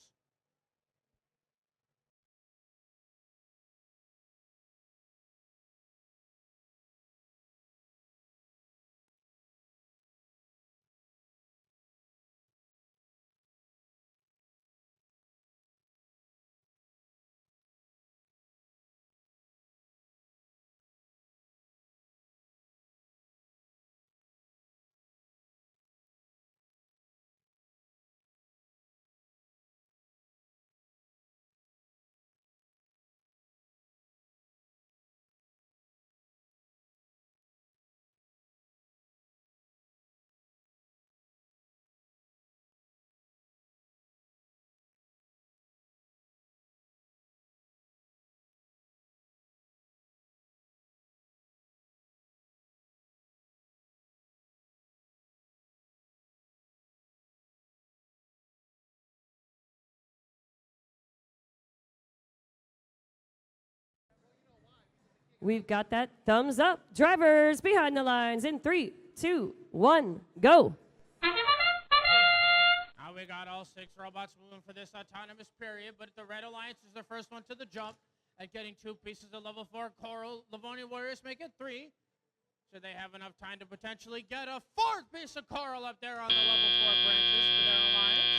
We've got that thumbs up. Drivers behind the lines in 3, 2, 1, go. Now we got all 6 robots moving for this autonomous period, but the Red Alliance is the first one to the jump at getting 2 pieces of level 4 coral. Livonia Warriors make it 3. So they have enough time to potentially get a 4th piece of coral up there on the level 4 branches for their alliance.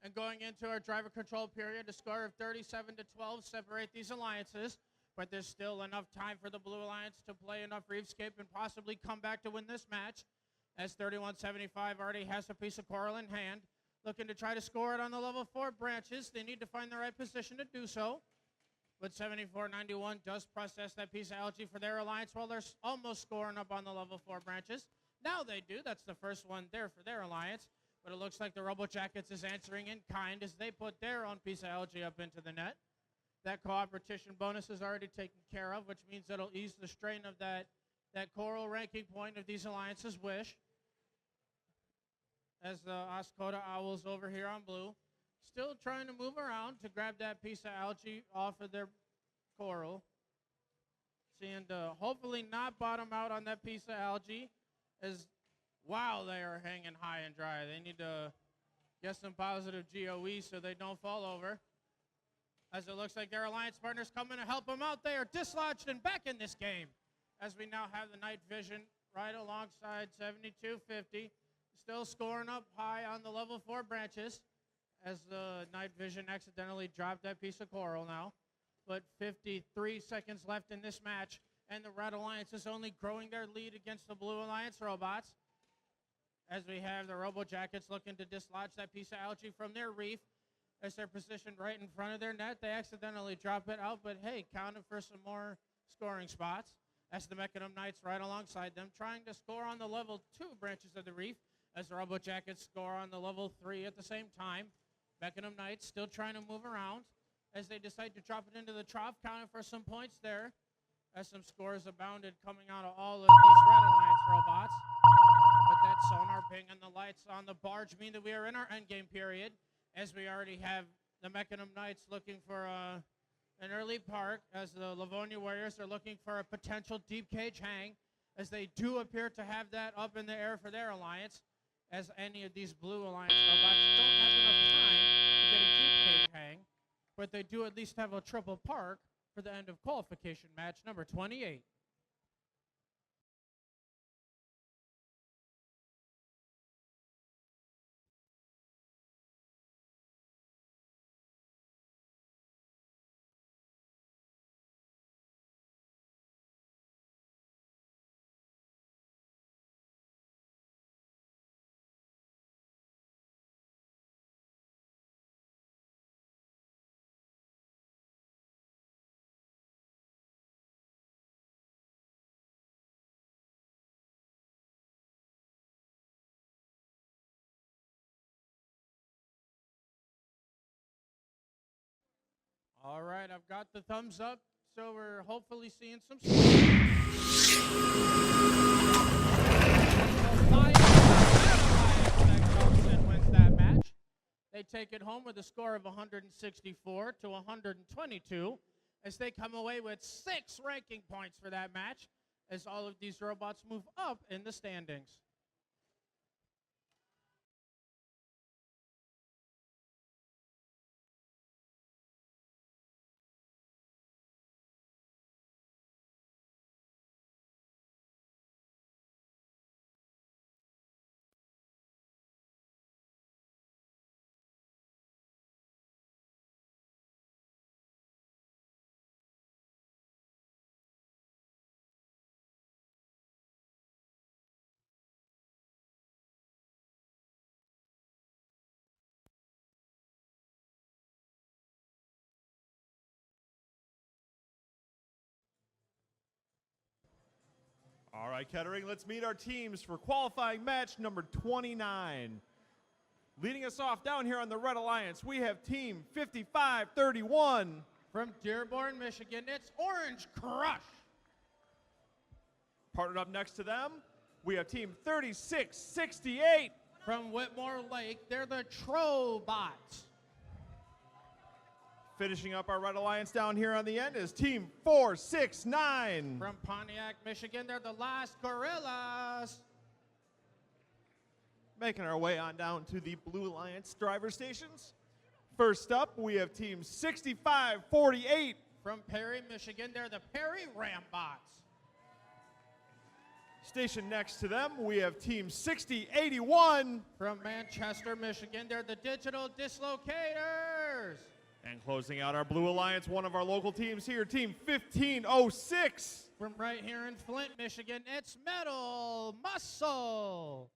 And going into our driver control period, a score of 37-12 separate these alliances. But there's still enough time for the Blue Alliance to play enough Reefscape and possibly come back to win this match. As 31-75 already has a piece of coral in hand. Looking to try to score it on the level 4 branches. They need to find the right position to do so. But 74-91 does process that piece of algae for their alliance while they're almost scoring up on the level 4 branches. Now they do. That's the first one there for their alliance. But it looks like the Robo Jackets is answering in kind as they put their own piece of algae up into the net. That cooperation bonus is already taken care of, which means it'll ease the strain of that coral ranking point if these alliances wish. As the Oscoda Owls over here on blue, still trying to move around to grab that piece of algae off of their coral. Seeing to hopefully not bottom out on that piece of algae as wow, they are hanging high and dry. They need to get some positive GOE so they don't fall over. As it looks like their alliance partners coming to help them out. They are dislodged and back in this game. As we now have the Night Vision right alongside 72-50. Still scoring up high on the level 4 branches. As the Night Vision accidentally dropped that piece of coral now. But 53 seconds left in this match. And the Red Alliance is only growing their lead against the Blue Alliance robots. As we have the Robo Jackets looking to dislodge that piece of algae from their reef. As they're positioned right in front of their net, they accidentally drop it out, but hey, counting for some more scoring spots. As the Mackinnon Knights right alongside them, trying to score on the level 2 branches of the reef, as the Robo Jackets score on the level 3 at the same time. Mackinnon Knights still trying to move around as they decide to drop it into the trough, counting for some points there, as some scores abounded coming out of all of these Red Alliance robots. But that sonar ping and the lights on the barge mean that we are in our endgame period, as we already have the Mackinnon Knights looking for an early park, as the Livonia Warriors are looking for a potential deep cage hang, as they do appear to have that up in the air for their alliance, as any of these Blue Alliance robots don't have enough time to get a deep cage hang, but they do at least have a triple park for the end of qualification match number 28. All right, I've got the thumbs up, so we're hopefully seeing some. Wins that match. They take it home with a score of 164 to 122 as they come away with 6 ranking points for that match as all of these robots move up in the standings. All right, Kettering, let's meet our teams for qualifying match number 29. Leading us off down here on the Red Alliance, we have team 5531. From Dearborn, Michigan, it's Orange Crush. Partnered up next to them, we have team 3668. From Whitmore Lake, they're the Trobots. Finishing up our Red Alliance down here on the end is team 469. From Pontiac, Michigan, they're the Last Gorillas. Making our way on down to the Blue Alliance driver stations. First up, we have team 6548. From Perry, Michigan, they're the Perry Rambots. Station next to them, we have team 6081. From Manchester, Michigan, they're the Digital Dislocators. And closing out our Blue Alliance, one of our local teams here, team 1506. From right here in Flint, Michigan, it's Metal Muscle.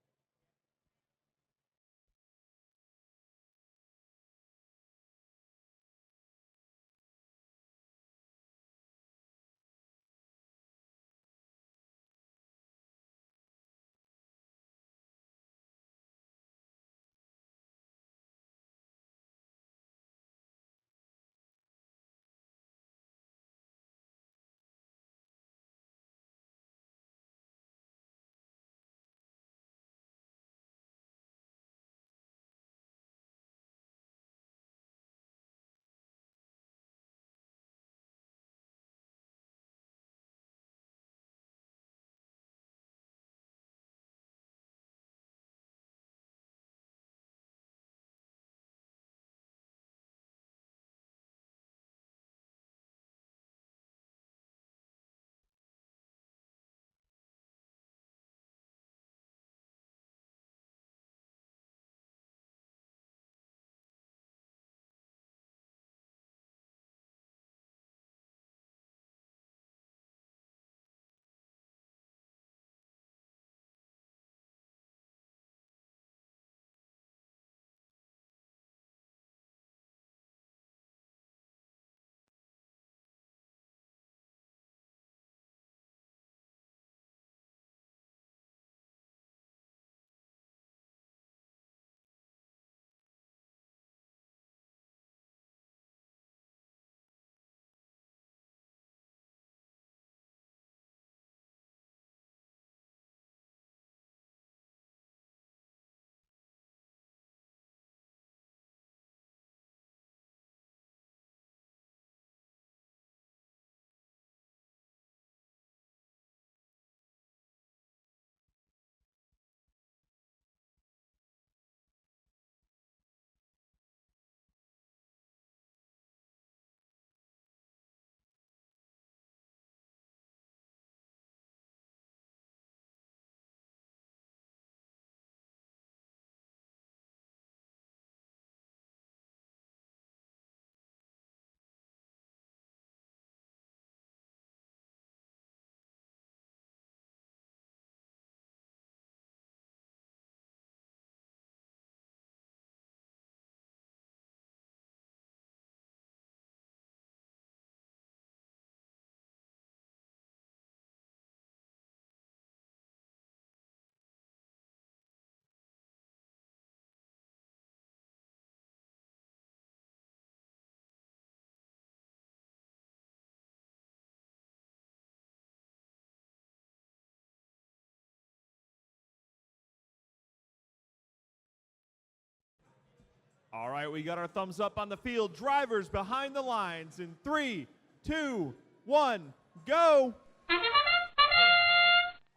All right, we got our thumbs up on the field. Drivers behind the lines in 3, 2, 1, go.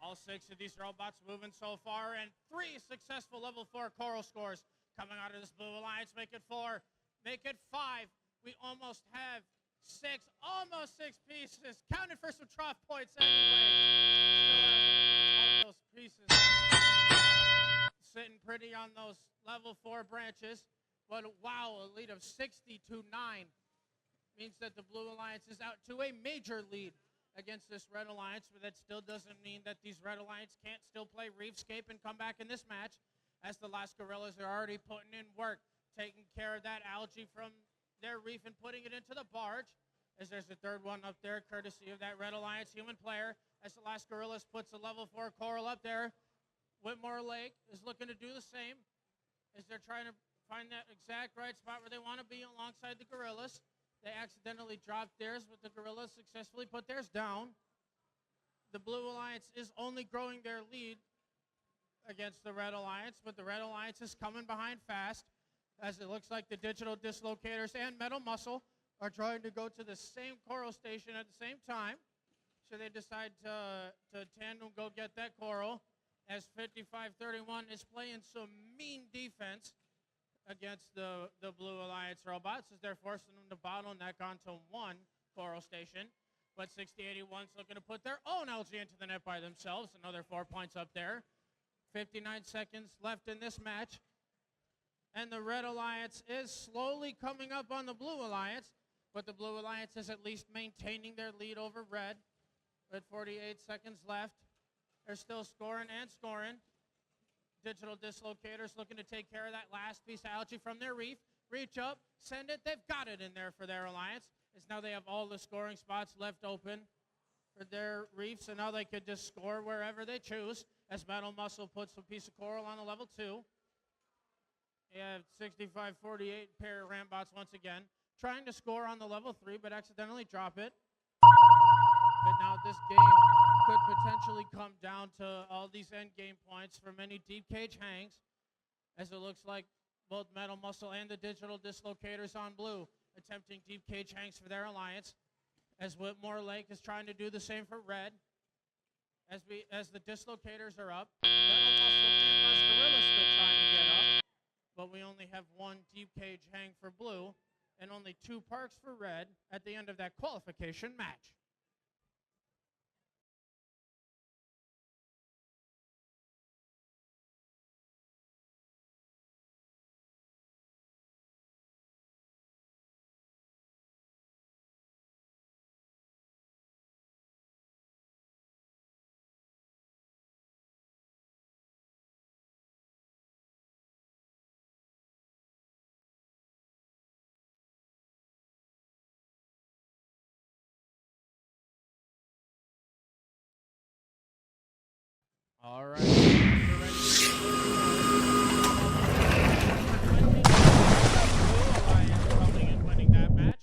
All 6 of these robots moving so far, and 3 successful level 4 coral scores coming out of this Blue Alliance. Make it 4, make it 5. We almost have 6, almost 6 pieces. Counted for some trough points anyway. Still have all those pieces sitting pretty on those level 4 branches. But wow, a lead of 60-9 means that the Blue Alliance is out to a major lead against this Red Alliance, but that still doesn't mean that these Red Alliance can't still play Reefscape and come back in this match, as the Las Gorillas are already putting in work, taking care of that algae from their reef and putting it into the barge, as there's a third one up there, courtesy of that Red Alliance human player, as the Las Gorillas puts a level 4 coral up there. Whitmore Lake is looking to do the same, as they're trying to find that exact right spot where they want to be alongside the Gorillas. They accidentally dropped theirs, but the Gorillas successfully put theirs down. The Blue Alliance is only growing their lead against the Red Alliance, but the Red Alliance is coming behind fast, as it looks like the Digital Dislocators and Metal Muscle are trying to go to the same coral station at the same time. So they decide to tandem go get that coral, as 5531 is playing some mean defense against the Blue Alliance robots, as they're forcing them to bottleneck onto one coral station. But 6081's looking to put their own algae into the net by themselves. Another 4 points up there. 59 seconds left in this match. And the Red Alliance is slowly coming up on the Blue Alliance, but the Blue Alliance is at least maintaining their lead over Red. With 48 seconds left, they're still scoring and scoring. Digital Dislocators looking to take care of that last piece of algae from their reef. Reach up, send it. They've got it in there for their Alliance. As now they have all the scoring spots left open for their reef, so now they could just score wherever they choose. As Metal Muscle puts a piece of coral on the level 2. You have 65-48 pair of Rambots once again, trying to score on the level 3, but accidentally drop it. But now this game could potentially come down to all these end game points for many deep cage hangs, as it looks like both Metal Muscle and the Digital Dislocators on blue attempting deep cage hangs for their Alliance, as Whitmore Lake is trying to do the same for Red. As the Dislocators are up, Metal Muscle and Las Gorillas still trying to get up, but we only have 1 deep cage hang for blue and only 2 parks for Red at the end of that qualification match. All right. Alliance coming and winning that match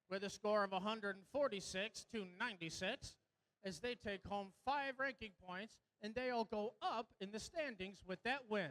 with a score of 146-96, as they take home 5 ranking points, and they'll go up in the standings with that win.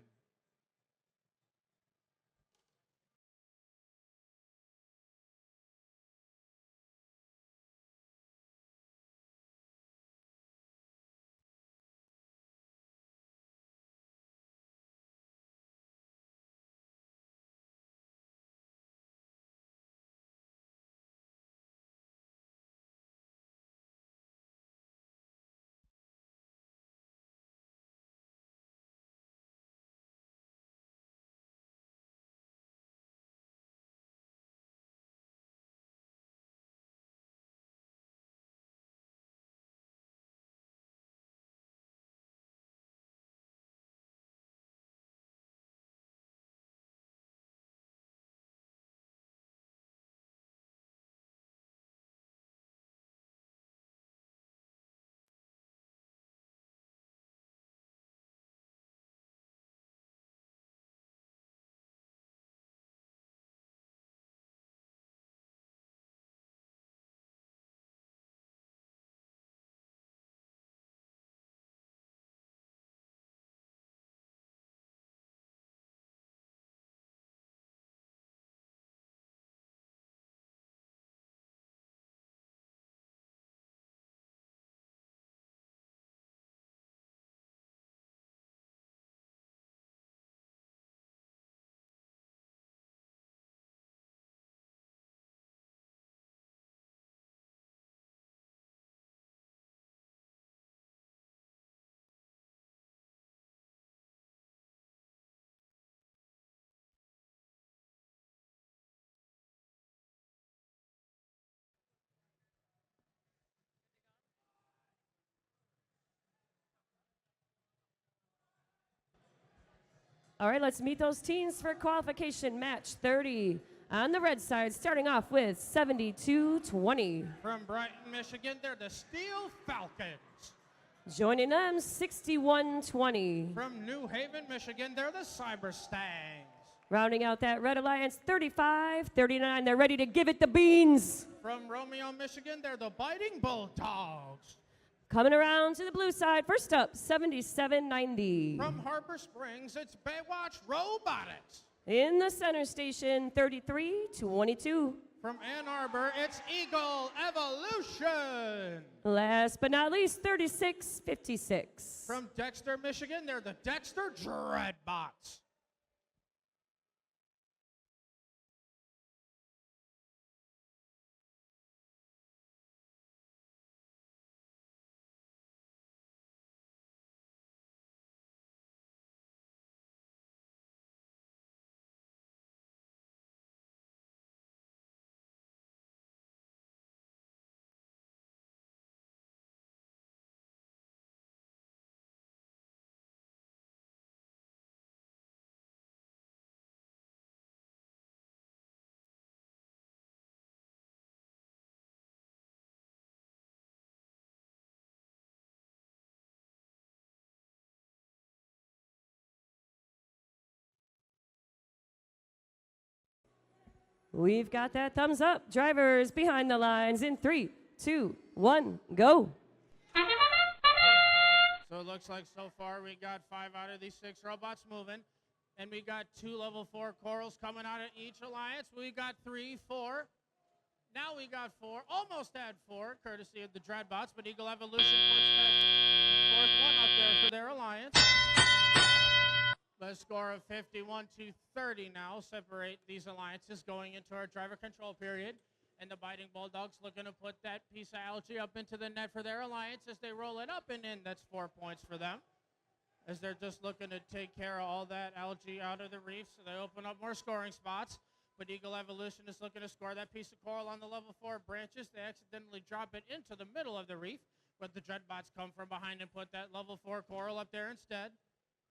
All right, let's meet those teams for qualification match 30. On the red side, starting off with 72-20. From Brighton, Michigan, they're the Steel Falcons. Joining them, 61-20. From New Haven, Michigan, they're the Cyber Stangs. Rounding out that red alliance, 35-39. They're ready to give it the beans. From Romeo, Michigan, they're the Biting Bulldogs. Coming around to the blue side, first up, 77-90. From Harbor Springs, it's Baywatch Robotics. In the center station, 33-22. From Ann Arbor, it's Eagle Evolution. Last but not least, 36-56. From Dexter, Michigan, they're the Dexter Dreadbots. We've got that thumbs up. Drivers behind the lines in 3, 2, 1, go. So it looks like so far we got 5 out of these 6 robots moving. And we got 2 level 4 corals coming out of each alliance. We got 3, 4. Now we got 4. Almost had 4, courtesy of the Dreadbots, but Eagle Evolution puts that 4th one up there for their alliance. A score of 51-30 now separate these alliances going into our driver control period. And the Biting Bulldogs looking to put that piece of algae up into the net for their alliance as they roll it up and in. That's 4 points for them, as they're just looking to take care of all that algae out of the reef, so they open up more scoring spots. But Eagle Evolution is looking to score that piece of coral on the level 4 branches. They accidentally drop it into the middle of the reef, but the Dreadbots come from behind and put that level 4 coral up there instead.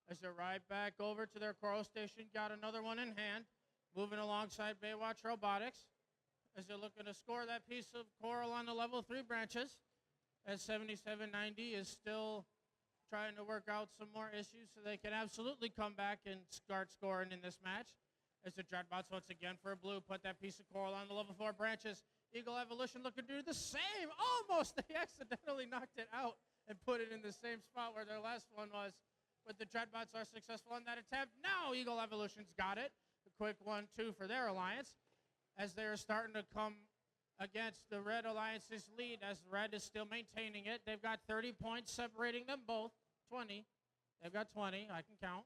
As they ride back over to their coral station, got another one in hand, moving alongside Baywatch Robotics, as they're looking to score that piece of coral on the level 3 branches, as 7790 is still trying to work out some more issues so they can absolutely come back and start scoring in this match. As the Dreadbots once again for a blue put that piece of coral on the level 4 branches. Eagle Evolution looking to do the same. Almost, they accidentally knocked it out and put it in the same spot where their last one was. But the Dreadbots are successful in that attempt. Now Eagle Evolution's got it. A quick 1-2 for their alliance, as they're starting to come against the Red Alliance's lead, as Red is still maintaining it. They've got 30 points separating them both. 20. They've got 20. I can count.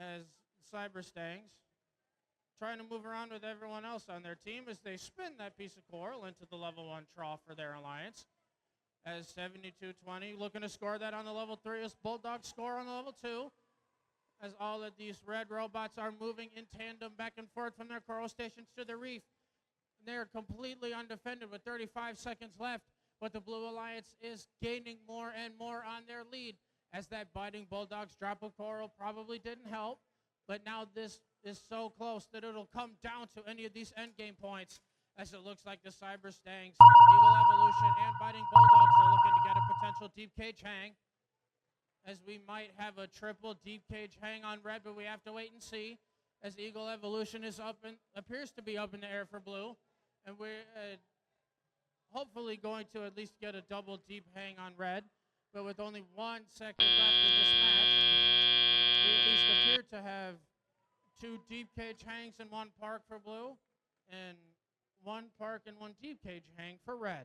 As Cyber Stangs trying to move around with everyone else on their team as they spin that piece of coral into the level 1 trough for their alliance. As 72-20 looking to score that on the level 3 as Bulldogs score on the level 2. As all of these red robots are moving in tandem back and forth from their coral stations to the reef. They are completely undefended with 35 seconds left, but the Blue Alliance is gaining more and more on their lead, as that Biting Bulldogs drop of coral probably didn't help, but now this is so close that it'll come down to any of these endgame points, as it looks like the Cyber Stangs, Eagle Evolution, and Biting Bulldogs are looking to get a potential deep cage hang, as we might have a triple deep cage hang on red, but we have to wait and see, as Eagle Evolution is up and appears to be up in the air for blue, and we're hopefully going to at least get a double deep hang on red, but with only 1 second left in this match, we at least appear to have 2 deep cage hangs and 1 park for blue, and 1 park and 1 deep cage hang for red.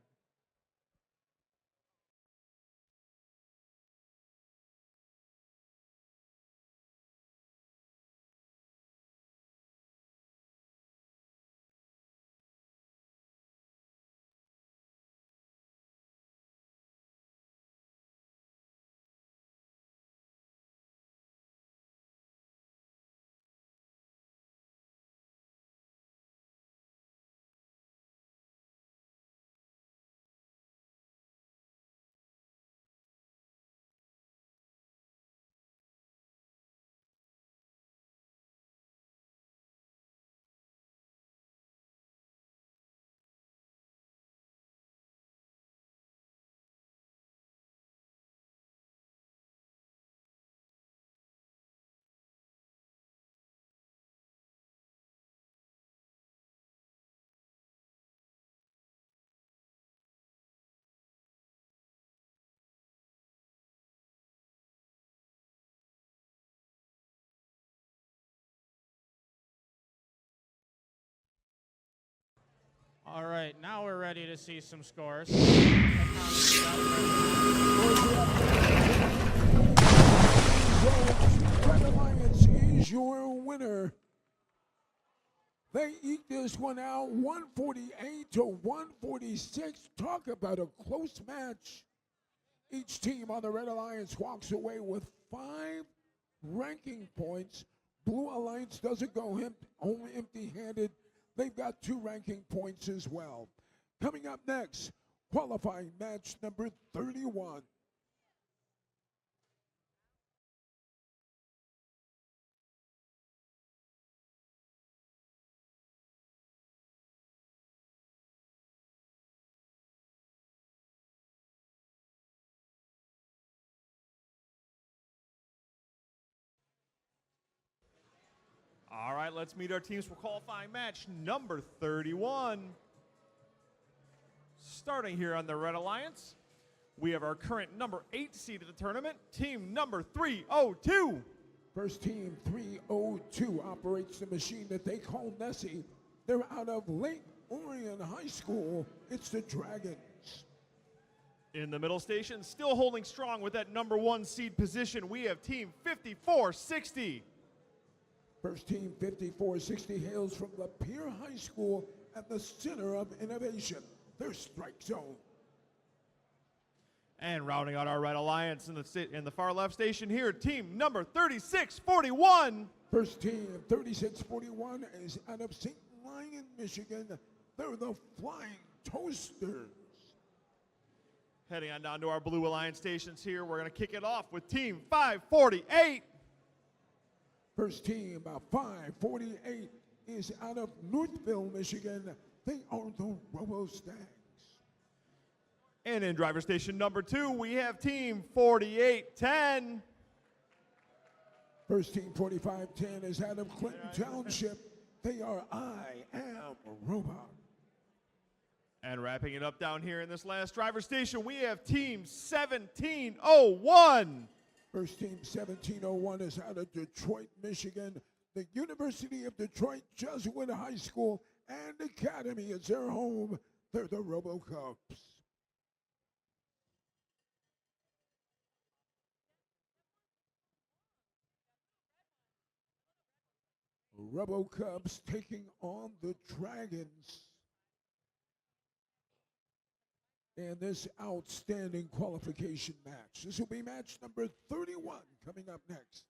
All right, now we're ready to see some scores. Red Alliance is your winner. They eke this one out 148 to 146. Talk about a close match. Each team on the Red Alliance walks away with 5 ranking points. Blue Alliance doesn't go home empty-handed. They've got 2 ranking points as well. Coming up next, qualifying match number 31. All right, let's meet our teams for qualifying match number 31. Starting here on the Red Alliance, we have our current number 8 seed of the tournament, team number 302. First team 302 operates the machine that they call Nessie. They're out of Lake Orion High School. It's the Dragons. In the middle station, still holding strong with that number 1 seed position, we have team 5460. First team 5460 hails from Lapeer High School at the center of innovation, their strike zone. And rounding out our Red Alliance in the far left station here, team number 3641. First team 3641 is out of St. Lion, Michigan. They're the Flying Toasters. Heading on down to our Blue Alliance stations here, we're going to kick it off with team 548. First team 548 is out of Northville, Michigan. They are the Robo Stags. And in driver station number 2, we have team 4810. First team 4510 is out of Clinton Township. They are I Am a Robot. And wrapping it up down here in this last driver station, we have team 1701. First team 1701 is out of Detroit, Michigan. The University of Detroit Jesuit High School and Academy is their home. They're the RoboCups. RoboCups taking on the Dragons in this outstanding qualification match. This will be match number 31 coming up next.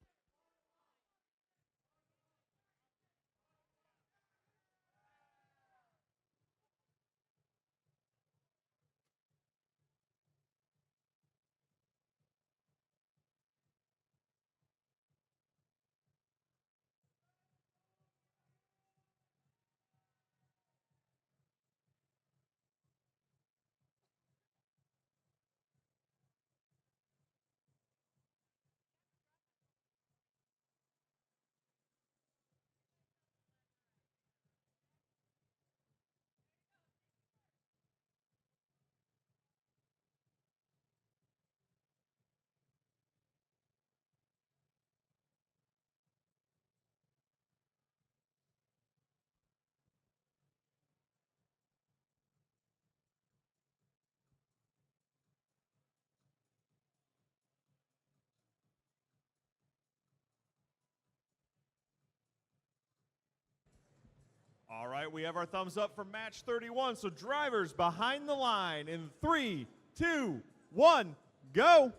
All right, we have our thumbs up for match 31. So drivers behind the line in 3, 2, 1, go.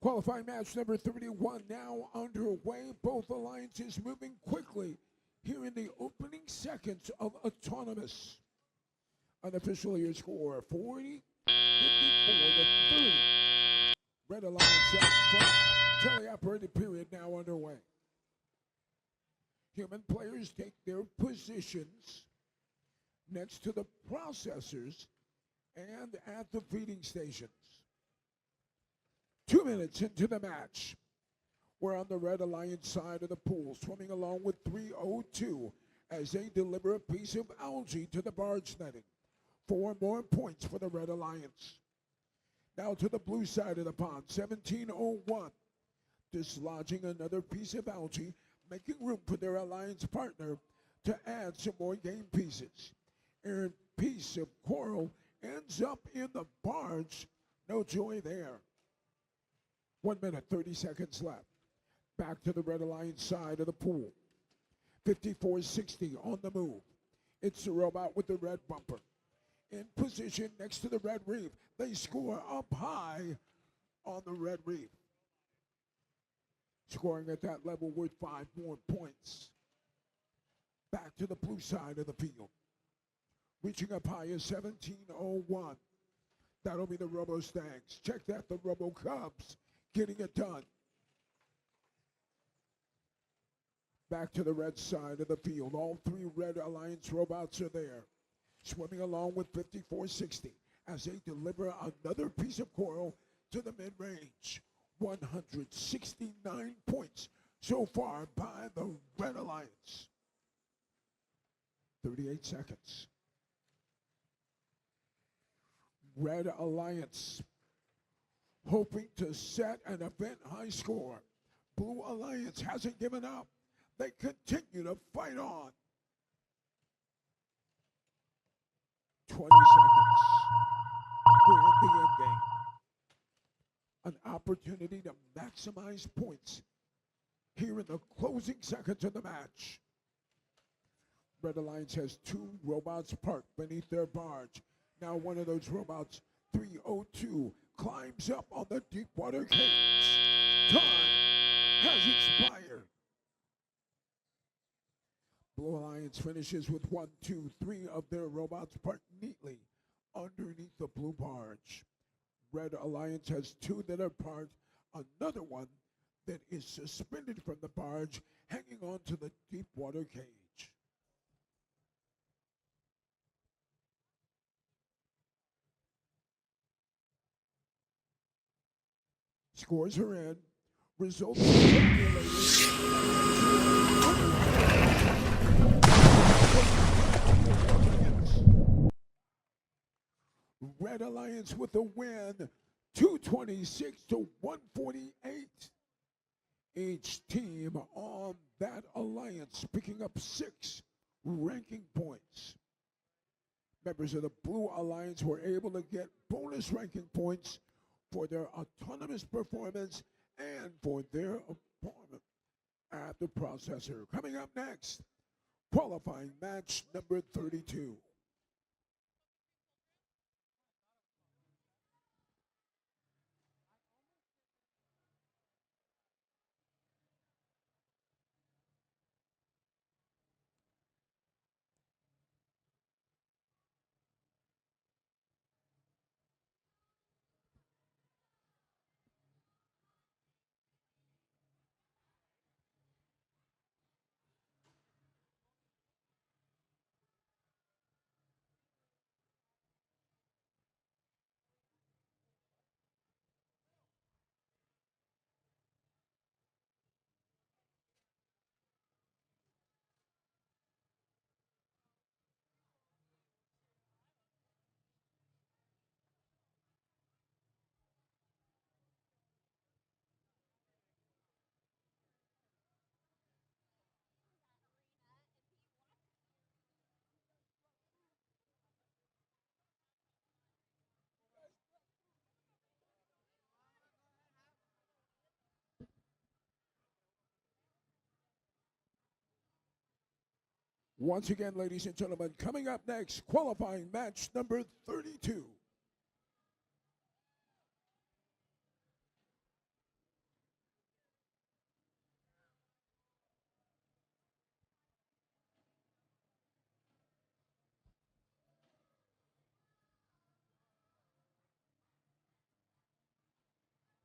Qualifying match number 31 now underway. Both alliances moving quickly here in the opening seconds of Autonomous. Unofficial your score 40, 54 to 30. Red Alliance out front. Teleoperated period now underway. Human players take their positions next to the processors and at the feeding stations. 2 minutes into the match, we're on the Red Alliance side of the pool, swimming along with 302 as they deliver a piece of algae to the barge netting. 4 more points for the Red Alliance. Now to the blue side of the pond, 1701, dislodging another piece of algae, making room for their alliance partner, to add some more game pieces. Errant piece of coral ends up in the barge. No joy there. 1 minute, 30 seconds left. Back to the Red Alliance side of the pool. 5460 on the move. It's the robot with the red bumper. In position next to the red reef. They score up high on the red reef. Scoring at that level worth 5 more points. Back to the blue side of the field. Reaching up high is 1701. That'll be the Robo Stags. Check that, the Robo Cubs getting it done. Back to the red side of the field. All 3 Red Alliance robots are there. Swimming along with 5460 as they deliver another piece of coral to the mid-range. 169 points so far by the Red Alliance. 38 seconds. Red Alliance hoping to set an event high score. Blue Alliance hasn't given up. They continue to fight on. 20 seconds. We're in the end game. An opportunity to maximize points here in the closing seconds of the match. Red Alliance has 2 robots parked beneath their barge. Now one of those robots, 302, climbs up on the deep water cage. Time has expired. Blue Alliance finishes with 1, 2, 3 of their robots parked neatly underneath the blue barge. Red Alliance has 2 that are parked, another one that is suspended from the barge, hanging on to the deep water cage. Scores are in. Results Red Alliance with the win, 226 to 148. Each team on that alliance picking up 6 ranking points. Members of the Blue Alliance were able to get bonus ranking points for their autonomous performance and for their appointment at the processor. Coming up next, qualifying match number 32. Once again, ladies and gentlemen, coming up next, qualifying match number 32.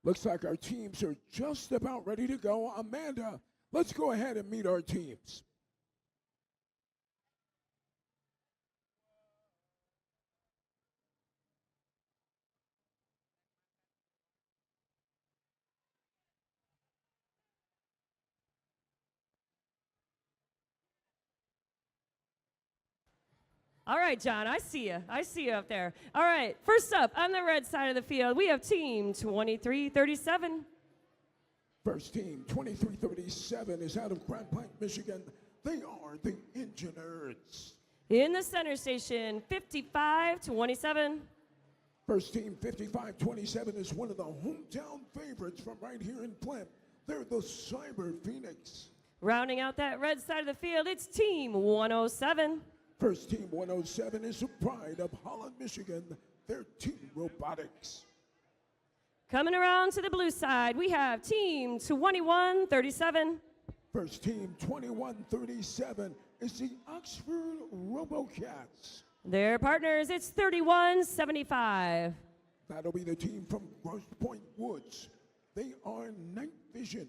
Looks like our teams are just about ready to go. Amanda, let's go ahead and meet our teams. All right, John, I see you. I see you up there. All right, first up on the red side of the field, we have team 2337. First team, 2337, is out of Grand Plank, Michigan. They are the Engineers. In the center station, 55-27. First team, 55-27, is one of the hometown favorites from right here in Flint. They're the Cyber Phoenix. Rounding out that red side of the field, it's Team 107. First team, 107, is the pride of Holland, Michigan. They're Team Robotics. Coming around to the blue side, we have Team 21-37. First team, 21-37, is the Oxford RoboCats. Their partners, it's 31-75. That'll be the team from Grosse Pointe Woods. They are Night Vision.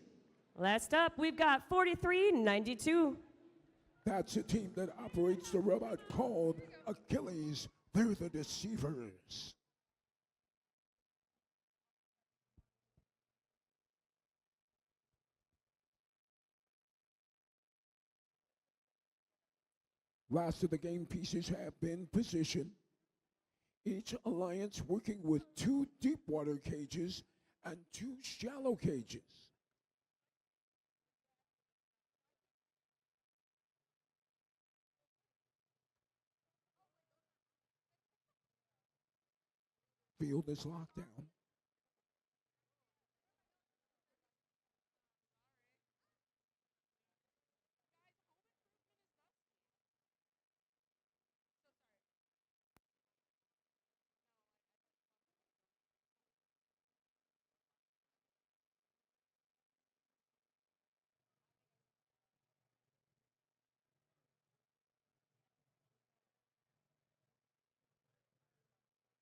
Last up, we've got 43-92. That's a team that operates the robot called Achilles. They're the Deceivers. Last of the game pieces have been positioned. Each alliance working with 2 deep water cages and 2 shallow cages. Field is locked down.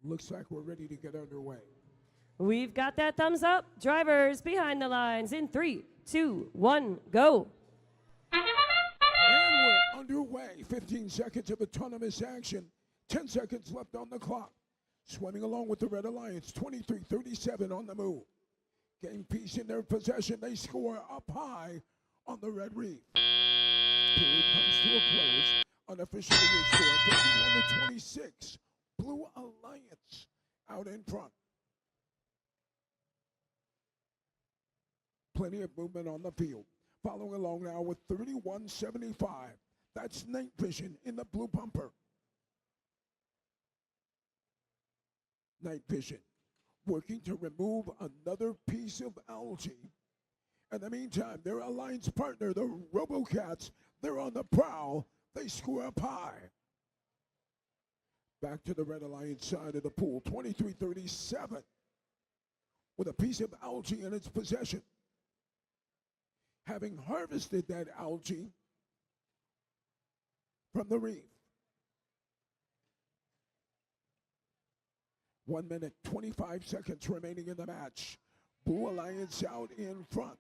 Looks like we're ready to get underway. We've got that thumbs up. Drivers behind the lines in 3, 2, 1, go. And we're underway. 15 seconds of autonomous action. 10 seconds left on the clock. Swimming along with the Red Alliance, 23-37 on the move. Game piece in their possession. They score up high on the Red Reef. Period comes to a close. Unofficially your score, 51-26. Blue Alliance out in front. Plenty of movement on the field. Following along now with 31-75. That's Night Vision in the blue bumper. Night Vision working to remove another piece of algae. In the meantime, their alliance partner, the RoboCats, they're on the prowl. They score up high. Back to the Red Alliance side of the pool, 23-37, with a piece of algae in its possession. Having harvested that algae from the reef. 1 minute, 25 seconds remaining in the match. Blue Alliance out in front,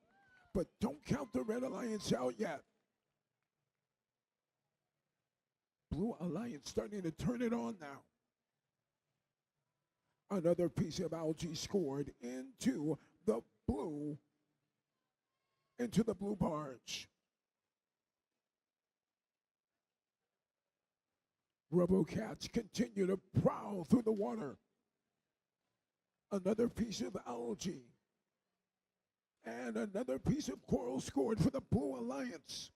but don't count the Red Alliance out yet. Blue Alliance starting to turn it on now. Another piece of algae scored into the blue barge. RoboCats continue to prowl through the water. Another piece of algae. And another piece of coral scored for the Blue Alliance.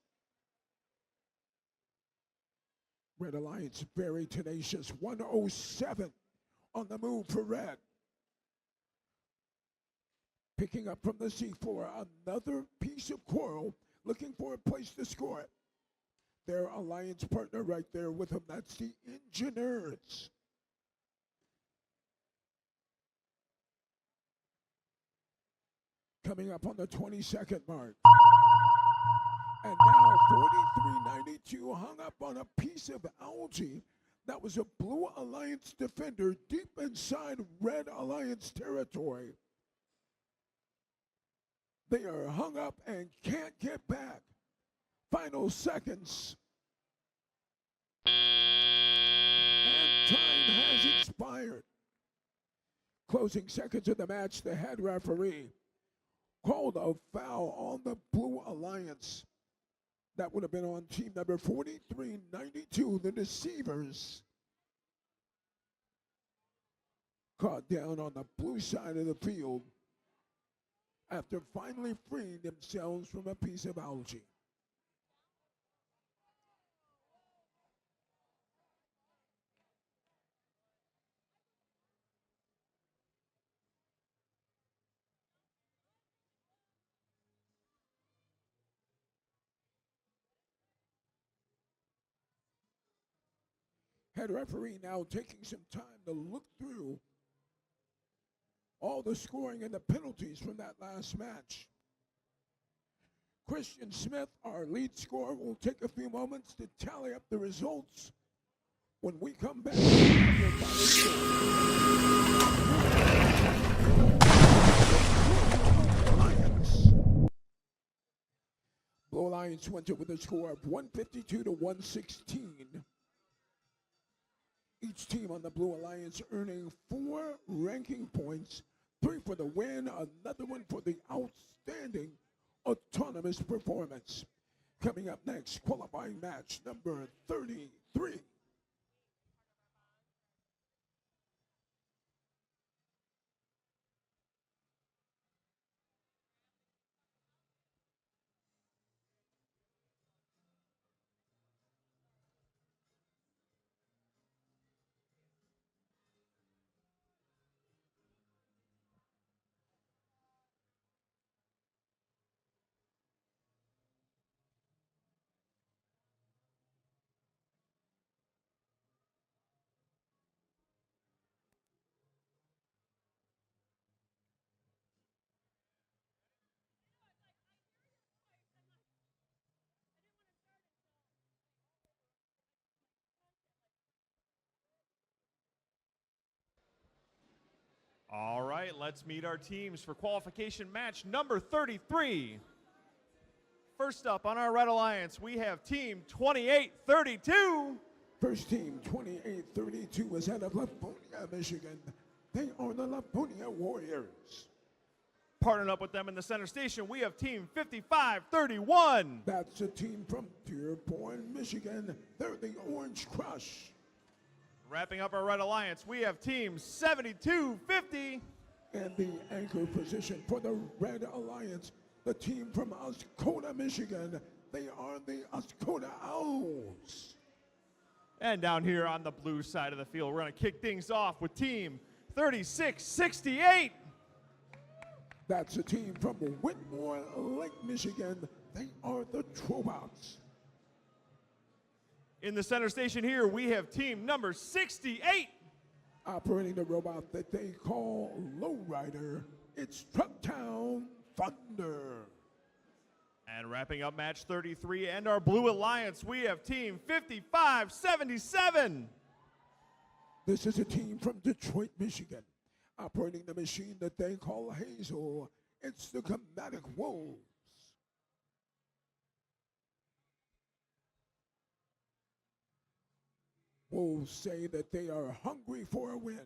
Red Alliance very tenacious. 107 on the move for Red. Picking up from the seafloor another piece of coral, looking for a place to score it. Their alliance partner right there with them, that's the Engineers. Coming up on the 22nd mark. And now 43-92 hung up on a piece of algae that was a Blue Alliance defender deep inside Red Alliance territory. They are hung up and can't get back. Final seconds. And time has expired. Closing seconds of the match, the head referee called a foul on the Blue Alliance. That would have been on team number 43-92, the Deceivers. Caught down on the blue side of the field after finally freeing themselves from a piece of algae. Head referee now taking some time to look through all the scoring and the penalties from that last match. Christian Smith, our lead scorer, will take a few moments to tally up the results. When we come back, Blue Alliance went with a score of 152 to 116. Each team on the Blue Alliance earning 4 ranking points, 3 for the win, another one for the outstanding autonomous performance. Coming up next, qualifying match number 33. All right, let's meet our teams for qualification match number 33. First up on our Red Alliance, we have team 2832. First team, 2832, is out of Lafonia, Michigan. They are the Lafonia Warriors. Partnering up with them in the center station, we have team 5531. That's a team from Dearborn, Michigan. They're the Orange Crush. Wrapping up our Red Alliance, we have team 7250. And the anchor position for the Red Alliance, the team from Oscoda, Michigan. They are the Oscoda Owls. And down here on the blue side of the field, we're going to kick things off with team 3668. That's a team from Whitmore Lake, Michigan. They are the Trobots. In the center station here, we have team number 68. Operating the robot that they call Lowrider, it's Trucktown Thunder. And wrapping up match 33 and our Blue Alliance, we have team 5577. This is a team from Detroit, Michigan. Operating the machine that they call Hazel, it's the Chromatic Wolves. Wolves say that they are hungry for a win.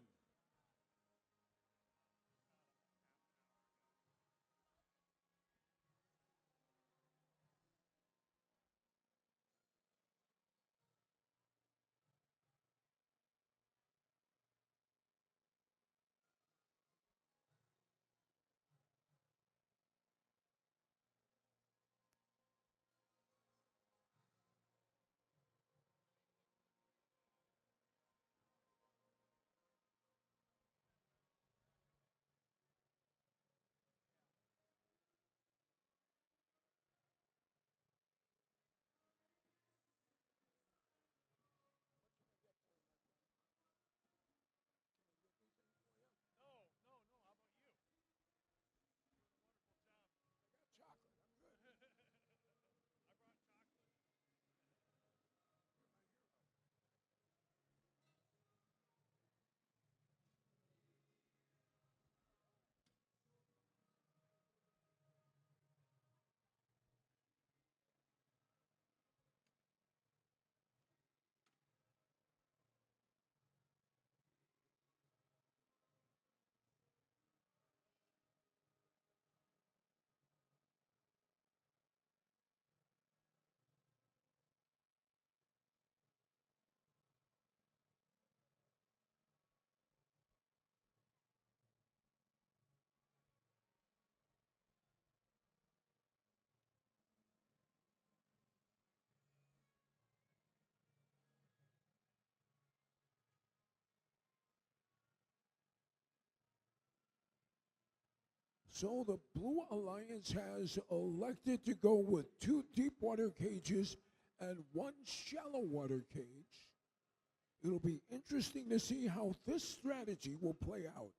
So the Blue Alliance has elected to go with 2 deep water cages and 1 shallow water cage. It'll be interesting to see how this strategy will play out.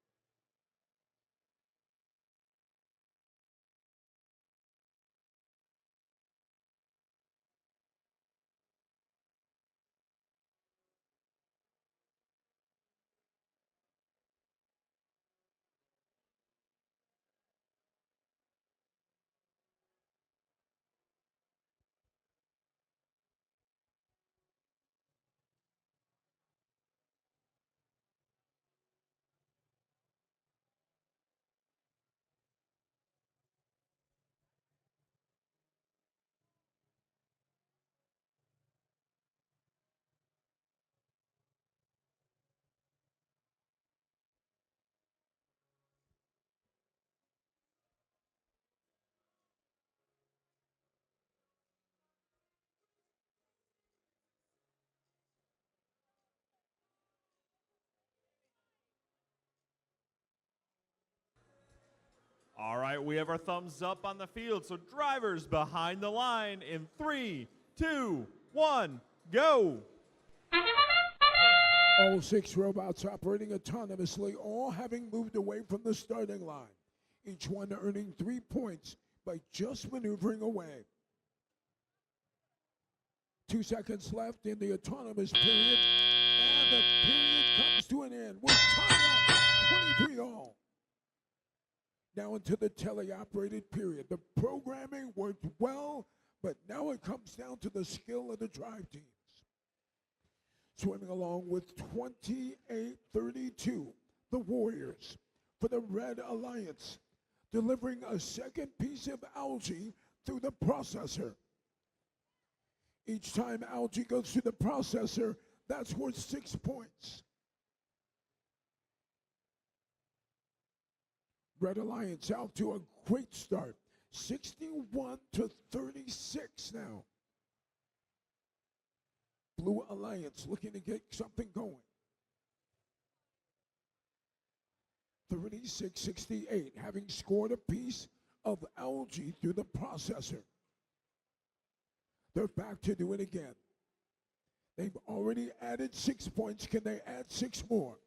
All right, we have our thumbs up on the field. So drivers behind the line in 3, 2, 1, go. All 6 robots operating autonomously, all having moved away from the starting line. Each one earning 3 points by just maneuvering away. 2 seconds left in the autonomous period, and the period comes to an end. We're tied up, 23 all. Now into the teleoperated period. The programming worked well, but now it comes down to the skill of the drive teams. Swimming along with 28-32, the Warriors for the Red Alliance, delivering a second piece of algae through the processor. Each time algae goes through the processor, that's worth 6 points. Red Alliance out to a great start, 61-36 now. Blue Alliance looking to get something going. 36-68, having scored a piece of algae through the processor. They're back to do it again. They've already added 6 points. Can they add 6 more?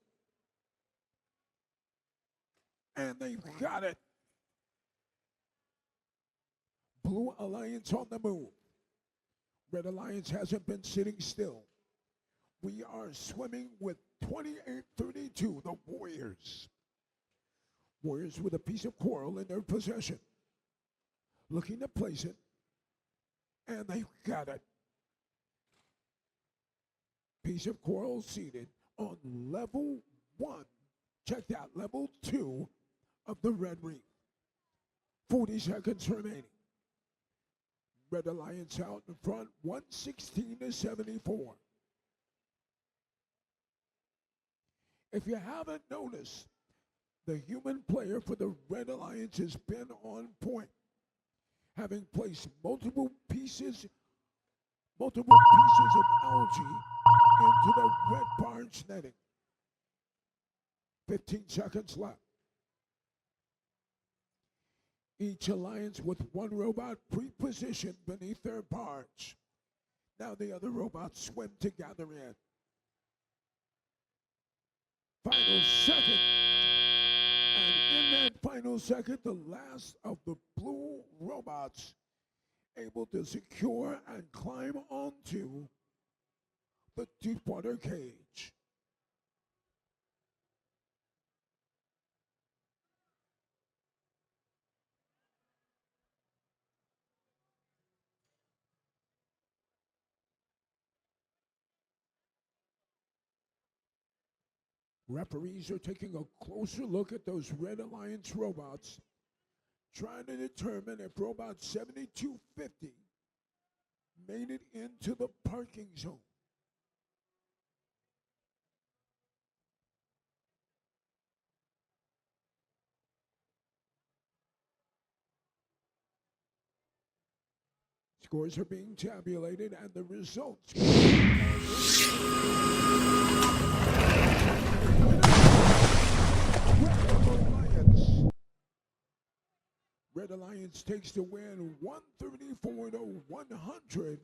And they've got it. Blue Alliance on the move. Red Alliance hasn't been sitting still. We are swimming with 28-32, the Warriors. Warriors with a piece of coral in their possession. Looking to place it. And they've got it. Piece of coral seated on level 1. Check that, level 2 of the Red Reef. 40 seconds remaining. Red Alliance out in front, 116-74. If you haven't noticed, the human player for the Red Alliance has been on point, having placed multiple pieces of algae into the red barge netting. 15 seconds left. Each alliance with 1 robot pre-positioned beneath their barge. Now the other robots swim to gather in. Final second. And in that final second, the last of the blue robots able to secure and climb onto the deep water cage. Referees are taking a closer look at those Red Alliance robots, trying to determine if robot 7250 made it into the parking zone. Scores are being tabulated and the results. Red Alliance takes the win 134-100.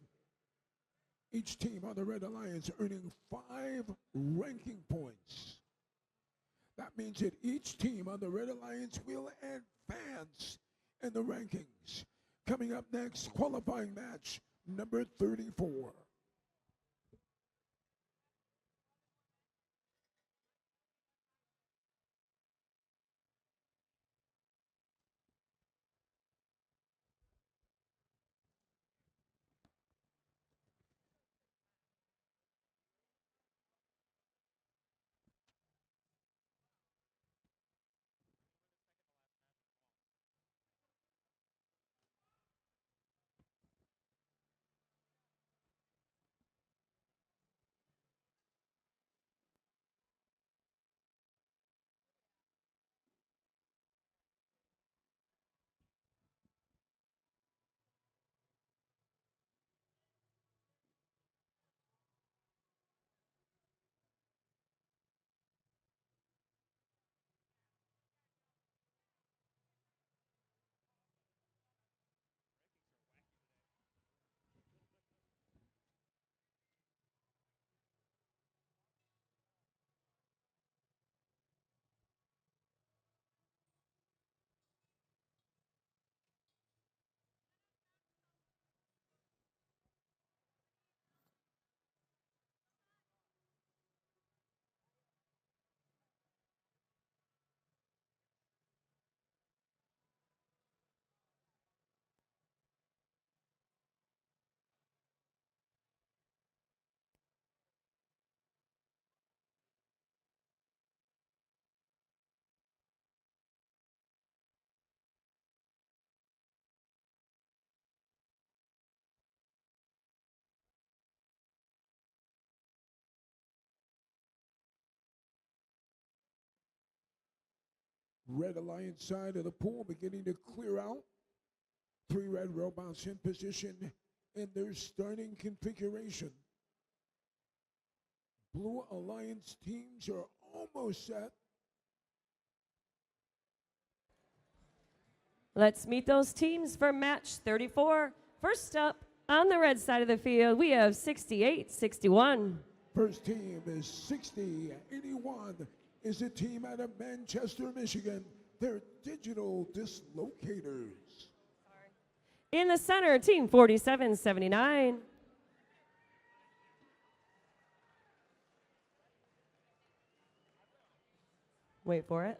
Each team on the Red Alliance earning 5 5 ranking points. That means that each team on the Red Alliance will advance in the rankings. Coming up next, qualifying match number 34. Red Alliance side of the pool beginning to clear out. 3 red robots in position in their starting configuration. Blue Alliance teams are almost set. Let's meet those teams for match 34. First up, on the red side of the field, we have 68-61. First team is 6081. Is a team out of Manchester, Michigan. They're digital dislocators. In the center, team 47-79. Wait for it.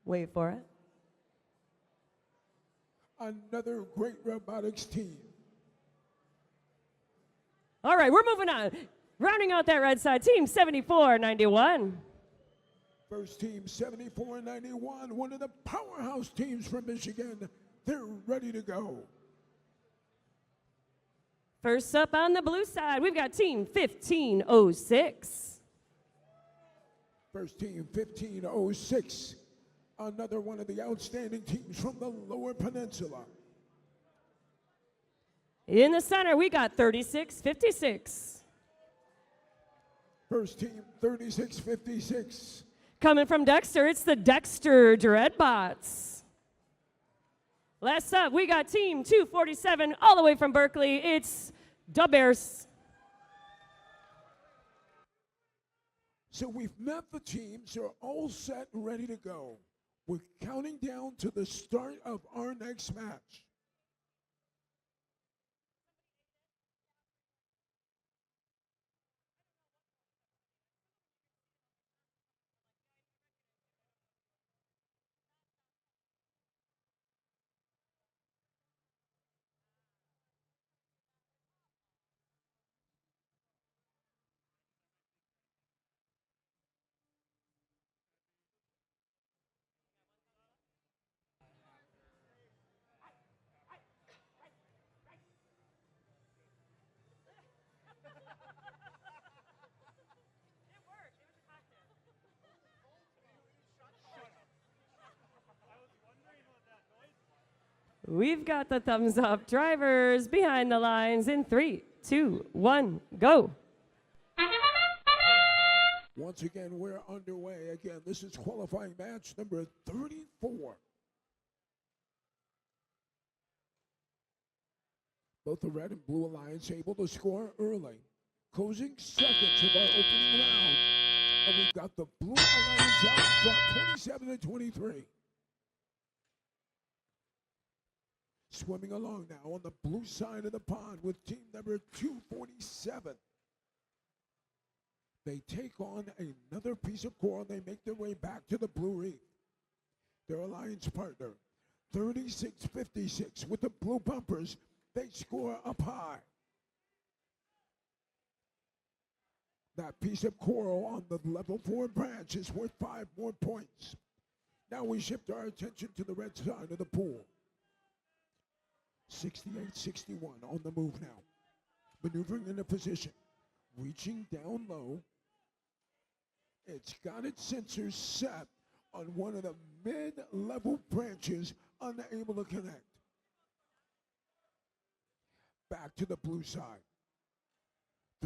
Wait for it. Another great robotics team. All right, we're moving on. Rounding out that red side, team 74-91. First team 7491, one of the powerhouse teams from Michigan. They're ready to go. First up on the blue side, we've got team 1506. First team 1506, another one of the outstanding teams from the Lower Peninsula. In the center, we got 3656. First team 3656. Coming from Dexter, it's the Dexter Dreadbots. Last up, we got team 247 all the way from Berkeley. It's the Bears. So we've met the teams, they're all set and ready to go. We're counting down to the start of our next match. We've got the thumbs up. Drivers behind the lines in 3, 2, 1, go. Once again, we're underway. Again, this is qualifying match number 34. Both the Red and Blue Alliance able to score early. Closing seconds of our opening round. And we've got the Blue Alliance out in front, 27-23. Swimming along now on the blue side of the pond with team number 247. They take on another piece of coral. They make their way back to the blue reef. Their alliance partner, 36-56 with the blue bumpers. They score up high. That piece of coral on the level 4 branch is worth 5 more points. Now we shift our attention to the red side of the pool. 68-61 on the move now. Maneuvering into position. Reaching down low. It's got its sensors set on one of the mid-level branches, unable to connect. Back to the blue side.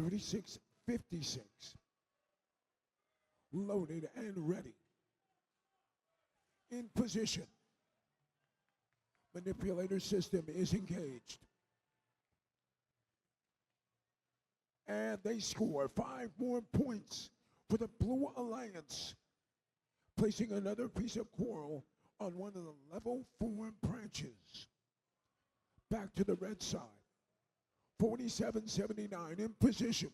36-56. Loaded and ready. In position. Manipulator system is engaged. And they score 5 more points for the Blue Alliance, placing another piece of coral on one of the level 4 branches. Back to the red side. 47-79 in position,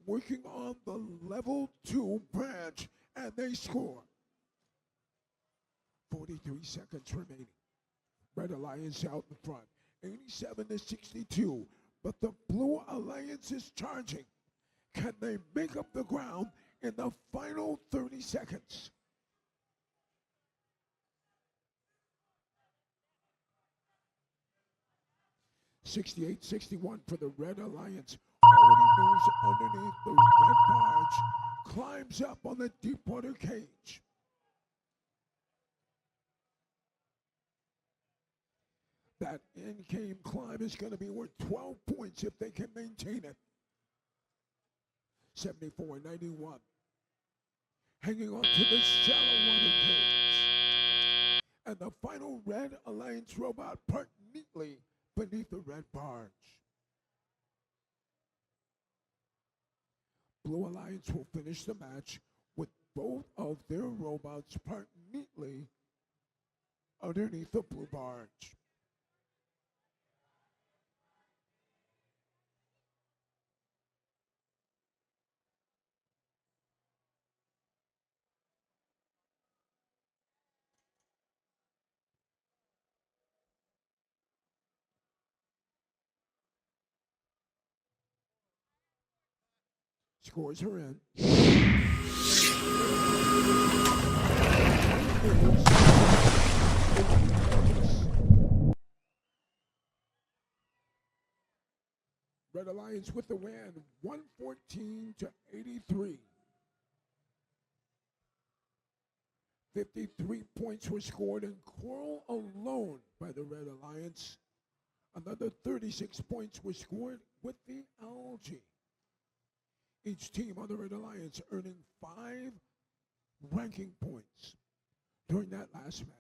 working on the level 2 branch, and they score. 43 seconds remaining. Red Alliance out in front, 87-62, but the Blue Alliance is charging. Can they make up the ground in the final 30 seconds? (68-61) for the Red Alliance. Already moves underneath the red barge, climbs up on the deep water cage. That in-game climb is going to be worth 12 points if they can maintain it. 74-91. Hanging on to the shallow water cage. And the final Red Alliance robot parked neatly beneath the red barge. Blue Alliance will finish the match with both of their robots parked neatly underneath the blue barge. Scores are in. Red Alliance with the win, 114-83. 53 points were scored in coral alone by the Red Alliance. Another 36 points were scored with the algae. Each team on the Red Alliance earning 5 ranking points during that last match.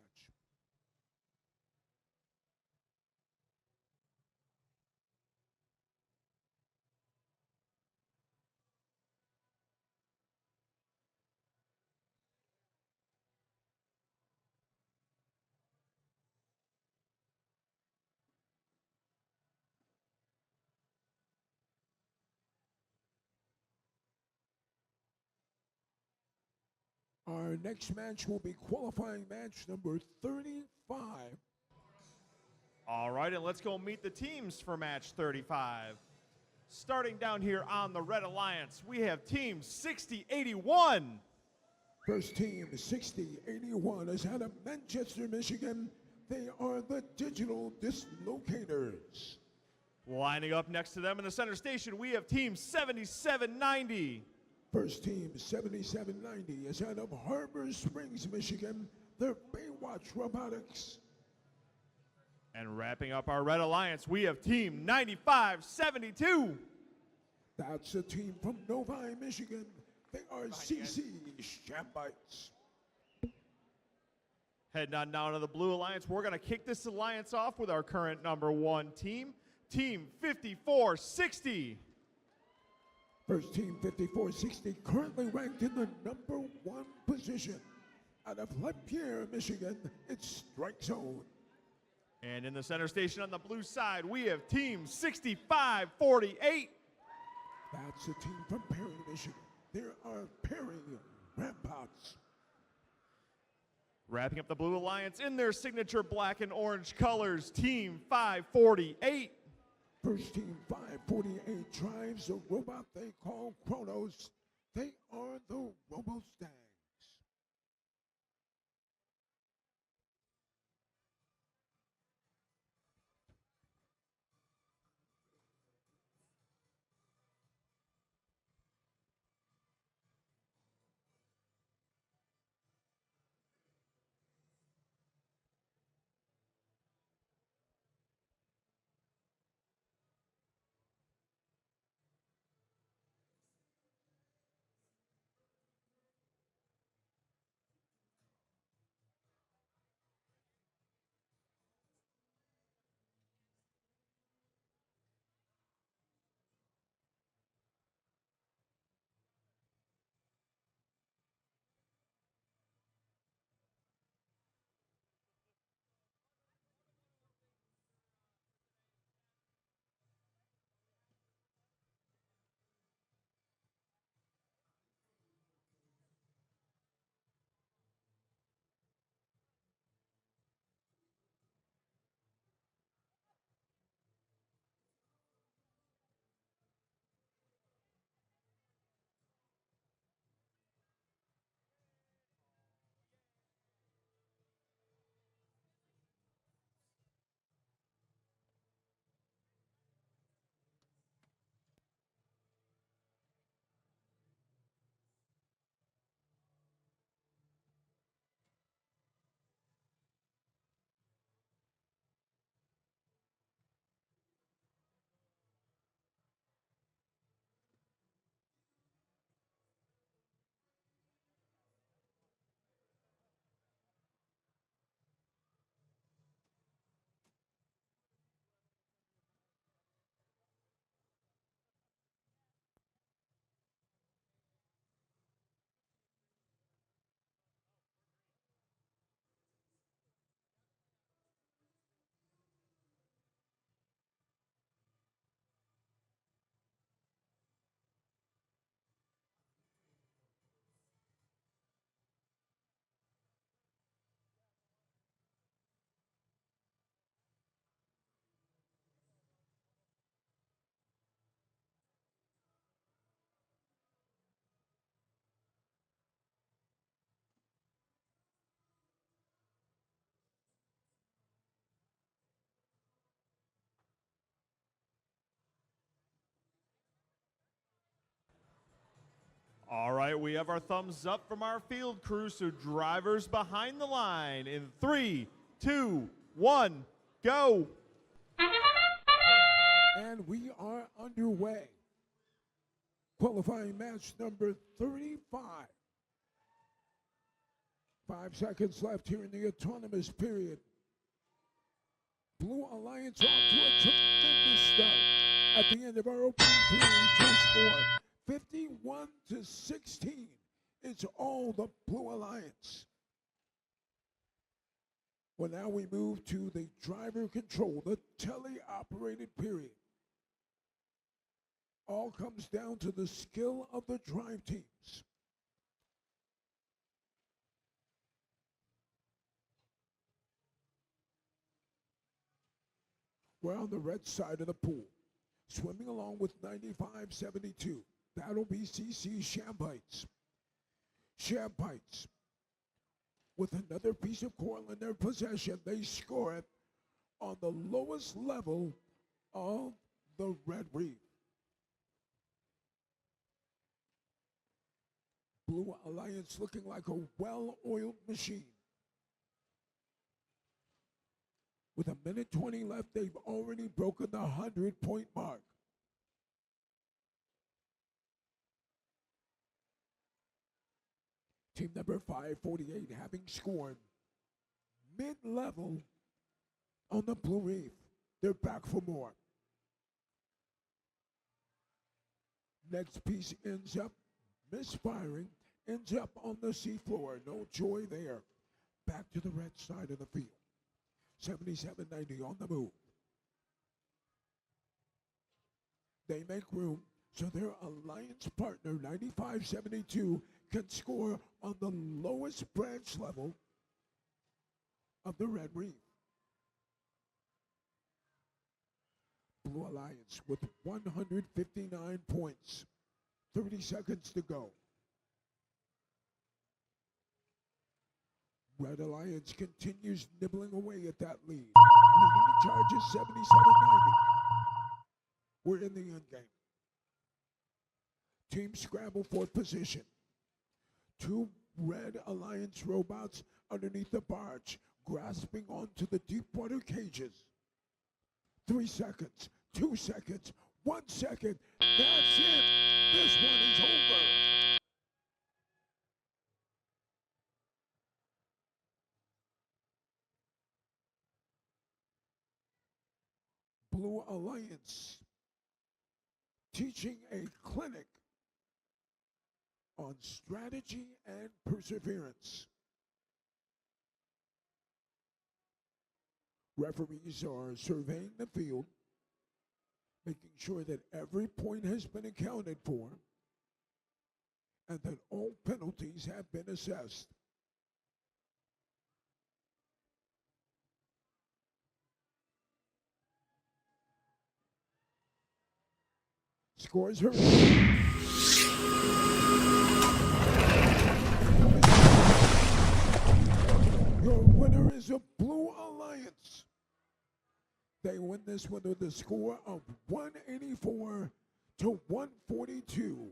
Our next match will be qualifying match number 35. All right, and let's go meet the teams for match 35. Starting down here on the Red Alliance, we have team 60-81. First team, 60-81, is out of Manchester, Michigan. They are the Digital Dislocators. Lining up next to them in the center station, we have team 77-90. First team, 7790, is out of Harbor Springs, Michigan. They're Baywatch Robotics. And wrapping up our Red Alliance, we have team 9572. That's a team from Novi, Michigan. They are CC Shambites. Heading on down to the Blue Alliance, we're going to kick this alliance off with our current #1 team, Team 5460. First team 5460, currently ranked in the number 1 position. Out of Lapeer, Michigan, it's Strike Zone. And in the center station on the blue side, we have team 6548. That's a team from Perry, Michigan. There are Perry Rambots. Wrapping up the Blue Alliance in their signature black and orange colors, team 548. First team 548 drives a robot they call Kronos. They are the Robo-Stangs. All right, we have our thumbs up from our field crew, so drivers behind the line in 3, 2, 1, go. And we are underway. Qualifying match number 35. 5 seconds left here in the autonomous period. Blue Alliance off to a tremendous start. At the end of our opening period, just score 51-16. It's all the Blue Alliance. Well, now we move to the driver control, the tele-operated period. All comes down to the skill of the drive teams. We're on the red side of the pool, swimming along with 95-72. That'll be CC Shambites. Shambites, with another piece of coral in their possession, they score it on the lowest level of the red reef. Blue Alliance looking like a well-oiled machine. With 1:20 left, they've already broken the 100-point mark. Team number 548 having scored mid-level on the Blue Reef. They're back for more. Next piece ends up misfiring, ends up on the seafloor. No joy there. Back to the red side of the field. 77-90 on the move. They make room so their alliance partner, 95-72, can score on the lowest branch level of the Red Reef. Blue Alliance with 159 points. 30 seconds to go. Red Alliance continues nibbling away at that lead. Leading the charge is 77-90. We're in the end game. Team scramble for position. Two Red Alliance robots underneath the barge, grasping onto the deep water cages. 3 seconds, 2 seconds, 1 second. That's it. This one is over. Blue Alliance teaching a clinic on strategy and perseverance. Referees are surveying the field, making sure that every point has been accounted for and that all penalties have been assessed. Scores are your winner is a Blue Alliance. They win this one with a score of 184 to 142.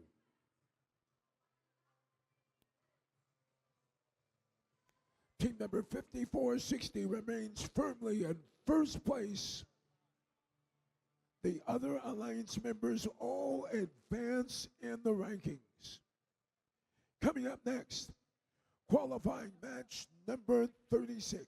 Team number 5460 remains firmly in first place. The other Alliance members all advance in the rankings. Coming up next, qualifying match number 36.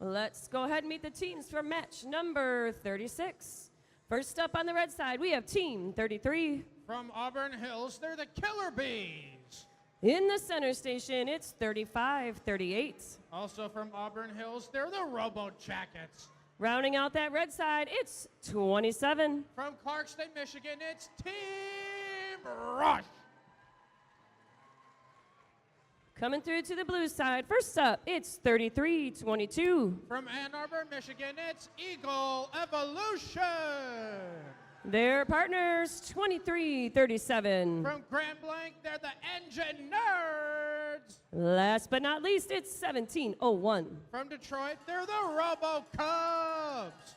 Let's go ahead and meet the teams for match number 36. First up on the red side, we have Team 33. From Auburn Hills, they're the Killer Bees. In the center station, it's 35-38. Also from Auburn Hills, they're the Robo Jackets. Rounding out that red side, it's 27. From Clarkston, Michigan, it's Team Rush. Coming through to the blue side, first up, it's 33-22. From Ann Arbor, Michigan, it's Eagle Evolution. Their partners, 23-37. From Grand Blanc, they're the Engine Nerds. Last but not least, it's 17-01. From Detroit, they're the Robo Cubs.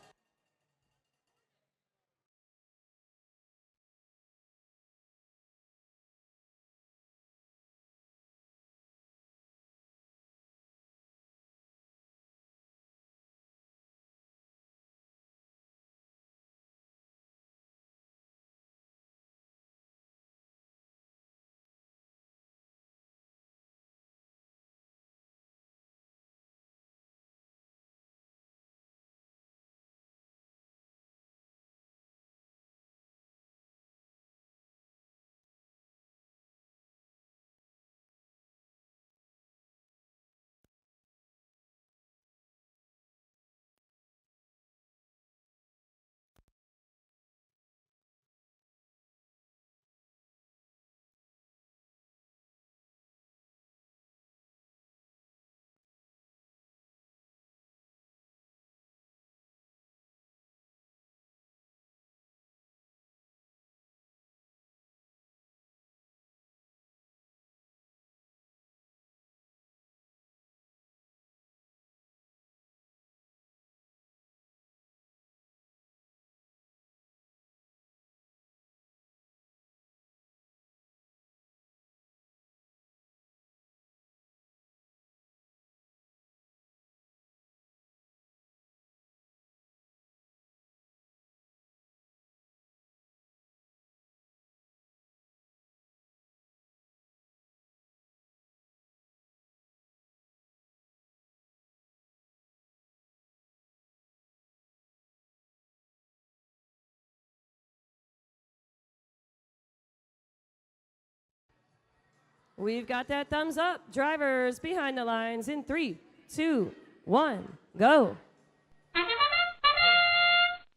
We've got that thumbs up. Drivers behind the lines in 3, 2, 1, go.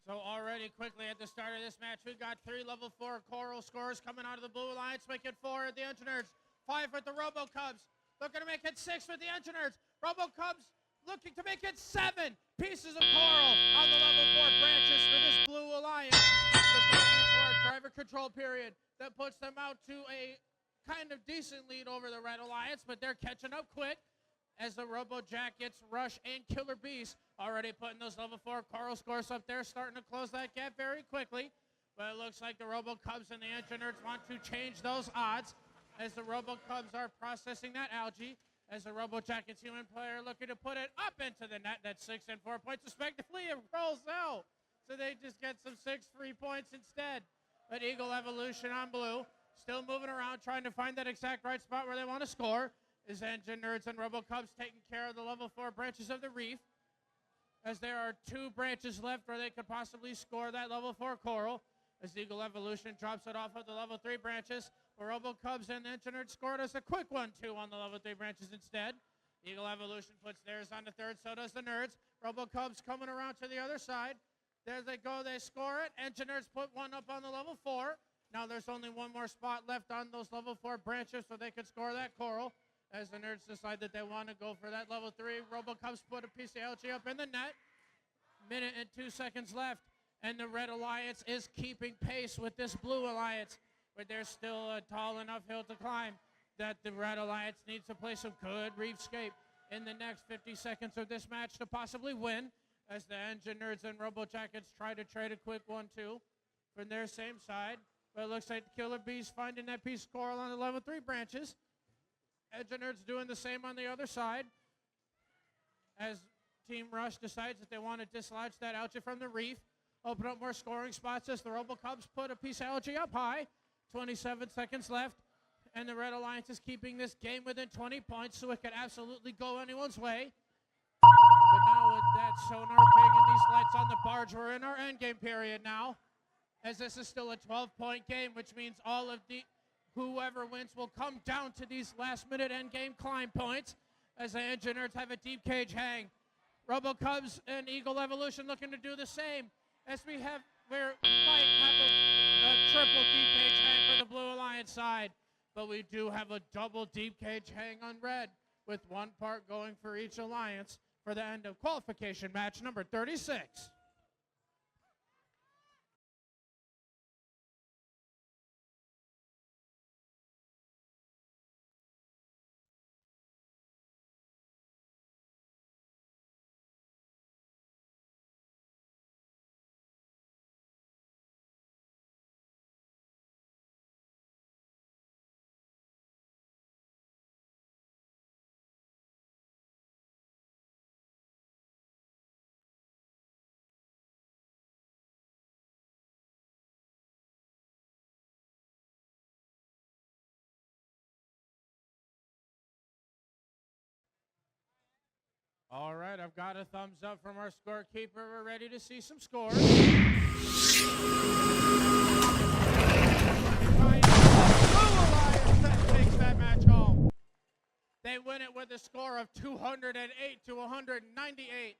So already quickly at the start of this match, we've got 3 level 4 Coral scores coming out of the Blue Alliance, make it 4 at the Engineers, 5 with the Robo Cubs, looking to make it 6 with the Engineers. Robo Cubs looking to make it 7 pieces of coral on the level 4 branches for this Blue Alliance. But going into our driver control period, that puts them out to a kind of decent lead over the Red Alliance, but they're catching up quick as the Robo Jackets, Rush, and Killer Beast already putting those level 4 coral scores up there, starting to close that gap very quickly. But it looks like the Robo Cubs and the Engineers want to change those odds as the Robo Cubs are processing that algae, as the Robo Jackets human player looking to put it up into the net. That's 6 and 4 points respectively. It rolls out, so they just get some 6 free points instead. But Eagle Evolution on blue, still moving around, trying to find that exact right spot where they want to score. Is Engine Nerds and Robo Cubs taking care of the level 4 branches of the reef, as there are 2 branches left where they could possibly score that level 4 coral, as Eagle Evolution drops it off of the level 3 branches. But Robo Cubs and Engine Nerds scored us a quick 1-2 on the level 3 branches instead. Eagle Evolution puts theirs on the third, so does the Nerds. Robo Cubs coming around to the other side. There they go, they score it. Engine Nerds put one up on the level 4. Now there's only one more spot left on those level 4 branches so they could score that coral, as the Nerds decide that they want to go for that level 3. Robo Cubs put a piece of algae up in the net. Minute and 2 seconds left, and the Red Alliance is keeping pace with this Blue Alliance, but there's still a tall enough hill to climb that the Red Alliance needs to play some good reefscape in the next 50 seconds of this match to possibly win, as the Engine Nerds and Robo Jackets try to trade a quick 1-2 from their same side. But it looks like the Killer Bees finding that piece of coral on the level 3 branches. Engine Nerds doing the same on the other side, as Team Rush decides that they want to dislodge that algae from the reef, open up more scoring spots as the Robo Cubs put a piece of algae up high. 27 seconds left, and the Red Alliance is keeping this game within 20 points, so it could absolutely go anyone's way. But now with that sonar ping and these lights on the barge, we're in our endgame period now, as this is still a 12-point game, which means all of the whoever wins will come down to these last-minute endgame climb points, as the Engine Nerds have a deep cage hang. Robo Cubs and Eagle Evolution looking to do the same, as we might have a triple deep cage hang for the Blue Alliance side, but we do have a double deep cage hang on red, with one part going for each alliance for the end of qualification match number 36. All right, I've got a thumbs up from our scorekeeper. We're ready to see some scores. Takes that match home. They win it with a score of 208 to 198.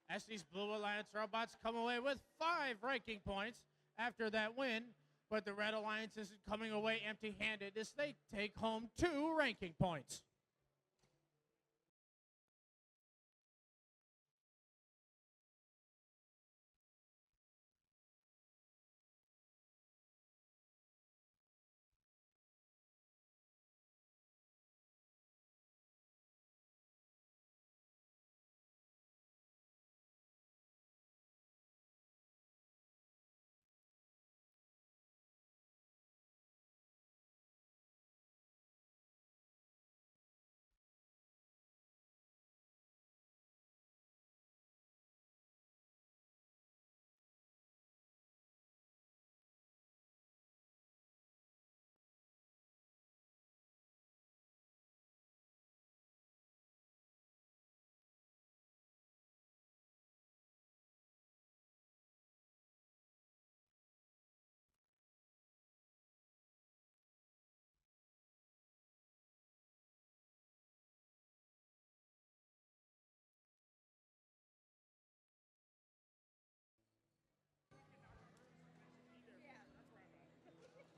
As these Blue Alliance robots come away with 5 ranking points after that win, but the Red Alliance isn't coming away empty-handed as they take home 2 ranking points.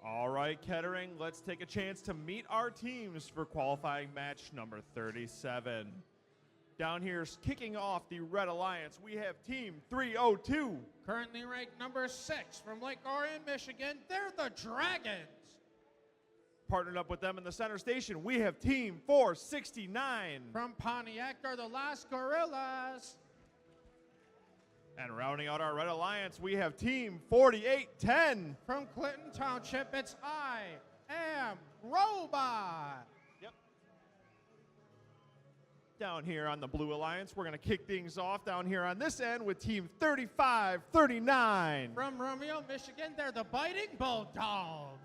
All right, Kettering, let's take a chance to meet our teams for qualifying match number 37. Down here, kicking off the Red Alliance, we have Team 302. Currently ranked number 6 from Lake Orion, Michigan. They're the Dragons. Partnered up with them in the center station, we have Team 469. From Pontiac, they're the Las Gorillas. And rounding out our Red Alliance, we have Team 4810. From Clinton Township, it's I Am Robot. Yep. Down here on the Blue Alliance, we're going to kick things off down here on this end with Team 3539. From Romeo, Michigan, they're the Biting Bulldogs.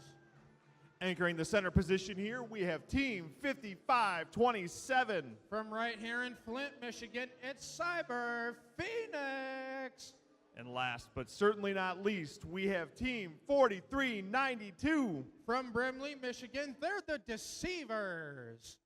Anchoring the center position here, we have Team 5527. From right here in Flint, Michigan, it's Cyber Phoenix. And last but certainly not least, we have Team 4392. From Brimley, Michigan, they're the Deceivers.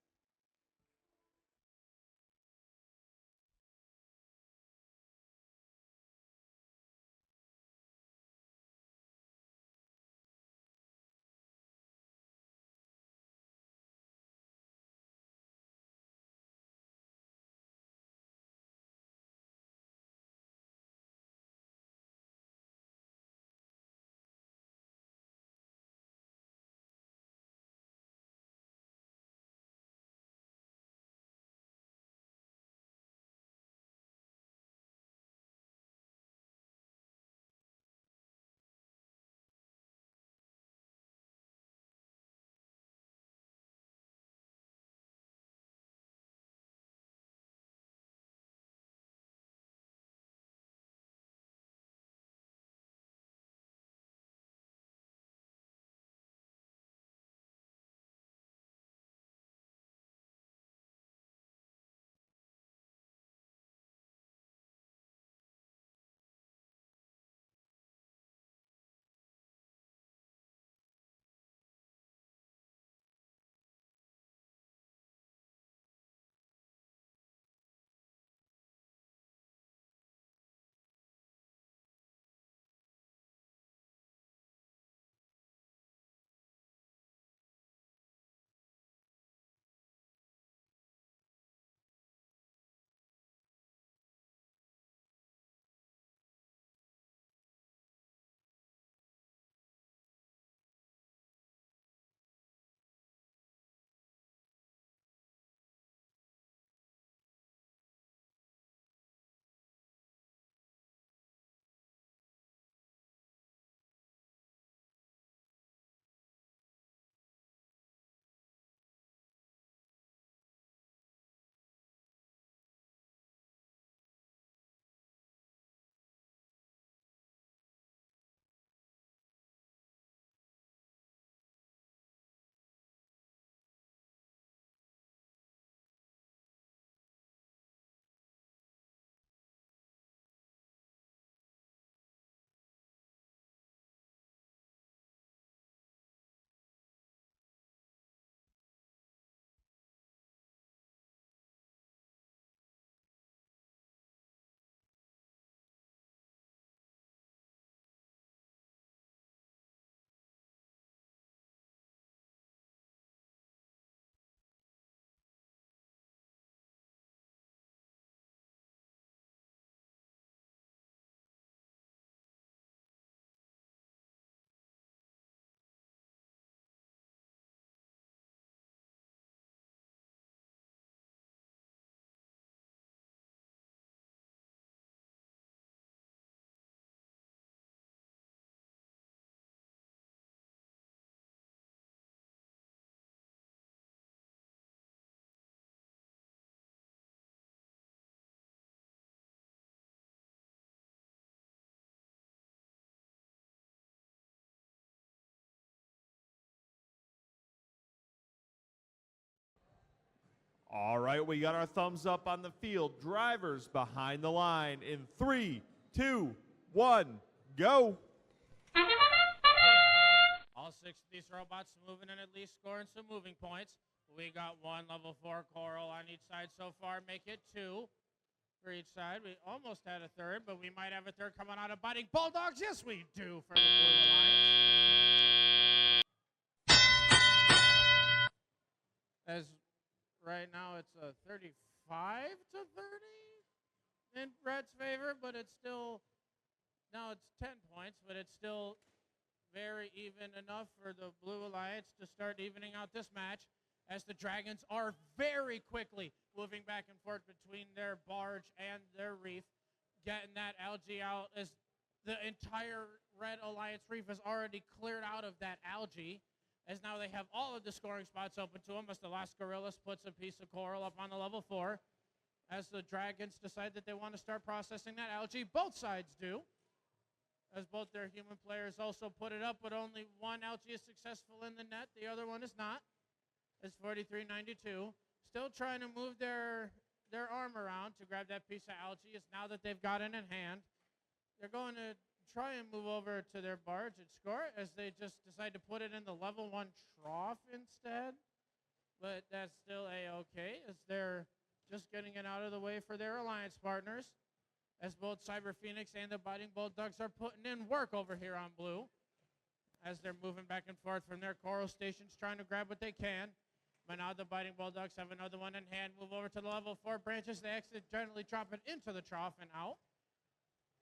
All right, we got our thumbs up on the field. Drivers behind the line in 3, 2, 1, go. All 6 of these robots moving and at least scoring some moving points. We got 1 level 4 coral on each side so far. Make it 2 for each side. We almost had a third, but we might have a third coming out of Biting Bulldogs. Yes, we do for the Blue Alliance. As right now it's a 35 to 30 in Red's favor, but it's still, now it's 10 points, but it's still very even enough for the Blue Alliance to start evening out this match, as the Dragons are very quickly moving back and forth between their barge and their reef, getting that algae out, as the entire Red Alliance reef is already cleared out of that algae, as now they have all of the scoring spots open to them, as the last Gorillas puts a piece of coral up on the level 4, as the Dragons decide that they want to start processing that algae. Both sides do, as both their human players also put it up, but only one algae is successful in the net, the other one is not. It's 43-92. Still trying to move their arm around to grab that piece of algae, as now that they've got it in hand, they're going to try and move over to their barge and score it, as they just decide to put it in the level 1 trough instead. But that's still a-okay, as they're just getting it out of the way for their alliance partners, as both Cyber Phoenix and the Biting Bulldogs are putting in work over here on blue, as they're moving back and forth from their coral stations, trying to grab what they can. But now the Biting Bulldogs have another one in hand. Move over to the level 4 branches. They accidentally drop it into the trough and out.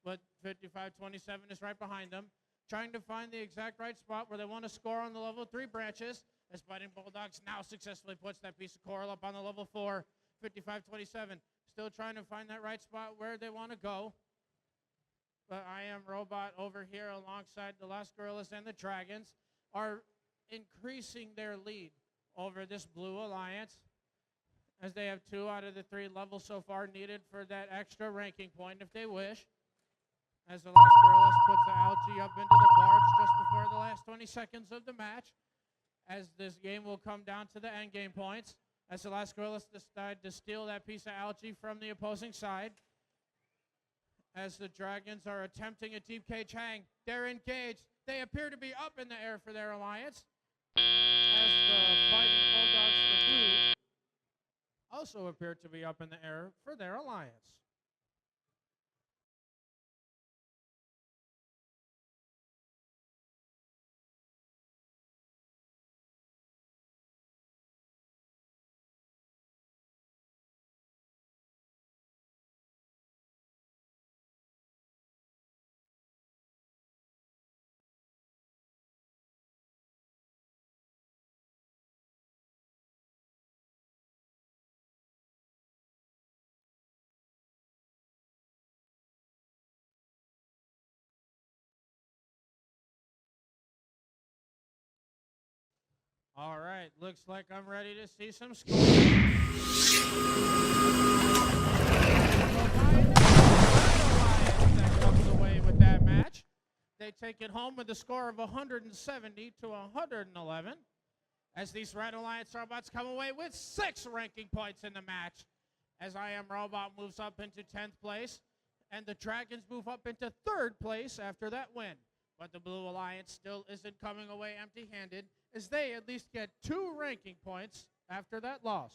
But 55-27 is right behind them, trying to find the exact right spot where they want to score on the level 3 branches, as Biting Bulldogs now successfully puts that piece of coral up on the level 4. 55-27, still trying to find that right spot where they want to go. But I Am Robot over here alongside the Last Gorillas and the Dragons are increasing their lead over this Blue Alliance, as they have 2 out of the 3 levels so far needed for that extra ranking point if they wish. As the Last Gorillas puts the algae up into the barge just before the last 20 seconds of the match, as this game will come down to the end game points, as the Last Gorillas decide to steal that piece of algae from the opposing side. As the Dragons are attempting a deep cage hang, they're engaged. They appear to be up in the air for their alliance, as the Biting Bulldogs, the blue, also appear to be up in the air for their alliance. All right, looks like I'm ready to see some scoring. That comes away with that match. They take it home with a score of 170 to 111, as these Red Alliance robots come away with 6 ranking points in the match, as I Am Robot moves up into 10th place, and the Dragons move up into 3rd place after that win. But the Blue Alliance still isn't coming away empty-handed, as they at least get 2 ranking points after that loss.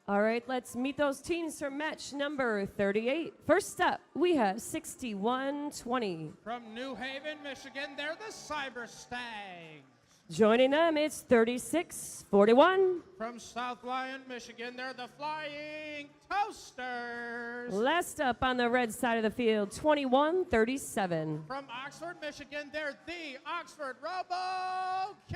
All right, let's meet those teams for match number 38. First up, we have 61-20. From New Haven, Michigan, they're the Cyber Stangs. Joining them, it's 36-41. From South Lyon, Michigan, they're the Flying Toasters. Last up on the red side of the field, 21-37. From Oxford, Michigan, they're the Oxford Robo-Cats.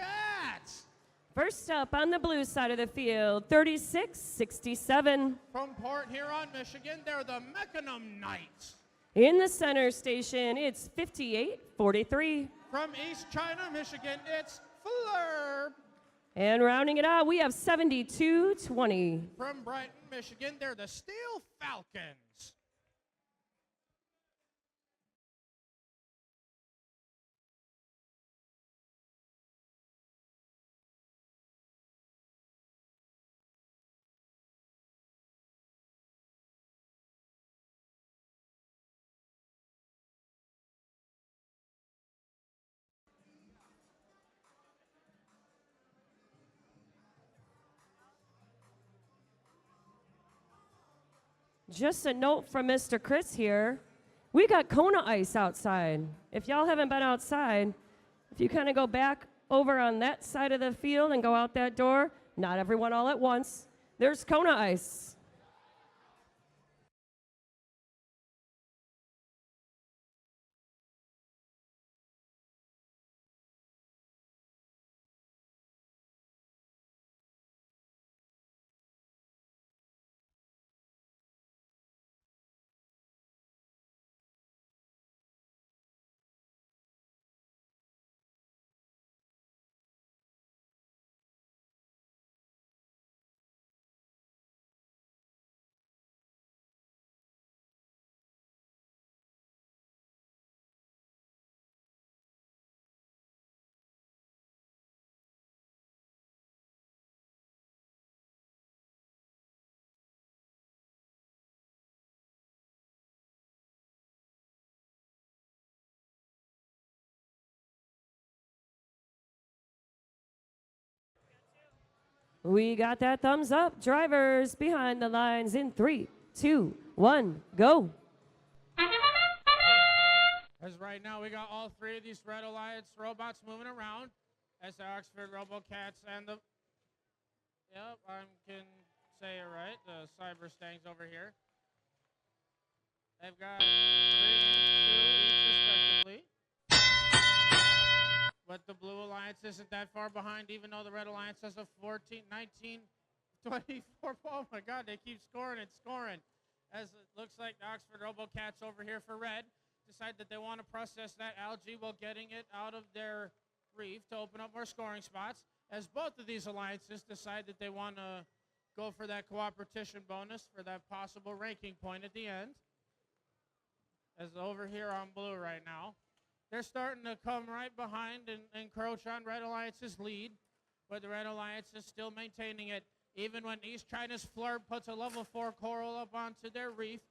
First up on the blue side of the field, 36-67. From Port Huron, Michigan, they're the Mechanum Knights. In the center station, it's 58-43. From East China, Michigan, it's Fleur. And rounding it out, we have 72-20. From Brighton, Michigan, they're the Steel Falcons. Just a note from Mr. Chris here. We got Kona ice outside. If y'all haven't been outside, if you kind of go back over on that side of the field and go out that door, not everyone all at once, there's Kona ice. We got that thumbs up. Drivers behind the lines in 3, 2, 1, go. As right now we got all three of these Red Alliance robots moving around as the Oxford Robocats and the, yep, I can say it right, the Cyber Stangs over here. They've got 3 and 2 each respectively. But the Blue Alliance isn't that far behind, even though the Red Alliance has a 14, 19, 24. Oh my God, they keep scoring and scoring. As it looks like the Oxford Robocats over here for Red decide that they want to process that algae while getting it out of their reef to open up more scoring spots. As both of these alliances decide that they want to go for that cooperation bonus for that possible ranking point at the end. As over here on blue right now, they're starting to come right behind and encroach on Red Alliance's lead, but the Red Alliance is still maintaining it, even when East China's Fleur puts a level 4 coral up onto their reef,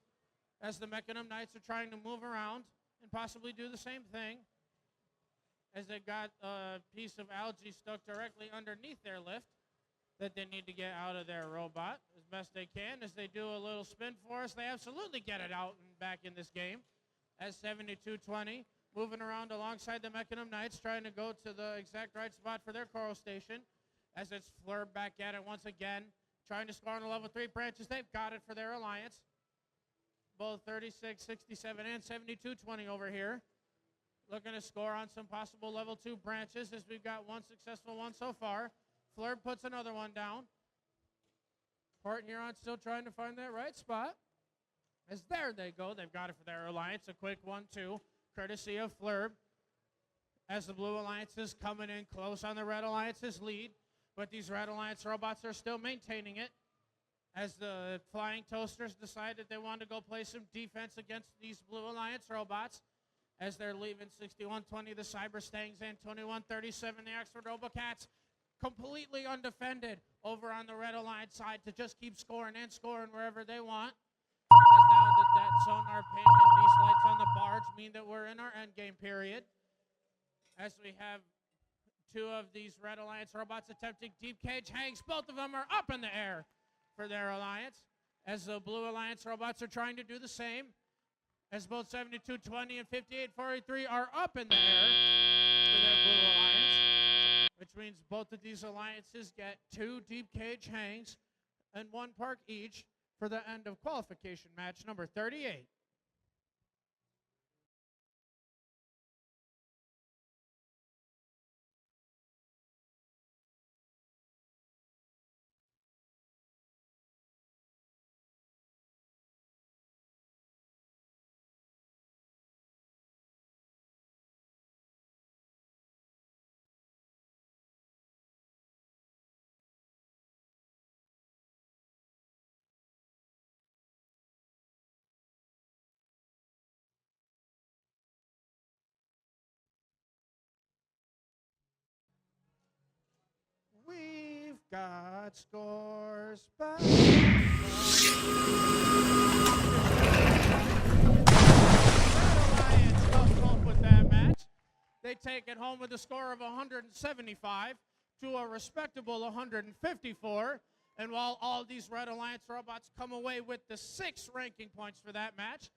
as the Mechanum Knights are trying to move around and possibly do the same thing, as they got a piece of algae stuck directly underneath their lift that they need to get out of their robot as best they can. As they do a little spin for us, they absolutely get it out and back in this game, as 72-20. Moving around alongside the Mechanum Knights, trying to go to the exact right spot for their coral station. As it's Fleur back at it once again, trying to score on the level 3 branches. They've got it for their alliance. Both 36-67 and 72-20 over here. Looking to score on some possible level 2 branches, as we've got one successful one so far. Fleur puts another one down. Port Huron still trying to find that right spot. As there they go. They've got it for their alliance. A quick 1-2. Courtesy of Fleur, as the Blue Alliance is coming in close on the Red Alliance's lead, but these Red Alliance robots are still maintaining it, as the Flying Toasters decide that they want to go play some defense against these Blue Alliance robots, as they're leaving 61-20 the Cyber Stangs and 21-37 the Oxford Robocats, completely undefended over on the Red Alliance side to just keep scoring and scoring wherever they want. As now that sonar ping and these lights on the barge mean that we're in our endgame period. As we have 2 of these Red Alliance robots attempting deep cage hangs. Both of them are up in the air for their alliance, as the Blue Alliance robots are trying to do the same, as both 7220 and 5843 are up in the air for their Blue Alliance, which means both of these alliances get 2 deep cage hangs and 1 park each for the end of qualification match number 38. We've got scores back. Alliance comes home with that match. They take it home with a score of 175 to a respectable 154. And while all these Red Alliance robots come away with the 6 ranking points for that match,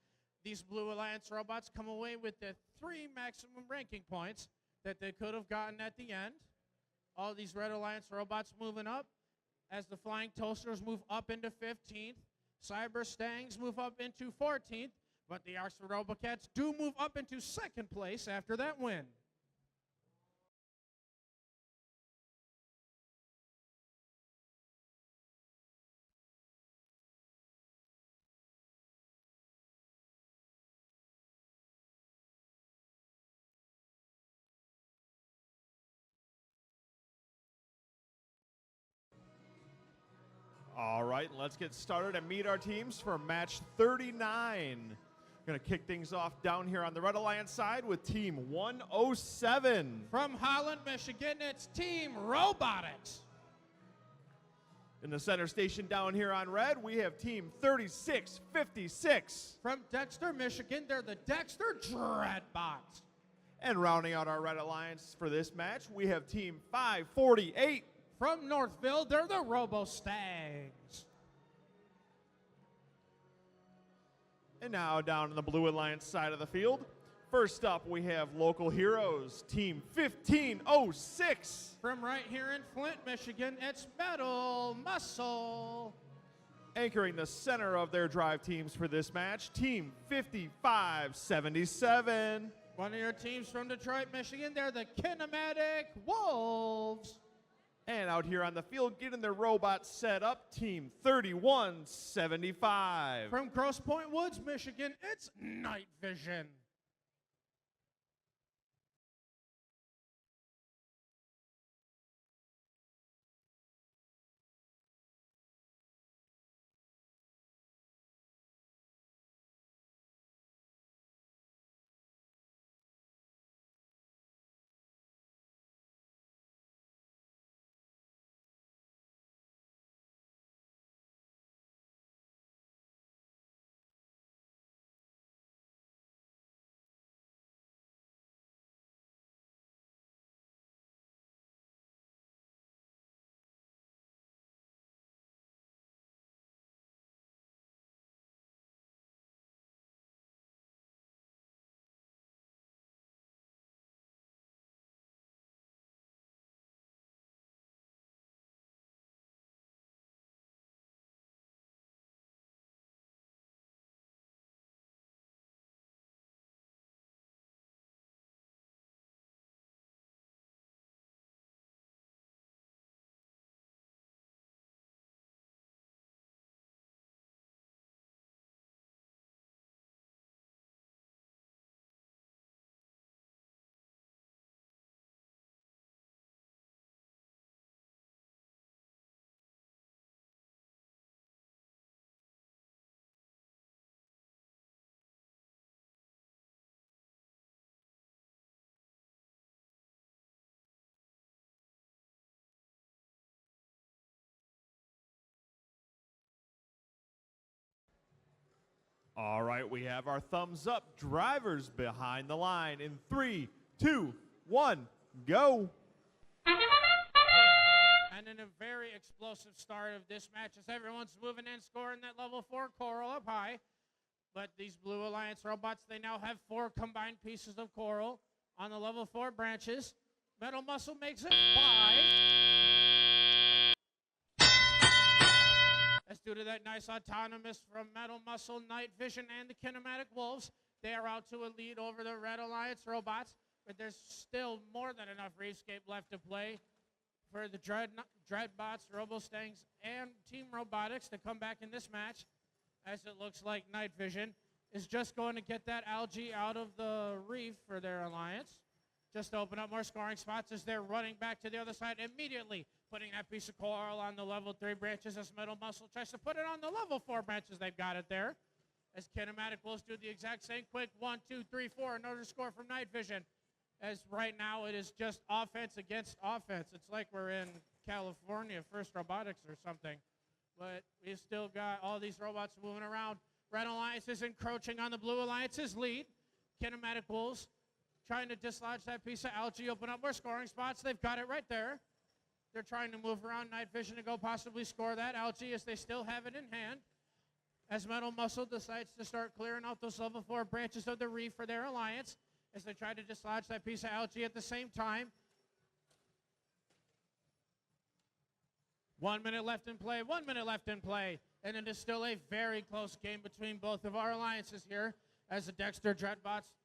these Blue Alliance robots come away with the 3 maximum ranking points that they could have gotten at the end. All these Red Alliance robots moving up as the Flying Toasters move up into 15th. Cyber Stangs move up into 14th, but the Arcs of Robocats do move up into 2nd place after that win. All right, let's get started and meet our teams for match 39. Going to kick things off down here on the Red Alliance side with Team 107. From Holland, Michigan, it's Team Robotics. In the center station down here on red, we have Team 3656. From Dexter, Michigan, they're the Dexter Dreadbots. And rounding out our Red Alliance for this match, we have Team 548. From Northville, they're the Robo Stags. And now down on the Blue Alliance side of the field, first up we have local heroes, Team 1506. From right here in Flint, Michigan, it's Metal Muscle. Anchoring the center of their drive teams for this match, Team 5577. One of your teams from Detroit, Michigan, they're the Kinematic Wolves. And out here on the field, getting their robots set up, Team 3175. From Grosse Pointe Woods, Michigan, it's Night Vision. All right, we have our thumbs up drivers behind the line in 3, 2, 1, go. And in a very explosive start of this match as everyone's moving in, scoring that level 4 coral up high. But these Blue Alliance robots, they now have 4 combined pieces of coral on the level 4 branches. Metal Muscle makes it 5. That's due to that nice autonomous from Metal Muscle, Night Vision, and the Kinematic Wolves. They are out to a lead over the Red Alliance robots, but there's still more than enough Reefscape left to play for the Dreadbots, Robostangs, and Team Robotics to come back in this match, as it looks like Night Vision is just going to get that algae out of the reef for their alliance. Just to open up more scoring spots as they're running back to the other side immediately, putting that piece of coral on the level 3 branches as Metal Muscle tries to put it on the level 4 branches. They've got it there. As Kinematic Wolves do the exact same quick 1, 2, 3, 4, another score from Night Vision. As right now it is just offense against offense. It's like we're in California, First Robotics or something. But we've still got all these robots moving around. Red Alliance is encroaching on the Blue Alliance's lead. Kinematic Wolves trying to dislodge that piece of algae, open up more scoring spots. They've got it right there. They're trying to move around Night Vision to go possibly score that algae as they still have it in hand. As Metal Muscle decides to start clearing out those level 4 branches of the reef for their alliance as they try to dislodge that piece of algae at the same time. 1 minute left in play, 1 minute left in play. And it is still a very close game between both of our alliances here as the Dexter Dreadbots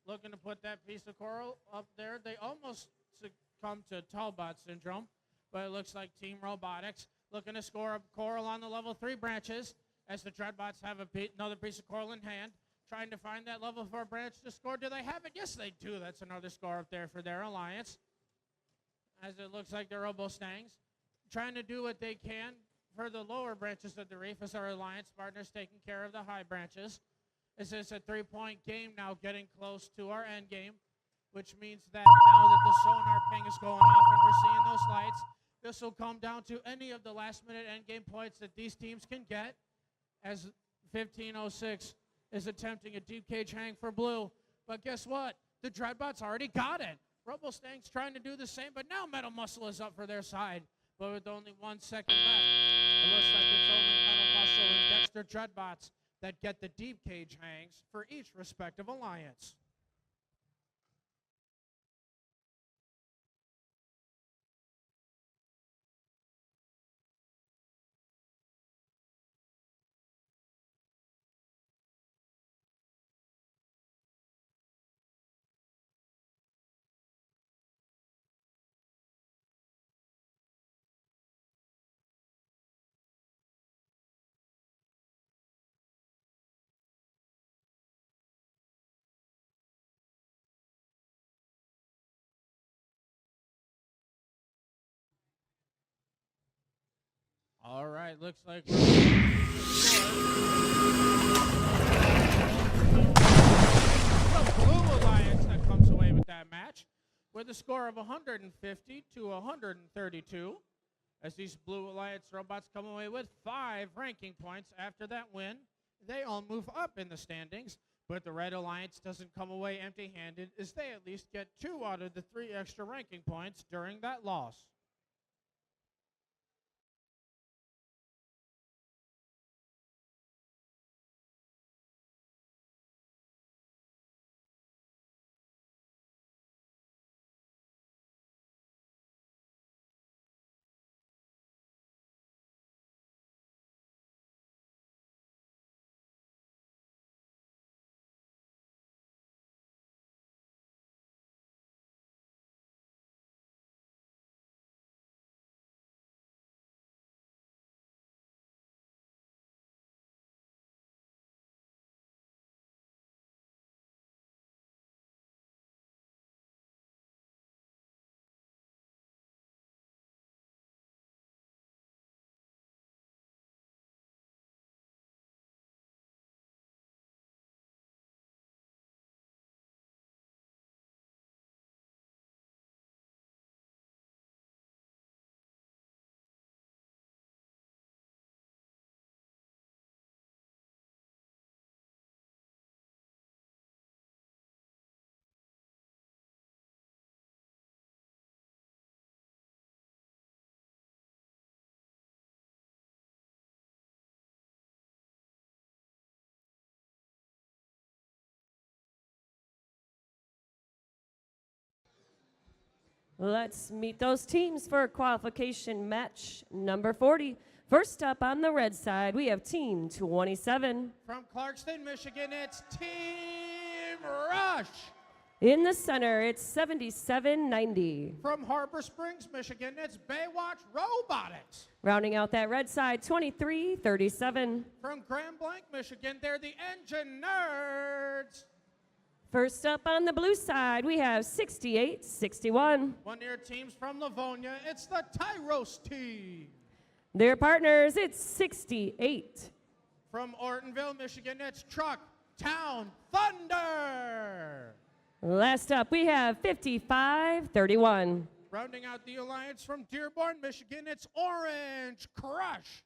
looking to put that piece of coral up there. They almost succumb to Tallbot syndrome, but it looks like Team Robotics looking to score a coral on the level 3 branches as the Dreadbots have another piece of coral in hand, trying to find that level 4 branch to score. Do they have it? Yes, they do. That's another score up there for their alliance. As it looks like the Robostangs trying to do what they can for the lower branches of the reef as our alliance partners taking care of the high branches. This is a 3-point game now, getting close to our end game, which means that now that the sonar ping is going off and we're seeing those lights, this will come down to any of the last-minute end game points that these teams can get, as 15:06 is attempting a deep cage hang for blue. But guess what? The Dreadbots already got it. Robostang's trying to do the same, but now Metal Muscle is up for their side. But with only 1 second left, it looks like it's only Metal Muscle and Dexter Dreadbots that get the deep cage hangs for each respective alliance. All right, looks like we're the Blue Alliance that comes away with that match with a score of 150 to 132. As these Blue Alliance robots come away with 5 ranking points after that win, they all move up in the standings. But the Red Alliance doesn't come away empty-handed, as they at least get 2 out of the 3 extra ranking points during that loss. Let's meet those teams for qualification match number 40. First up on the red side, we have Team 27. From Clarkston, Michigan, it's Team Rush. In the center, it's 7790. From Harbor Springs, Michigan, it's Baywatch Robotics. Rounding out that red side, 2337. From Grand Blanc, Michigan, they're the Engine Nerds. First up on the blue side, we have 6861. One of your teams from Livonia, it's the Tyros team. Their partners, it's 68. From Ortonville, Michigan, it's Truck Town Thunder. Last up, we have 5531. Rounding out the alliance from Dearborn, Michigan, it's Orange Crush.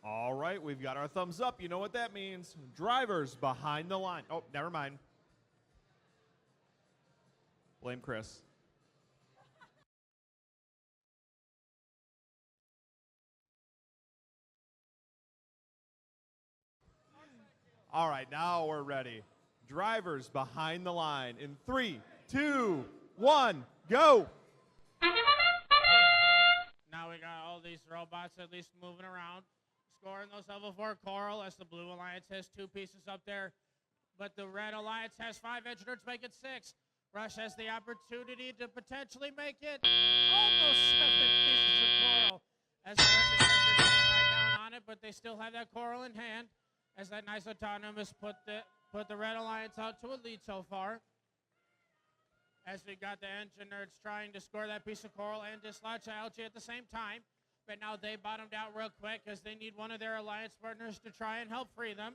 All right, we've got our thumbs up. You know what that means. Drivers behind the line. Oh, never mind. Blame Chris. All right, now we're ready. Drivers behind the line in 3, 2, 1, go. Now we got all these robots at least moving around, scoring those level 4 coral as the blue alliance has 2 pieces up there, but the red alliance has 5 edge nerds, make it 6. Rush has the opportunity to potentially make it almost 7 pieces of coral as the red defenders can't ride down on it, but they still have that coral in hand as that nice autonomous put the red alliance out to a lead so far. As we got the engine nerds trying to score that piece of coral and dislodge algae at the same time. But now they bottomed out real quick as they need one of their alliance partners to try and help free them.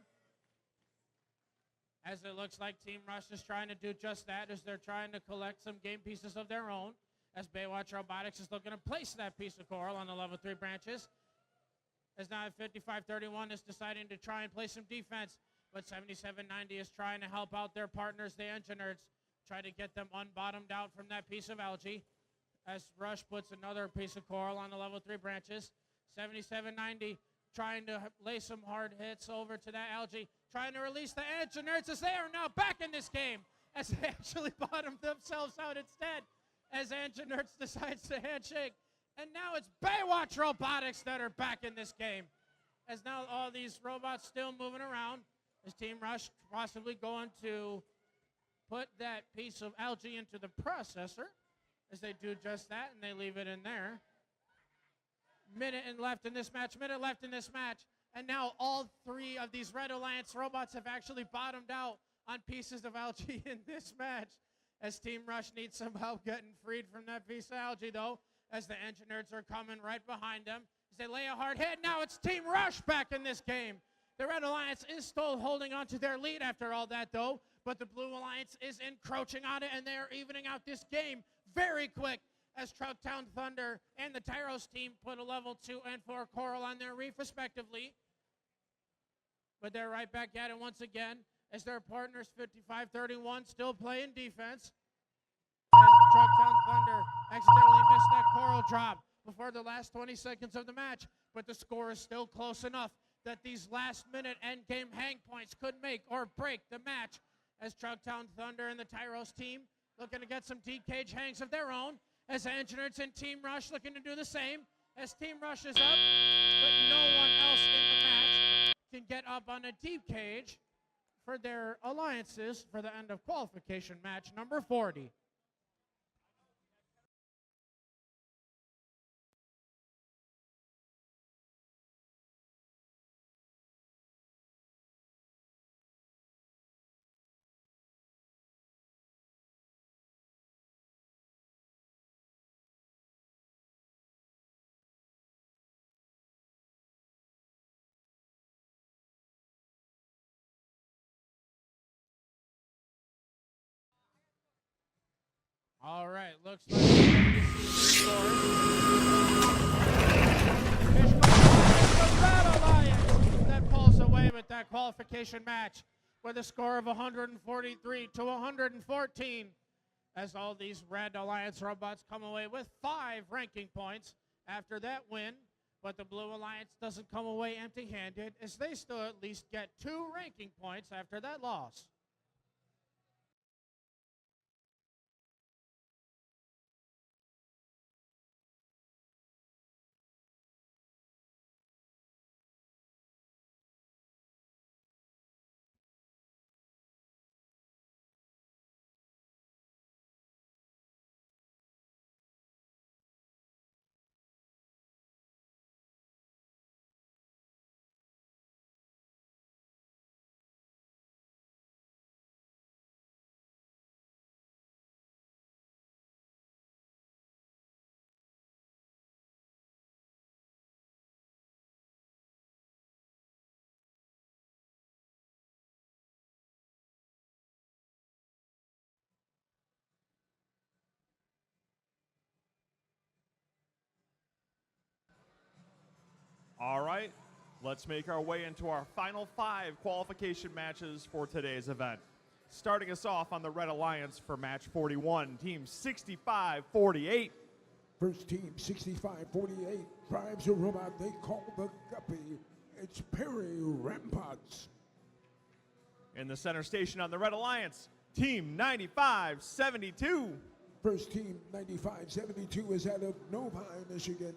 As it looks like Team Rush is trying to do just that as they're trying to collect some game pieces of their own. As Baywatch Robotics is looking to place that piece of coral on the level 3 branches. As now 5531 is deciding to try and play some defense. But 7790 is trying to help out their partners, the engine nerds. Try to get them unbottomed out from that piece of algae as Rush puts another piece of coral on the level 3 branches. 7790 trying to lay some hard hits over to that algae, trying to release the engine nerds as they are now back in this game as they actually bottomed themselves out instead as engine nerds decides to handshake. And now it's Baywatch Robotics that are back in this game as now all these robots still moving around as Team Rush possibly going to put that piece of algae into the processor as they do just that, and they leave it in there. Minute left in this match, and now all 3 of these Red Alliance robots have actually bottomed out on pieces of algae in this match as Team Rush needs some help getting freed from that piece of algae, though, as the Engineers are coming right behind them. As they lay a hard hit, now it's Team Rush back in this game. The Red Alliance is still holding on to their lead after all that, though, but the Blue Alliance is encroaching on it, and they're evening out this game very quick as Trucktown Thunder and the Tyros team put a level 2 and 4 Coral on their reef, respectively. But they're right back at it once again as their partners, 55-31, still playing defense. As Trucktown Thunder accidentally missed that Coral drop before the last 20 seconds of the match, but the score is still close enough that these last-minute endgame hang points could make or break the match as Trucktown Thunder and the Tyros team looking to get some deep cage hangs of their own, as the Engineers and Team Rush looking to do the same, as Team Rush is up, but no one else in the match can get up on a deep cage for their alliances for the end of qualification match number 40. All right, looks like we're ready to see the Red Alliance that pulls away with that qualification match with a score of 143 to 114 as all these Red Alliance robots come away with 5 ranking points after that win, but the Blue Alliance doesn't come away empty-handed as they still at least get 2 ranking points after that loss. All right, let's make our way into our final 5 qualification matches for today's event. Starting us off on the Red Alliance for match 41, team 65-48. First team, 65-48, drives a robot they call the Guppy. It's Perry Ramparts. In the center station on the Red Alliance, team 95-72. First team, 95-72, is out of Novi, Michigan.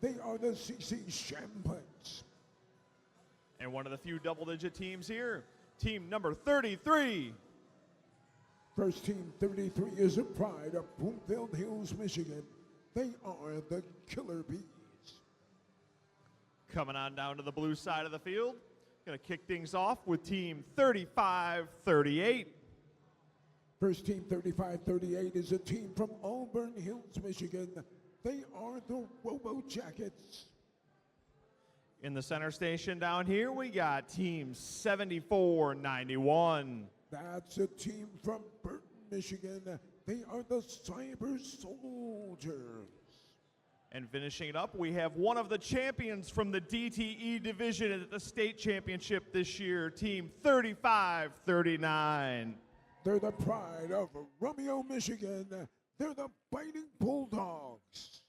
They are the CC Champaigns. And one of the few double-digit teams here, team number 33. First team, 33, is a pride of Bloomfield Hills, Michigan. They are the Killer Bees. Coming on down to the blue side of the field, gonna kick things off with team 35-38. First team, 35-38, is a team from Auburn Hills, Michigan. They are the Robo Jackets. In the center station down here, we got team 74-91. That's a team from Burton, Michigan. They are the Cyber Soldiers. And finishing it up, we have one of the champions from the DTE division at the state championship this year, team 35-39. They're the pride of Romeo, Michigan. They're the Fighting Bulldogs.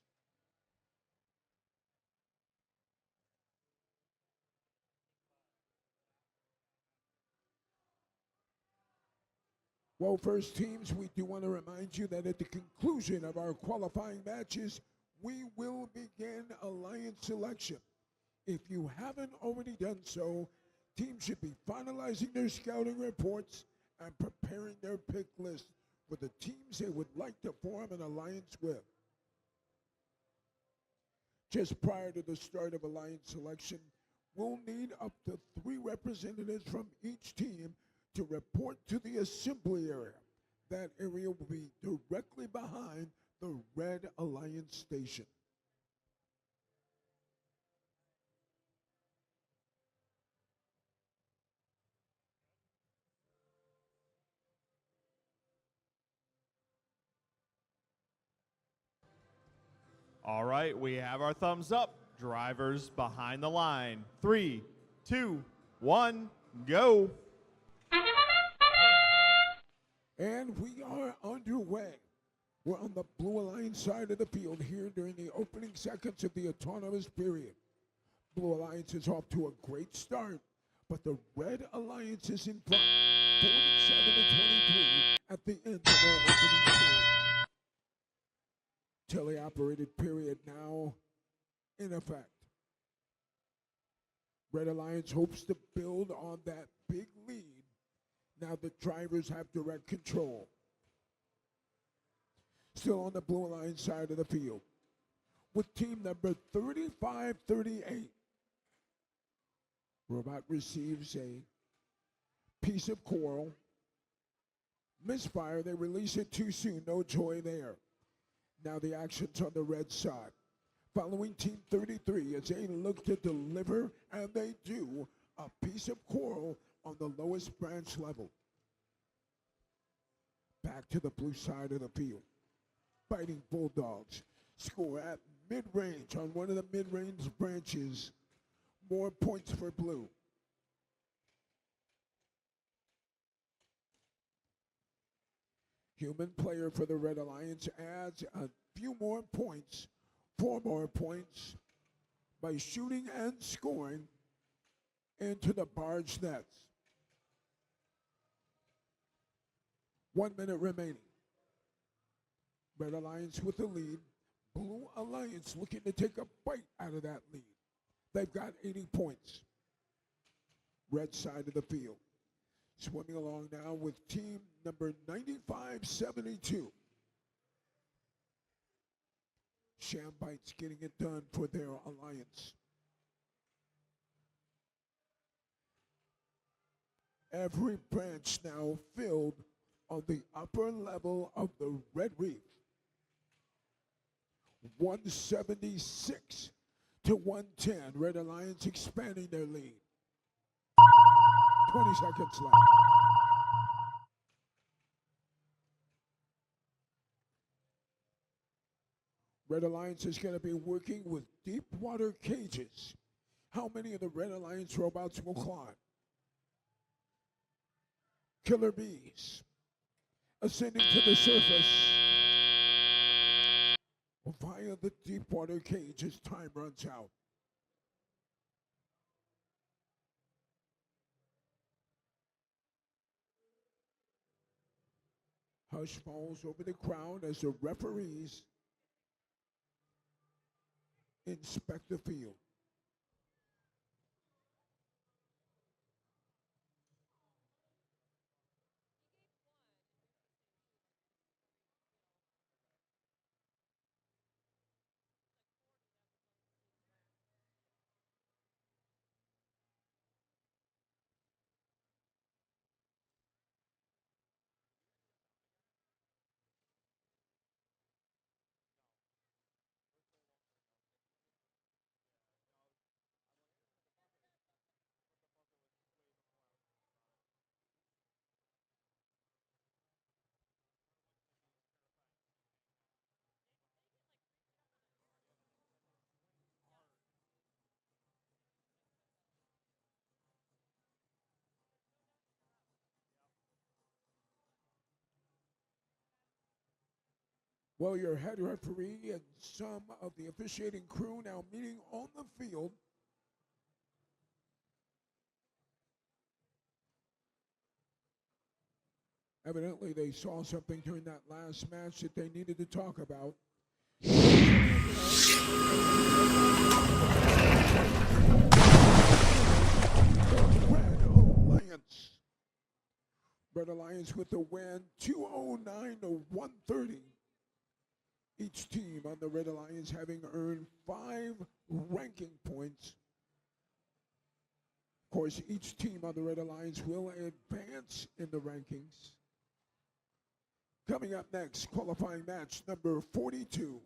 Well, first teams, we do want to remind you that at the conclusion of our qualifying matches, we will begin alliance selection. If you haven't already done so, teams should be finalizing their scouting reports and preparing their pick list for the teams they would like to form an alliance with. Just prior to the start of alliance selection, we'll need up to 3 representatives from each team to report to the assembly area. That area will be directly behind the Red Alliance station. All right, we have our thumbs up. Drivers behind the line. 3, 2, 1, go. And we are underway. We're on the Blue Alliance side of the field here during the opening seconds of the autonomous period. Blue Alliance is off to a great start, but the Red Alliance is in front, 47-23 at the end of our opening period. Teleoperated period now in effect. Red Alliance hopes to build on that big lead now the drivers have direct control. Still on the Blue Alliance side of the field with team number 3538. Robot receives a piece of coral. Misfire, they release it too soon, no joy there. Now the action's on the red side. Following Team 33 as they look to deliver, and they do, a piece of coral on the lowest branch level. Back to the blue side of the field. Fighting Bulldogs score at mid-range on one of the mid-range branches. More points for blue. Human player for the Red Alliance adds a few more points, 4 more points, by shooting and scoring into the barge nets. 1 minute remaining. Red Alliance with the lead. Blue Alliance looking to take a bite out of that lead. They've got 80 points. Red side of the field. Swimming along now with team number 9572. Shambites getting it done for their alliance. Every branch now filled on the upper level of the Red Reef. 176 to 110. Red Alliance expanding their lead. 20 seconds left. Red Alliance is going to be working with deep water cages. How many of the Red Alliance robots will climb? Killer bees ascending to the surface via the deep water cage as time runs out. Hush falls over the crowd as the referees inspect the field. Well, your head referee and some of the officiating crew now meeting on the field. Evidently, they saw something during that last match that they needed to talk about. Red Alliance. Red Alliance with the win, 209 to 130. Each team on the Red Alliance having earned 5 ranking points. Of course, each team on the Red Alliance will advance in the rankings. Coming up next, qualifying match number 42.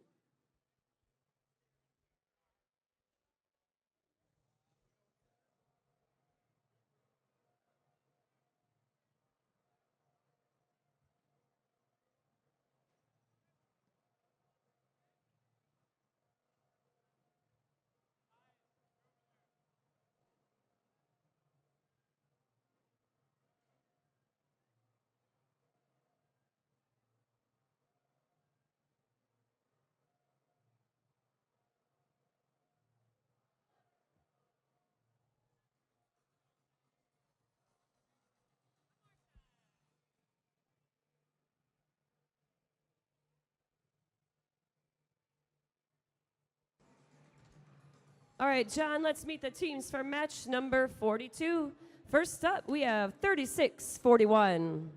All right, John, let's meet the teams for match number 42. First up, we have 36-41.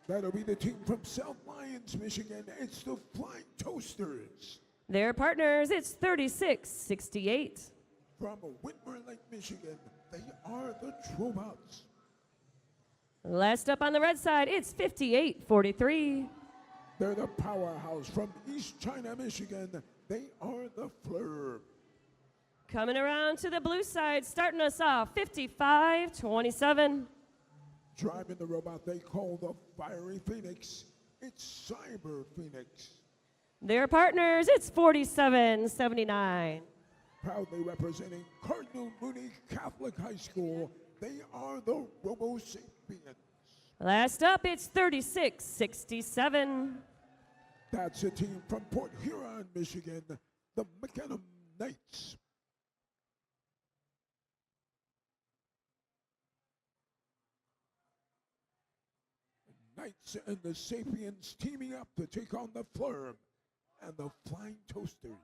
That'll be the team from South Lyons, Michigan. It's the Flying Toasters. Their partners, it's 36-68. From Whitmer Lake, Michigan, they are the Robots. Last up on the red side, it's 58-43. They're the Powerhouse from East China, Michigan. They are the Fleur. Coming around to the blue side, starting us off, 55-27. Driving the robot they call the Fiery Phoenix. It's Cyber Phoenix. Their partners, it's 47-79. Proudly representing Cardinal Mooney Catholic High School, they are the Robo Sapiens. Last up, it's 36-67. That's a team from Port Huron, Michigan, the McKenna Knights. Knights and the Sapiens teaming up to take on the Fleur and the Flying Toasters.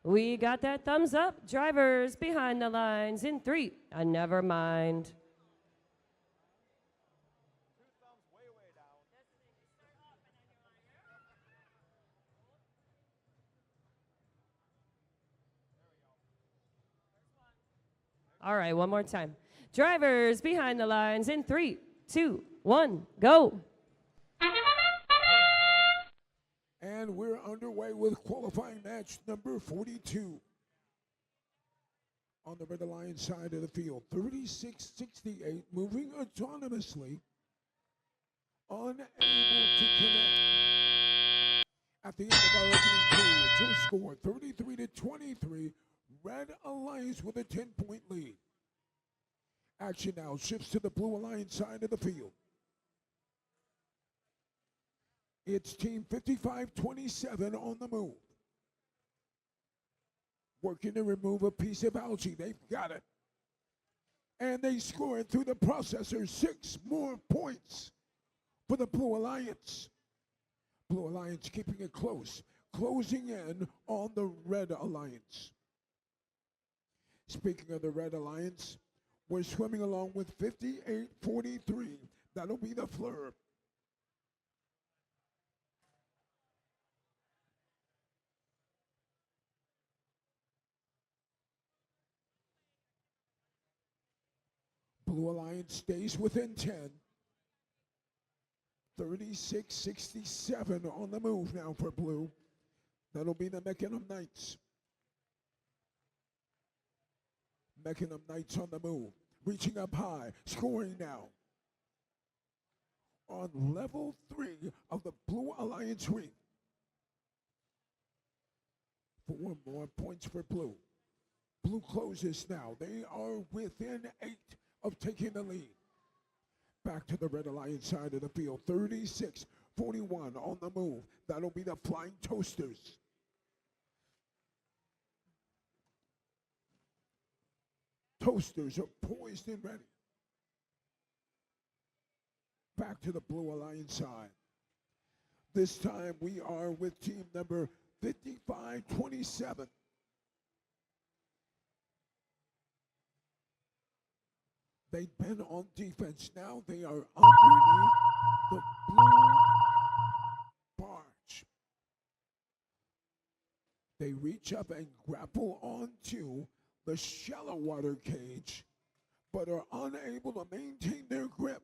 We got that thumbs up. Drivers behind the lines in 3. Never mind. All right, one more time. Drivers behind the lines in 3, 2, 1, go. And we're underway with qualifying match number 42. On the Red Alliance side of the field, 36-68, moving autonomously, unable to connect. At the end of our opening period, your score 33-23, Red Alliance with a 10-point lead. Action now shifts to the Blue Alliance side of the field. It's Team 55-27 on the move. Working to remove a piece of algae. They've got it. And they score it through the processor. 6 more points for the Blue Alliance. Blue Alliance keeping it close, closing in on the Red Alliance. Speaking of the Red Alliance, we're swimming along with 58-43. That'll be the Fleur. Blue Alliance stays within 10. 36-67 on the move now for Blue. That'll be the Mechanum Knights. Mechanum Knights on the move. Reaching up high, scoring now. On level 3 of the Blue Alliance ring. 4 more points for Blue. Blue closes now. They are within 8 of taking the lead. Back to the Red Alliance side of the field. 36-41 on the move. That'll be the Flying Toasters. Toasters are poised and ready. Back to the Blue Alliance side. This time we are with team number 55-27. They've been on defense. Now they are underneath the blue barge. They reach up and grapple onto the shallow water cage, but are unable to maintain their grip.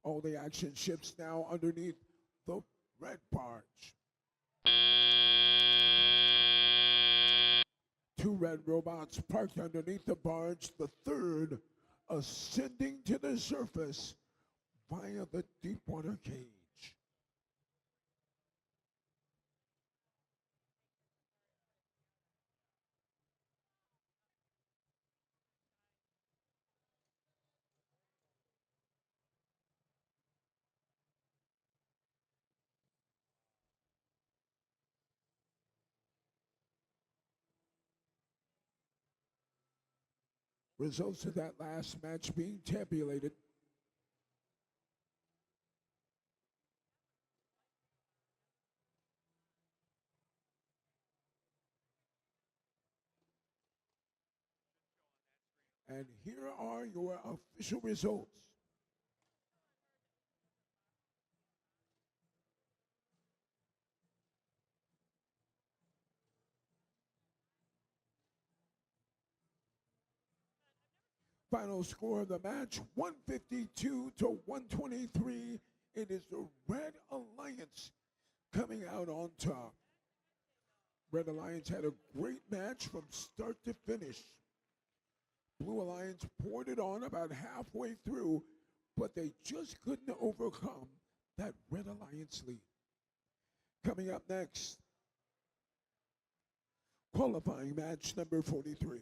All the action shifts now underneath the red barge. 2 red robots parked underneath the barge, the third ascending to the surface via the deep water cage. Results of that last match being tabulated. And here are your official results. Final score of the match, 152-123. It is the Red Alliance coming out on top. Red Alliance had a great match from start to finish. Blue Alliance poured it on about halfway through, but they just couldn't overcome that Red Alliance lead. Coming up next, qualifying match number 43.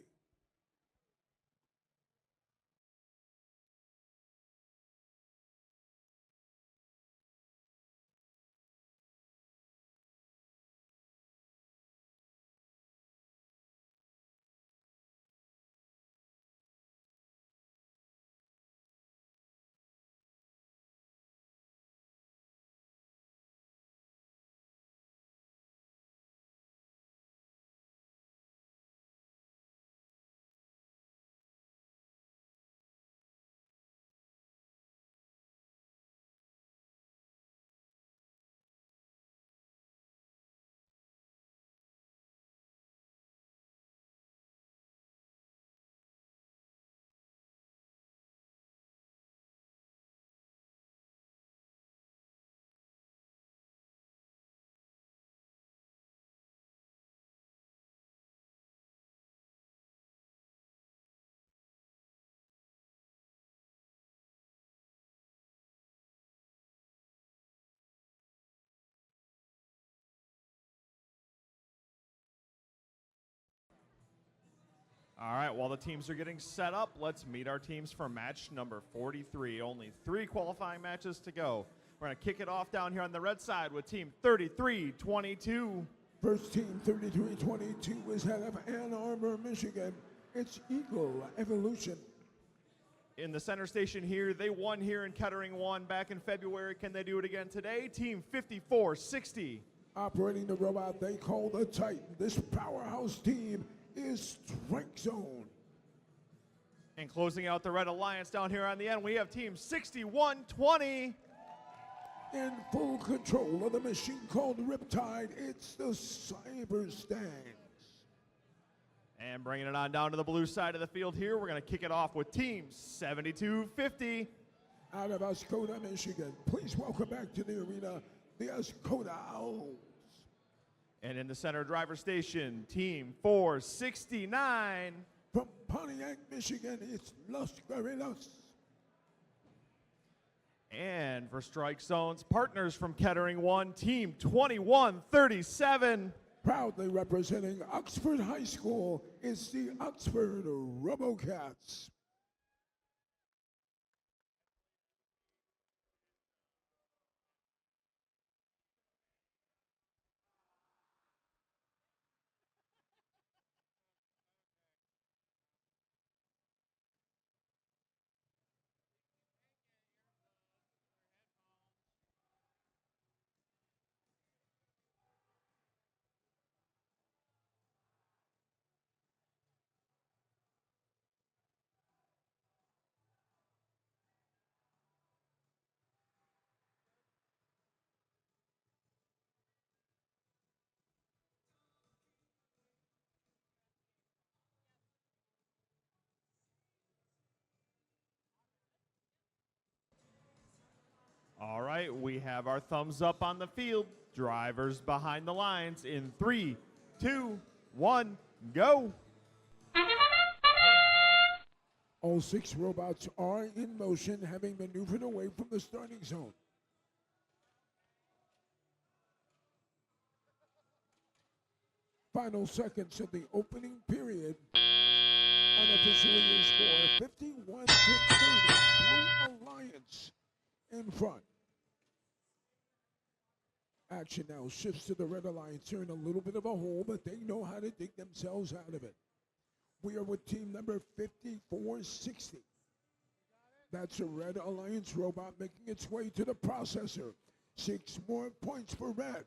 All right, while the teams are getting set up, let's meet our teams for match number 43. Only 3 qualifying matches to go. We're going to kick it off down here on the red side with team 33-22. First team 33-22 is out of Ann Arbor, Michigan. It's Eagle Evolution. In the center station here, they won here in Kettering 1 back in February. Can they do it again today? Team 54-60. Operating the robot they call the Titan. This powerhouse team is Strike Zone. And closing out the Red Alliance down here on the end, we have team 61-20. In full control of the machine called Riptide, it's the Cyber Stangs. And bringing it on down to the blue side of the field here, we're going to kick it off with Team 7250. Out of Oscoda, Michigan, please welcome back to the arena the Oscoda Owls. And in the center driver station, Team 469. From Pontiac, Michigan, it's Los Guerreros. And for strike zones, partners from Kettering 1, Team 2137. Proudly representing Oxford High School is the Oxford Robocats. All right, we have our thumbs up on the field. Drivers behind the lines in 3, 2, 1, go. All 6 robots are in motion, having maneuvered away from the starting zone. Final seconds of the opening period. Unofficially is score 51 to 30. Blue Alliance in front. Action now shifts to the Red Alliance. They're in a little bit of a hole, but they know how to dig themselves out of it. We are with team number 5460. That's a Red Alliance robot making its way to the processor. 6 more points for Red.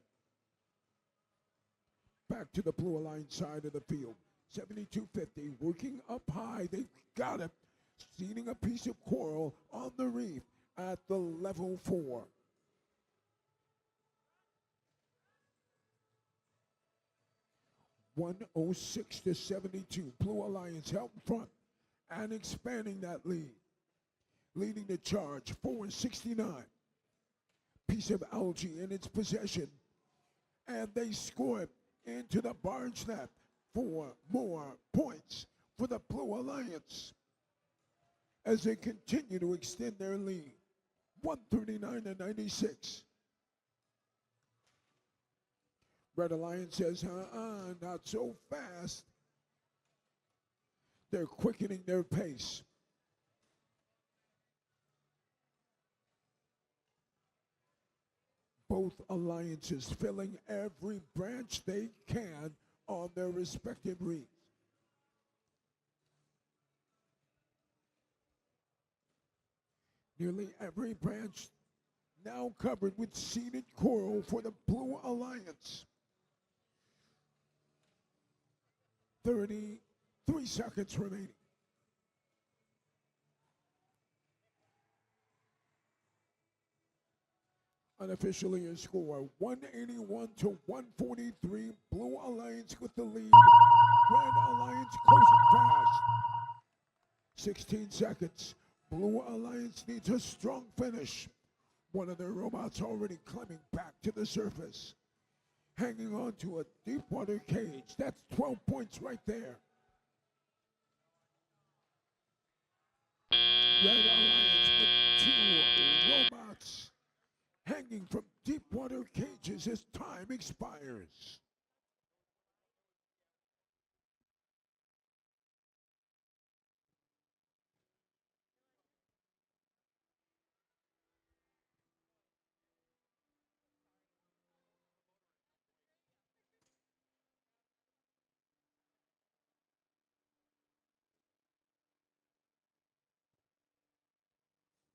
Back to the Blue Alliance side of the field. 7250 working up high. They've got it. Seeding a piece of coral on the reef at the level 4. (106 to 72). Blue Alliance out front and expanding that lead. Leading the charge, 469. Piece of algae in its possession. And they score it into the barge net. 4 more points for the Blue Alliance as they continue to extend their lead. 139 to 96. Red Alliance says, not so fast. They're quickening their pace. Both alliances filling every branch they can on their respective reefs. Nearly every branch now covered with seeded coral for the Blue Alliance. 33 seconds remaining. Unofficially a score 181 to 143. Blue Alliance with the lead. Red Alliance closing fast. 16 seconds. Blue Alliance needs a strong finish. One of their robots already climbing back to the surface. Hanging on to a deep water cage. That's 12 points right there. Red Alliance with 2 robots hanging from deep water cages as time expires.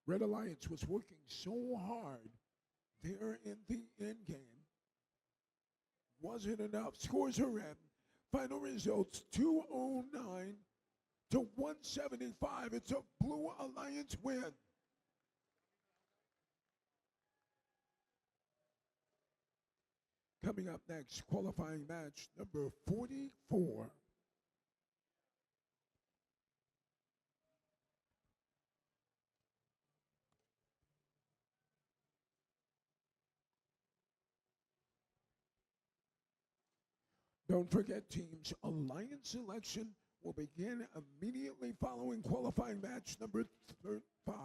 Red Alliance was working so hard there in the end game. Wasn't enough. Scores are in. Final results 209 to 175. It's a Blue Alliance win. Coming up next, qualifying match number 44. Don't forget, teams, alliance selection will begin immediately following qualifying match number 5.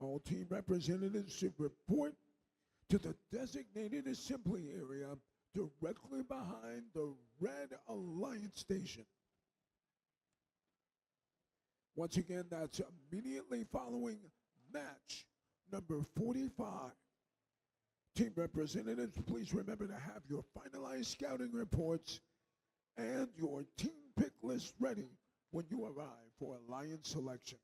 All team representatives should report to the designated assembly area directly behind the red alliance station. Once again, that's immediately following match number 45. Team representatives, please remember to have your finalized scouting reports and your team pick list ready when you arrive for alliance selection.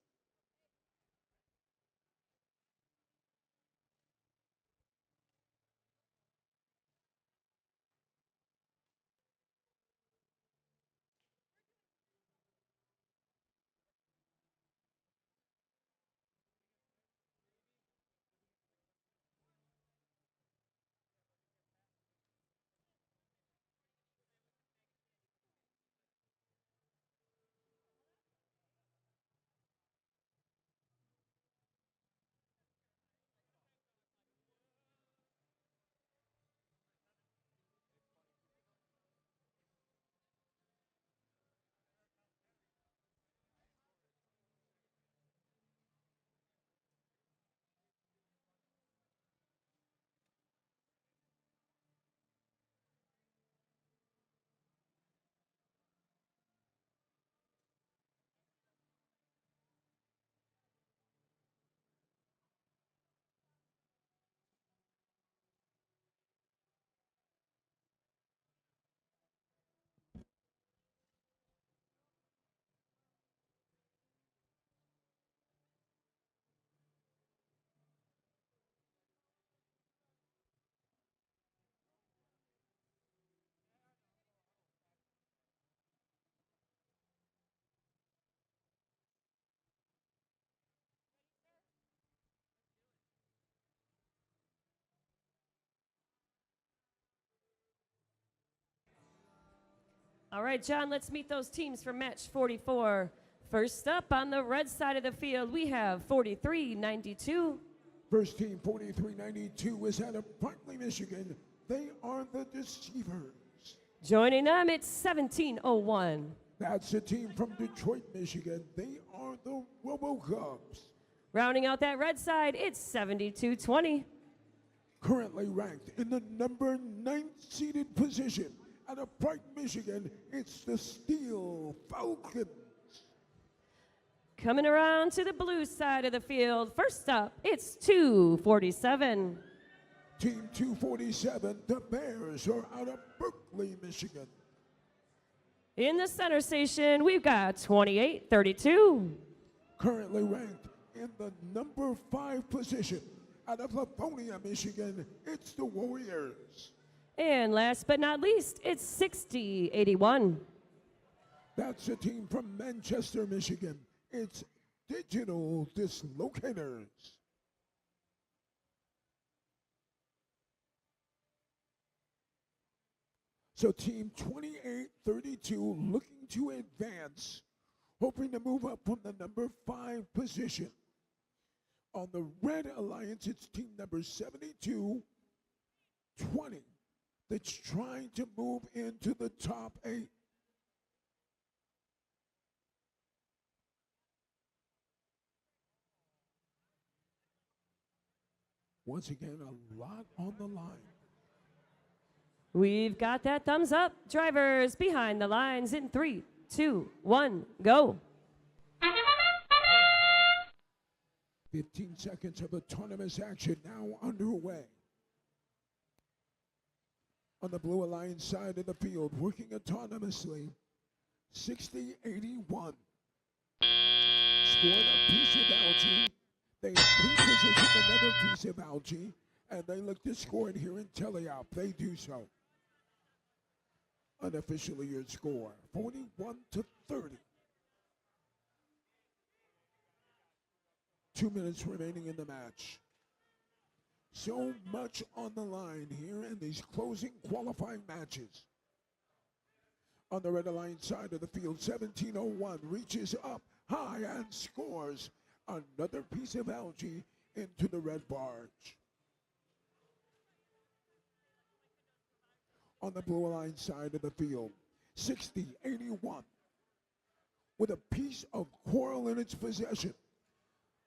All right, John, let's meet those teams for match 44. First up on the red side of the field, we have 4392. First team, 4392, is out of Bartley, Michigan. They are the Deceivers. Joining them, it's 1701. That's a team from Detroit, Michigan. They are the Robocubs. Rounding out that red side, it's 7220. Currently ranked in the number 9th seeded position out of Brighton, Michigan, it's the Steel Falcons. Coming around to the blue side of the field, first up, it's 247. Team 247, the Bears, are out of Berkeley, Michigan. In the center station, we've got 2832. Currently ranked in the number 5 position out of Livonia, Michigan, it's the Warriors. And last but not least, it's 6081. That's a team from Manchester, Michigan. It's Digital Dislocators. So team 2832 looking to advance, hoping to move up from the number 5 position. On the red alliance, it's team number 7220 that's trying to move into the top 8. Once again, a lot on the line. We've got that thumbs up. Drivers behind the lines in 3, 2, 1, go. 15 seconds of autonomous action now underway. On the Blue Alliance side of the field, working autonomously, 6081. Scored a piece of algae. They repositioned another piece of algae, and they look to score it here in teleop. They do so. Unofficially, your score, 41-30. 2 minutes remaining in the match. So much on the line here in these closing qualifying matches. On the Red Alliance side of the field, 1701 reaches up high and scores another piece of algae into the red barge. on the Blue Alliance side of the field. 60-81 with a piece of coral in its possession.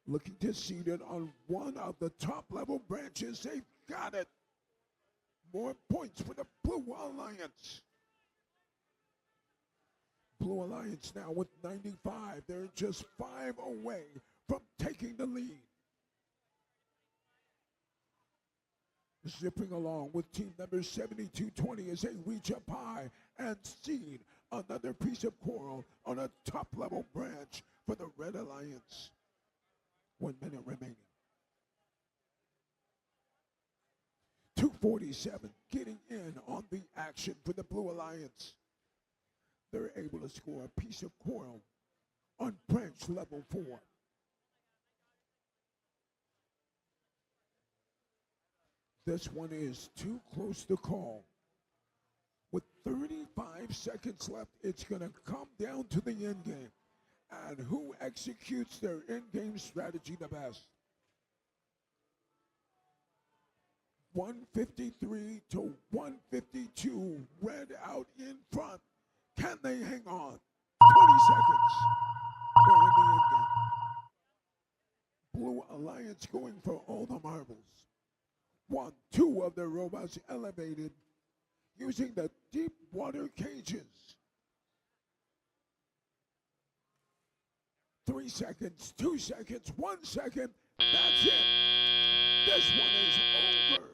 Looking to seed it on one of the top level branches. They've got it. More points for the Blue Alliance. Blue Alliance now with 95. They're just 5 away from taking the lead. Zipping along with team number 7220 as they reach up high and seed another piece of coral on a top level branch for the Red Alliance. 1 minute remaining. 247 getting in on the action for the Blue Alliance. They're able to score a piece of coral on branch level 4. This one is too close to call. With 35 seconds left, it's going to come down to the end game. And who executes their in-game strategy the best? 153 to 152, Red out in front. Can they hang on? 20 seconds. We're in the end game. Blue Alliance going for all the marbles. 1, 2 of their robots elevated using the deep water cages. 3 seconds, 2 seconds, 1 second. That's it. This one is over.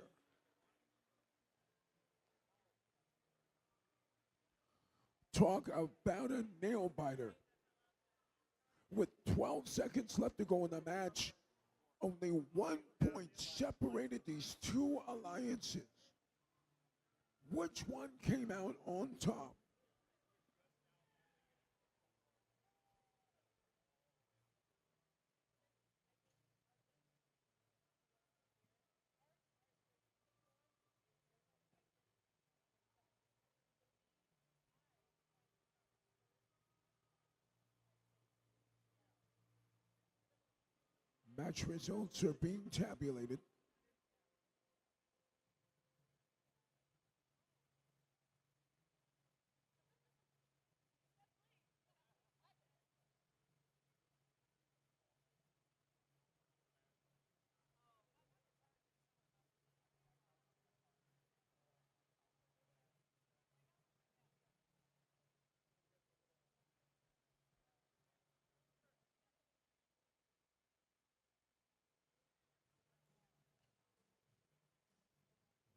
Talk about a nail biter. With 12 seconds left to go in the match, only 1 point separated these two alliances. Which one came out on top? Match results are being tabulated.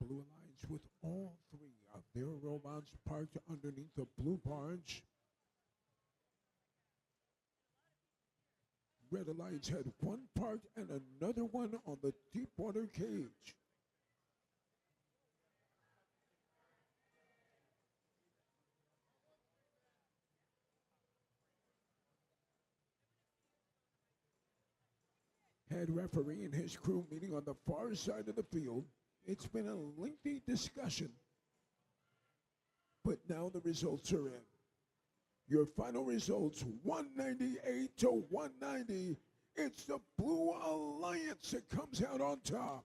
Blue Alliance with all 3 of their robots parked underneath the blue barge. Red Alliance had 1 parked and another one on the deep water cage. Head referee and his crew meeting on the far side of the field. It's been a lengthy discussion, but now the results are in. Your final results, 198 to 190. It's the Blue Alliance that comes out on top.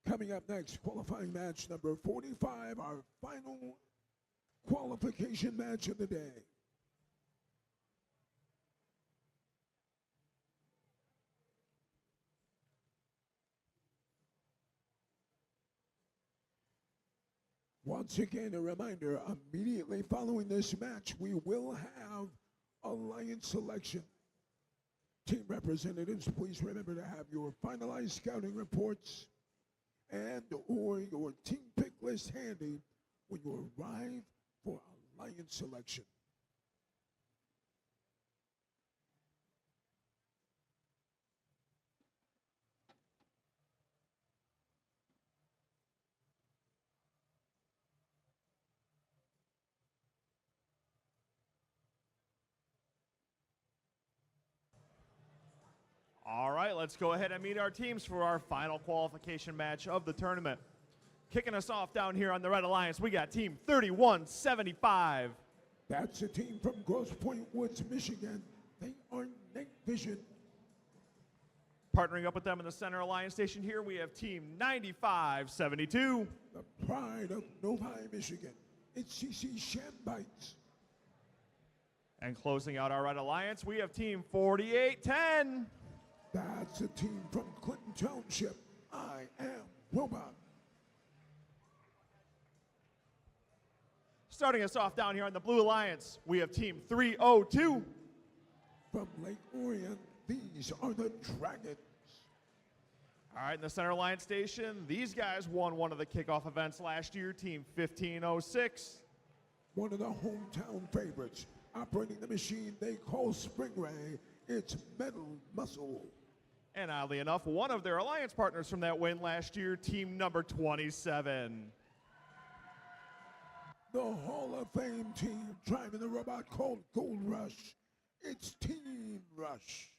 Coming up next, qualifying match number 45, our final qualification match of the day. Once again, a reminder, immediately following this match, we will have alliance selection. Team representatives, please remember to have your finalized scouting reports and or your team pick list handy when you arrive for alliance selection. All right, let's go ahead and meet our teams for our final qualification match of the tournament. Kicking us off down here on the Red Alliance, we got team 3175. That's a team from Grosse Pointe Woods, Michigan. They are Night Vision. Partnering up with them in the center alliance station here, we have team 9572. The pride of Novi, Michigan. It's CC Shambites. And closing out our red alliance, we have team 4810. That's a team from Clinton Township. I am Robot. Starting us off down here on the blue alliance, we have team 302. From Lake Orion, these are the Dragons. All right, in the center alliance station, these guys won one of the kickoff events last year, team 1506. One of the hometown favorites, operating the machine they call Springray. It's Metal Muscle. And oddly enough, one of their alliance partners from that win last year, team number 27. The Hall of Fame team driving the robot called Gold Rush. It's Team Rush.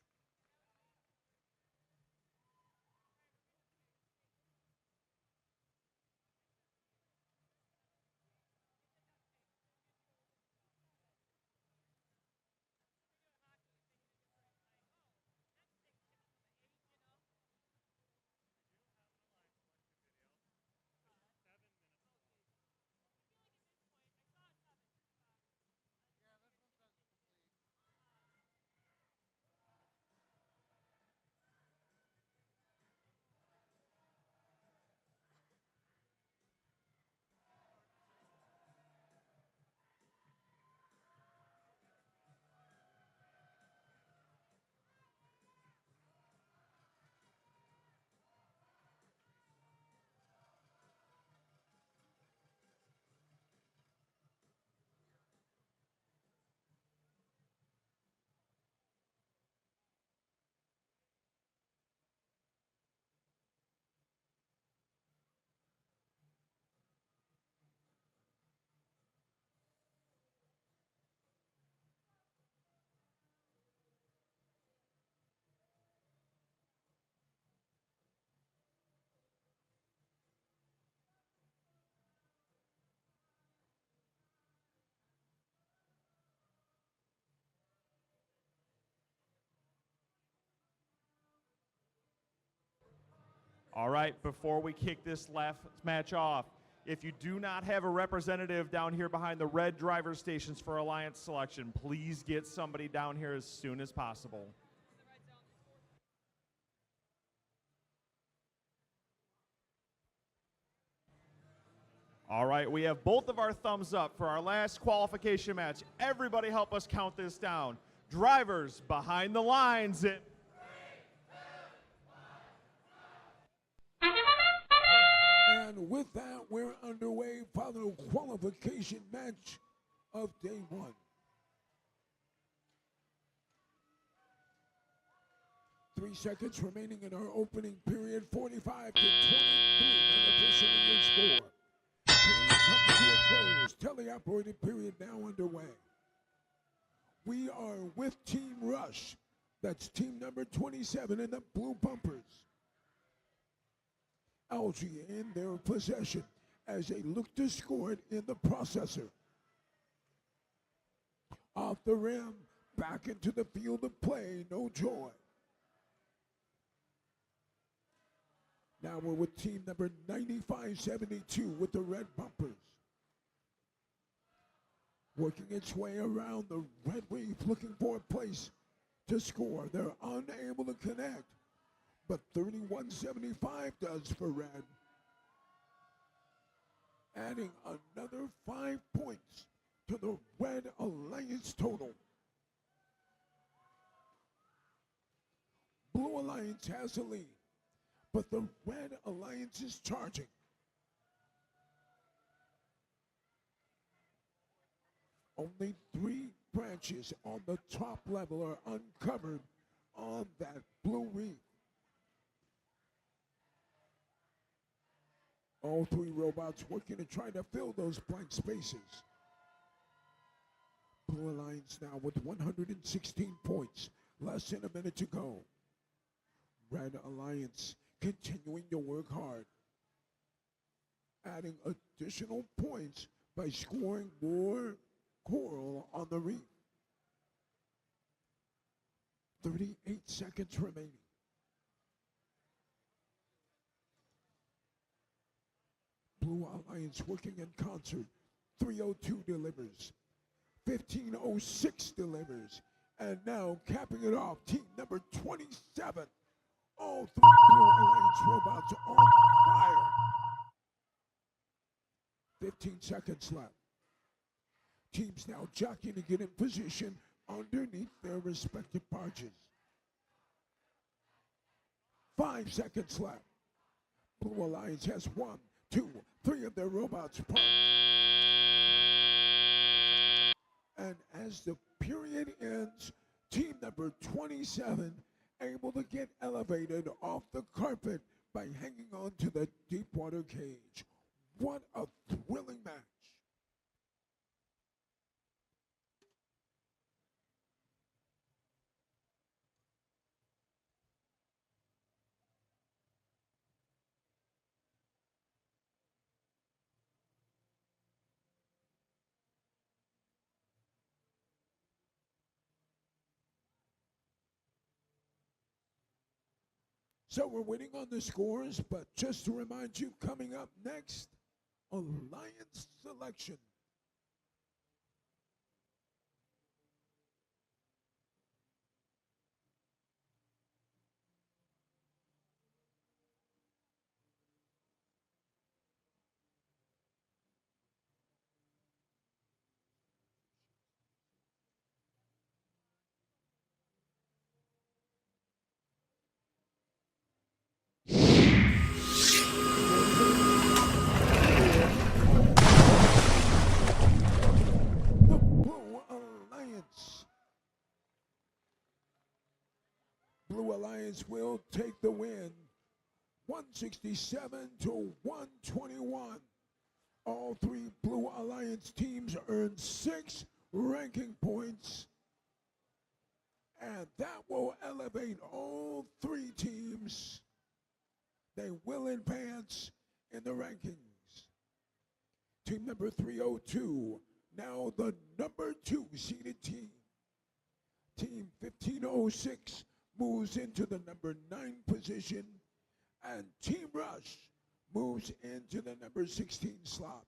All right, before we kick this last match off, if you do not have a representative down here behind the red driver stations for alliance selection, please get somebody down here as soon as possible. All right, we have both of our thumbs up for our last qualification match. Everybody help us count this down. Drivers behind the lines. And with that, we're underway for the qualification match of day one. Three seconds remaining in our opening period, 45 to 23, and officially your score. Period comes to a close. Teleoperated period now underway. We are with Team Rush. That's team number 27 in the blue bumpers. Algae in their possession as they look to score it in the processor. Off the rim, back into the field of play, no joy. Now we're with team number 9572 with the red bumpers. Working its way around the red reef, looking for a place to score. They're unable to connect, but 3175 does for red. Adding another 5 points to the Red Alliance total. Blue Alliance has a lead, but the Red Alliance is charging. Only 3 branches on the top level are uncovered on that blue reef. All 3 robots working to try to fill those blank spaces. Blue Alliance now with 116 points, less than a minute to go. Red Alliance continuing to work hard, adding additional points by scoring more coral on the reef. 38 seconds remaining. Blue Alliance working in concert. 302 delivers. 1506 delivers. And now capping it off, team number 27. All three Blue Alliance robots on fire. 15 seconds left. Teams now jockeying to get in position underneath their respective barges. 5 seconds left. Blue Alliance has 1, 2, 3 of their robots parked. And as the period ends, team number 27 able to get elevated off the carpet by hanging on to the deep water cage. What a thrilling match. So we're waiting on the scores, but just to remind you, coming up next, Alliance selection. Blue Alliance will take the win, 167 to 121. All three Blue Alliance teams earned 6 ranking points, and that will elevate all 3 teams. They will advance in the rankings. Team number 302, now the number 2 seeded team. Team 1506 moves into the number 9 position, and Team Rush moves into the number 16 slot.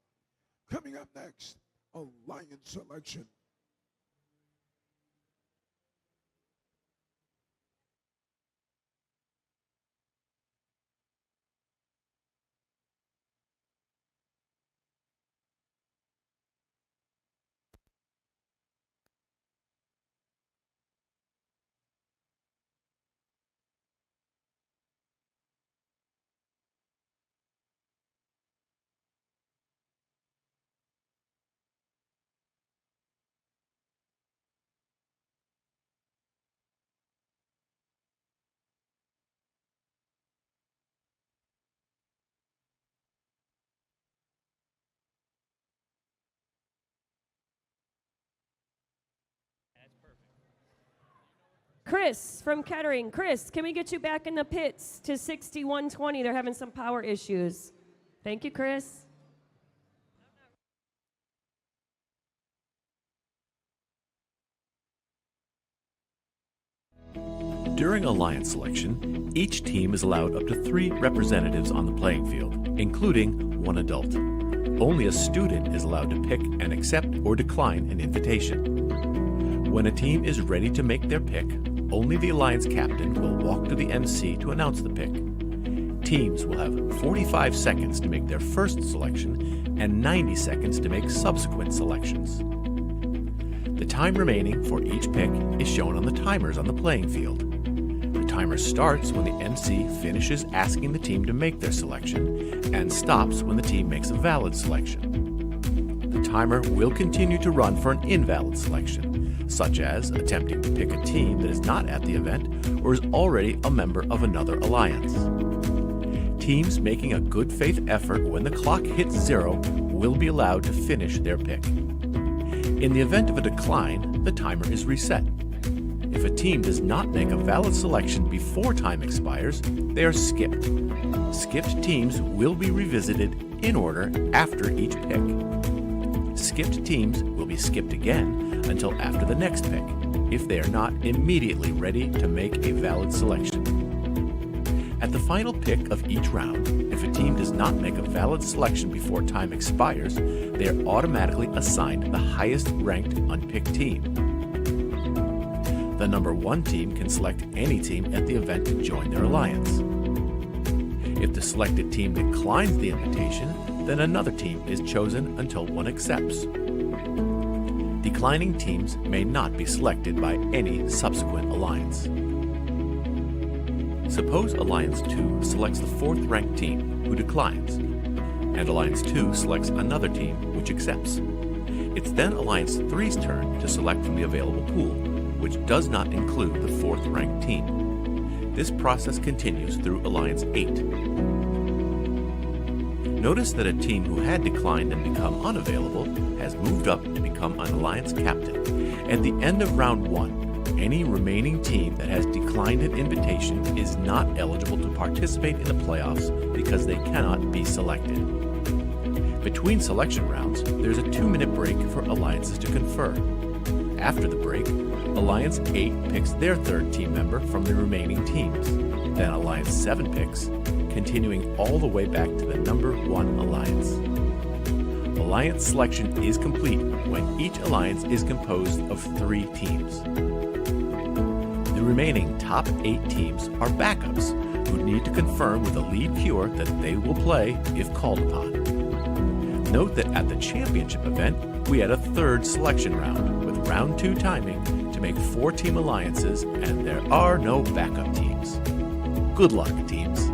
Coming up next, Alliance selection. Chris from Kettering. Chris, can we get you back in the pits to 6120? They're having some power issues. Thank you, Chris. During Alliance selection, each team is allowed up to 3 representatives on the playing field, including 1 adult. Only a student is allowed to pick and accept or decline an invitation. When a team is ready to make their pick, only the Alliance captain will walk to the MC to announce the pick. Teams will have 45 seconds to make their first selection and 90 seconds to make subsequent selections. The time remaining for each pick is shown on the timers on the playing field. The timer starts when the MC finishes asking the team to make their selection and stops when the team makes a valid selection. The timer will continue to run for an invalid selection, such as attempting to pick a team that is not at the event or is already a member of another alliance. Teams making a good faith effort when the clock hits 0 will be allowed to finish their pick. In the event of a decline, the timer is reset. If a team does not make a valid selection before time expires, they are skipped. Skipped teams will be revisited in order after each pick. skipped teams will be skipped again until after the next pick, if they are not immediately ready to make a valid selection. At the final pick of each round, if a team does not make a valid selection before time expires, they are automatically assigned the highest ranked unpicked team. The number 1 team can select any team at the event to join their alliance. If the selected team declines the invitation, then another team is chosen until one accepts. Declining teams may not be selected by any subsequent alliance. Suppose Alliance 2 selects the 4th ranked team, who declines, and Alliance 2 selects another team, which accepts. It's then Alliance 3's turn to select from the available pool, which does not include the 4th ranked team. This process continues through Alliance 8. Notice that a team who had declined and become unavailable has moved up to become an Alliance captain. At the end of round 1, any remaining team that has declined an invitation is not eligible to participate in the playoffs because they cannot be selected. Between selection rounds, there's a 2-minute break for alliances to confer. After the break, Alliance 8 picks their 3rd team member from the remaining teams. Then Alliance 7 picks, continuing all the way back to the number 1 alliance. Alliance selection is complete when each alliance is composed of 3 teams. The remaining top 8 teams are backups who need to confirm with a lead queuer that they will play if called upon. Note that at the championship event, we had a 3rd selection round with round 2 timing to make 4-team alliances, and there are no backup teams. Good luck, teams.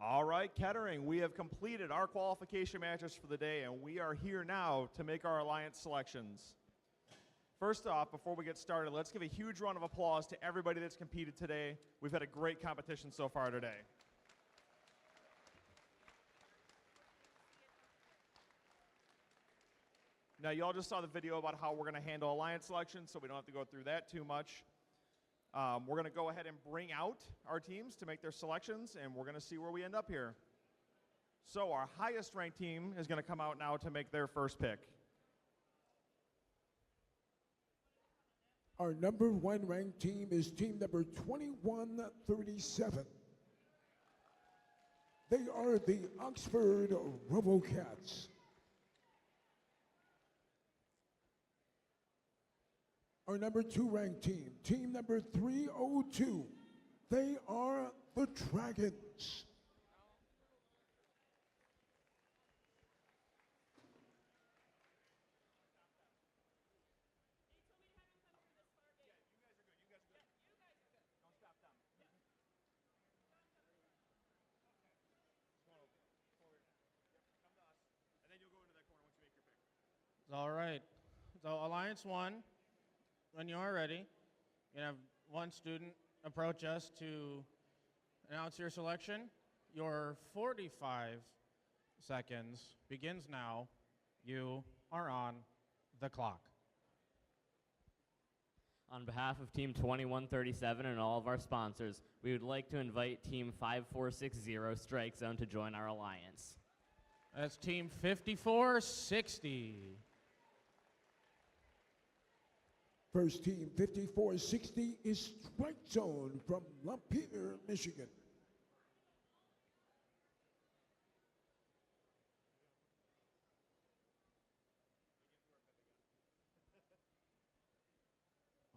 All right, Kettering, we have completed our qualification matches for the day, and we are here now to make our alliance selections. First off, before we get started, let's give a huge round of applause to everybody that's competed today. We've had a great competition so far today. Now, you all just saw the video about how we're going to handle alliance selection, so we don't have to go through that too much. We're going to go ahead and bring out our teams to make their selections, and we're going to see where we end up here. So our highest ranked team is going to come out now to make their first pick. Our number 1 ranked team is team number 2137. They are the Oxford Robocats. Our number 2 ranked team, team number 302. They are the Dragons. All right. So Alliance 1, when you are ready, you have one student approach us to announce your selection. Your 45 seconds begins now. You are on the clock. On behalf of Team 2137 and all of our sponsors, we would like to invite Team 5460 Strike Zone to join our alliance. That's Team 5460. First team 5460 is Strike Zone from Lapeer, Michigan.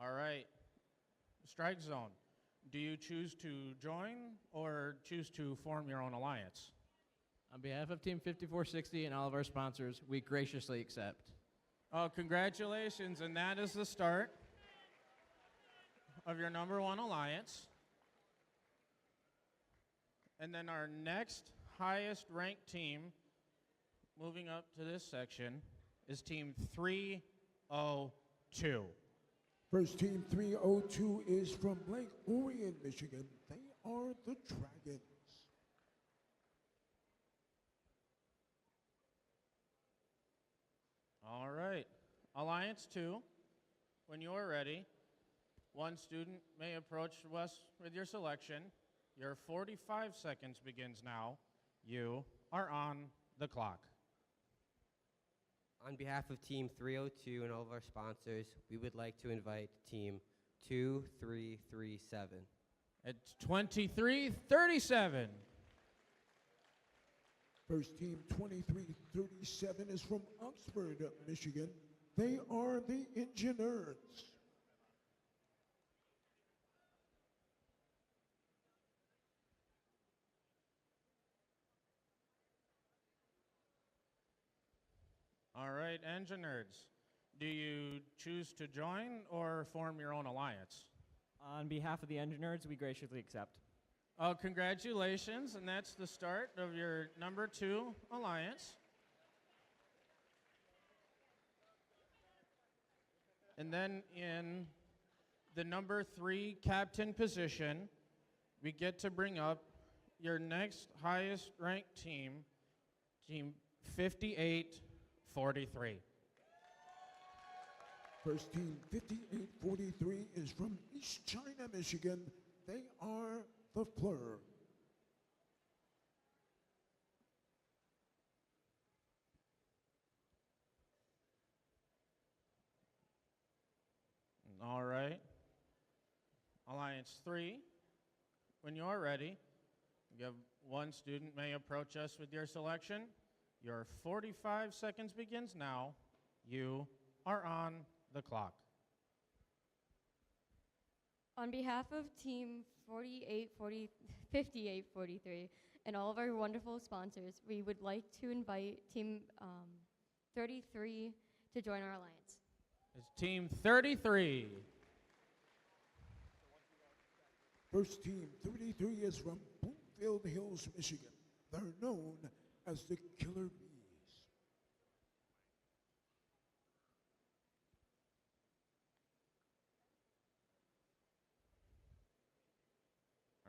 All right. Strike Zone. Do you choose to join or choose to form your own alliance? On behalf of Team 5460 and all of our sponsors, we graciously accept. Oh, congratulations, and that is the start of your number 1 alliance. And then our next highest ranked team, moving up to this section, is Team 302. First team 302 is from Lake Orion, Michigan. They are the Dragons. All right. Alliance 2, when you are ready, one student may approach us with your selection. Your 45 seconds begins now. You are on the clock. On behalf of Team 302 and all of our sponsors, we would like to invite Team 2337. It's 2337. First team 2337 is from Oxford, Michigan. They are the Engineers. All right, Engineers. Do you choose to join or form your own alliance? On behalf of the Engineers, we graciously accept. Oh, congratulations, and that's the start of your number 2 alliance. And then in the number 3 captain position, we get to bring up your next highest ranked team, Team 5843. First team 5843 is from East China, Michigan. They are the Fleur. All right. Alliance 3, when you're ready, you have one student may approach us with your selection. Your 45 seconds begins now. You are on the clock. On behalf of Team 5843 and all of our wonderful sponsors, we would like to invite Team 33 to join our alliance. It's Team 33. First team 33 is from Bloomfield Hills, Michigan. They're known as the Killer Bees.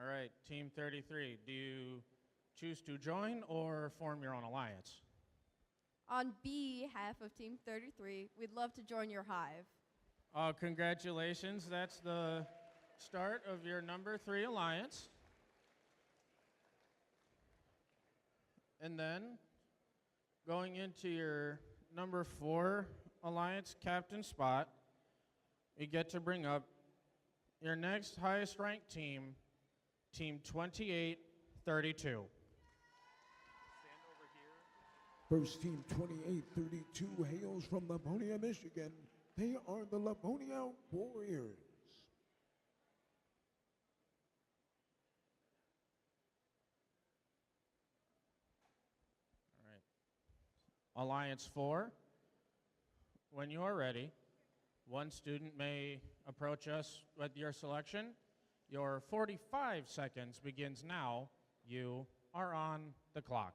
All right, Team 33, do you choose to join or form your own alliance? On behalf of Team 33, we'd love to join your hive. Congratulations, that's the start of your number 3 alliance. And then going into your number 4 alliance captain spot, you get to bring up your next highest ranked team, Team 2832. First team 2832 hails from Livonia, Michigan. They are the Livonia Warriors. All right. Alliance 4, when you are ready, one student may approach us with your selection. Your 45 seconds begins now. You are on the clock.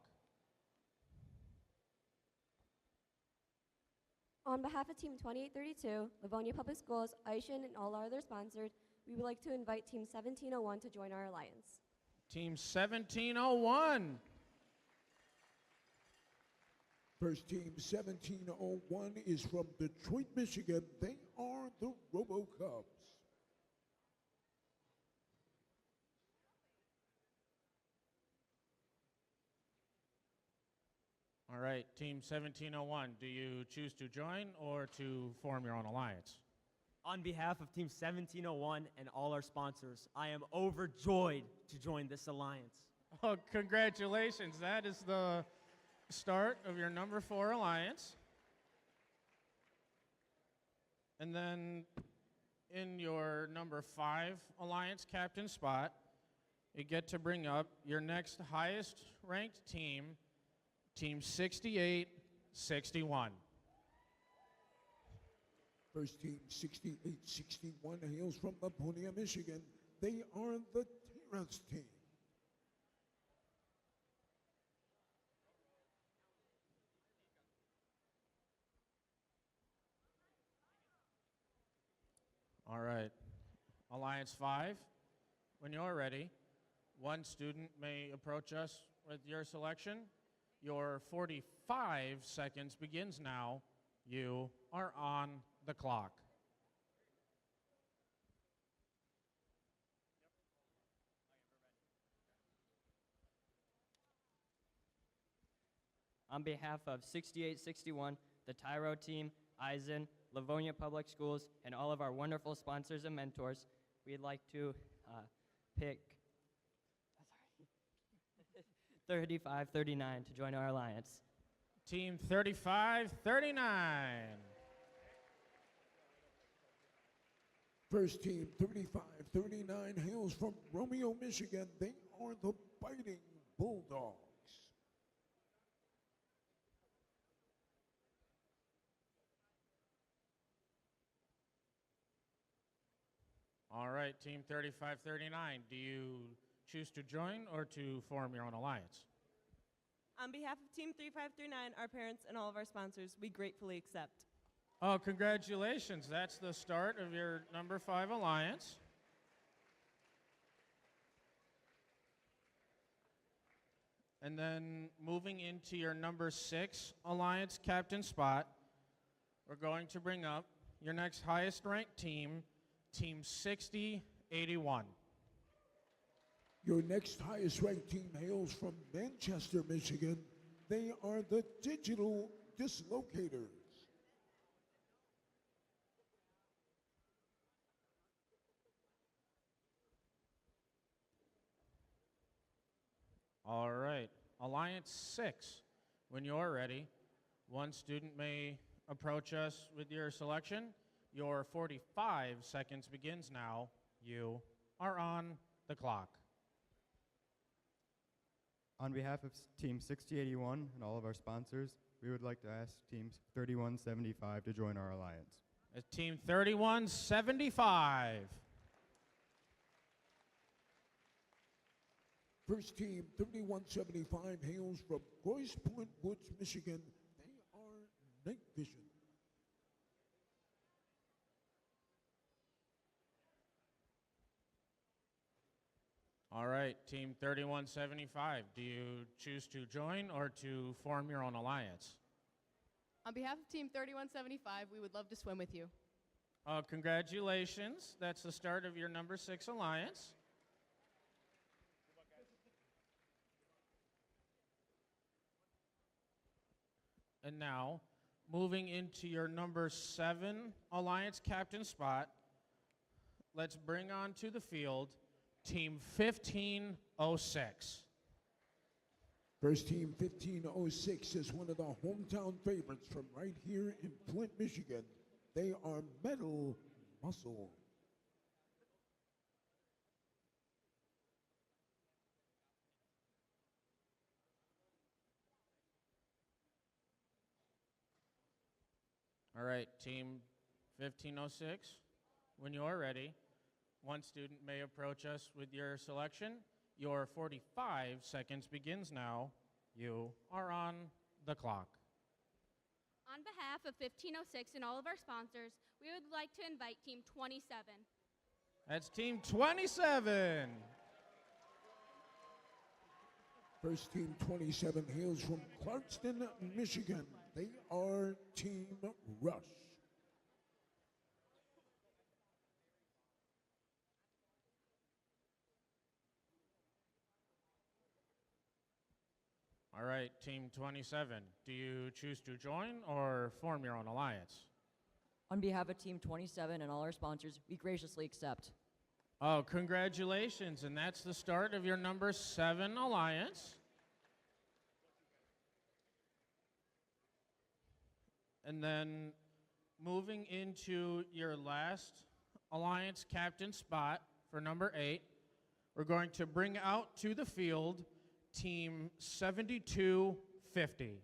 On behalf of Team 2832, Livonia Public Schools, Aishin, and all our other sponsors, we would like to invite Team 1701 to join our alliance. Team 1701. First team 1701 is from Detroit, Michigan. They are the RoboCubs. All right, Team 1701, do you choose to join or to form your own alliance? On behalf of Team 1701 and all our sponsors, I am overjoyed to join this alliance. Oh, congratulations. That is the start of your number 4 alliance. And then in your number 5 alliance captain spot, you get to bring up your next highest ranked team, Team 6861. First team 6861 hails from Livonia, Michigan. They are the T-Rex team. All right. Alliance 5, when you're ready, one student may approach us with your selection. Your 45 seconds begins now. You are on the clock. On behalf of 6861, the Tyro team, Eisen, Livonia Public Schools, and all of our wonderful sponsors and mentors, we'd like to pick 3539 to join our alliance. Team 3539. First team 3539 hails from Romeo, Michigan. They are the Biting Bulldogs. All right, Team 3539, do you choose to join or to form your own alliance? On behalf of Team 3539, our parents, and all of our sponsors, we gratefully accept. Oh, congratulations. That's the start of your number 5 alliance. And then moving into your number 6 alliance captain spot, we're going to bring up your next highest ranked team, Team 6081. Your next highest ranked team hails from Manchester, Michigan. They are the Digital Dislocators. All right, Alliance 6, when you're ready, one student may approach us with your selection. Your 45 seconds begins now. You are on the clock. On behalf of Team 6081 and all of our sponsors, we would like to ask Team 3175 to join our alliance. Team 3175. First team 3175 hails from Grosse Pointe Woods, Michigan. They are Night Vision. All right, Team 3175, do you choose to join or to form your own alliance? On behalf of Team 3175, we would love to swim with you. Congratulations. That's the start of your number 6 alliance. And now, moving into your number 7 alliance captain spot, let's bring on to the field Team 1506. First team 1506 is one of the hometown favorites from right here in Flint, Michigan. They are Metal Muscle. All right, Team 1506, when you're ready, one student may approach us with your selection. Your 45 seconds begins now. You are on the clock. On behalf of 1506 and all of our sponsors, we would like to invite Team 27. That's Team 27. First team 27 hails from Clarkston, Michigan. They are Team Rush. All right, Team 27, do you choose to join or form your own alliance? On behalf of Team 27 and all our sponsors, we graciously accept. Oh, congratulations, and that's the start of your number 7 alliance. And then moving into your last alliance captain spot for number 8, we're going to bring out to the field Team 7250.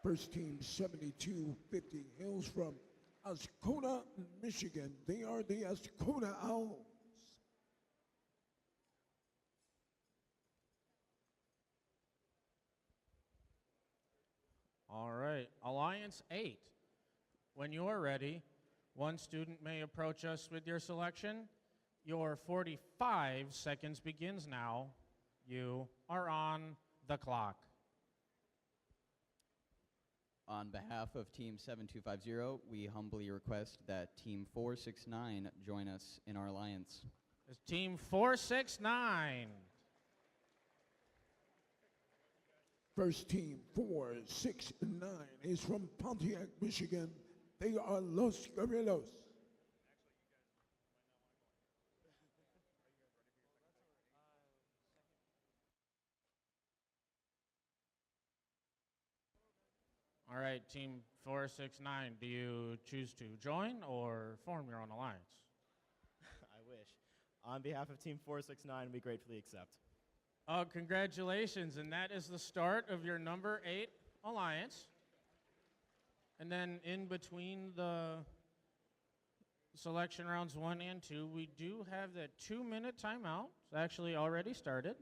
First team 7250 hails from Ascona, Michigan. They are the Ascona Owls. All right, Alliance 8. When you're ready, one student may approach us with your selection. Your 45 seconds begins now. You are on the clock. On behalf of Team 7250, we humbly request that Team 469 join us in our alliance. It's Team 469. First team 469 is from Pontiac, Michigan. They are Los Guerrillos. All right, Team 469, do you choose to join or form your own alliance? I wish. On behalf of Team 469, we gratefully accept. Congratulations, and that is the start of your number 8 alliance. And then in between the selection rounds 1 and 2, we do have that 2-minute timeout. It's actually already started.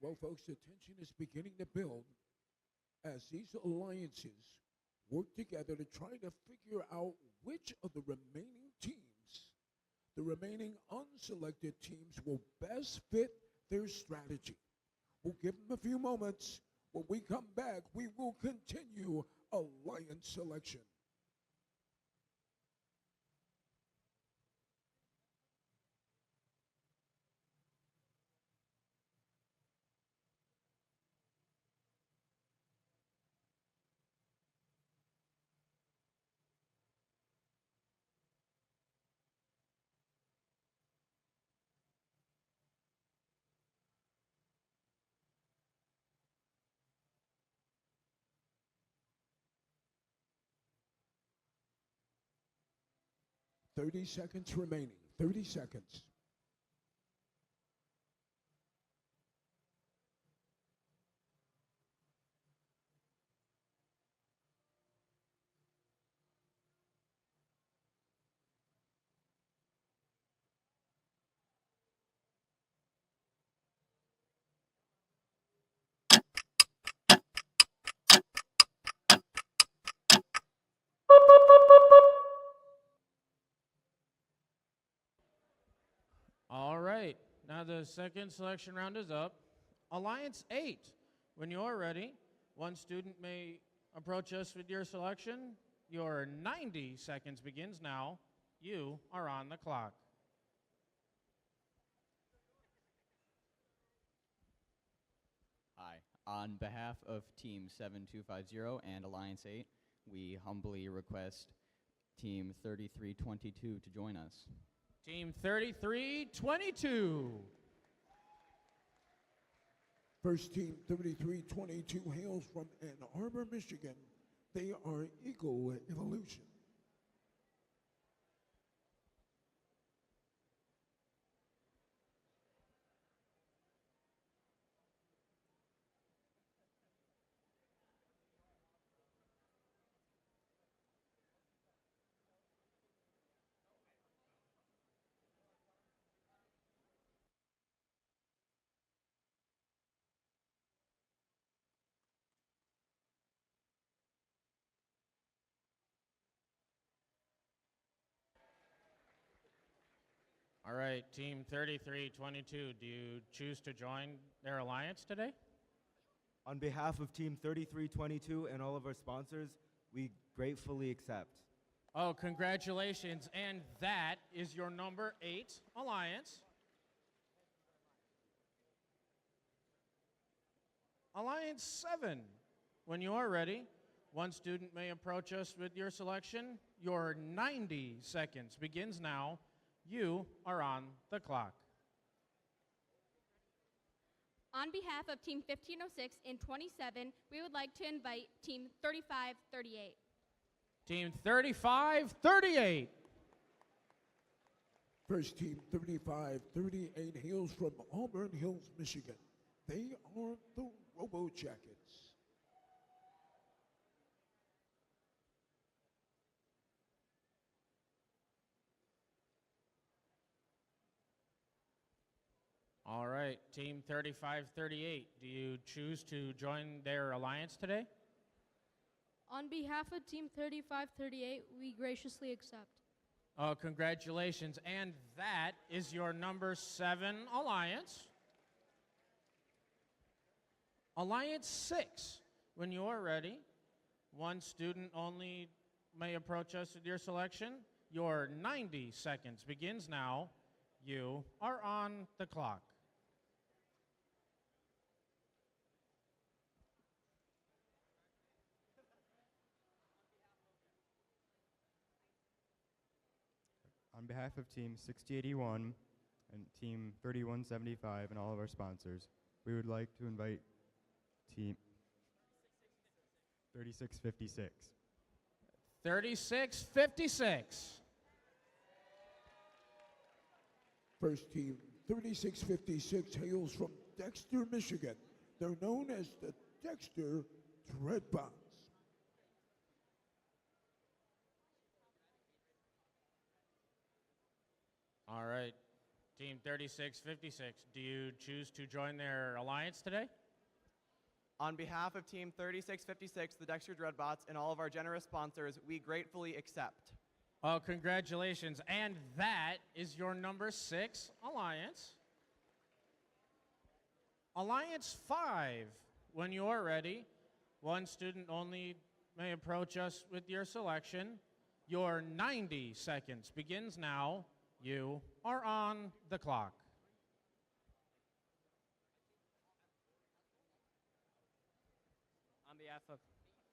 Well, folks, the tension is beginning to build as these alliances work together to try to figure out which of the remaining teams, the remaining unselected teams, will best fit their strategy. We'll give them a few moments. When we come back, we will continue alliance selection. 30 seconds remaining. 30 seconds. All right, now the second selection round is up. Alliance 8, when you're ready, one student may approach us with your selection. Your 90 seconds begins now. You are on the clock. Hi. On behalf of Team 7250 and Alliance 8, we humbly request Team 3322 to join us. Team 3322. First team 3322 hails from Ann Arbor, Michigan. They are Eagle Evolution. All right, Team 3322, do you choose to join their alliance today? On behalf of Team 3322 and all of our sponsors, we gratefully accept. Oh, congratulations. And that is your number 8 alliance. Alliance 7, when you are ready, one student may approach us with your selection. Your 90 seconds begins now. You are on the clock. On behalf of Team 1506 and 27, we would like to invite Team 3538. Team 3538. First team 3538 hails from Auburn Hills, Michigan. They are the Robo Jackets. All right, Team 3538, do you choose to join their alliance today? On behalf of Team 3538, we graciously accept. Oh, congratulations. And that is your number 7 alliance. Alliance 6, when you are ready, one student only may approach us with your selection. Your 90 seconds begins now. You are on the clock. On behalf of Team 6081 and Team 3175 and all of our sponsors, we would like to invite Team 3656. 3656. First team 3656 hails from Dexter, Michigan. They're known as the Dexter Dreadbots. All right, Team 3656, do you choose to join their alliance today? On behalf of Team 3656, the Dexter Dreadbots, and all of our generous sponsors, we gratefully accept. Oh, congratulations. And that is your number 6 alliance. Alliance 5, when you're ready, one student only may approach us with your selection. Your 90 seconds begins now. You are on the clock.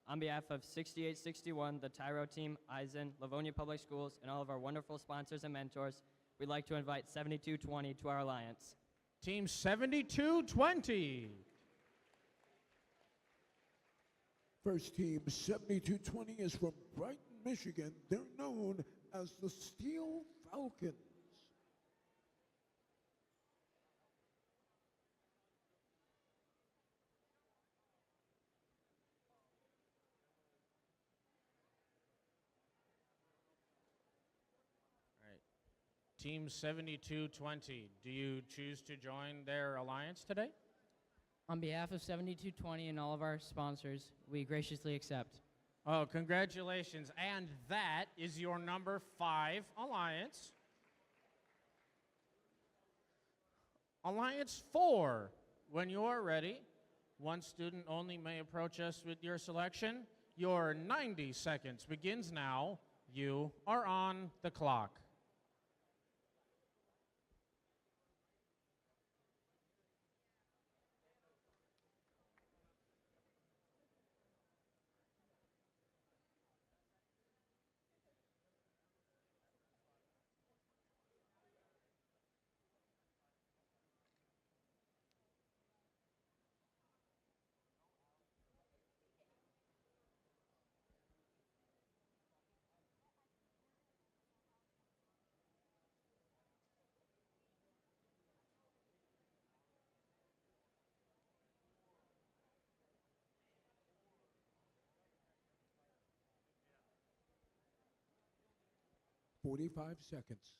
On behalf of 6861, the Tyro team, Eisen, Livonia Public Schools, and all of our wonderful sponsors and mentors, we'd like to invite 7220 to our alliance. Team 7220. First team 7220 is from Brighton, Michigan. They're known as the Steel Falcons. Team 7220, do you choose to join their alliance today? On behalf of 7220 and all of our sponsors, we graciously accept. Oh, congratulations. And that is your number 5 alliance. Alliance 4, when you are ready, one student only may approach us with your selection. Your 90 seconds begins now. You are on the clock. Forty-five seconds.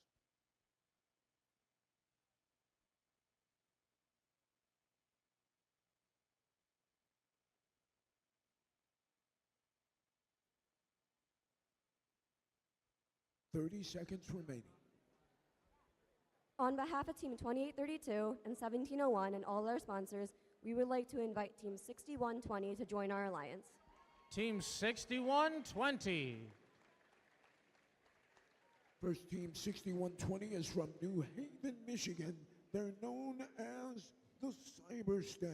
Thirty seconds remaining. On behalf of Team 2832 and 1701 and all our sponsors, we would like to invite Team 6120 to join our alliance. Team 6120. First team 6120 is from New Haven, Michigan. They're known as the Cyber Stags.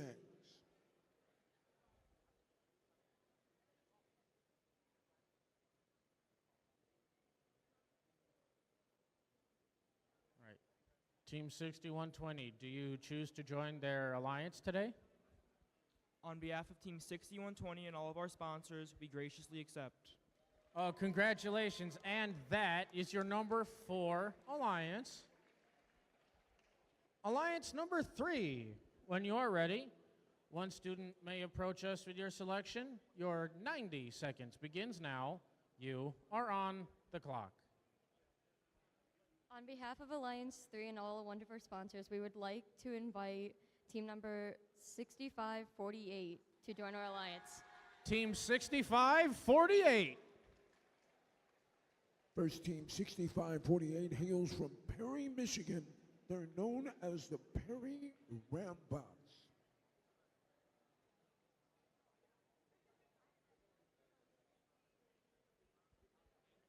Right. Team 6120, do you choose to join their alliance today? On behalf of Team 6120 and all of our sponsors, we graciously accept. Oh, congratulations. And that is your number 4 alliance. Alliance number 3, when you're ready, one student may approach us with your selection. Your 90 seconds begins now. You are on the clock. On behalf of Alliance 3 and all wonderful sponsors, we would like to invite team number 6548 to join our alliance. Team 6548. First team 6548 hails from Perry, Michigan. They're known as the Perry Rambots.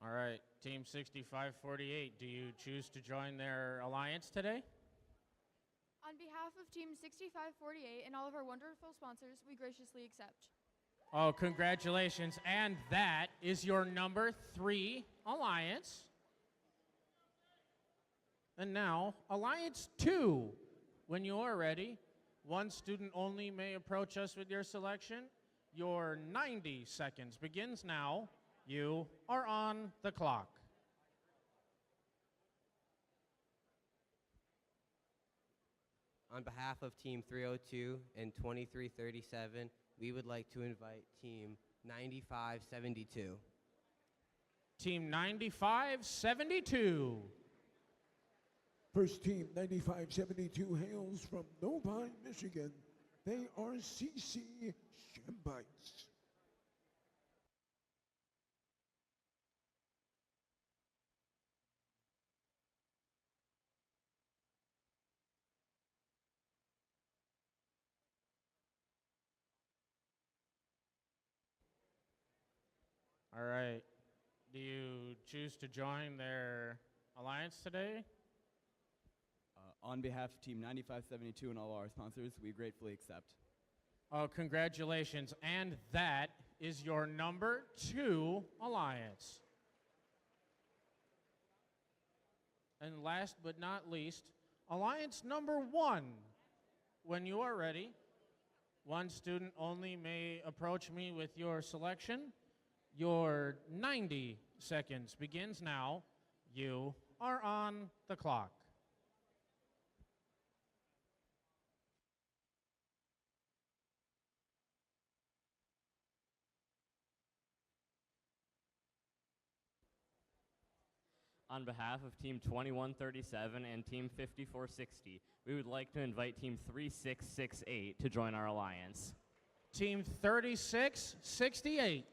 All right, Team 6548, do you choose to join their alliance today? On behalf of Team 6548 and all of our wonderful sponsors, we graciously accept. Oh, congratulations. And that is your number 3 alliance. And now, Alliance 2. When you are ready, one student only may approach us with your selection. Your 90 seconds begins now. You are on the clock. On behalf of Team 302 and 2337, we would like to invite Team 9572. Team 9572. First team 9572 hails from Novi, Michigan. They are CC Shembites. All right. Do you choose to join their alliance today? On behalf of Team 9572 and all our sponsors, we gratefully accept. Oh, congratulations. And that is your number 2 alliance. And last but not least, alliance number 1. When you are ready, one student only may approach me with your selection. Your 90 seconds begins now. You are on the clock. On behalf of Team 2137 and Team 5460, we would like to invite Team 3668 to join our alliance. Team 3668.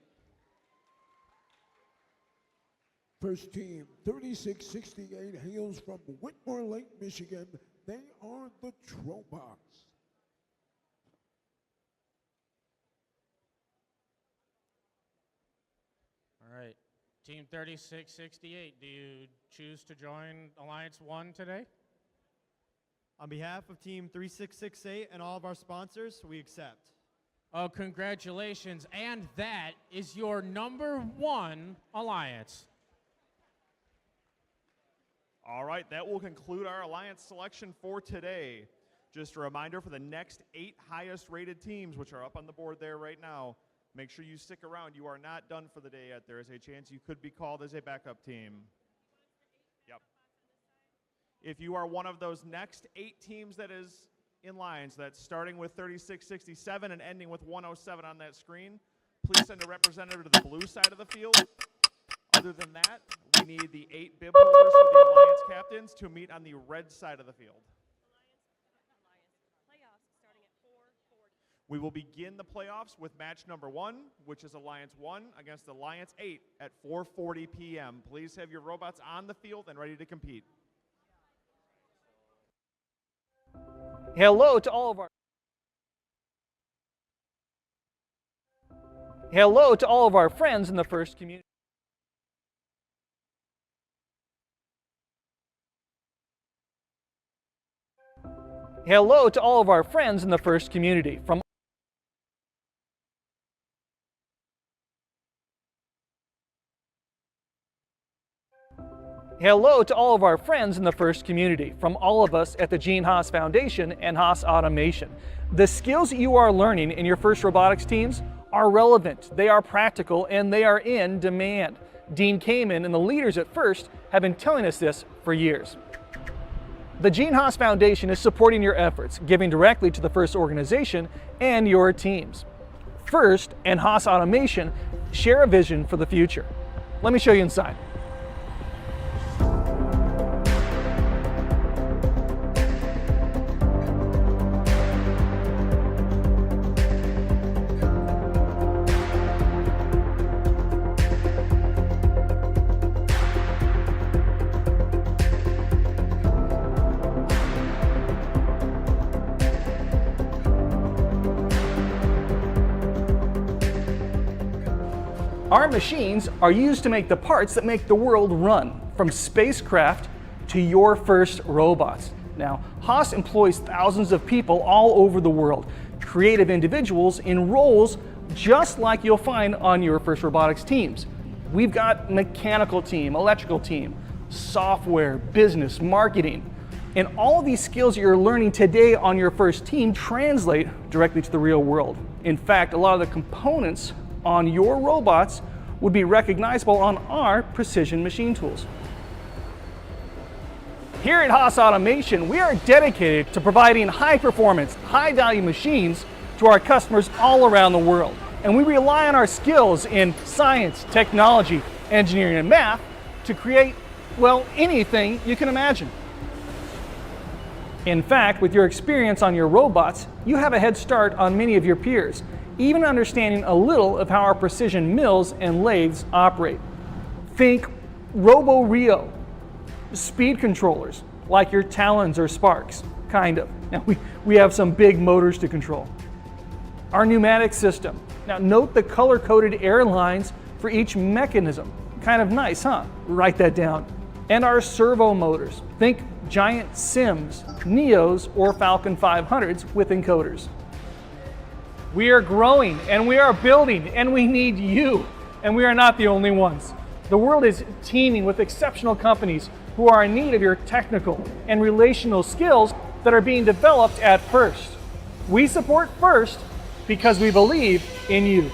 First team, 3668, hails from Whitmore Lake, Michigan. They are the Robotics. All right. Team 3668, do you choose to join Alliance 1 today? On behalf of Team 3668 and all of our sponsors, we accept. Oh, congratulations. And that is your number 1 alliance. All right, that will conclude our alliance selection for today. Just a reminder for the next 8 highest rated teams, which are up on the board there right now, make sure you stick around. You are not done for the day yet. There is a chance you could be called as a backup team. Yep. If you are one of those next 8 teams that is in lines, that's starting with 3667 and ending with 107 on that screen, please send a representative to the blue side of the field. Other than that, we need the 8 bib holders for the alliance captains to meet on the red side of the field. We will begin the playoffs with match number 1, which is Alliance 1 against Alliance 8 at 4:40 p.m. Please have your robots on the field and ready to compete. Hello to all of our friends in the FIRST community. Hello to all of our friends in the FIRST community. Hello to all of our friends in the FIRST community, from all of us at the Gene Haas Foundation and Haas Automation. The skills that you are learning in your FIRST robotics teams are relevant, they are practical, and they are in demand. Dean Kamen and the leaders at FIRST have been telling us this for years. The Gene Haas Foundation is supporting your efforts, giving directly to the FIRST organization and your teams. FIRST and Haas Automation share a vision for the future. Let me show you inside. Our machines are used to make the parts that make the world run, from spacecraft to your FIRST robots. Now, Haas employs thousands of people all over the world, creative individuals in roles just like you'll find on your FIRST robotics teams. We've got mechanical team, electrical team, software, business, marketing. And all of these skills you're learning today on your FIRST team translate directly to the real world. In fact, a lot of the components on your robots would be recognizable on our precision machine tools. Here at Haas Automation, we are dedicated to providing high performance, high value machines to our customers all around the world. And we rely on our skills in science, technology, engineering, and math to create, well, anything you can imagine. In fact, with your experience on your robots, you have a head start on many of your peers, even understanding a little of how our precision mills and lathes operate. Think Robo-Rio, speed controllers, like your Talons or Sparks, kind of. Now, we have some big motors to control. Our pneumatic system. Now, note the color-coded air lines for each mechanism. Kind of nice, huh? Write that down. And our servo motors. Think giant Sims, Neos, or Falcon 500s with encoders. We are growing and we are building and we need you, and we are not the only ones. The world is teeming with exceptional companies who are in need of your technical and relational skills that are being developed at FIRST. We support FIRST because we believe in you.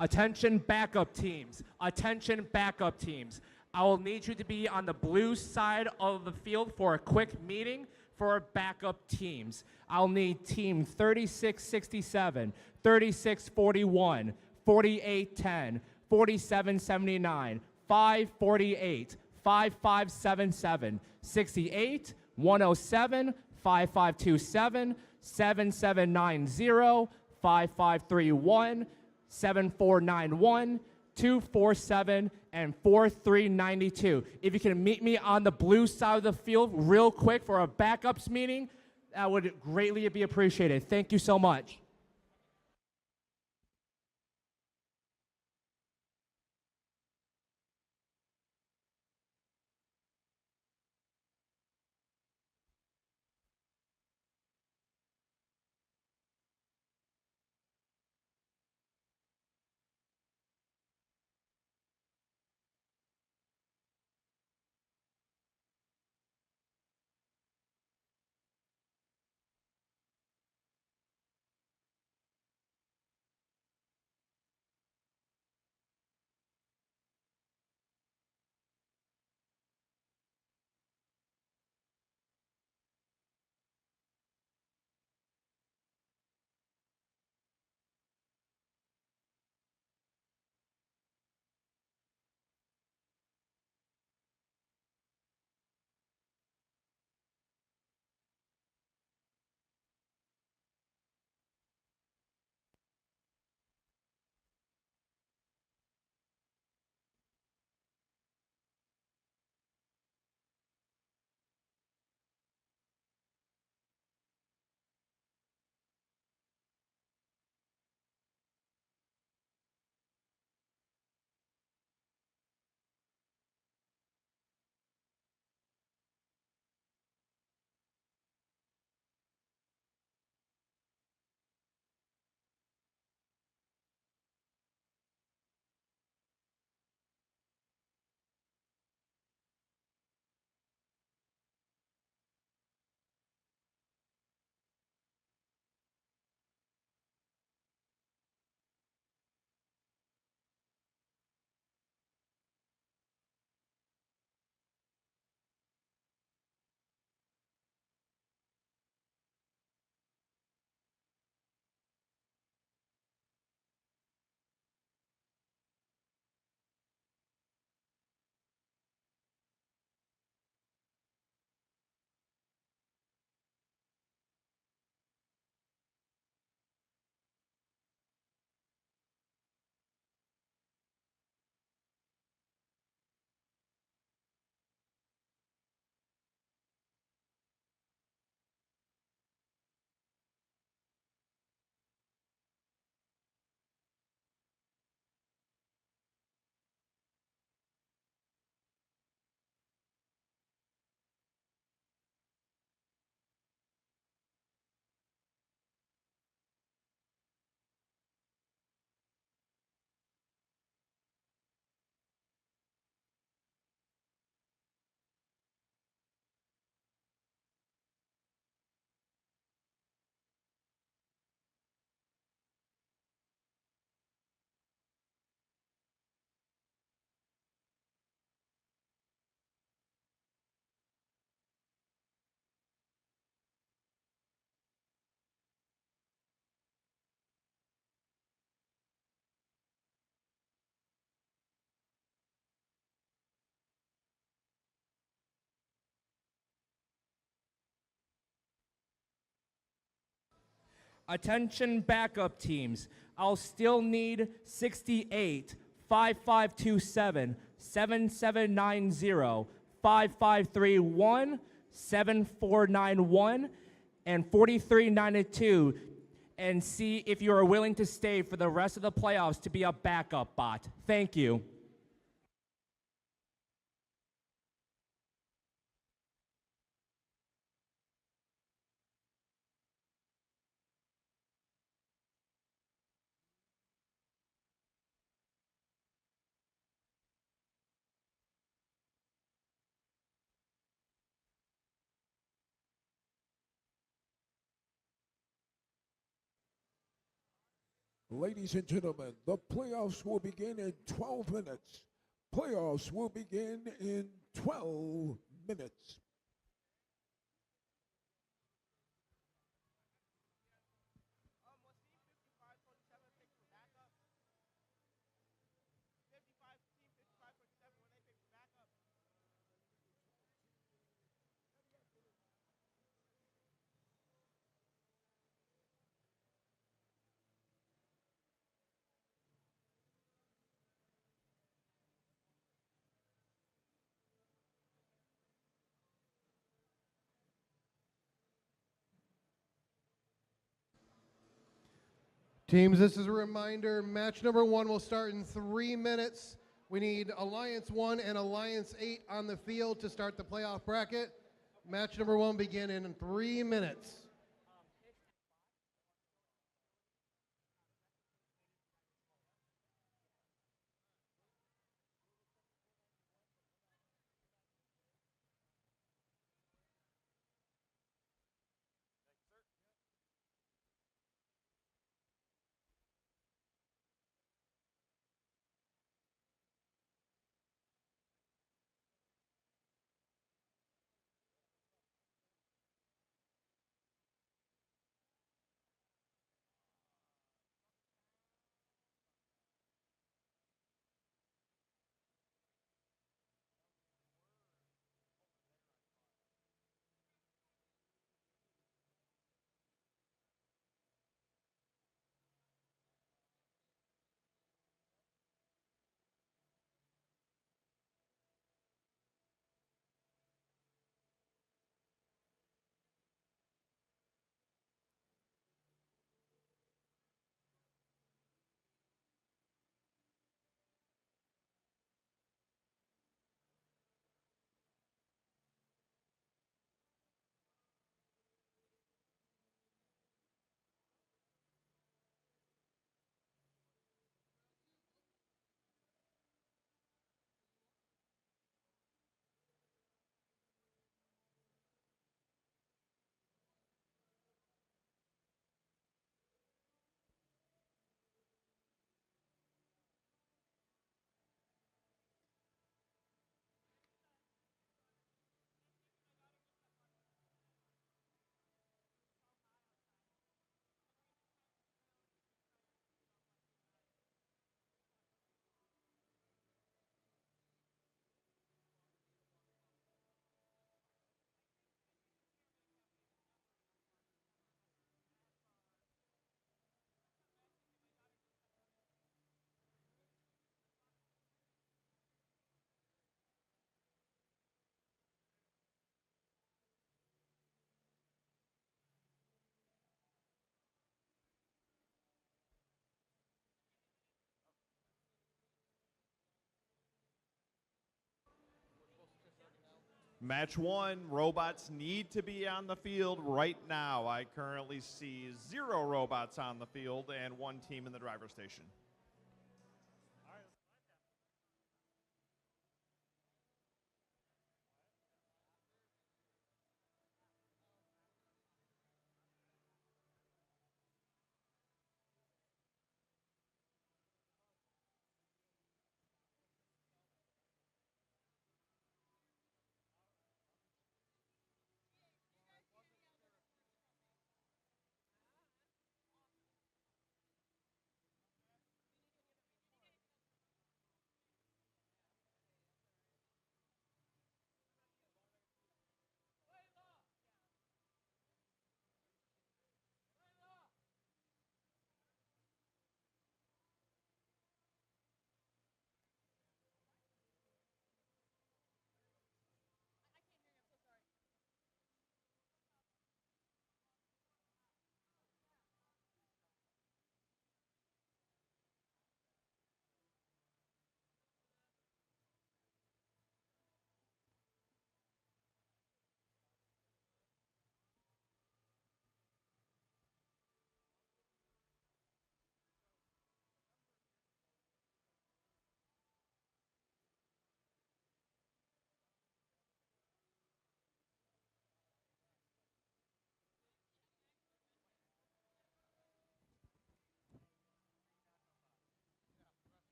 Attention backup teams. Attention backup teams. I will need you to be on the blue side of the field for a quick meeting for our backup teams. I'll need team 3667, 3641, 4810, 4779, 548, 5577, 68, 107, 5527, 7790, 5531, 7491, 247, and 4392. If you can meet me on the blue side of the field real quick for a backups meeting, that would greatly be appreciated. Thank you so much. Attention backup teams. I'll still need 68, 5527, 7790, 5531, 7491, and 4392, and see if you are willing to stay for the rest of the playoffs to be a backup bot. Thank you. Ladies and gentlemen, the playoffs will begin in 12 minutes. Playoffs will begin in 12 minutes. Teams, this is a reminder. Match number 1 will start in 3 minutes. We need Alliance 1 and Alliance 8 on the field to start the playoff bracket. Match number 1 begin in 3 minutes. Match 1, robots need to be on the field right now. I currently see 0 robots on the field and 1 team in the driver's station.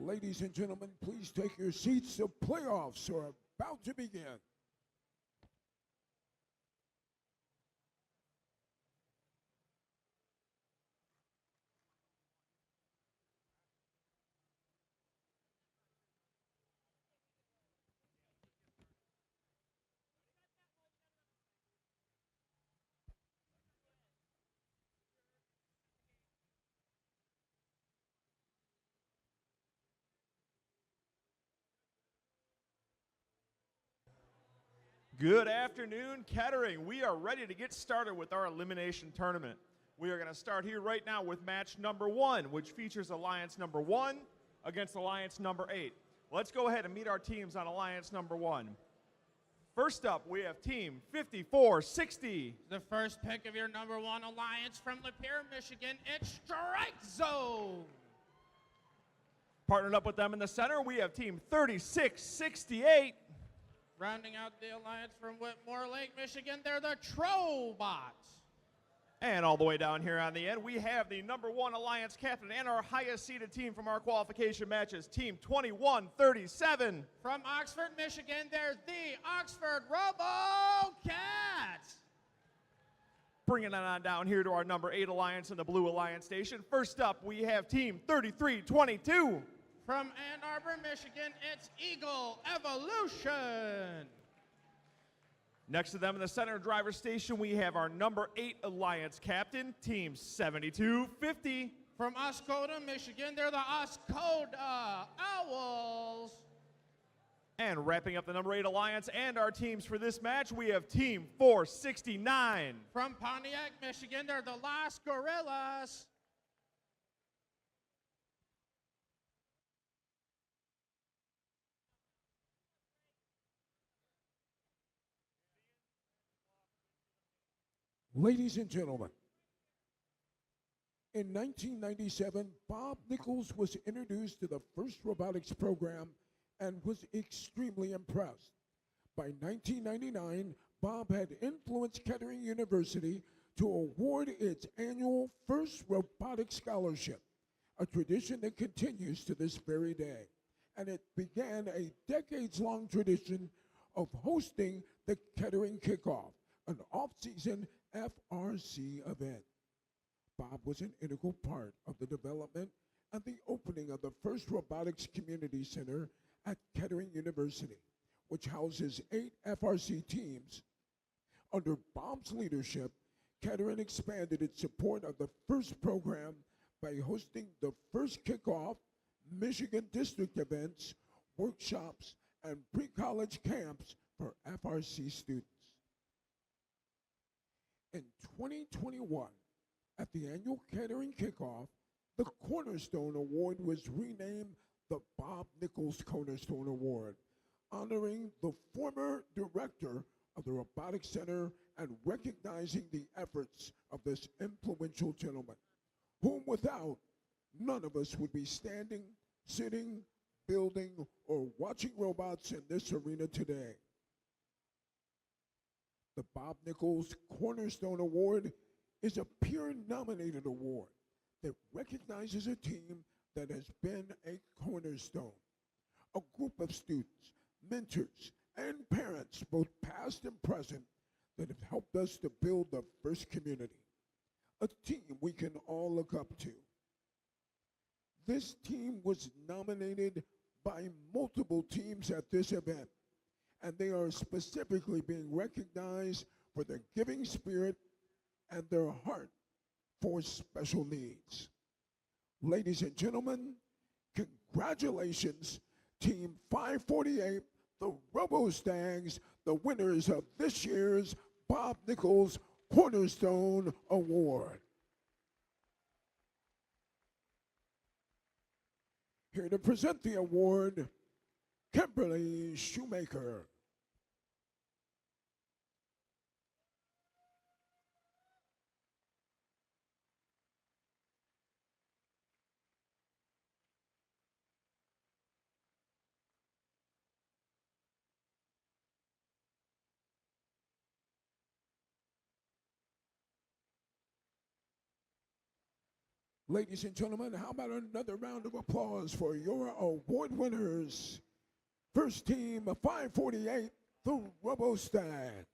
Ladies and gentlemen, please take your seats. The playoffs are about to begin. Good afternoon, Kettering. We are ready to get started with our elimination tournament. We are going to start here right now with match number 1, which features Alliance number 1 against Alliance number 8. Let's go ahead and meet our teams on Alliance number 1. First up, we have team 5460. The first pick of your number 1 alliance from Lapeer, Michigan, it's Strike Zone. Partnered up with them in the center, we have team 3668. Rounding out the alliance from Whitmore Lake, Michigan, they're the Trobots. And all the way down here on the end, we have the number 1 alliance captain and our highest seeded team from our qualification matches, team 2137. From Oxford, Michigan, there's the Oxford Robocats. Bringing it on down here to our number 8 alliance in the blue alliance station. First up, we have team 3322. From Ann Arbor, Michigan, it's Eagle Evolution. Next to them in the center driver station, we have our number 8 alliance captain, team 7250. From Oscoda, Michigan, they're the Oscoda Owls. And wrapping up the number 8 alliance and our teams for this match, we have team 469. From Pontiac, Michigan, they're the Las Gorillas. Ladies and gentlemen, in 1997, Bob Nichols was introduced to the first robotics program and was extremely impressed. By 1999, Bob had influenced Kettering University to award its annual first robotics scholarship, a tradition that continues to this very day. And it began a decades-long tradition of hosting the Kettering Kickoff, an off-season FRC event. Bob was an integral part of the development and the opening of the first Robotics Community Center at Kettering University, which houses 8 FRC teams. Under Bob's leadership, Kettering expanded its support of the first program by hosting the first Kickoff, Michigan District events, workshops, and pre-college camps for FRC students. In 2021, at the annual Kettering Kickoff, the Cornerstone Award was renamed the Bob Nichols Cornerstone Award, honoring the former director of the Robotics Center and recognizing the efforts of this influential gentleman, whom without, none of us would be standing, sitting, building, or watching robots in this arena today. The Bob Nichols Cornerstone Award is a peer-nominated award that recognizes a team that has been a cornerstone, a group of students, mentors, and parents, both past and present, that have helped us to build the first community, a team we can all look up to. This team was nominated by multiple teams at this event, and they are specifically being recognized for their giving spirit and their heart for special needs. Ladies and gentlemen, congratulations, Team 548, the Robo-Stags, the winners of this year's Bob Nichols Cornerstone Award. Here to present the award, Kimberly Shoemaker. Ladies and gentlemen, how about another round of applause for your award winners? First team, 548, the RoboStags.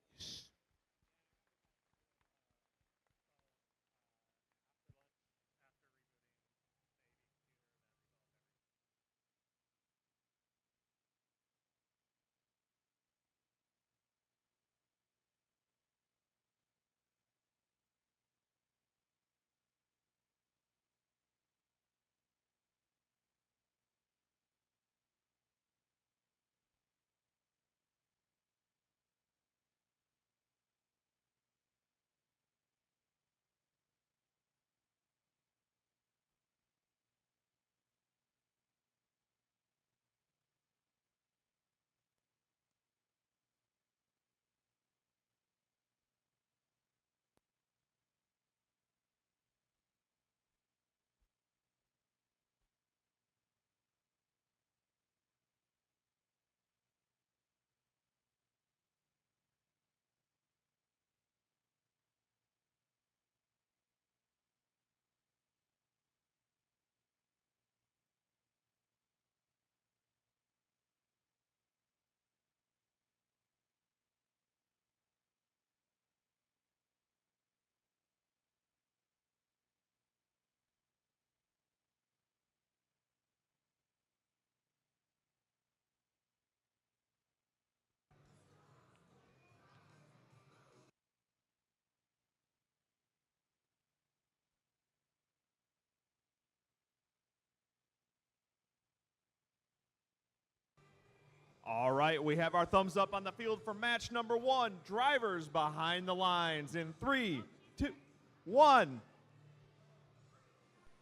All right, we have our thumbs up on the field for match number 1. Drivers behind the lines in 3, 2, 1.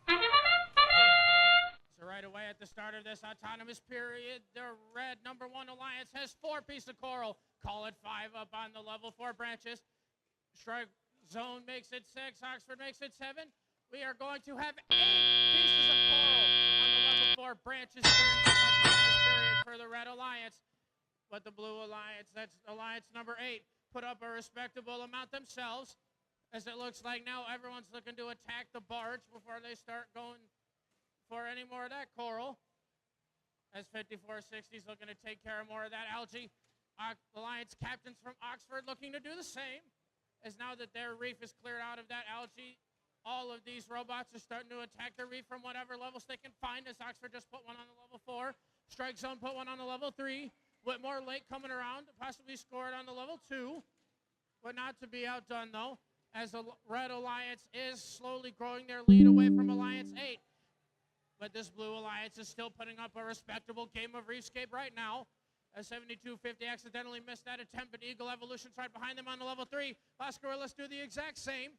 So right away at the start of this autonomous period, the red number 1 alliance has 4 pieces of coral. Call it 5 up on the level 4 branches. Strike zone makes it 6. Oxford makes it 7. We are going to have 8 pieces of coral on the level 4 branches during this autonomous period for the red alliance. But the blue alliance, that's alliance number 8, put up a respectable amount themselves. As it looks like now everyone's looking to attack the barge before they start going for any more of that coral. As 5460 is looking to take care of more of that algae. Alliance captains from Oxford looking to do the same. As now that their reef is cleared out of that algae, all of these robots are starting to attack the reef from whatever levels they can find. As Oxford just put one on the level 4. Strike Zone put one on the level 3. Whitmore Lake coming around, possibly scored on the level 2. But not to be outdone, though, as the Red Alliance is slowly growing their lead away from Alliance 8. But this Blue Alliance is still putting up a respectable game of Reefscape right now. As 7250 accidentally missed that attempt, but Eagle Evolution's right behind them on the level 3. Las Gorillas do the exact same.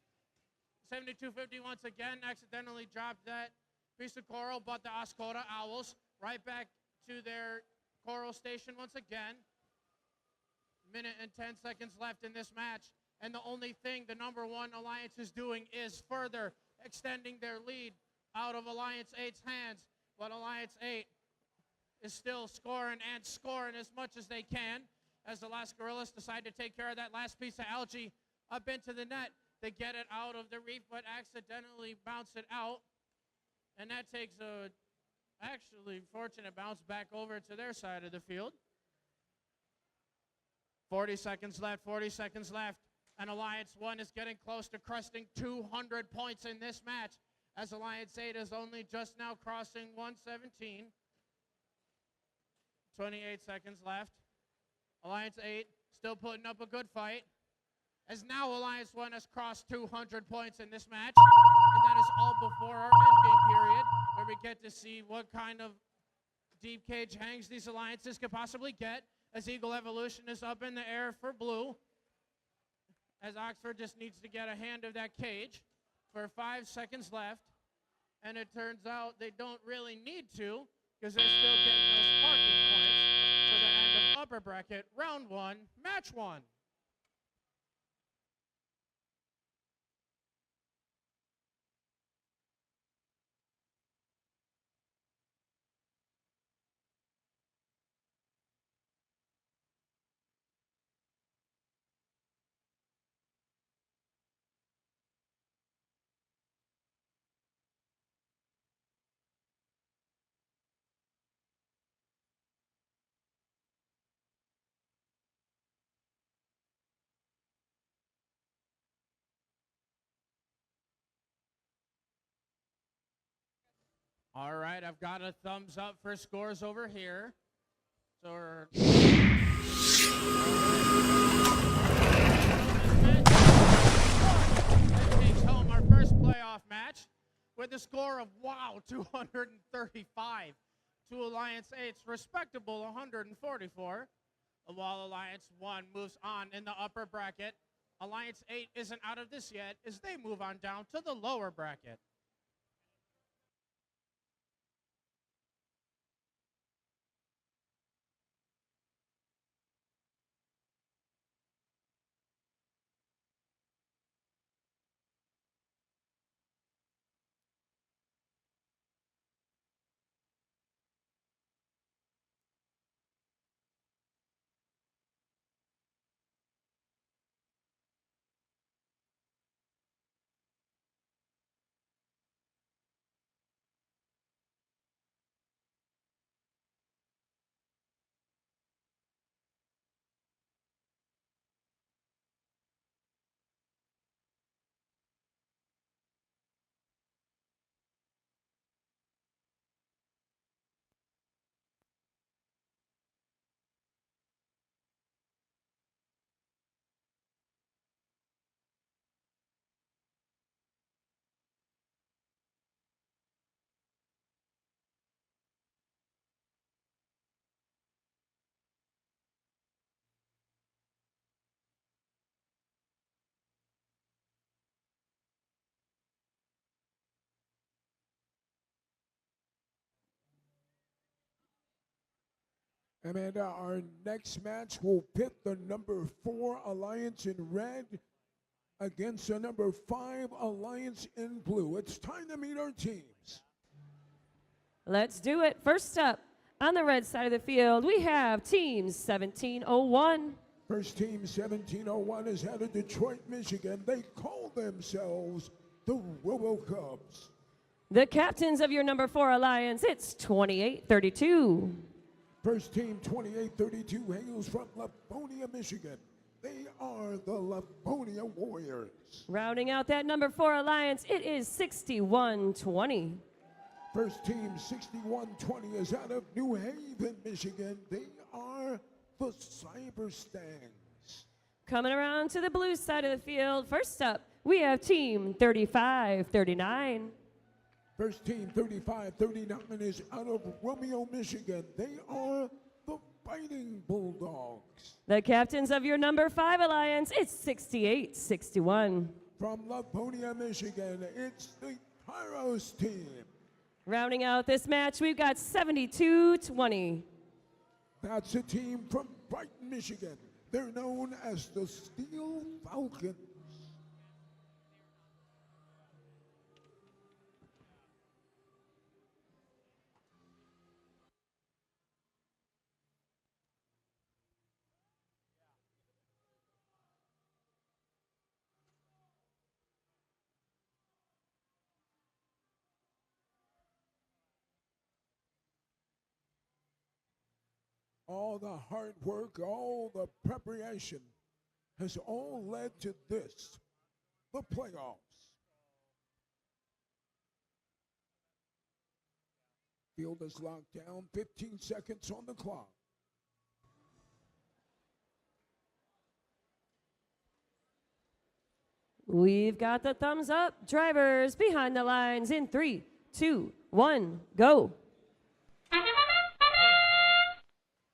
7250 once again accidentally dropped that piece of coral, but the Oscoda Owls right back to their coral station once again. Minute and 10 seconds left in this match. And the only thing the number 1 Alliance is doing is further extending their lead out of Alliance 8's hands. But Alliance 8 is still scoring and scoring as much as they can as the Las Gorillas decide to take care of that last piece of algae up into the net. They get it out of the reef, but accidentally bounce it out. And that takes a actually fortunate bounce back over to their side of the field. 40 seconds left, 40 seconds left. And Alliance 1 is getting close to cresting 200 points in this match, as Alliance 8 is only just now crossing 117. 28 seconds left. Alliance 8 still putting up a good fight, as now Alliance 1 has crossed 200 points in this match. And that is all before our endgame period, where we get to see what kind of deep cage hangs these alliances could possibly get, as Eagle Evolution is up in the air for blue, as Oxford just needs to get a hand of that cage for 5 seconds left. And it turns out they don't really need to, because they're still getting those parking points for the end of upper bracket, round 1, match 1. All right, I've got a thumbs up for scores over here. So we're takes home our first playoff match with a score of 235 to Alliance 8's respectable 144. While Alliance 1 moves on in the upper bracket, Alliance 8 isn't out of this yet as they move on down to the lower bracket. Amanda, our next match will pit the number 4 Alliance in red against the number 5 Alliance in blue. It's time to meet our teams. Let's do it. First up, on the red side of the field, we have Team 1701. First team 1701 is out of Detroit, Michigan. They call themselves the RoboCubs. The captains of your number 4 Alliance, it's 2832. First team 2832 hails from Livonia, Michigan. They are the Livonia Warriors. Rounding out that number 4 Alliance, it is 6120. First team 6120 is out of New Haven, Michigan. They are the Cyber Stangs. Coming around to the blue side of the field, first up, we have Team 3539. First team 3539 is out of Romeo, Michigan. They are the Fighting Bulldogs. The captains of your number 5 Alliance, it's 6861. From Livonia, Michigan, it's the Tyros team. Rounding out this match, we've got 7220. That's a team from Brighton, Michigan. They're known as the Steel Falcons. All the hard work, all the preparation has all led to this, the playoffs. Field is locked down, 15 seconds on the clock. We've got the thumbs up. Drivers behind the lines in 3, 2, 1, go.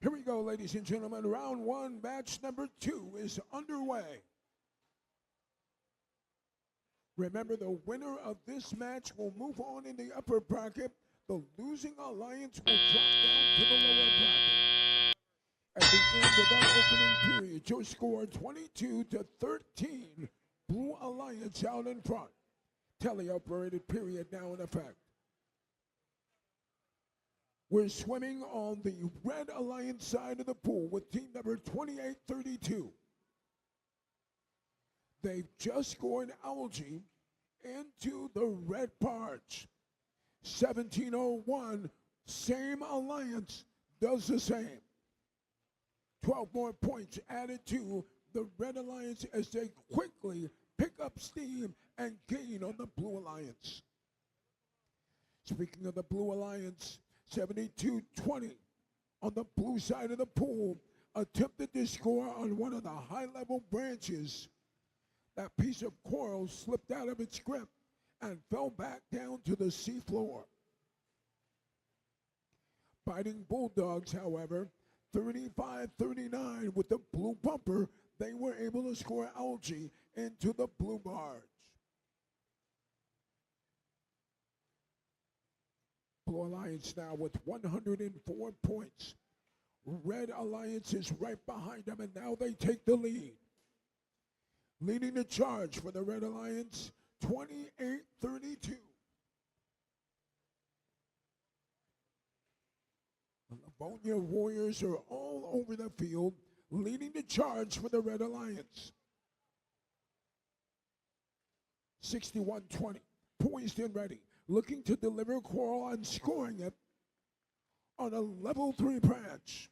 Here we go, ladies and gentlemen. Round 1, match number 2 is underway. Remember, the winner of this match will move on in the upper bracket. The losing alliance will drop down to the lower bracket. At the end of that opening period, your score 22-13. Blue Alliance out in front. Tele-operated period now in effect. We're swimming on the Red Alliance side of the pool with team number 2832. They've just scored algae into the red parts. 1701, same alliance, does the same. 12 more points added to the Red Alliance as they quickly pick up steam and gain on the Blue Alliance. Speaking of the Blue Alliance, 72-20 on the blue side of the pool, attempted to score on one of the high-level branches. That piece of coral slipped out of its grip and fell back down to the seafloor. Fighting Bulldogs, however, 35-39 with the blue bumper, they were able to score algae into the blue barge. Blue Alliance now with 104 points. Red Alliance is right behind them, and now they take the lead. Leading the charge for the Red Alliance, 28-32. The Livonia Warriors are all over the field, leading the charge for the Red Alliance. 61-20, poised and ready, looking to deliver coral and scoring it on a level 3 branch.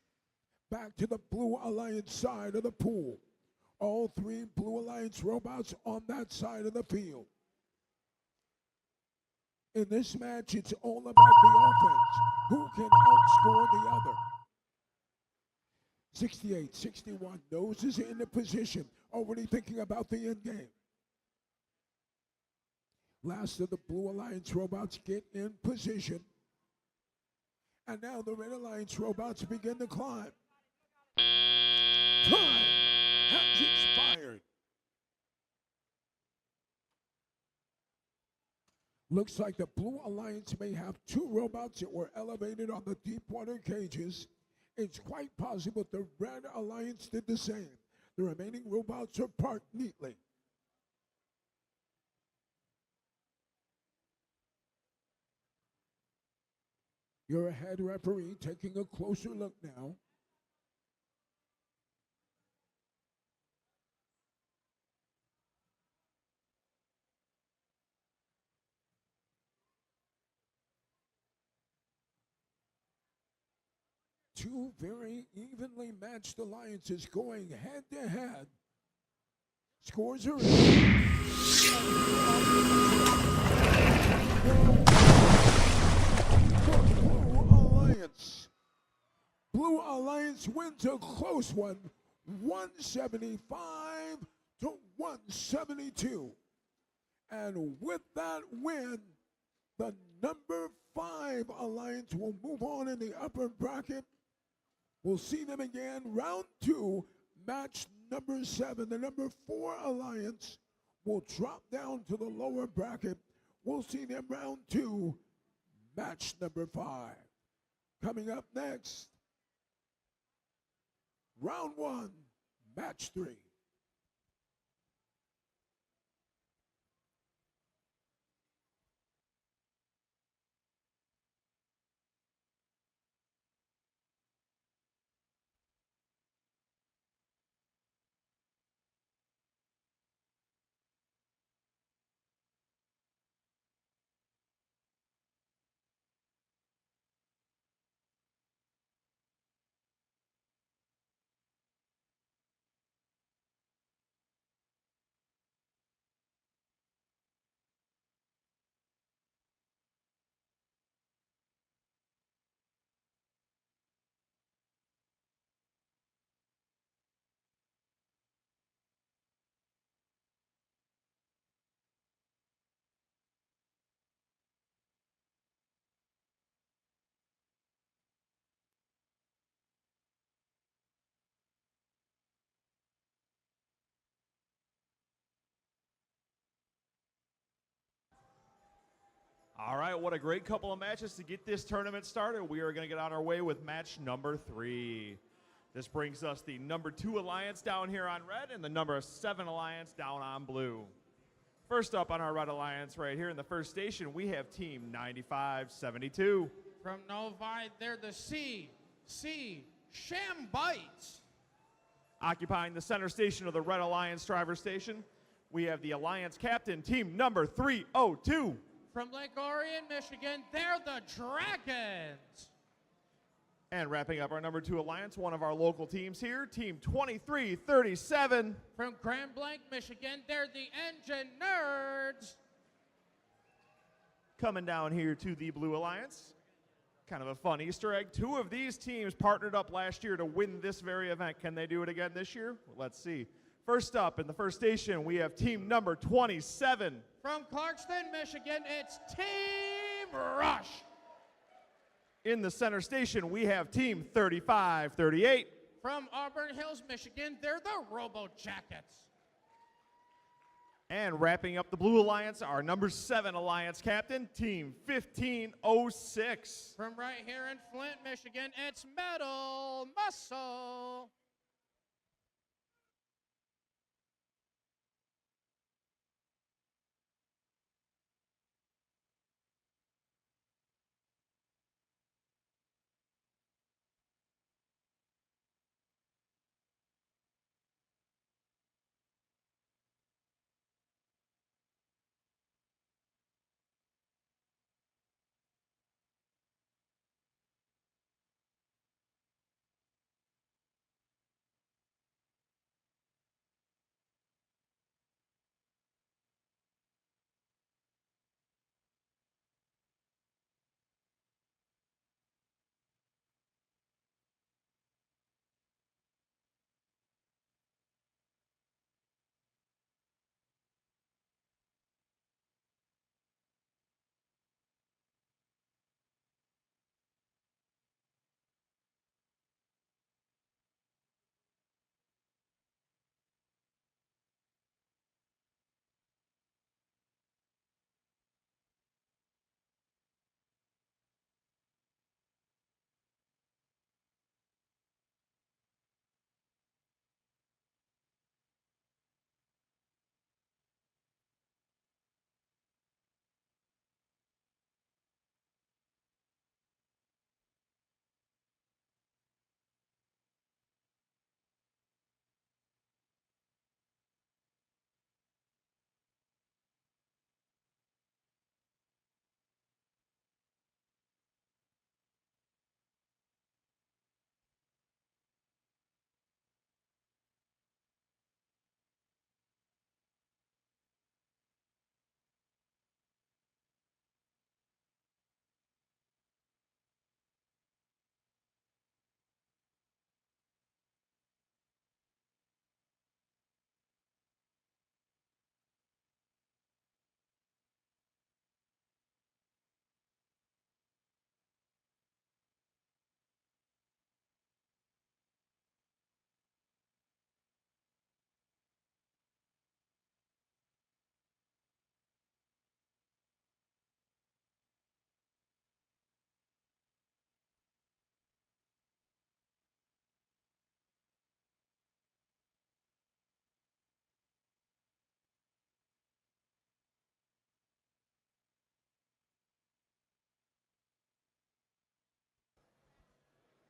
Back to the Blue Alliance side of the pool. All 3 Blue Alliance robots on that side of the field. In this match, it's all about the offense. Who can outscore the other? 68-61, Noses in the position, already thinking about the end game. Last of the Blue Alliance robots get in position. And now the Red Alliance robots begin to climb. Time has expired. Looks like the Blue Alliance may have 2 robots that were elevated on the deep water cages. It's quite possible the Red Alliance did the same. The remaining robots are parked neatly. Your head referee taking a closer look now. Two very evenly matched alliances going head to head. Scores are in. Blue Alliance wins a close one, 175 to 172. And with that win, the number 5 Alliance will move on in the upper bracket. We'll see them again, round 2, match number 7. The number 4 Alliance will drop down to the lower bracket. We'll see them round 2, match number 5. Coming up next, round 1, match 3. All right, what a great couple of matches to get this tournament started. We are going to get on our way with match number 3. This brings us the number 2 Alliance down here on red and the number 7 Alliance down on blue. First up on our Red Alliance right here in the first station, we have team 9572. From Novi, they're the C Shambites. Occupying the center station of the Red Alliance driver station, we have the Alliance captain, team number 302. From Lake Orion, Michigan, they're the Dragons. And wrapping up our number 2 Alliance, one of our local teams here, team 2337. From Grand Blanc, Michigan, they're the Engine Nerds. Coming down here to the Blue Alliance, kind of a fun Easter egg. 2 of these teams partnered up last year to win this very event. Can they do it again this year? Well, let's see. First up in the first station, we have team number 27. From Clarkston, Michigan, it's Team Rush. In the center station, we have team 3538. From Auburn Hills, Michigan, they're the Robo Jackets. And wrapping up the Blue Alliance, our number 7 Alliance captain, team 1506. From right here in Flint, Michigan, it's Metal Muscle.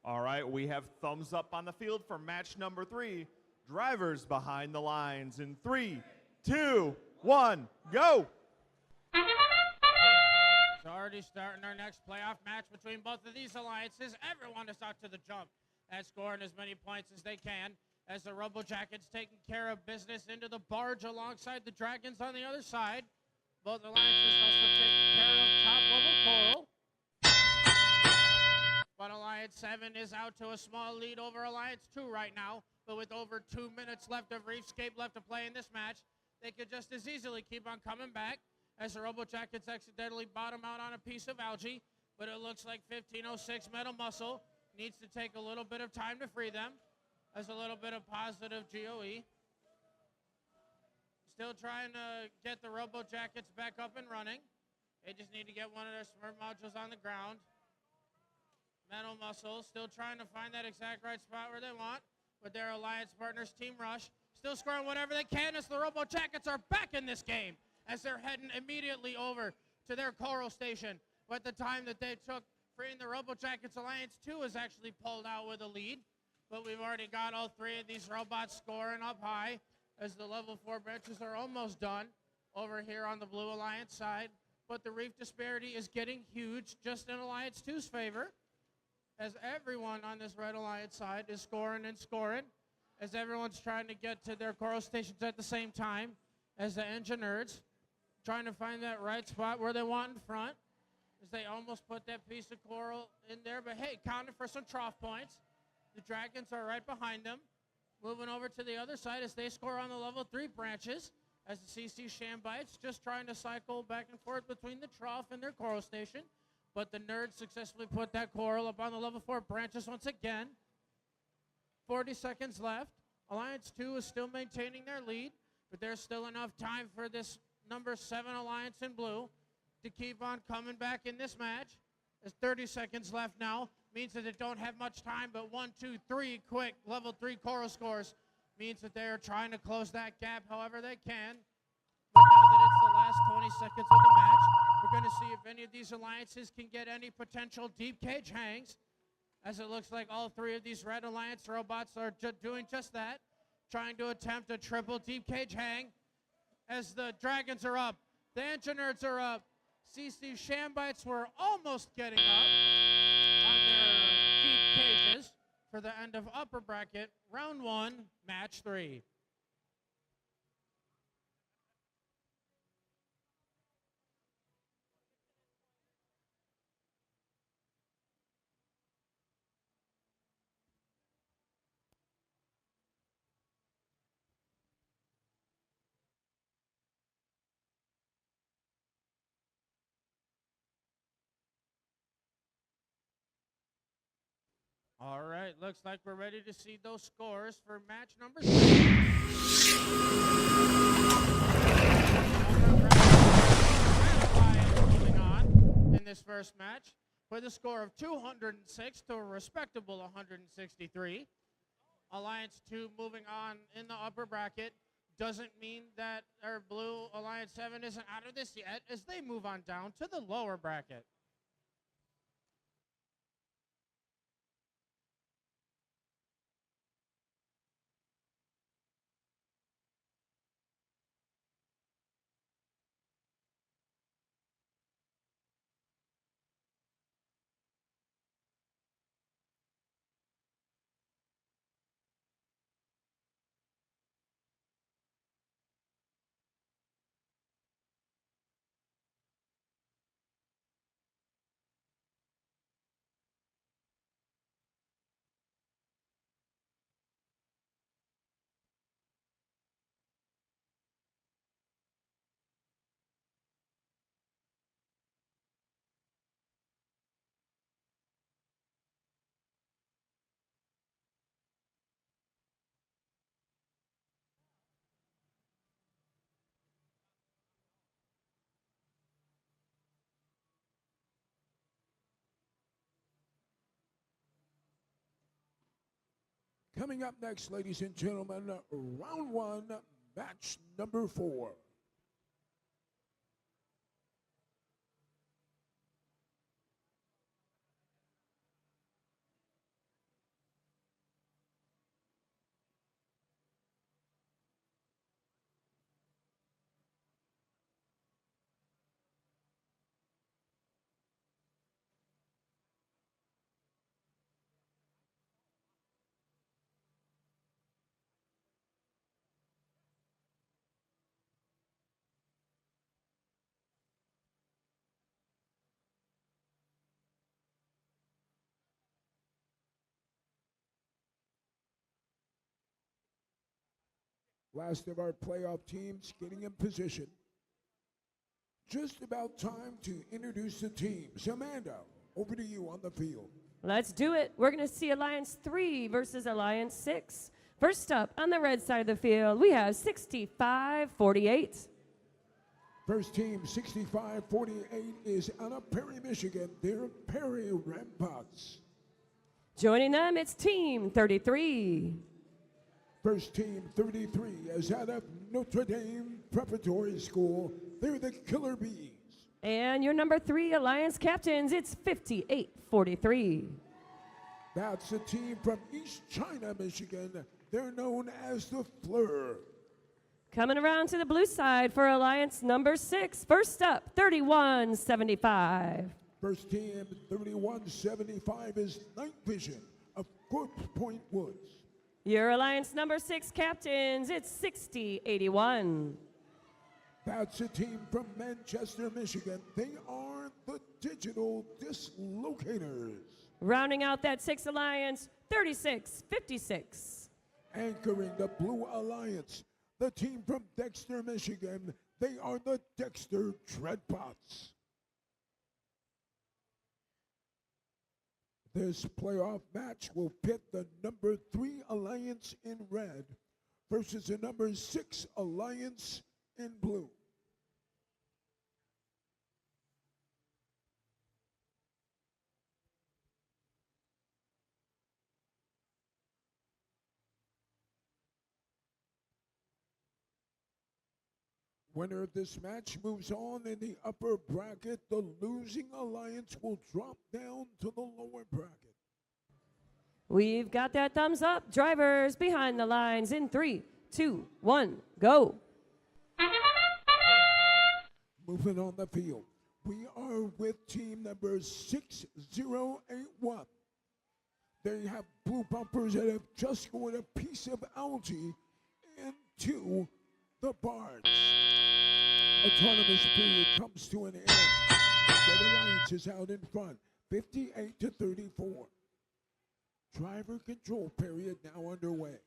All right, we have thumbs up on the field for match number 3. Drivers behind the lines in 3, 2, 1, go! It's already starting our next playoff match between both of these alliances. Everyone is out to the jump and scoring as many points as they can as the Robo Jackets taking care of business into the barge alongside the Dragons on the other side. Both alliances also taking care of top-level Coral. But Alliance 7 is out to a small lead over Alliance 2 right now. But with over 2 minutes left of Reefscape left to play in this match, they could just as easily keep on coming back as the Robo Jackets accidentally bottom out on a piece of algae. But it looks like 1506 Metal Muscle needs to take a little bit of time to free them as a little bit of positive GOE. Still trying to get the Robo Jackets back up and running. They just need to get one of their Smurf modules on the ground. Metal Muscle still trying to find that exact right spot where they want with their alliance partners, Team Rush. Still scoring whatever they can as the Robo Jackets are back in this game as they're heading immediately over to their Coral Station. But the time that they took freeing the Robo Jackets, Alliance 2 is actually pulled out with a lead. But we've already got all 3 of these robots scoring up high as the level 4 benches are almost done over here on the Blue Alliance side. But the reef disparity is getting huge just in Alliance 2's favor, as everyone on this Red Alliance side is scoring and scoring, as everyone's trying to get to their Coral Stations at the same time as the Engine Nerds. trying to find that right spot where they want in front, as they almost put that piece of coral in there. But hey, counting for some trough points. The Dragons are right behind them. Moving over to the other side as they score on the level 3 branches. As the CC Shambites just trying to cycle back and forth between the trough and their coral station. But the Nerds successfully put that coral up on the level 4 branches once again. 40 seconds left. Alliance 2 is still maintaining their lead, but there's still enough time for this number 7 Alliance in blue to keep on coming back in this match. There's 30 seconds left now. Means that they don't have much time, but 1, 2, 3 quick level 3 coral scores means that they are trying to close that gap however they can. But now that it's the last 20 seconds of the match, we're going to see if any of these alliances can get any potential deep cage hangs, as it looks like all 3 of these Red Alliance robots are doing just that, trying to attempt a triple deep cage hang. As the Dragons are up, the Engine Nerds are up, CC Shambites were almost getting up on their deep cages for the end of upper bracket, round 1, match 3. All right, looks like we're ready to see those scores for match number 6. Moving on in this first match with a score of 206 to a respectable 163. Alliance 2 moving on in the upper bracket doesn't mean that our blue Alliance 7 isn't out of this yet, as they move on down to the lower bracket. Coming up next, ladies and gentlemen, round 1, match number 4. Last of our playoff teams getting in position. Just about time to introduce the teams. Amanda, over to you on the field. Let's do it. We're going to see Alliance 3 versus Alliance 6. First up, on the red side of the field, we have 65-48. First team, 65-48, is out of Perry, Michigan. They're Perry Ramparts. Joining them, it's Team 33. First team, 33, is out of Notre Dame Preparatory School. They're the Killer Bees. And your number 3 Alliance captains, it's 58-43. That's a team from East China, Michigan. They're known as the Fleur. Coming around to the blue side for Alliance number 6. First up, 31-75. First team, 31-75, is Night Vision of Fort Point Woods. Your Alliance number 6 captains, it's 60-81. That's a team from Manchester, Michigan. They are the Digital Dislocators. Rounding out that 6 alliance, 36-56. Anchoring the Blue Alliance, the team from Dexter, Michigan. They are the Dexter Dreadbots. This playoff match will pit the number 3 alliance in red versus the number 6 alliance in blue. Winner of this match moves on in the upper bracket. The losing alliance will drop down to the lower bracket. We've got that thumbs up. Drivers behind the lines in 3, 2, 1, go. Moving on the field, we are with team number 6081. They have blue bumpers that have just scored a piece of algae into the barge. Autonomous period comes to an end. Red Alliance is out in front, 58-34. Driver control period now underway.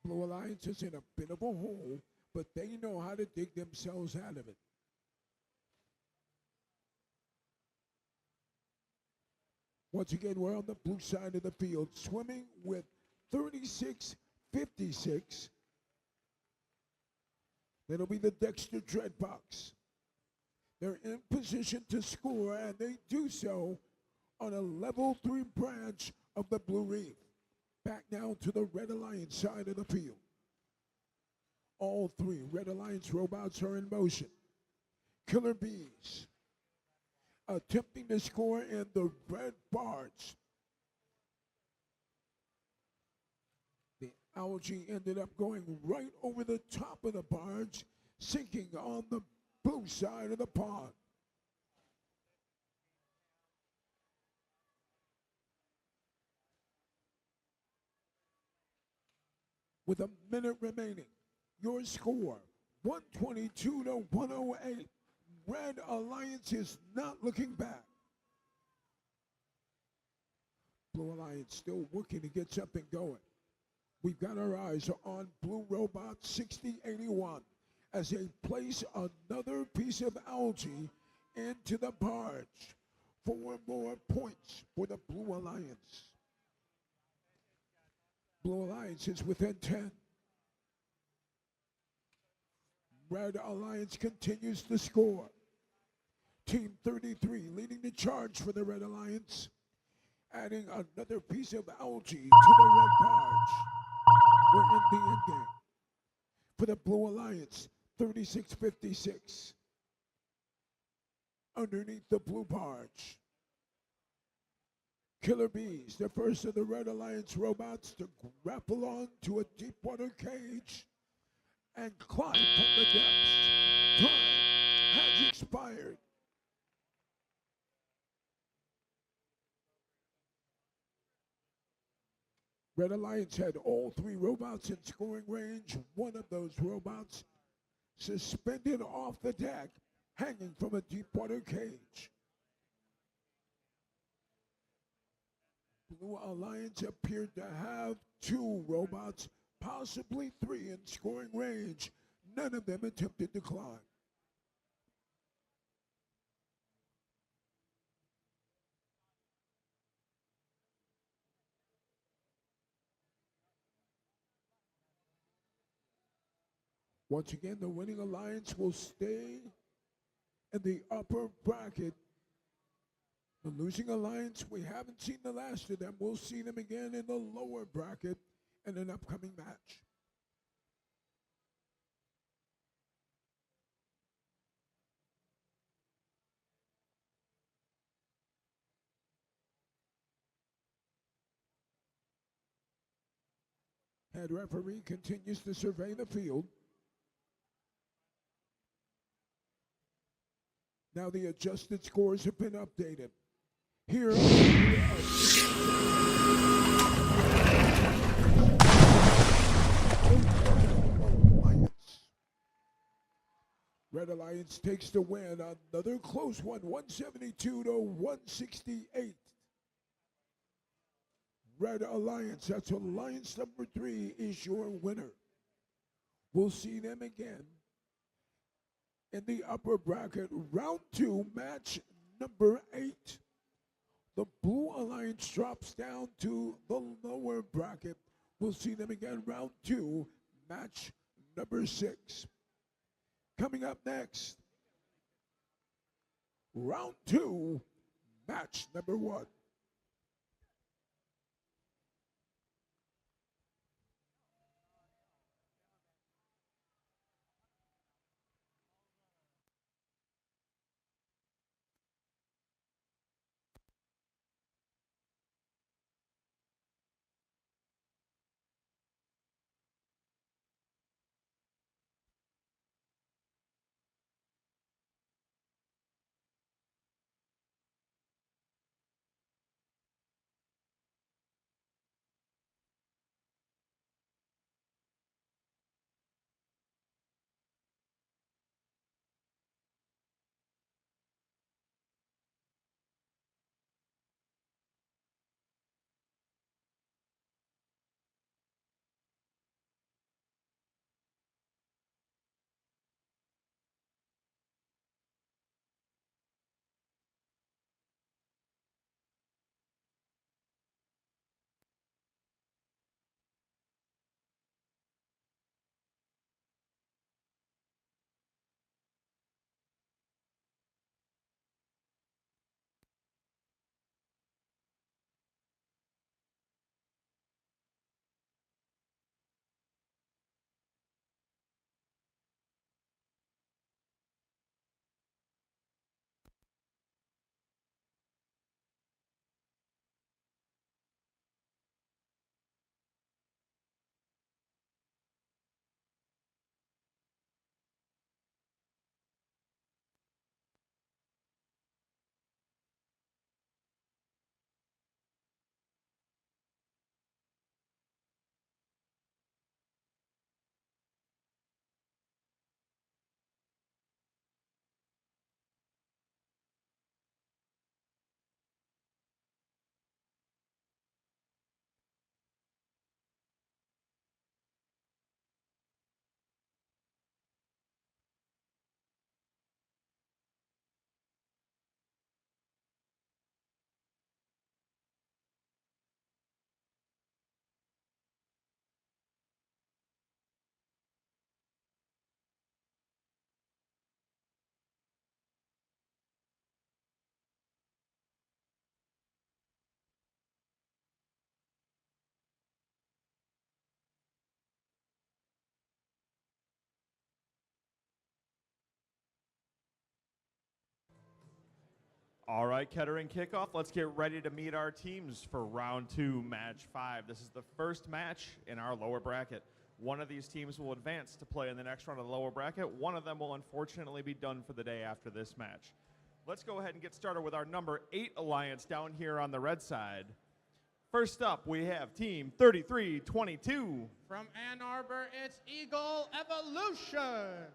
Blue Alliance is in a bit of a hole, but they know how to dig themselves out of it. Once again, we're on the blue side of the field, swimming with 36-56. That'll be the Dexter Dreadbox. They're in position to score, and they do so on a level 3 branch of the Blue Reef. Back now to the Red Alliance side of the field. All 3 Red Alliance robots are in motion. Killer Bees attempting to score in the red barge. The algae ended up going right over the top of the barge, sinking on the blue side of the pond. With a minute remaining, your score, 122-108. Red Alliance is not looking back. Blue Alliance still working to get something going. We've got our eyes on Blue Robot 6081 as they place another piece of algae into the barge. 4 more points for the Blue Alliance. Blue Alliance is within 10. Red Alliance continues to score. Team 33 leading the charge for the Red Alliance, adding another piece of algae to the red barge. We're in the end game. For the Blue Alliance, 36-56. Underneath the blue barge. Killer Bees, the first of the Red Alliance robots to grapple onto a deep water cage and climb from the depths. Time has expired. Red Alliance had all 3 robots in scoring range. One of those robots suspended off the deck, hanging from a deep water cage. Blue Alliance appeared to have 2 robots, possibly 3 in scoring range. None of them attempted to climb. Once again, the winning alliance will stay in the upper bracket. The losing alliance, we haven't seen the last of them. We'll see them again in the lower bracket in an upcoming match. Head referee continues to survey the field. Now the adjusted scores have been updated. Here the Alliance takes the win. Another close one, 172 to 168. Red Alliance, that's Alliance number 3, is your winner. We'll see them again in the upper bracket. Round 2, match number 8. The Blue Alliance drops down to the lower bracket. We'll see them again, round 2, match number 6. Coming up next, round 2, match number 1. All right, Kettering Kickoff, let's get ready to meet our teams for round 2, match 5. This is the first match in our lower bracket. One of these teams will advance to play in the next round of the lower bracket. One of them will unfortunately be done for the day after this match. Let's go ahead and get started with our number 8 alliance down here on the red side. First up, we have team 3322. From Ann Arbor, it's Eagle Evolution.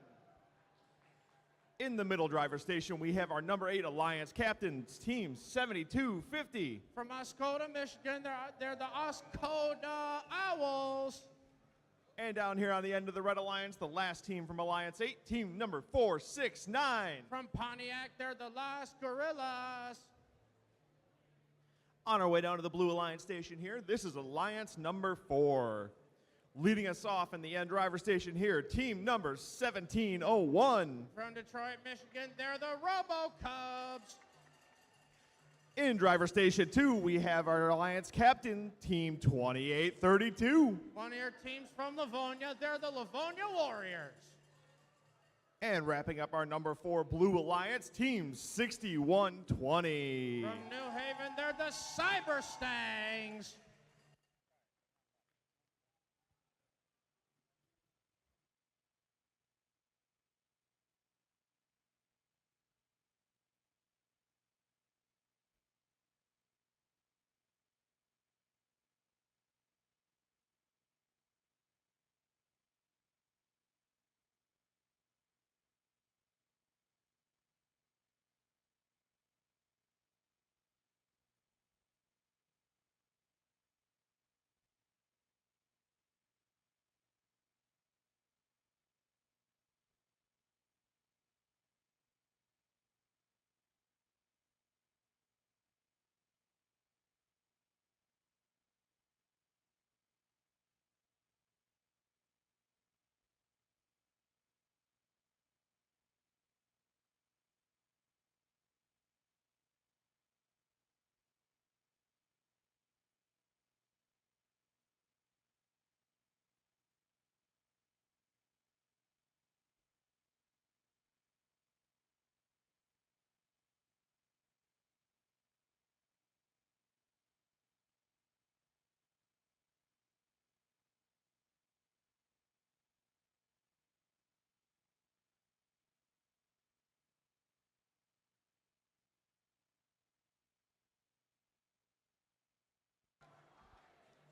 In the middle driver station, we have our number 8 alliance captains, team 7250. From Oscoda, Michigan, they're the Oscoda Owls. And down here on the end of the red alliance, the last team from Alliance 8, team number 469. From Pontiac, they're the Las Gorillas. On our way down to the blue alliance station here, this is alliance number 4. Leading us off in the end driver station here, team number 1701. From Detroit, Michigan, they're the Robo Cubs. In driver station 2, we have our alliance captain, team 2832. One of your teams from Livonia, they're the Livonia Warriors. And wrapping up our number 4 blue alliance, team 6120. From New Haven, they're the Cyber Stangs.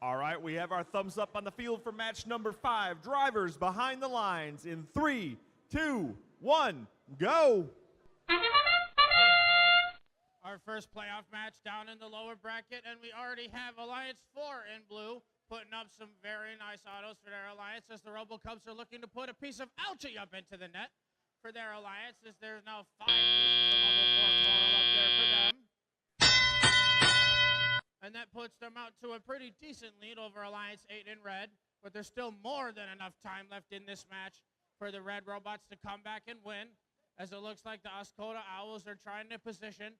All right, we have our thumbs up on the field for match number 5. Drivers behind the lines in 3, 2, 1, go. Our first playoff match down in the lower bracket, and we already have Alliance 4 in blue putting up some very nice autos for their alliance as the Robo Cubs are looking to put a piece of algae up into the net for their alliance as there's now 5 pieces of level 4 coral up there for them. And that puts them out to a pretty decent lead over Alliance 8 in red, but there's still more than enough time left in this match for the red robots to come back and win, as it looks like the Oscoda Owls are trying to position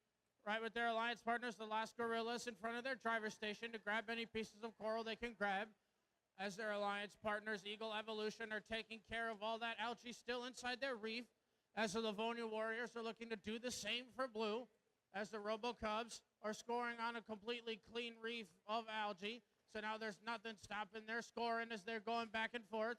right with their alliance partners, the Las Gorillas, in front of their driver station to grab any pieces of coral they can grab, as their alliance partners, Eagle Evolution, are taking care of all that algae still inside their reef, as the Livonia Warriors are looking to do the same for blue, as the Robo Cubs are scoring on a completely clean reef of algae. So now there's nothing stopping their scoring as they're going back and forth,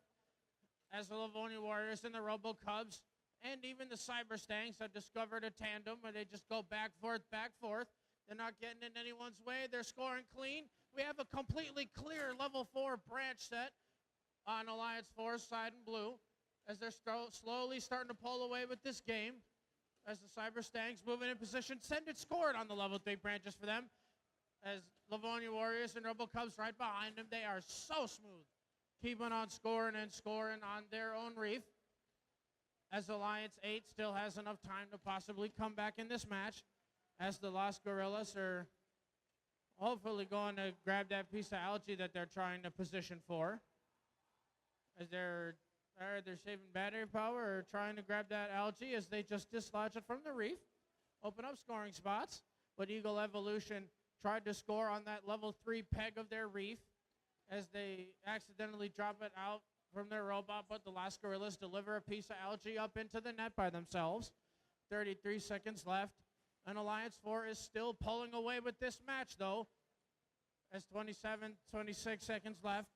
as the Livonia Warriors and the Robo Cubs and even the Cyber Stangs have discovered a tandem where they just go back, forth, back, forth. They're not getting in anyone's way. They're scoring clean. We have a completely clear level 4 branch set on Alliance 4's side in blue, as they're slowly starting to pull away with this game, as the Cyber Stangs moving in position. Send it scored on the level 3 branches for them, as Livonia Warriors and Robo Cubs right behind them. They are so smooth, keeping on scoring and scoring on their own reef, as Alliance 8 still has enough time to possibly come back in this match, as the Las Gorillas are hopefully going to grab that piece of algae that they're trying to position for, as they're saving battery power or trying to grab that algae as they just dislodge it from the reef, open up scoring spots. But Eagle Evolution tried to score on that level 3 peg of their reef as they accidentally drop it out from their robot, but the Las Gorillas deliver a piece of algae up into the net by themselves. 33 seconds left, and Alliance 4 is still pulling away with this match, though, as 26 seconds left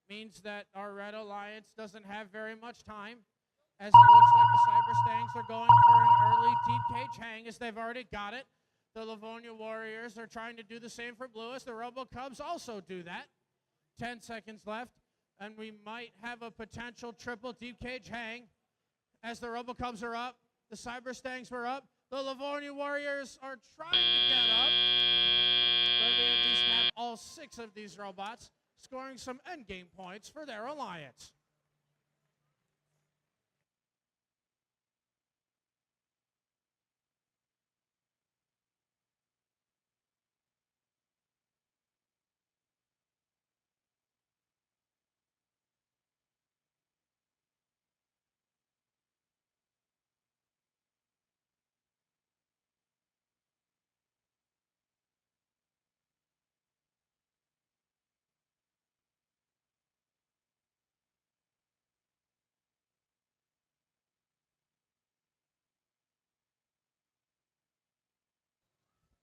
means that our Red Alliance doesn't have very much time, as it looks like the Cyber Stangs are going for an early deep cage hang as they've already got it. The Livonia Warriors are trying to do the same for blue as the Robo Cubs also do that. 10 seconds left, and we might have a potential triple deep cage hang as the Robo Cubs are up, the Cyber Stangs were up, the Livonia Warriors are trying to get up, but we at least have all 6 of these robots scoring some endgame points for their alliance.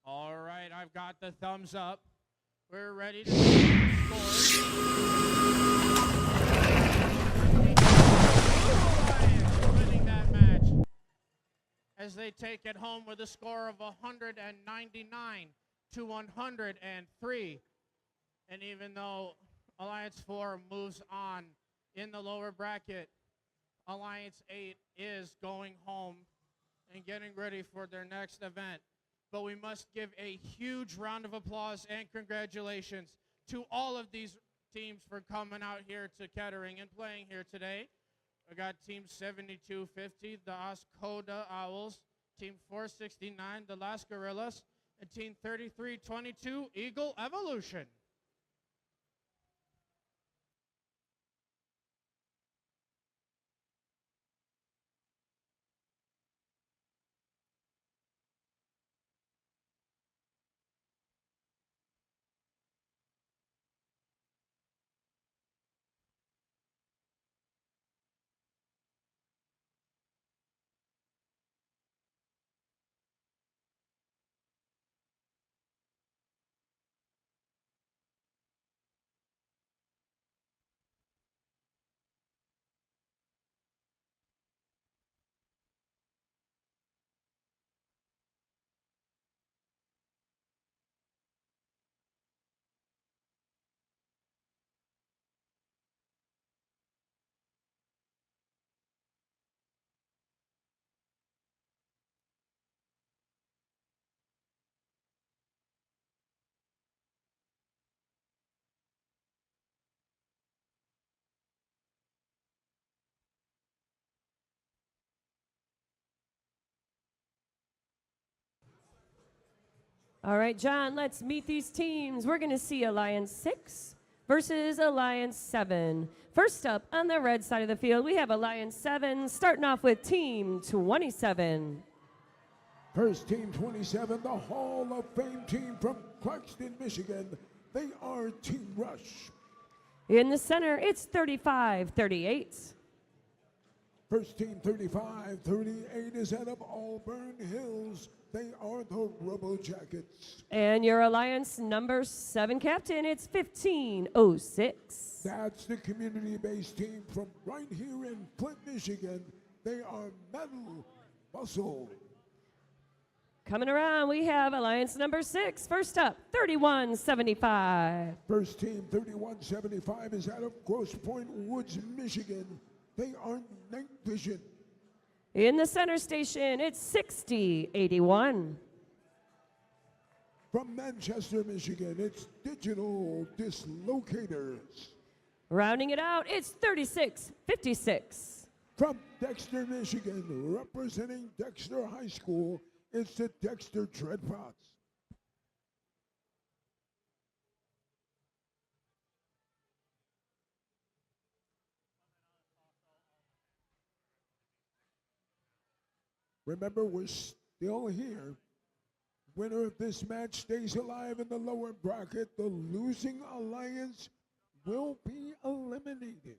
All right, I've got the thumbs up. We're ready to see the scores. Winning that match as they take it home with a score of 199 to 103. And even though Alliance 4 moves on in the lower bracket, Alliance 8 is going home and getting ready for their next event. But we must give a huge round of applause and congratulations to all of these teams for coming out here to Kettering and playing here today. We got Team 7250, the Oscoda Owls, Team 469, the Las Gorillas, and Team 3322, Eagle Evolution. All right, John, let's meet these teams. We're going to see Alliance 6 versus Alliance 7. First up on the red side of the field, we have Alliance 7 starting off with Team 27. First, Team 27, the Hall of Fame team from Clarkston, Michigan. They are Team Rush. In the center, it's 35-38. First team 35-38 is out of Auburn Hills. They are the Robo Jackets. And your Alliance number 7 captain, it's 1506. That's the community-based team from right here in Flint, Michigan. They are Metal Muscle. Coming around, we have Alliance number 6. First up, 3175. First team 3175 is out of Grosse Pointe Woods, Michigan. They are Night Vision. In the center station, it's 6081. From Manchester, Michigan, it's Digital Dislocators. Rounding it out, it's 3656. From Dexter, Michigan, representing Dexter High School, it's the Dexter Dreadbots. Remember, we're still here. Winner of this match stays alive in the lower bracket. The losing alliance will be eliminated.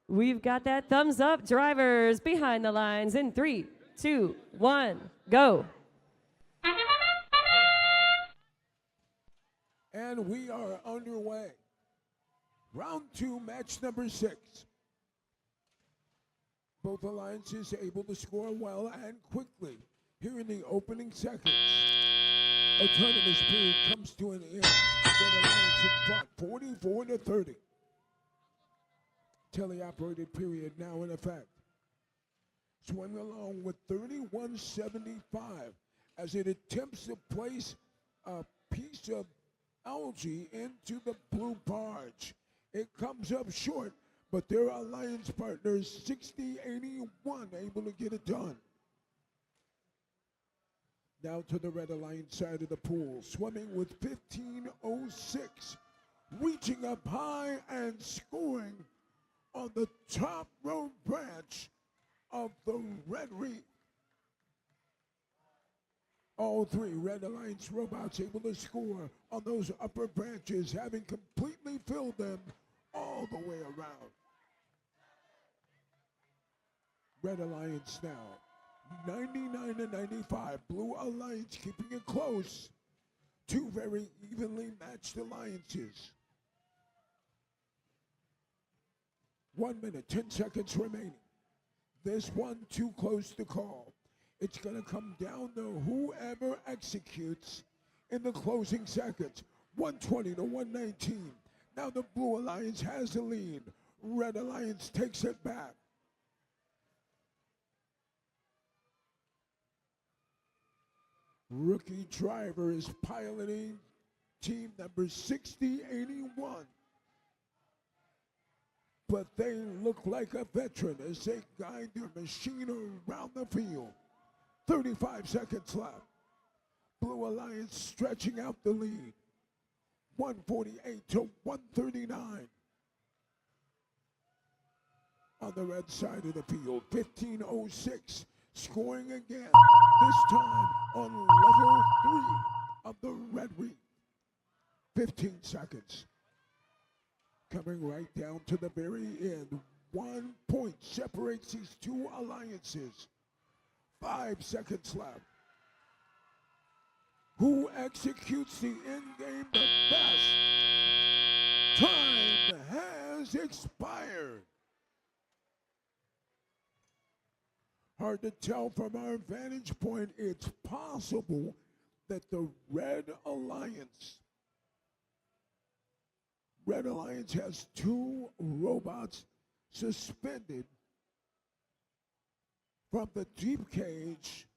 We've got that thumbs up. Drivers behind the lines in 3, 2, 1, go. And we are underway. Round 2, match number 6. Both alliances able to score well and quickly. Here in the opening seconds, a tournament period comes to an end. The alliance in front, 44-30. Teleoperated period now in effect. Swimming along with 3175 as it attempts to place a piece of algae into the blue barge. It comes up short, but their alliance partners 6081 able to get it done. Now to the red alliance side of the pool, swimming with 1506, reaching up high and scoring on the top row branch of the Red Reef. All 3 Red Alliance robots able to score on those upper branches, having completely filled them all the way around. Red Alliance now, 99-95. Blue Alliance keeping it close. 2 very evenly matched alliances. 1 minute, 10 seconds remaining. This one too close to call. It's going to come down to whoever executes in the closing seconds. 120 to 119. Now the Blue Alliance has the lead. Red Alliance takes it back. Rookie driver is piloting team number 6081. But they look like a veteran as they guide their machine around the field. 35 seconds left. Blue Alliance stretching out the lead. 148 to 139. On the red side of the field, 15:06, scoring again, this time on level 3 of the red reef. 15 seconds. Coming right down to the very end. 1 point separates these two alliances. 5 seconds left. Who executes the end game the best? Time has expired. Hard to tell from our vantage point. It's possible that the Red Alliance has 2 robots suspended from the deep cage.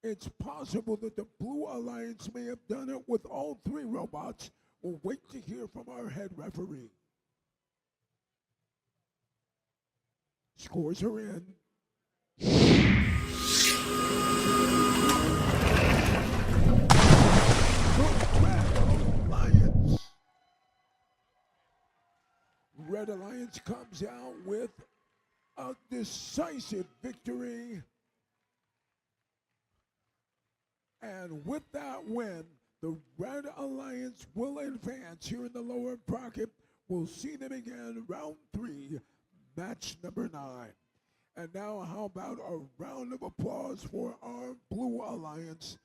It's possible that the Blue Alliance may have done it with all 3 robots. We'll wait to hear from our head referee. Scores are in. Red Alliance comes out with a decisive victory. And with that win, the Red Alliance will advance here in the lower bracket. We'll see them again round 3, match number 9. And now how about a round of applause for our Blue Alliance?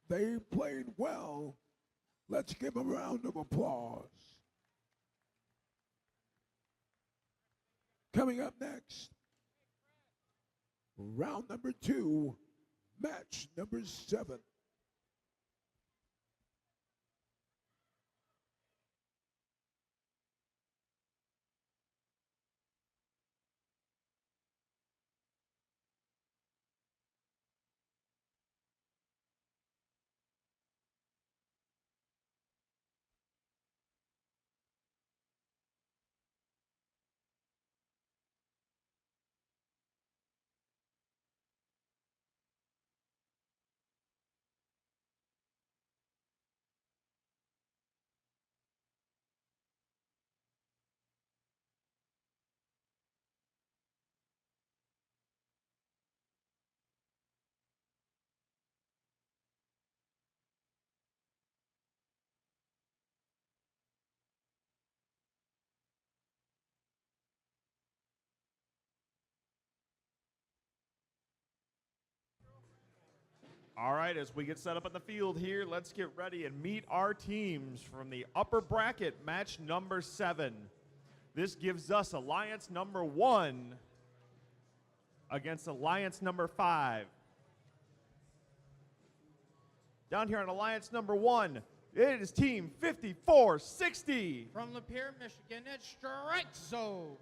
They played well. Let's give a round of applause. Coming up next, round number 2, match number 7. All right, as we get set up on the field here, let's get ready and meet our teams from the upper bracket, match number 7. This gives us Alliance number 1 against Alliance number 5. Down here on Alliance number 1, it is team 5460. From Lapeer, Michigan, it's Strike Zone.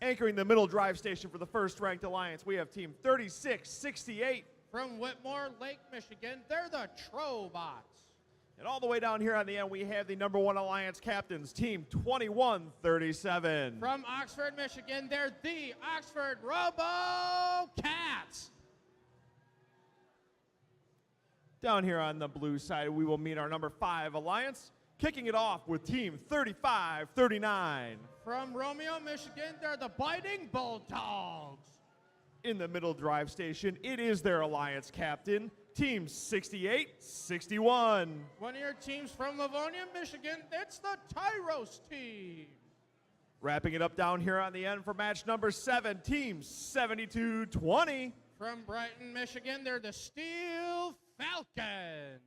Anchoring the middle drive station for the first ranked alliance, we have team 3668. From Whitmore, Lake, Michigan, they're the Trobots. And all the way down here on the end, we have the number 1 alliance captains, team 2137. From Oxford, Michigan, they're the Oxford Robo-Cats. Down here on the blue side, we will meet our number 5 alliance, kicking it off with team 3539. From Romeo, Michigan, they're the Biting Bulldogs. In the middle drive station, it is their alliance captain, team 6861. One of your teams from Livonia, Michigan, it's the Tyros team. Wrapping it up down here on the end for match number 7, team 7220. From Brighton, Michigan, they're the Steel Falcons.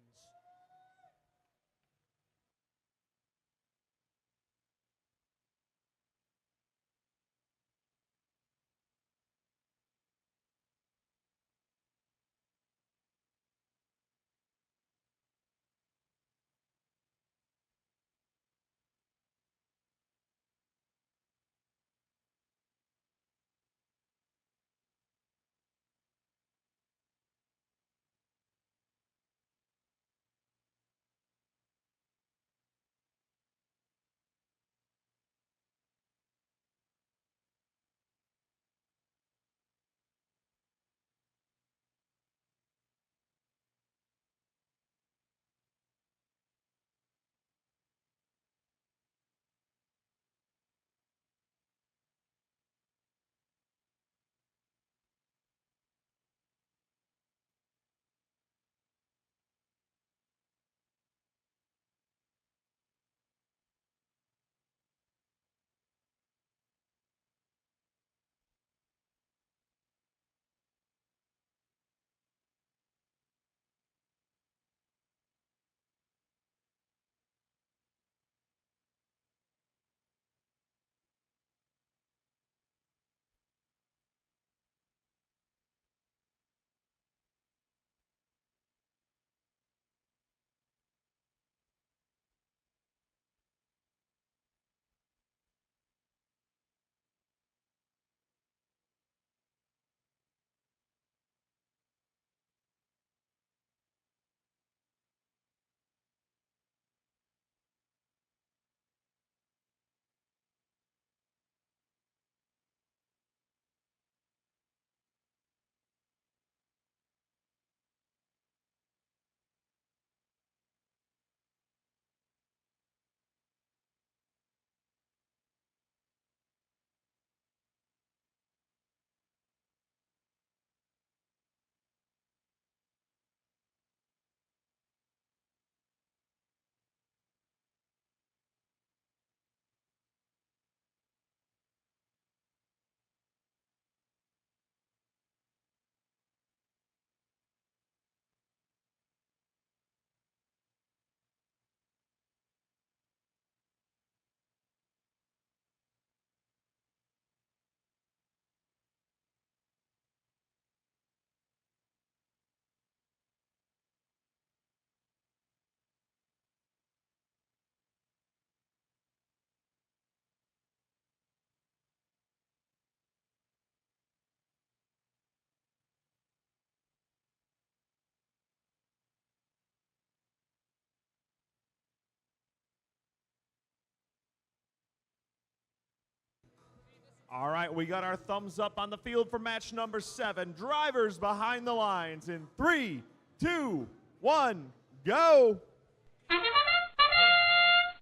All right, we got our thumbs up on the field for match number 7. Drivers behind the lines in 3, 2, 1, go.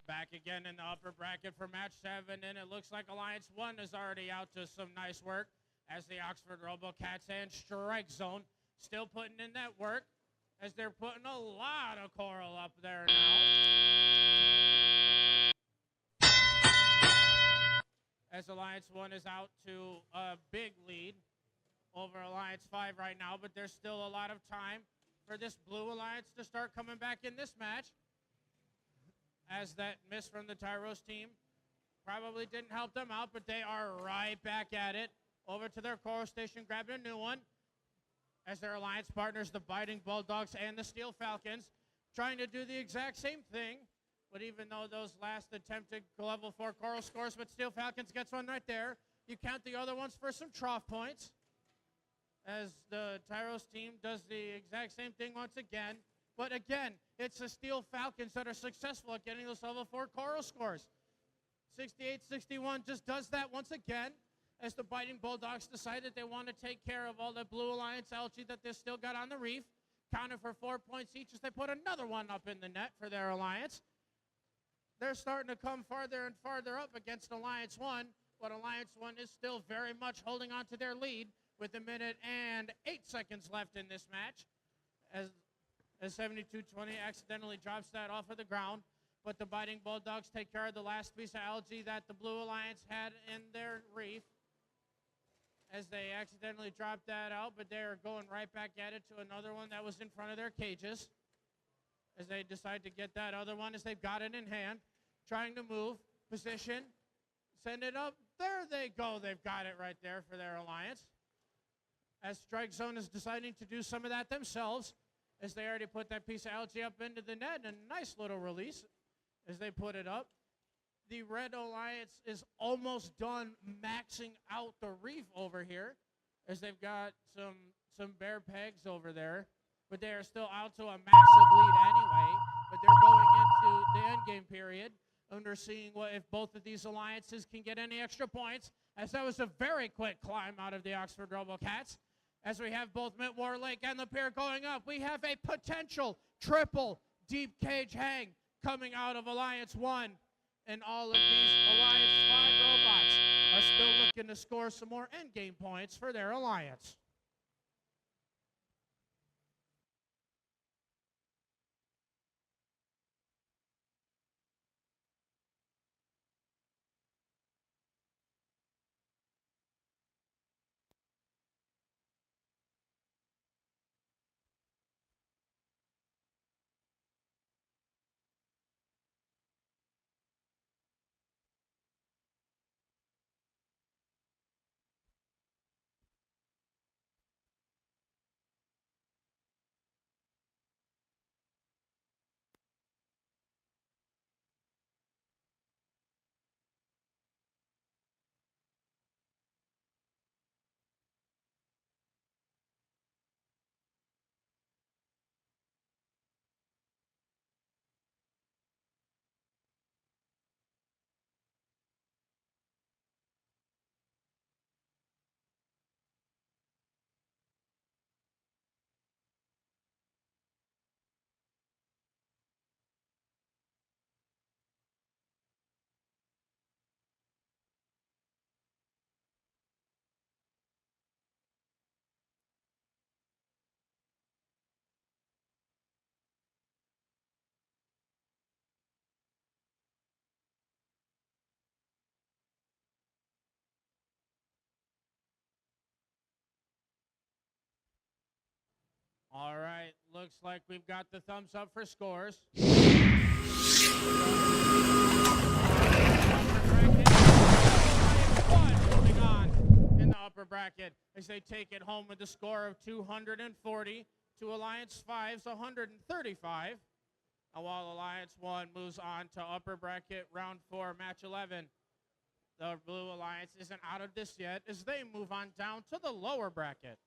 Back again in the upper bracket for match 7, and it looks like Alliance 1 is already out to some nice work as the Oxford Robocats and Strike Zone still putting in that work as they're putting a lot of coral up there now. As Alliance 1 is out to a big lead over Alliance 5 right now, but there's still a lot of time for this Blue Alliance to start coming back in this match, as that miss from the Tyros team probably didn't help them out, but they are right back at it. Over to their coral station, grabbing a new one, as their alliance partners, the Biting Bulldogs and the Steel Falcons, trying to do the exact same thing. But even though those last attempted level 4 coral scores, but Steel Falcons gets one right there. You count the other ones for some trough points, as the Tyros team does the exact same thing once again. But again, it's the Steel Falcons that are successful at getting those level 4 coral scores. 68-61 just does that once again, as the Biting Bulldogs decided they want to take care of all the Blue Alliance algae that they still got on the reef. Counted for 4 points each as they put another one up in the net for their alliance. They're starting to come farther and farther up against Alliance 1, but Alliance 1 is still very much holding on to their lead with 1 minute and 8 seconds left in this match, as 72-20 accidentally drops that off of the ground. But the Biting Bulldogs take care of the last piece of algae that the Blue Alliance had in their reef, as they accidentally dropped that out, but they're going right back at it to another one that was in front of their cages, as they decide to get that other one as they've got it in hand, trying to move, position, send it up. There they go. They've got it right there for their alliance, as Strike Zone is deciding to do some of that themselves, as they already put that piece of algae up into the net. And a nice little release as they put it up. The Red Alliance is almost done maxing out the reef over here, as they've got some bare pegs over there, but they are still out to a massive lead anyway. But they're going into the end game period, and they're seeing if both of these alliances can get any extra points, as that was a very quick climb out of the Oxford Robocats. As we have both Mintwar Lake and the pier going up, we have a potential triple deep cage hang coming out of Alliance 1. And all of these Alliance 5 robots are still looking to score some more endgame points for their alliance. All right, looks like we've got the thumbs up for scores. Moving on in the upper bracket as they take it home with a score of 240 to Alliance 5's 135. While Alliance 1 moves on to upper bracket round 4, match 11. The Blue Alliance isn't out of this yet as they move on down to the lower bracket.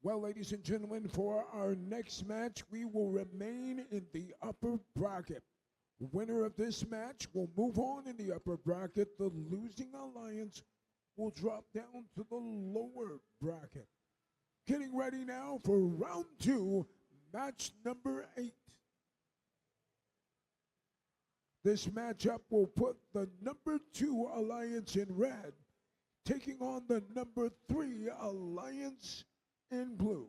Well, ladies and gentlemen, for our next match, we will remain in the upper bracket. Winner of this match will move on in the upper bracket. The losing alliance will drop down to the lower bracket. Getting ready now for round 2, match number 8. This matchup will put the number 2 alliance in red, taking on the number 3 alliance in blue.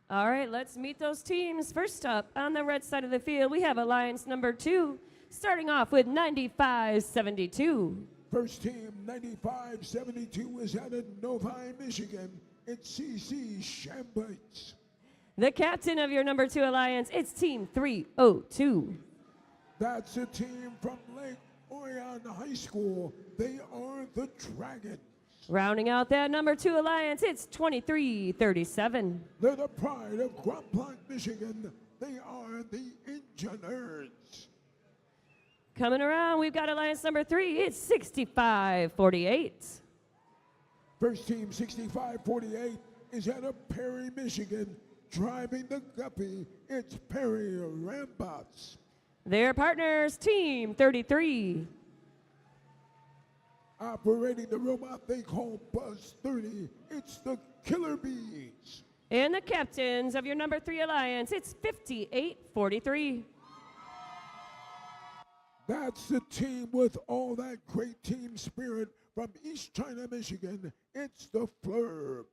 All right, let's meet those teams. First up, on the red side of the field, we have Alliance number 2, starting off with 9572. First team, 9572, is out of Novi, Michigan. It's CC Shambites. The captain of your number 2 Alliance, it's Team 302. That's a team from Lake Orion High School. They are the Dragons. Rounding out that number 2 Alliance, it's 2337. They're the pride of Grand Blanc, Michigan. They are the Engineers. Coming around, we've got Alliance number 3, it's 6548. First team, 6548, is out of Perry, Michigan. Driving the guppy, it's Perry Rambots. Their partners, Team 33. Operating the robot they call Buzz 30, it's the Killer Bees. And the captains of your number 3 Alliance, it's 5843. That's the team with all that great team spirit from East China, Michigan. It's the Flurb.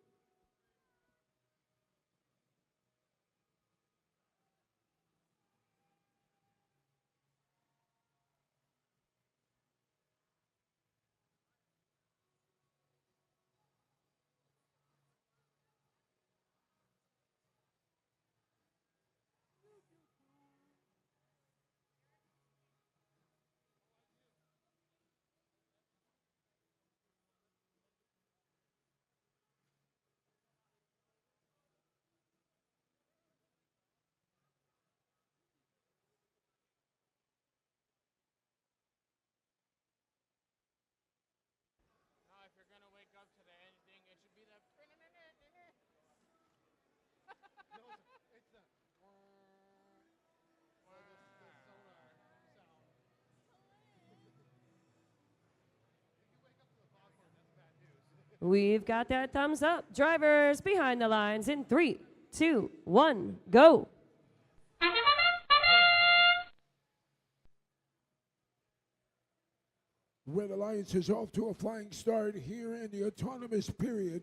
We've got that thumbs up. Drivers behind the lines in 3, 2, 1, go. Red Alliance is off to a flying start here in the autonomous period.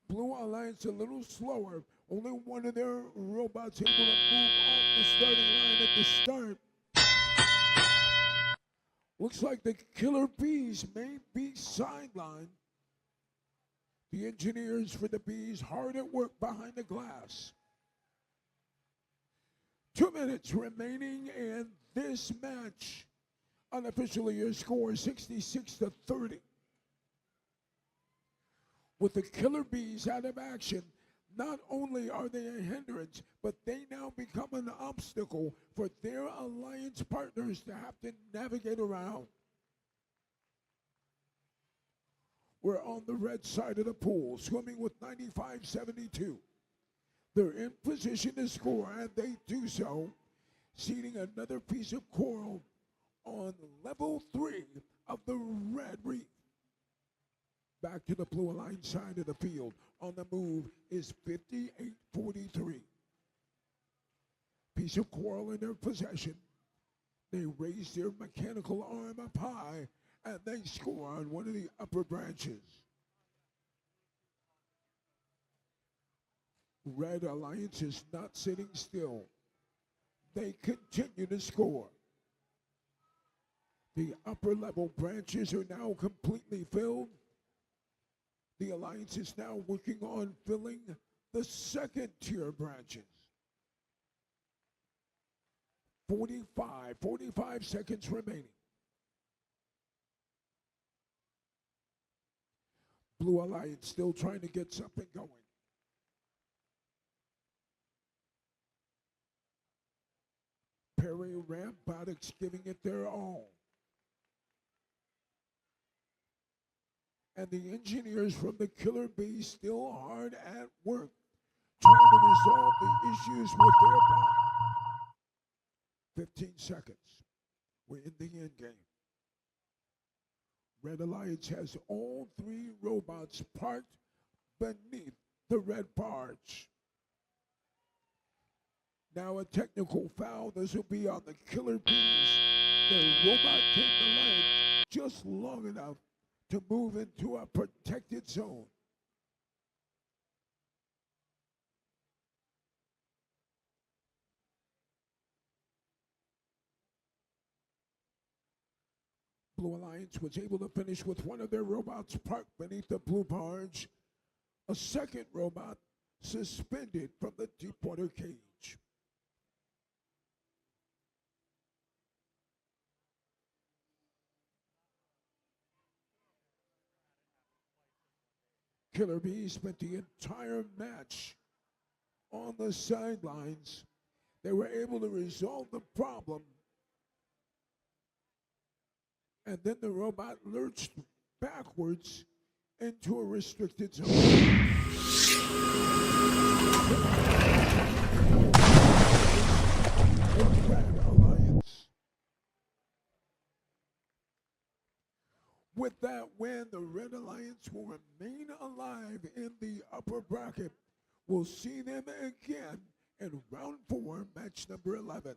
Blue Alliance a little slower. Only one of their robots able to move off the starting line at the start. Looks like the Killer Bees may be sidelined. The engineers for the Bees hard at work behind the glass. 2 minutes remaining in this match. Unofficially, your score 66-30. With the Killer Bees out of action, not only are they a hindrance, but they now become an obstacle for their alliance partners to have to navigate around. We're on the red side of the pool, swimming with 9572. They're in position to score, and they do so, seeding another piece of coral on level 3 of the red reef. Back to the blue alliance side of the field. On the move is 5843. Piece of coral in their possession. They raise their mechanical arm up high, and they score on one of the upper branches. Red Alliance is not sitting still. They continue to score. The upper level branches are now completely filled. The Alliance is now working on filling the second tier branches. 45 seconds remaining. Blue Alliance still trying to get something going. Perry Robotics giving it their all. And the engineers from the Killer Bees still hard at work trying to resolve the issues with their bot. 15 seconds. We're in the end game. Red Alliance has all 3 robots parked beneath the red barge. Now a technical foul. This will be on the Killer Bees. Their robot came to life just long enough to move into a protected zone. Blue Alliance was able to finish with one of their robots parked beneath the blue barge, a second robot suspended from the deep water cage. Killer Bees spent the entire match on the sidelines. They were able to resolve the problem, and then the robot lurched backwards into a restricted zone. Red Alliance. With that win, the Red Alliance will remain alive in the upper bracket. We'll see them again in round 4, match number 11.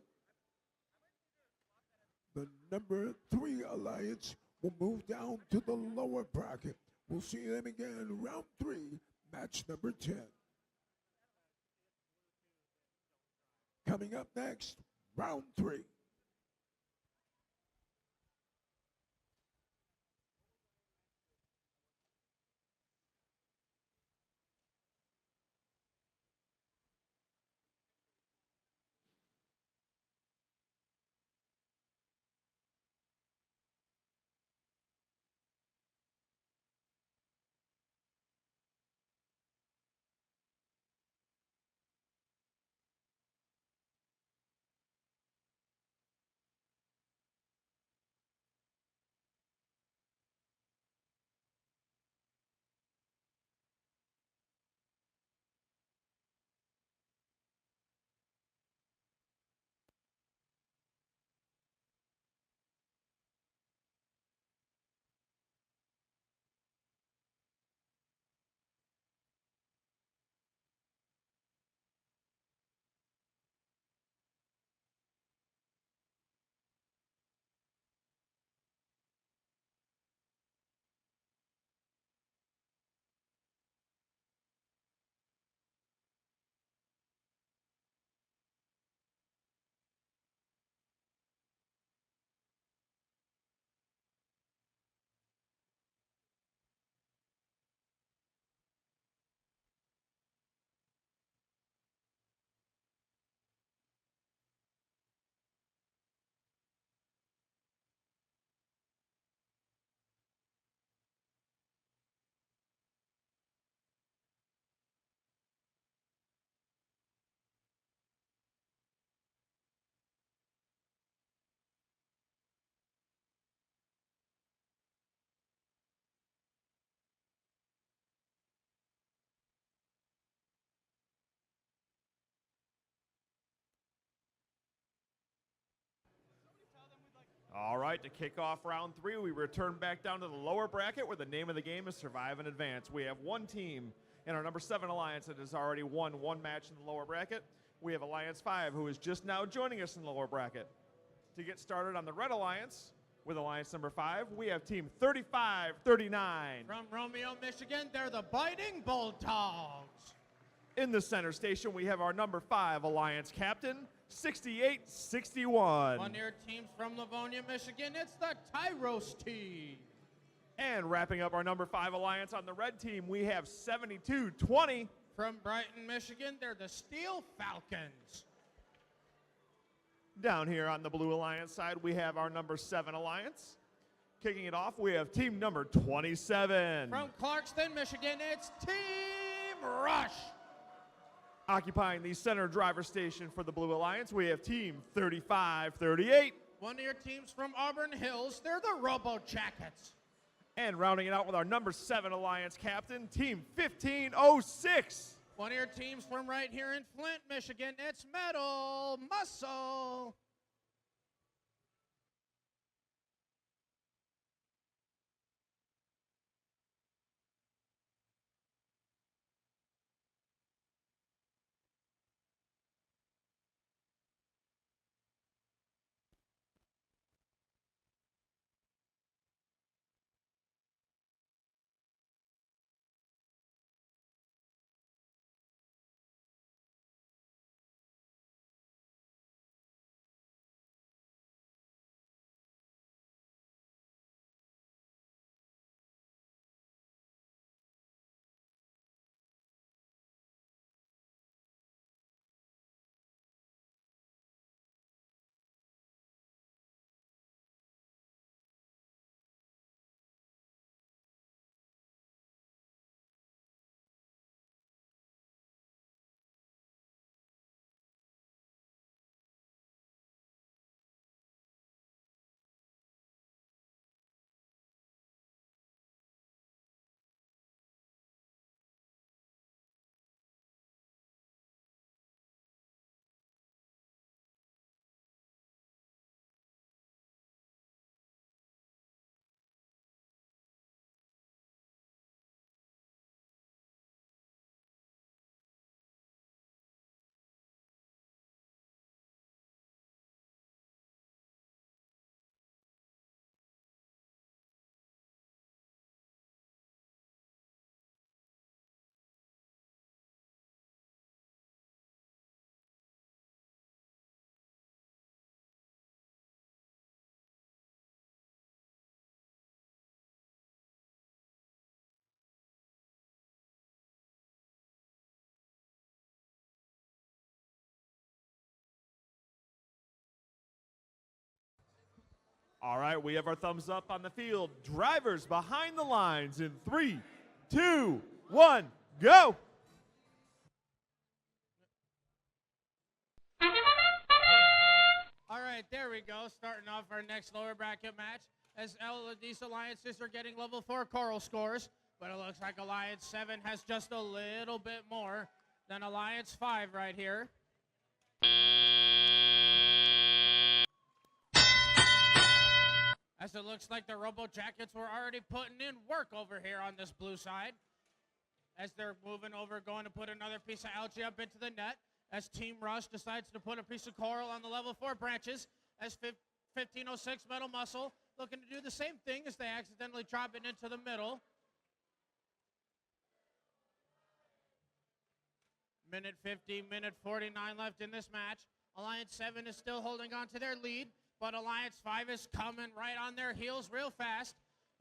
The number 3 Alliance will move down to the lower bracket. We'll see them again in round 3, match number 10. Coming up next, round 3. All right, to kick off round 3, we return back down to the lower bracket where the name of the game is Survive and Advance. We have one team in our number 7 Alliance that has already won one match in the lower bracket. We have Alliance 5, who is just now joining us in the lower bracket. To get started on the Red Alliance, with Alliance number 5, we have team 3539. From Romeo, Michigan, they're the Biting Bulldogs. In the center station, we have our number 5 Alliance captain, 6861. One of your teams from Livonia, Michigan, it's the Tyros team. And wrapping up our number 5 Alliance on the red team, we have 7220. From Brighton, Michigan, they're the Steel Falcons. Down here on the Blue Alliance side, we have our number 7 Alliance. Kicking it off, we have team number 27. From Clarkston, Michigan, it's Team Rush. Occupying the center driver station for the Blue Alliance, we have team 3538. One of your teams from Auburn Hills, they're the Robo Jackets. And rounding it out with our number 7 Alliance captain, Team 1506. One of your teams from right here in Flint, Michigan, it's Metal Muscle. All right, we have our thumbs up on the field. Drivers behind the lines in 3, 2, 1, go. All right, there we go. Starting off our next lower bracket match as these alliances are getting level 4 coral scores, but it looks like Alliance 7 has just a little bit more than Alliance 5 right here. As it looks like the Robo Jackets were already putting in work over here on this blue side. As they're moving over, going to put another piece of algae up into the net. As Team Rush decides to put a piece of coral on the level 4 branches. As 1506 Metal Muscle looking to do the same thing as they accidentally drop it into the middle. Minute 50, minute 49 left in this match. Alliance 7 is still holding on to their lead, but Alliance 5 is coming right on their heels real fast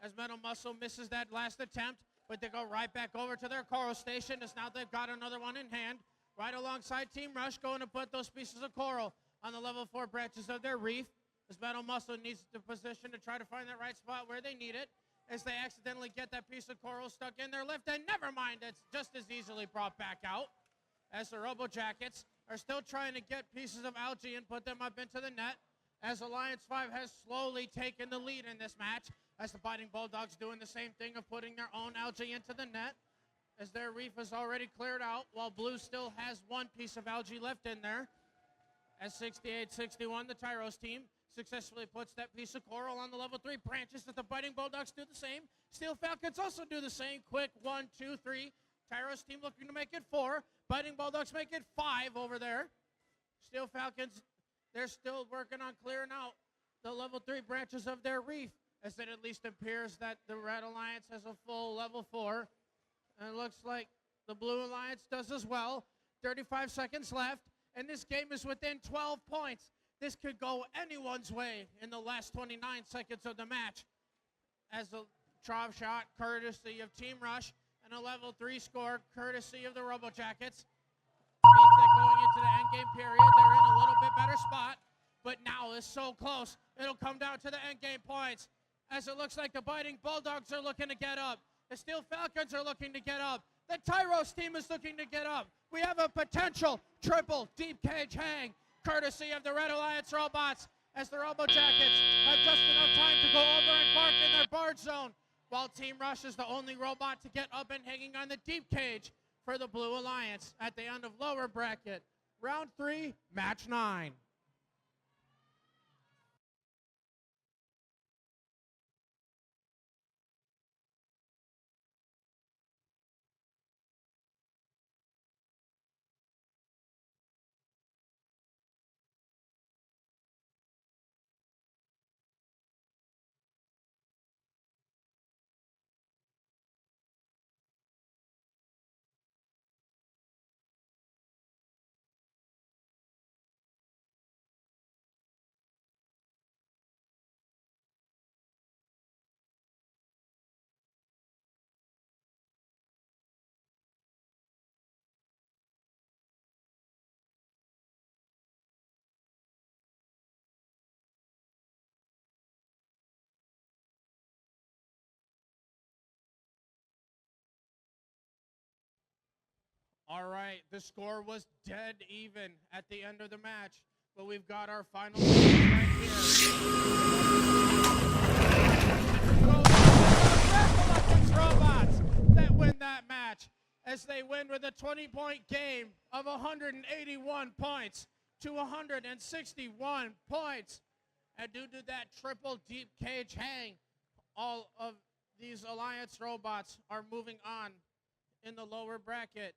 as Metal Muscle misses that last attempt, but they go right back over to their coral station as now they've got another one in hand. Right alongside Team Rush going to put those pieces of coral on the level 4 branches of their reef as Metal Muscle needs the position to try to find that right spot where they need it as they accidentally get that piece of coral stuck in their lift, and never mind, it's just as easily brought back out as the Robo Jackets are still trying to get pieces of algae and put them up into the net as Alliance 5 has slowly taken the lead in this match as the Biting Bulldogs doing the same thing of putting their own algae into the net as their reef is already cleared out while Blue still has one piece of algae left in there as 68-61 the Tyros team successfully puts that piece of coral on the level 3 branches as the Biting Bulldogs do the same. Steel Falcons also do the same. Quick 1, 2, 3. Tyros team looking to make it 4. Biting Bulldogs make it 5 over there. Steel Falcons, they're still working on clearing out the level 3 branches of their reef as it at least appears that the Red Alliance has a full level 4. And it looks like the Blue Alliance does as well. 35 seconds left, and this game is within 12 points. This could go anyone's way in the last 29 seconds of the match as a drop shot courtesy of Team Rush and a level 3 score courtesy of the Robo Jackets means that going into the endgame period, they're in a little bit better spot, but now is so close. It'll come down to the endgame points as it looks like the Biting Bulldogs are looking to get up. The Steel Falcons are looking to get up. The Tyros team is looking to get up. We have a potential triple deep cage hang courtesy of the Red Alliance robots as the Robo Jackets have just enough time to go over and bark in their barge zone while Team Rush is the only robot to get up and hanging on the deep cage for the Blue Alliance at the end of lower bracket. Round 3, match 9. All right, the score was dead even at the end of the match, but we've got our final score right here. Robotics robots that win that match as they win with a 20-point game of 181 points to 161 points. And due to that triple deep cage hang, all of these Alliance robots are moving on in the lower bracket.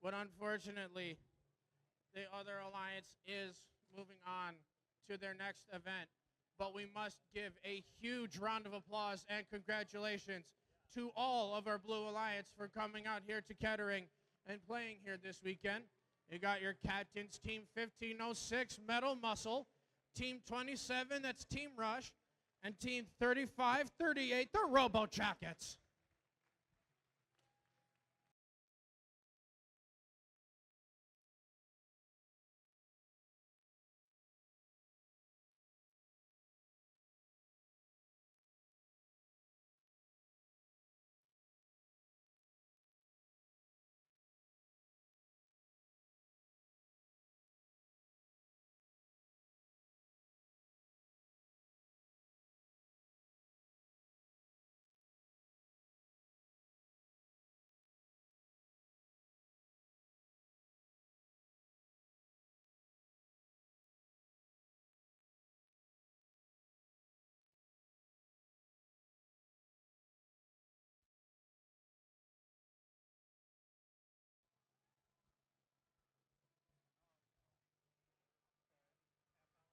But unfortunately, the other Alliance is moving on to their next event. But we must give a huge round of applause and congratulations to all of our Blue Alliance for coming out here to Kettering and playing here this weekend. You got your captains, Team 1506, Metal Muscle, Team 27, that's Team Rush, and Team 3538, the Robo Jackets.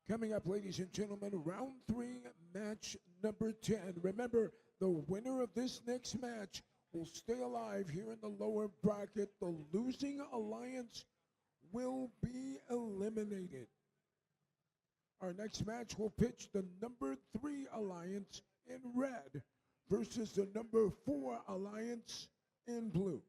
Coming up, ladies and gentlemen, round 3, match number 10. Remember, the winner of this next match will stay alive here in the lower bracket. The losing Alliance will be eliminated. Our next match will pitch the number 3 Alliance in red versus the number 4 Alliance in blue.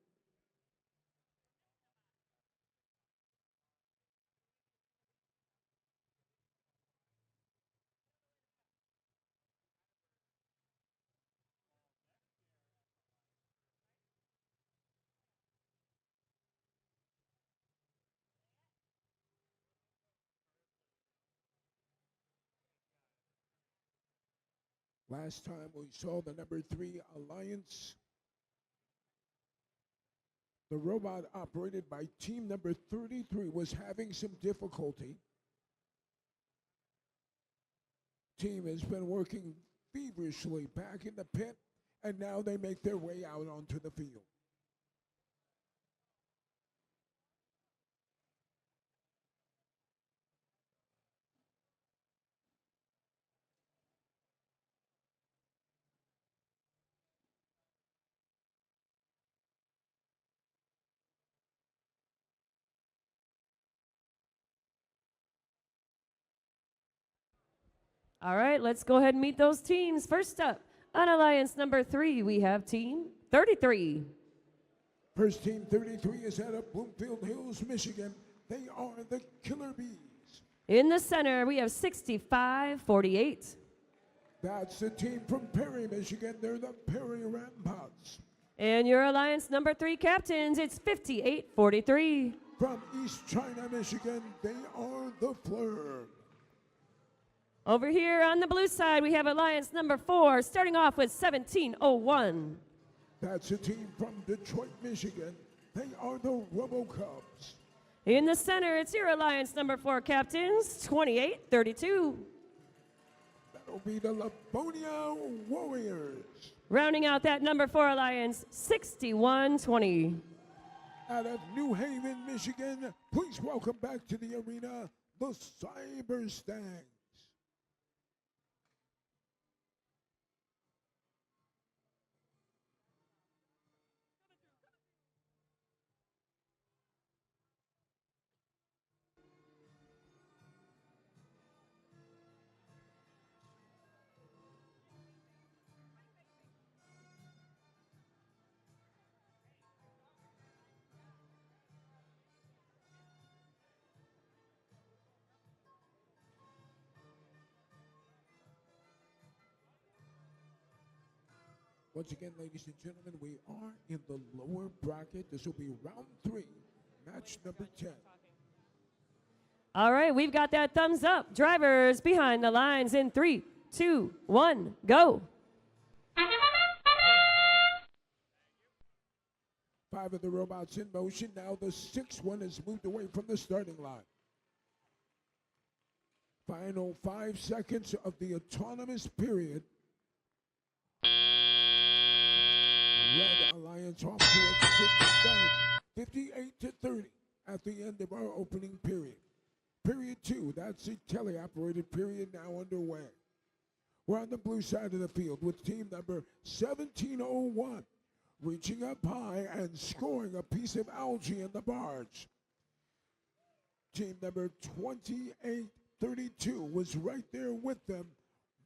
Last time we saw the number 3 Alliance, the robot operated by team number 33 was having some difficulty. Team has been working feverishly back in the pit, and now they make their way out onto the field. All right, let's go ahead and meet those teams. First up, on Alliance number 3, we have Team 33. First Team 33 is out of Bloomfield Hills, Michigan. They are the Killer Bees. In the center, we have 6548. That's the team from Perry, Michigan. They're the Perry Rambots. And your Alliance number 3 captains, it's 5843. From East China, Michigan, they are the Fleur. Over here on the blue side, we have Alliance number 4, starting off with 1701. That's a team from Detroit, Michigan. They are the RoboCubs. In the center, it's your Alliance number 4 captains, 2832. That'll be the Livonia Warriors. Rounding out that number 4 Alliance, 6120. Out of New Haven, Michigan, please welcome back to the arena, the Cyber Stangs. Once again, ladies and gentlemen, we are in the lower bracket. This will be round 3, match number 10. All right, we've got that thumbs up. Drivers behind the lines in 3, 2, 1, go. 5 of the robots in motion. Now the 6th one has moved away from the starting line. Final 5 seconds of the autonomous period. Red Alliance off to a quick start, 58-30 at the end of our opening period. Period 2, that's the tele-operated period now underway. We're on the blue side of the field with team number 1701 reaching up high and scoring a piece of algae in the barge. Team number 2832 was right there with them.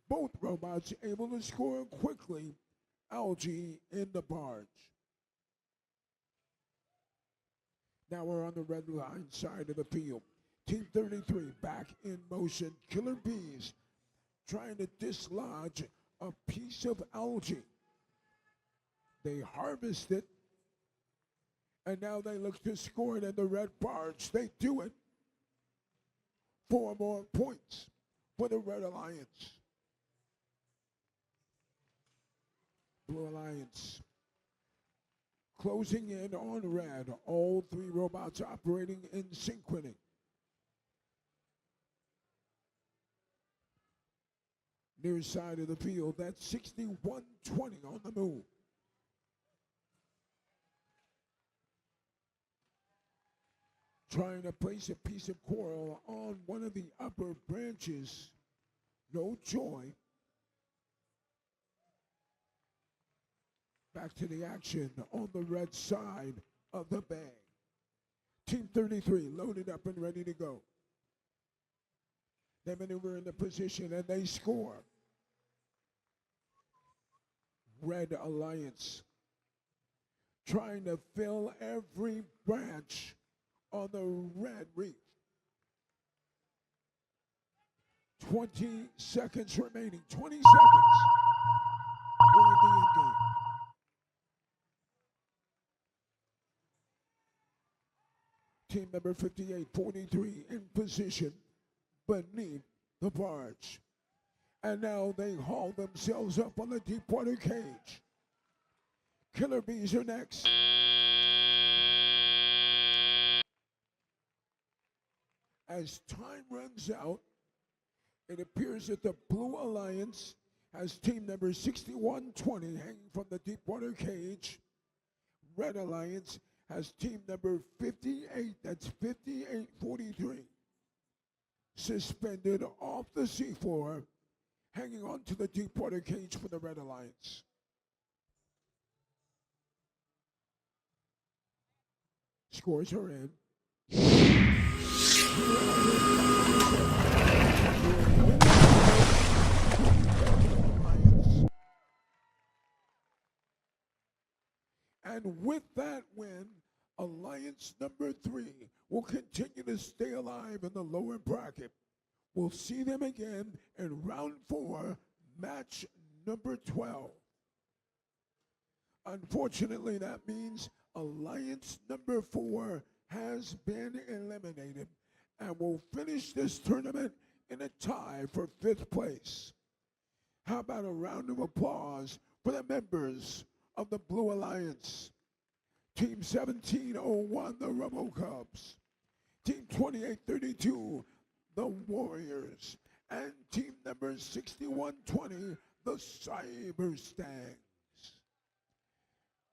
Both robots able to score quickly. Algae in the barge. Now we're on the red line side of the field. Team 33 back in motion. Killer Bees trying to dislodge a piece of algae. They harvest it, and now they look to score it in the red barge. They do it. 4 more points for the Red Alliance. Blue Alliance closing in on red. All 3 robots operating in synchrony. Near side of the field, that's 6120 on the move. Trying to place a piece of coral on one of the upper branches. No joy. Back to the action on the red side of the bay. Team 33 loaded up and ready to go. They maneuver in the position and they score. Red Alliance trying to fill every branch on the red reef. 20 seconds remaining. 20 seconds. We're in the end game. Team number 5843 in position beneath the barge. And now they haul themselves up on the deep water cage. Killer Bees are next. As time runs out, it appears that the Blue Alliance has team number 6120 hanging from the deep water cage. Red Alliance has team number 58, that's 5843, suspended off the seafloor, hanging on to the deep water cage for the Red Alliance. Scores are in. And with that win, Alliance number 3 will continue to stay alive in the lower bracket. We'll see them again in round 4, match number 12. Unfortunately, that means Alliance number 4 has been eliminated and will finish this tournament in a tie for 5th place. How about a round of applause for the members of the Blue Alliance? Team 1701, the RoboCubs. Team 2832, the Warriors. And team number 6120, the Cyber Stangs.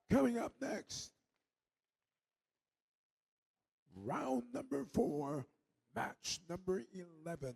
Coming up next, round number 4, match number 11.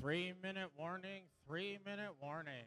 Three-minute warning, 3-minute warning.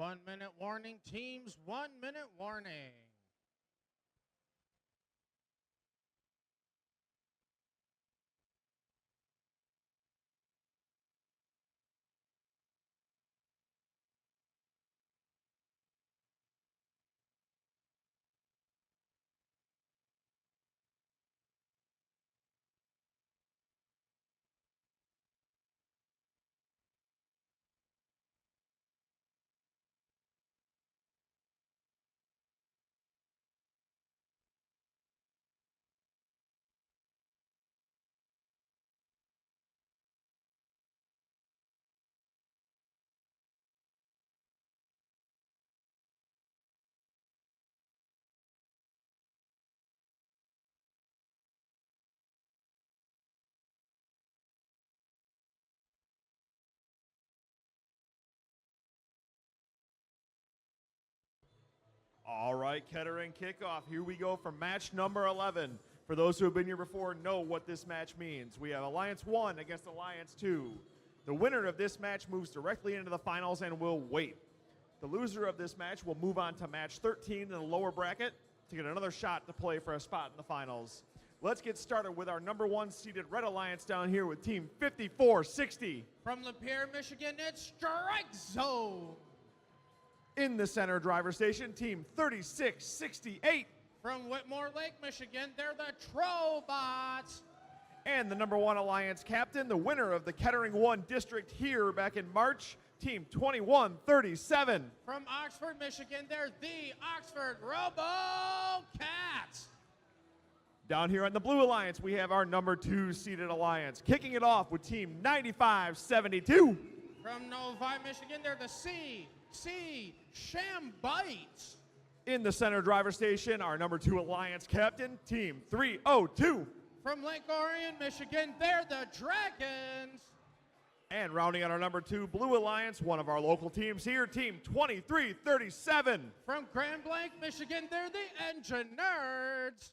1 minute warning, teams, 1 minute warning. All right, Kettering kickoff. Here we go for match number 11. For those who have been here before, know what this match means. We have Alliance 1 against Alliance 2. The winner of this match moves directly into the finals and will wait. The loser of this match will move on to match 13 in the lower bracket to get another shot to play for a spot in the finals. Let's get started with our number 1 seeded Red Alliance down here with team 5460. From Lapeer, Michigan, it's Strike Zone. In the center driver station, team 3668. From Whitmore Lake, Michigan, they're the Trobots. And the number 1 Alliance captain, the winner of the Kettering 1 district here back in March, team 2137. From Oxford, Michigan, they're the Oxford Robocats. Down here on the Blue Alliance, we have our number 2 seeded Alliance, kicking it off with team 9572. From Novi, Michigan, they're the CC Shambites. In the center driver station, our number 2 Alliance captain, team 302. From Lake Orion, Michigan, they're the Dragons. And rounding out our number 2 Blue Alliance, one of our local teams here, team 2337. From Grand Blanc, Michigan, they're the Engineers.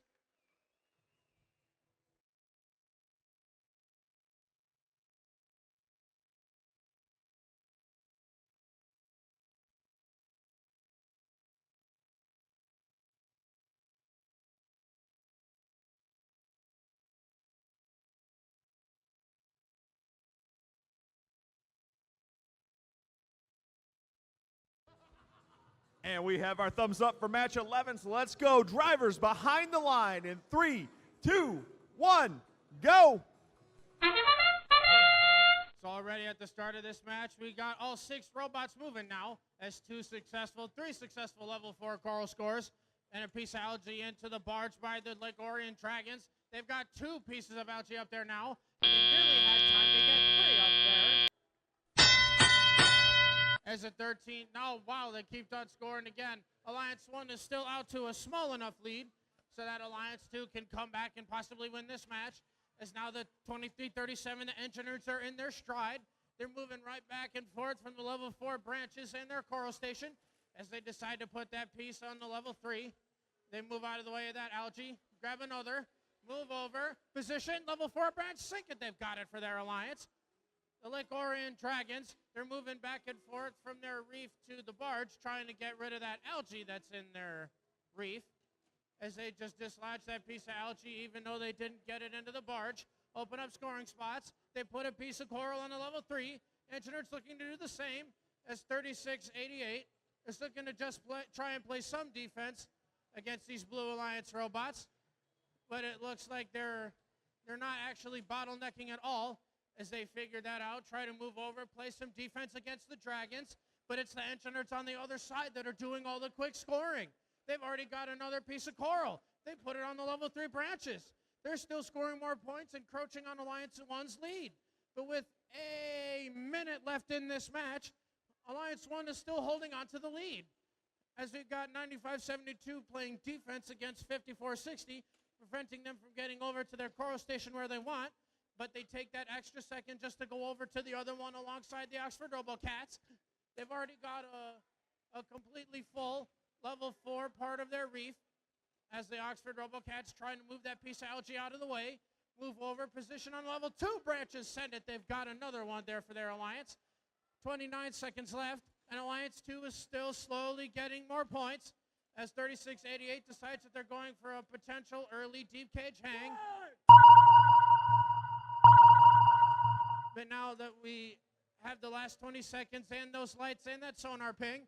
And we have our thumbs up for match 11, so let's go. Drivers behind the line in 3, 2, 1, go. So already at the start of this match, we got all 6 robots moving now as 3 successful level 4 coral scores and a piece of algae into the barge by the Lake Orion Dragons. They've got 2 pieces of algae up there now, and they nearly had time to get 3 up there. As a 13, no, wow, they keep on scoring again. Alliance 1 is still out to a small enough lead so that Alliance 2 can come back and possibly win this match. As now the 2337, the Engineers are in their stride. They're moving right back and forth from the level 4 branches in their coral station as they decide to put that piece on the level 3. They move out of the way of that algae, grab another, move over, position, level 4 branch, sink it. They've got it for their Alliance. The Lake Orion Dragons, they're moving back and forth from their reef to the barge, trying to get rid of that algae that's in their reef. As they just dislodge that piece of algae, even though they didn't get it into the barge. Open up scoring spots. They put a piece of coral on the level 3. Engineers looking to do the same as 3688 is looking to just try and play some defense against these Blue Alliance robots. But it looks like they're not actually bottlenecking at all. As they figure that out, try to move over, play some defense against the Dragons. But it's the Engineers on the other side that are doing all the quick scoring. They've already got another piece of coral. They put it on the level 3 branches. They're still scoring more points, encroaching on Alliance 1's lead. But with a minute left in this match, Alliance 1 is still holding on to the lead. As we've got 9572 playing defense against 5460, preventing them from getting over to their coral station where they want. But they take that extra second just to go over to the other one alongside the Oxford Robocats. They've already got a completely full level 4 part of their reef as the Oxford Robocats trying to move that piece of algae out of the way. Move over, position on level 2 branches, send it. They've got another one there for their Alliance. 29 seconds left And Alliance 2 is still slowly getting more points as 3688 decides that they're going for a potential early deep cage hang. But now that we have the last 20 seconds and those lights and that sonar ping,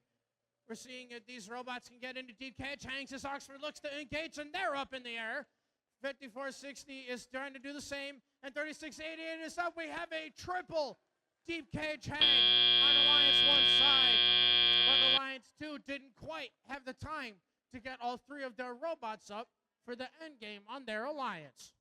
we're seeing that these robots can get into deep cage hangs as Oxford looks to engage, and they're up in the air. 5460 is trying to do the same, and 3688 is up. We have a triple deep cage hang on Alliance 1 side, but Alliance 2 didn't quite have the time to get all three of their robots up for the end game on their alliance.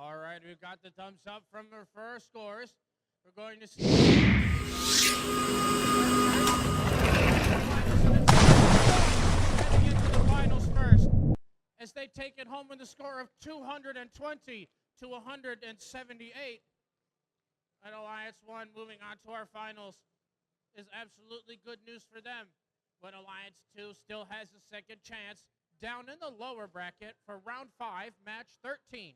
All right, we've got the thumbs up from the first scores. We're going to see heading into the finals first as they take it home with a score of 220 to 178. And Alliance 1 moving on to our finals is absolutely good news for them. But Alliance 2 still has a second chance down in the lower bracket for round 5, match 13.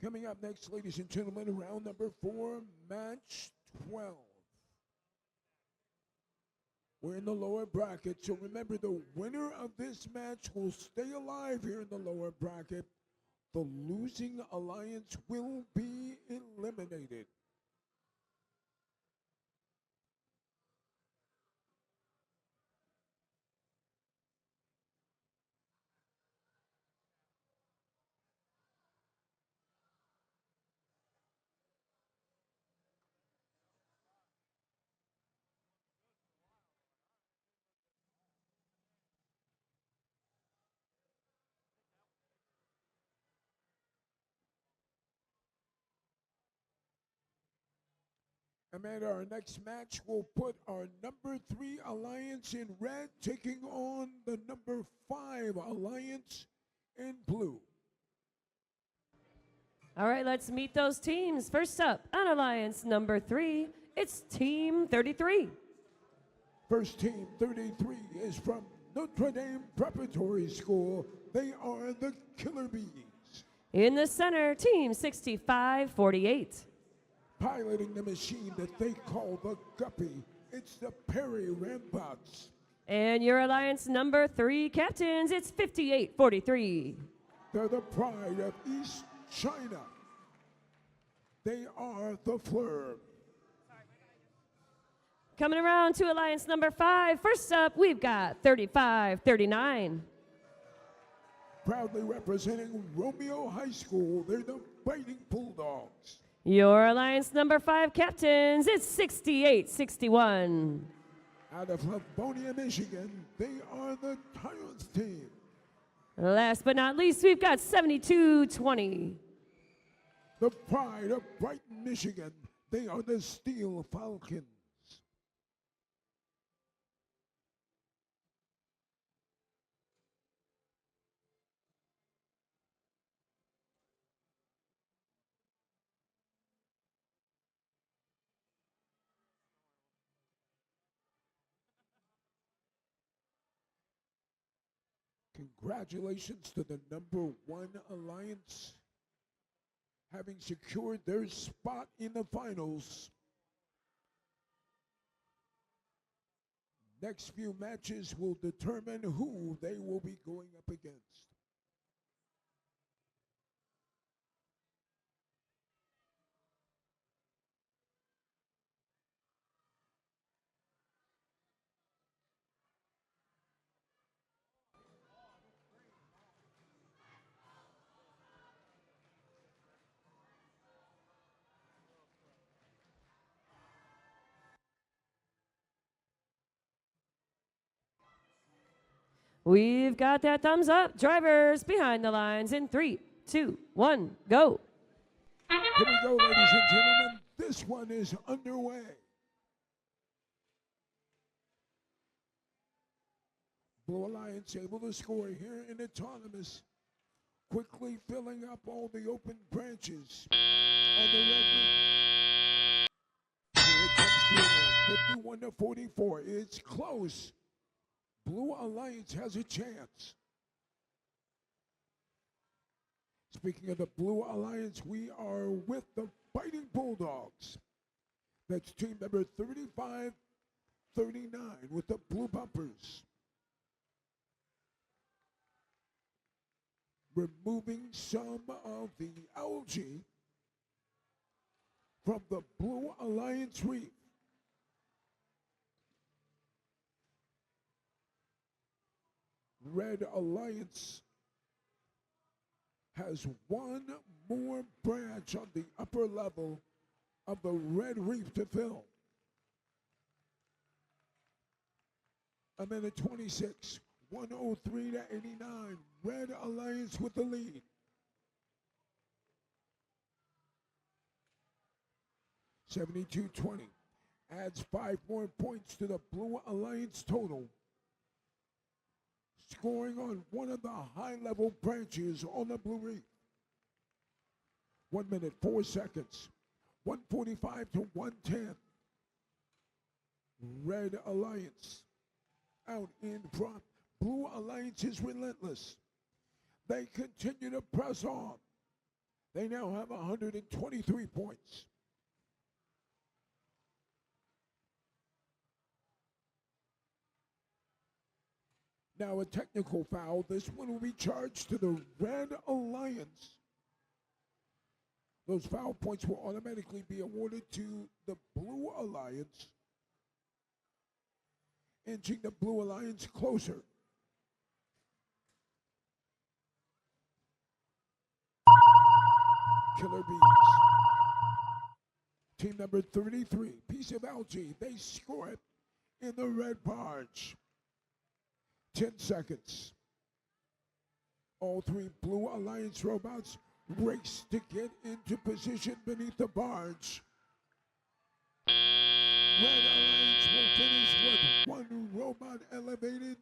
Coming up next, ladies and gentlemen, round number 4, match 12. We're in the lower bracket, so remember the winner of this match will stay alive here in the lower bracket. The losing alliance will be eliminated. Amanda, our next match will put our number 3 alliance in red taking on the number 5 alliance in blue. All right, let's meet those teams. First up, on Alliance number 3, it's Team 33. First team 33 is from Notre Dame Preparatory School. They are the Killer Bees. In the center, Team 6548. Piloting the machine that they call the Guppy, it's the Perry Rambots. And your Alliance number 3 captains, it's 5843. They're the pride of East China. They are the Fleur. Coming around to Alliance number 5, first up, we've got 3539. Proudly representing Romeo High School, they're the Fighting Bulldogs. Your Alliance number 5 captains, it's 6861. Out of Livonia, Michigan, they are the Tyrants team. Last but not least, we've got 7220. The pride of Brighton, Michigan, they are the Steel Falcons. Congratulations to the number 1 Alliance, having secured their spot in the finals. Next few matches will determine who they will be going up against. We've got that thumbs up. Drivers behind the lines in 3, 2, 1, go. Here we go, ladies and gentlemen. This one is underway. Blue Alliance able to score here in autonomous, quickly filling up all the open branches on the red wing. Here it comes to 51-44. It's close. Blue Alliance has a chance. Speaking of the Blue Alliance, we are with the Fighting Bulldogs. That's team number 3539 with the blue bumpers. Removing some of the algae from the Blue Alliance reef. Red Alliance has one more branch on the upper level of the red reef to fill. A minute 26, 103 to 89. Red Alliance with the lead. $72-20 adds 5 more points to the Blue Alliance total. Scoring on one of the high-level branches on the Blue Reef. 1 minute, 4 seconds. 145 to 110. Red Alliance out in front. Blue Alliance is relentless. They continue to press on. They now have 123 points. Now a technical foul. This one will be charged to the Red Alliance. Those foul points will automatically be awarded to the Blue Alliance, inching the Blue Alliance closer. Killer Bees. Team number 33, piece of algae. They score it in the red barge. 10 seconds. All 3 Blue Alliance robots race to get into position beneath the barge. Red Alliance will finish with 1 robot elevated,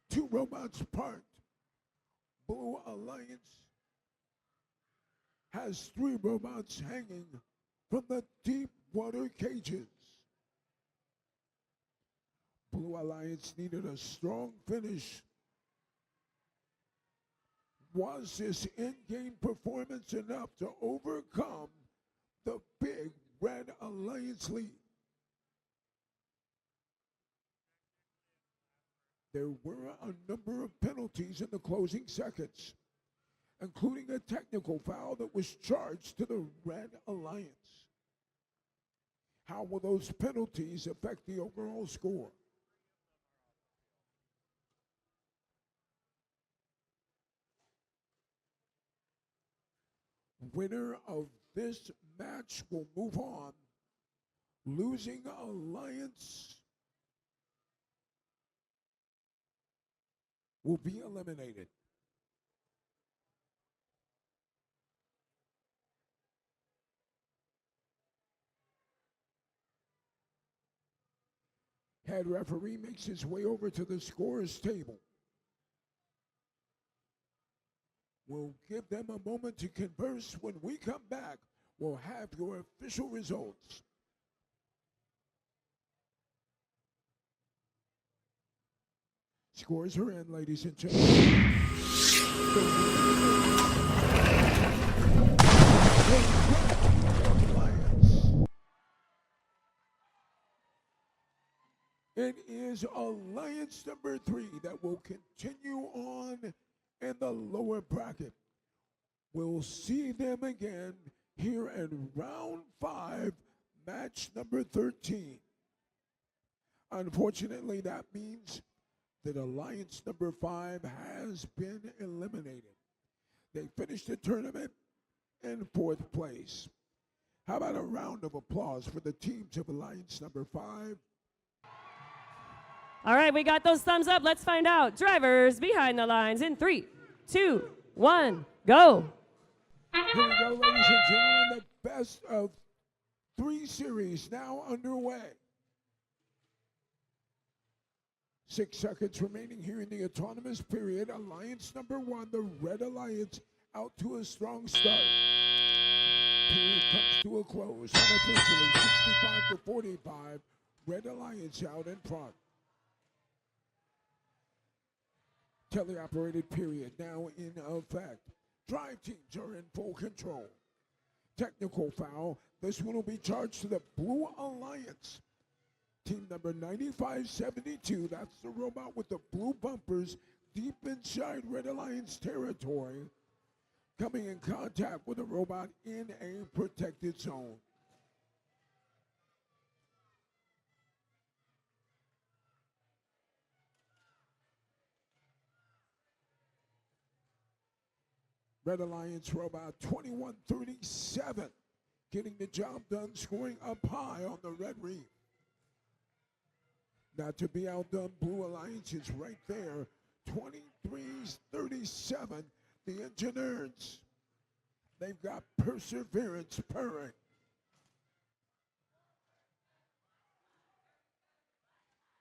2 robots parked. Blue Alliance has 3 robots hanging from the deep water cages. Blue Alliance needed a strong finish. Was this in-game performance enough to overcome the big Red Alliance lead? There were a number of penalties in the closing seconds, including a technical foul that was charged to the Red Alliance. How will those penalties affect the overall score? Winner of this match will move on. Losing Alliance will be eliminated. Head referee makes his way over to the scorer's table. We'll give them a moment to converse. When we come back, we'll have your official results. Scores are in, ladies and gentlemen. It is Alliance number 3 that will continue on in the lower bracket. We'll see them again here in round 5, match number 13. Unfortunately, that means that Alliance number 5 has been eliminated. They finished the tournament in 4th place. How about a round of applause for the teams of Alliance number 5? All right, we got those thumbs up. Let's find out. Drivers behind the lines in 3, 2, 1, go. Here we go, ladies and gentlemen. The best of 3 series now underway. 6 seconds remaining here in the autonomous period. Alliance number 1, the Red Alliance, out to a strong start. Period comes to a close. Unofficially, 65-45. Red Alliance out in front. Teleoperated period now in effect. Drive teams are in full control. Technical foul. This one will be charged to the Blue Alliance. Team number 9572, that's the robot with the blue bumpers deep inside Red Alliance territory, coming in contact with a robot in a protected zone. Red Alliance robot 2137, getting the job done, scoring up high on the red reef. Not to be outdone, Blue Alliance is right there, 2337. The engineers, they've got perseverance purring.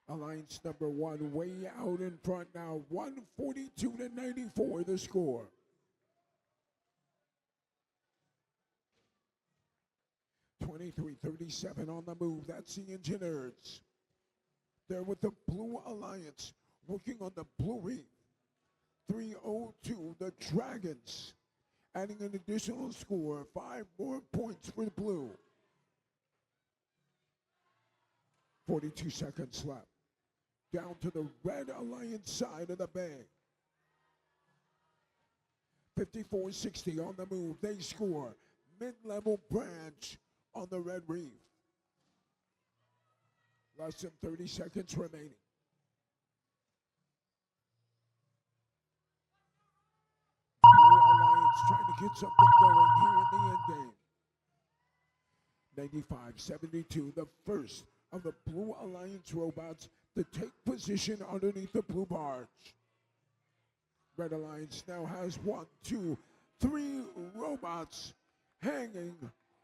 Alliance number 1 way out in front now, 142-94 the score. $23.37 on the move. That's the engineers. They're with the Blue Alliance, working on the Blue Reef. 302, the Dragons, adding an additional score, 5 more points for the Blue. 42 seconds left. Down to the Red Alliance side of the bay. 54-60 on the move. They score. Mid-level branch on the red reef. Less than 30 seconds remaining. Blue Alliance trying to get something going here in the end game. 95-72, the first of the Blue Alliance robots to take position underneath the blue barge. Red Alliance now has 1, 2, 3 robots hanging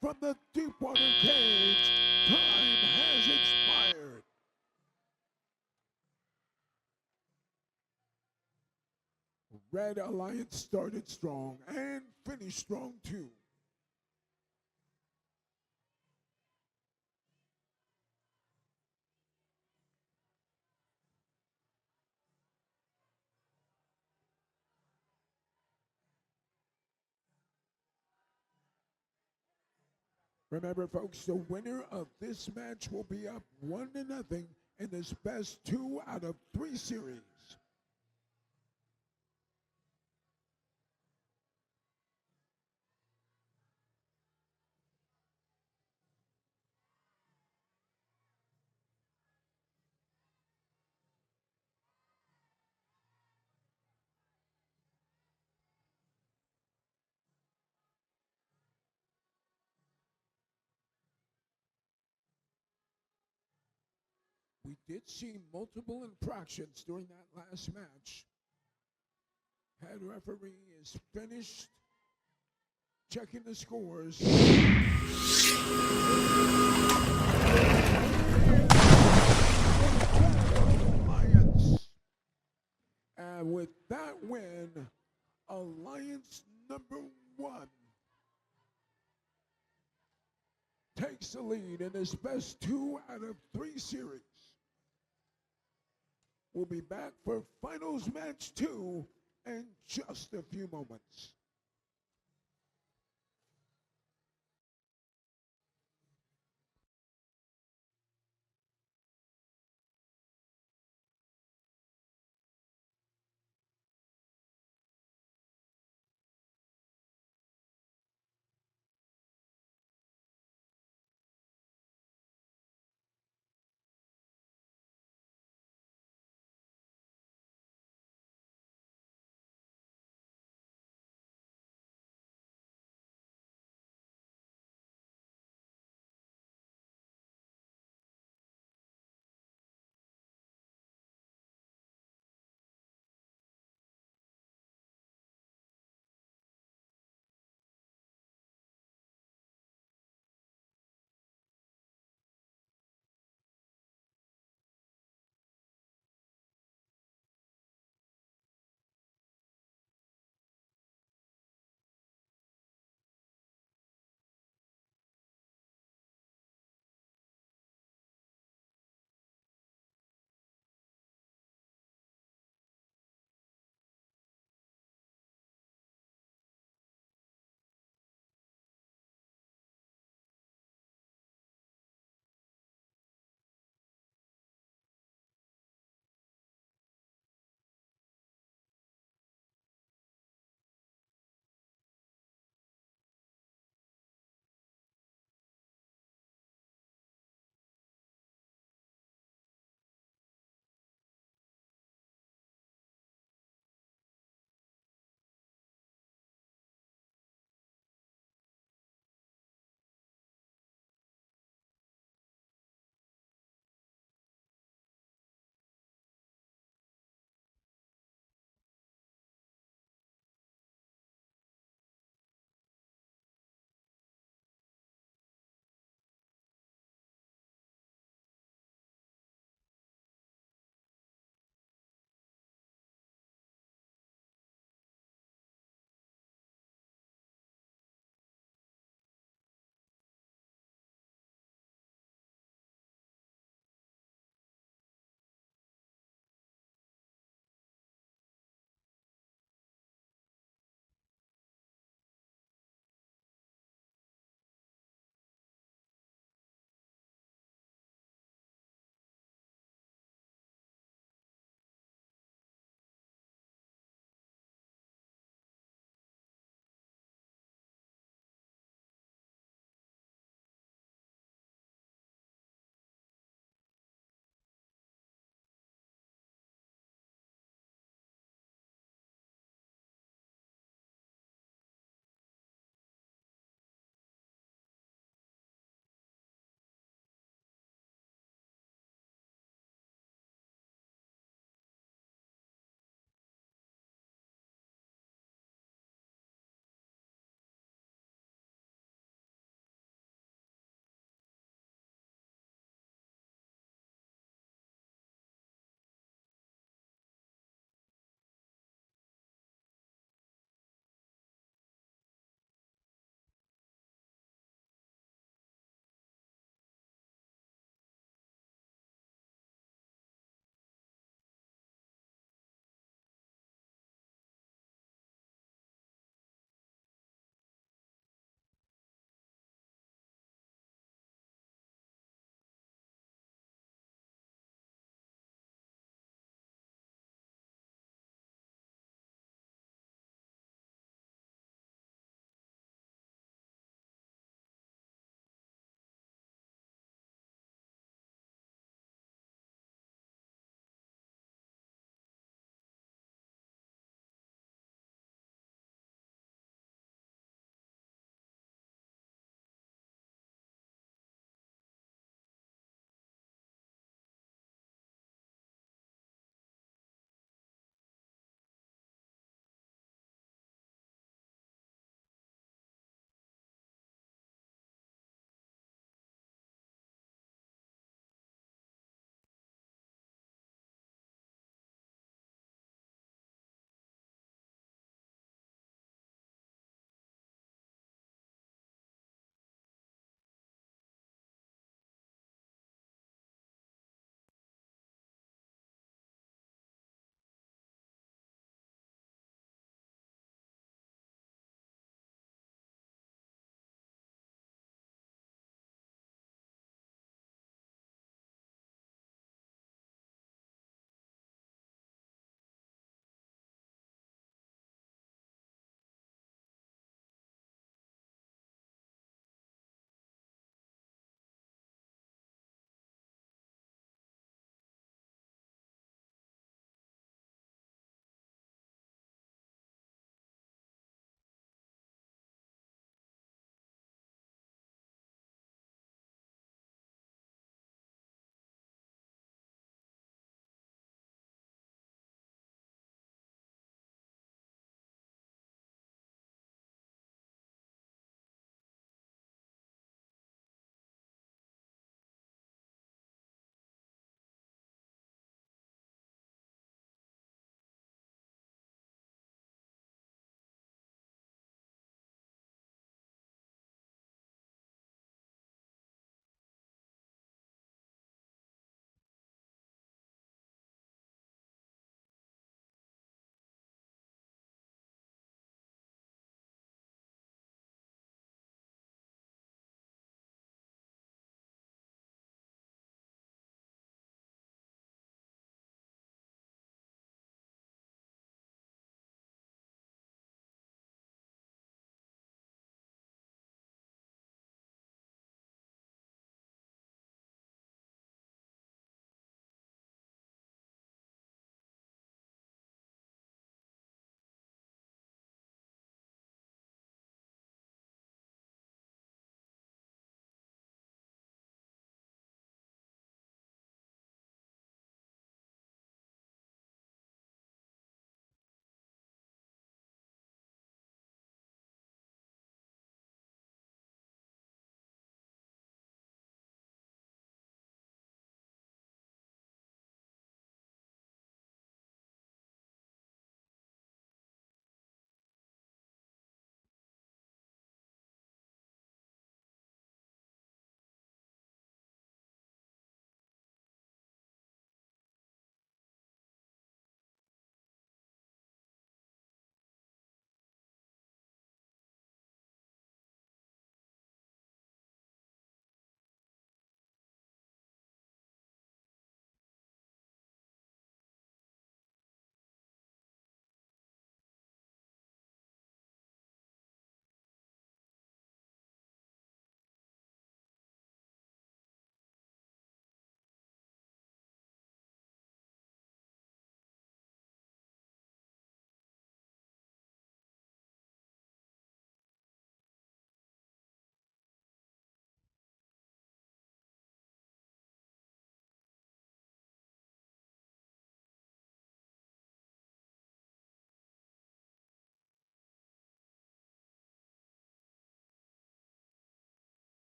from the deep water cage. Time has expired. Red Alliance started strong and finished strong too. Remember, folks, the winner of this match will be up 1-0 in this best 2 out of 3 series. We did see multiple infractions during that last match. Head referee is finished checking the scores. Alliance. And with that win, Alliance number 1 takes the lead in this best 2 out of 3 series. We'll be back for finals match 2 in just a few moments.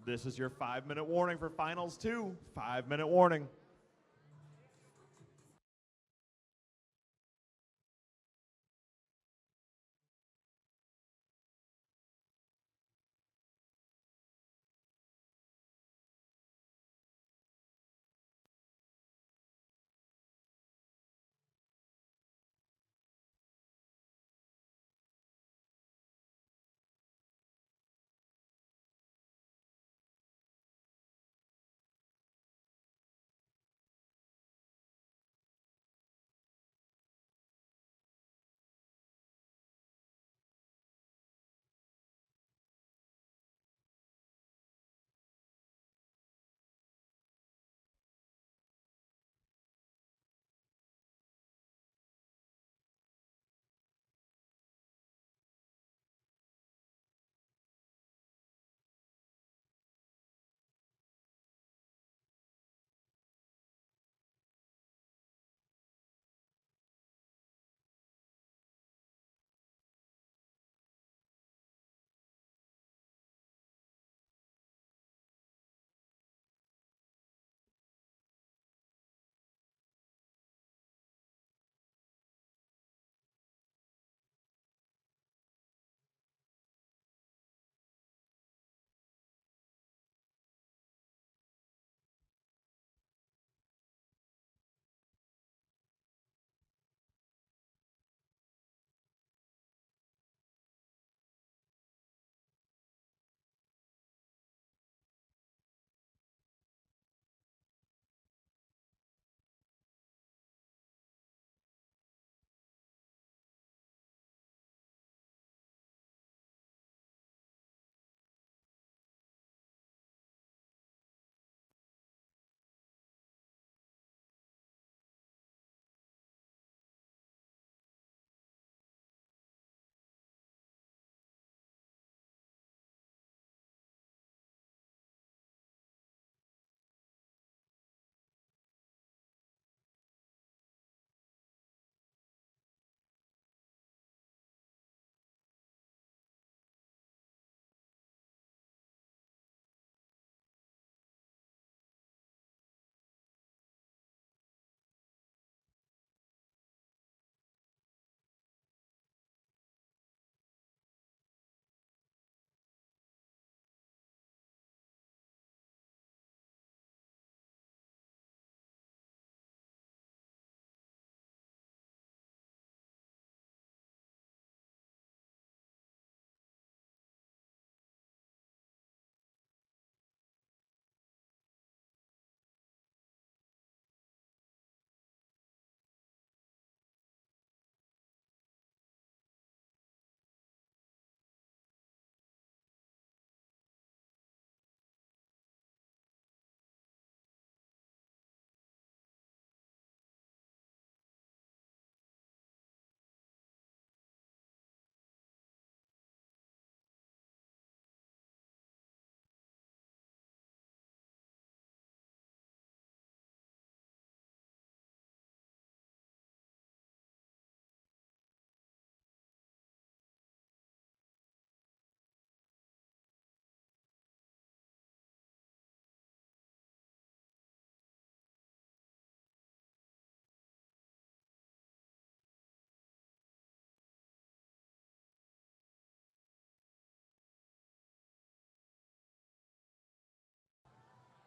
This is your 5-minute warning for finals 2. 5-minute warning.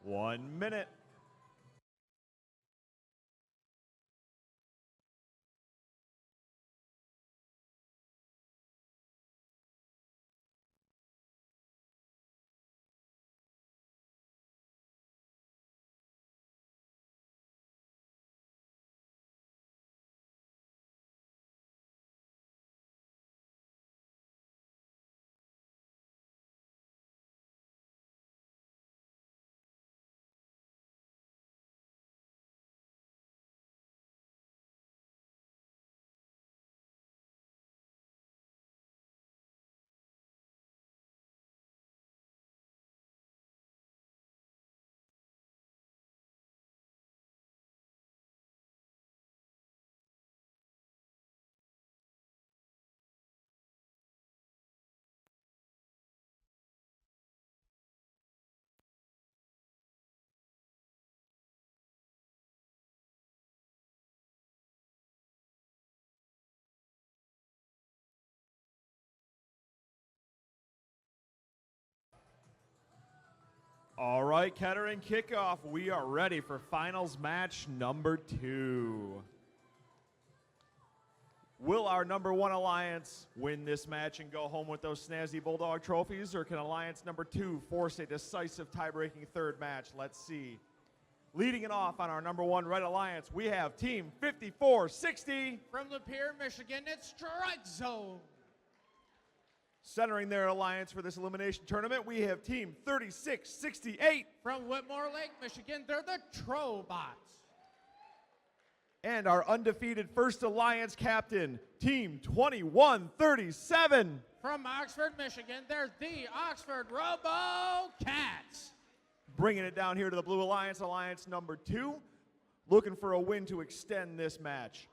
One minute. All right, Kettering Kickoff. We are ready for finals match number 2. Will our number 1 alliance win this match and go home with those snazzy Bulldog trophies, or can alliance number 2 force a decisive tie-breaking third match? Let's see. Leading it off on our number 1 red alliance, we have Team 5460. From Lapeer, Michigan, it's Strike Zone. Centering their alliance for this elimination tournament, we have Team 3668. From Whitmore Lake, Michigan, they're the Trobots. And our undefeated first alliance captain, Team 2137. From Oxford, Michigan, they're the Oxford Robo-Cats. Bringing it down here to the Blue Alliance, alliance number 2, looking for a win to extend this match.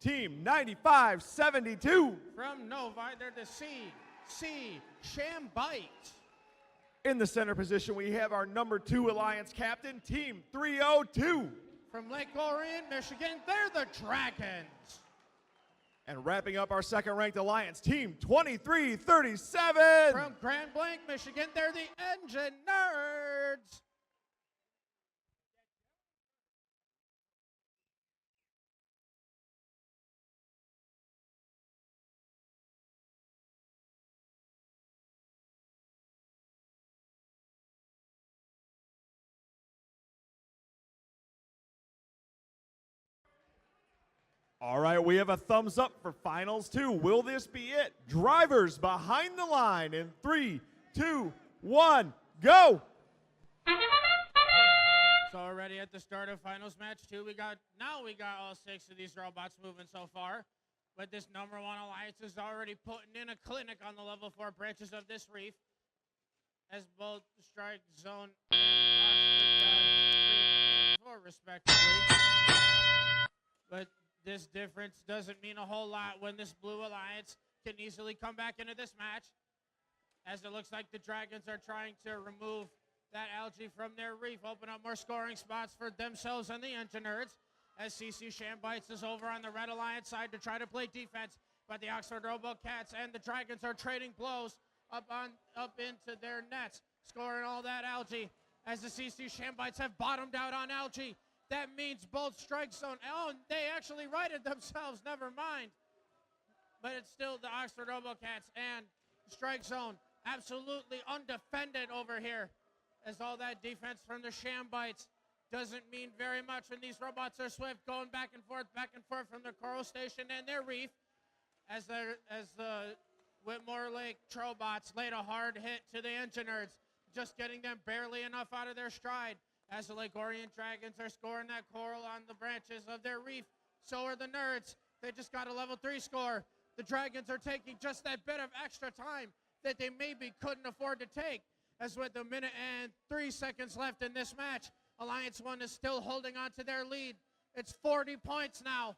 Team 9572. From Novi, they're the CC Shambite. In the center position, we have our number 2 alliance captain, Team 302. From Lake Orion, Michigan, they're the Dragons. And wrapping up our second-ranked alliance, Team 2337. From Grand Blanc, Michigan, they're the Engine Nerds. All right, we have a thumbs up for finals 2. Will this be it? Drivers behind the line in 3, 2, 1, go! So already at the start of finals match 2, we got all 6 of these robots moving so far. But this number 1 alliance is already putting in a clinic on the level 4 branches of this reef, as both Strike Zone and Oxford got 3 and 4 respectively. But this difference doesn't mean a whole lot when this Blue Alliance can easily come back into this match, as it looks like the Dragons are trying to remove that algae from their reef, open up more scoring spots for themselves and the Engine Nerds, as CC Shambites is over on the Red Alliance side to try to play defense, but the Oxford Robo-Cats and the Dragons are trading blows up into their nets, scoring all that algae, as the CC Shambites have bottomed out on algae. That means both Strike Zone, oh, they actually righted themselves, never mind. But it's still the Oxford Robo-Cats and Strike Zone absolutely undefended over here, as all that defense from the Shambites doesn't mean very much when these robots are swift, going back and forth from the coral station and their reef, as the Whitmore Lake Trobots laid a hard hit to the Engine Nerds, just getting them barely enough out of their stride. As the Lake Orion Dragons are scoring that coral on the branches of their reef, so are the Nerds. They just got a level 3 score. The Dragons are taking just that bit of extra time that they maybe couldn't afford to take, as with a minute and 3 seconds left in this match, Alliance 1 is still holding on to their lead. It's 40 points now,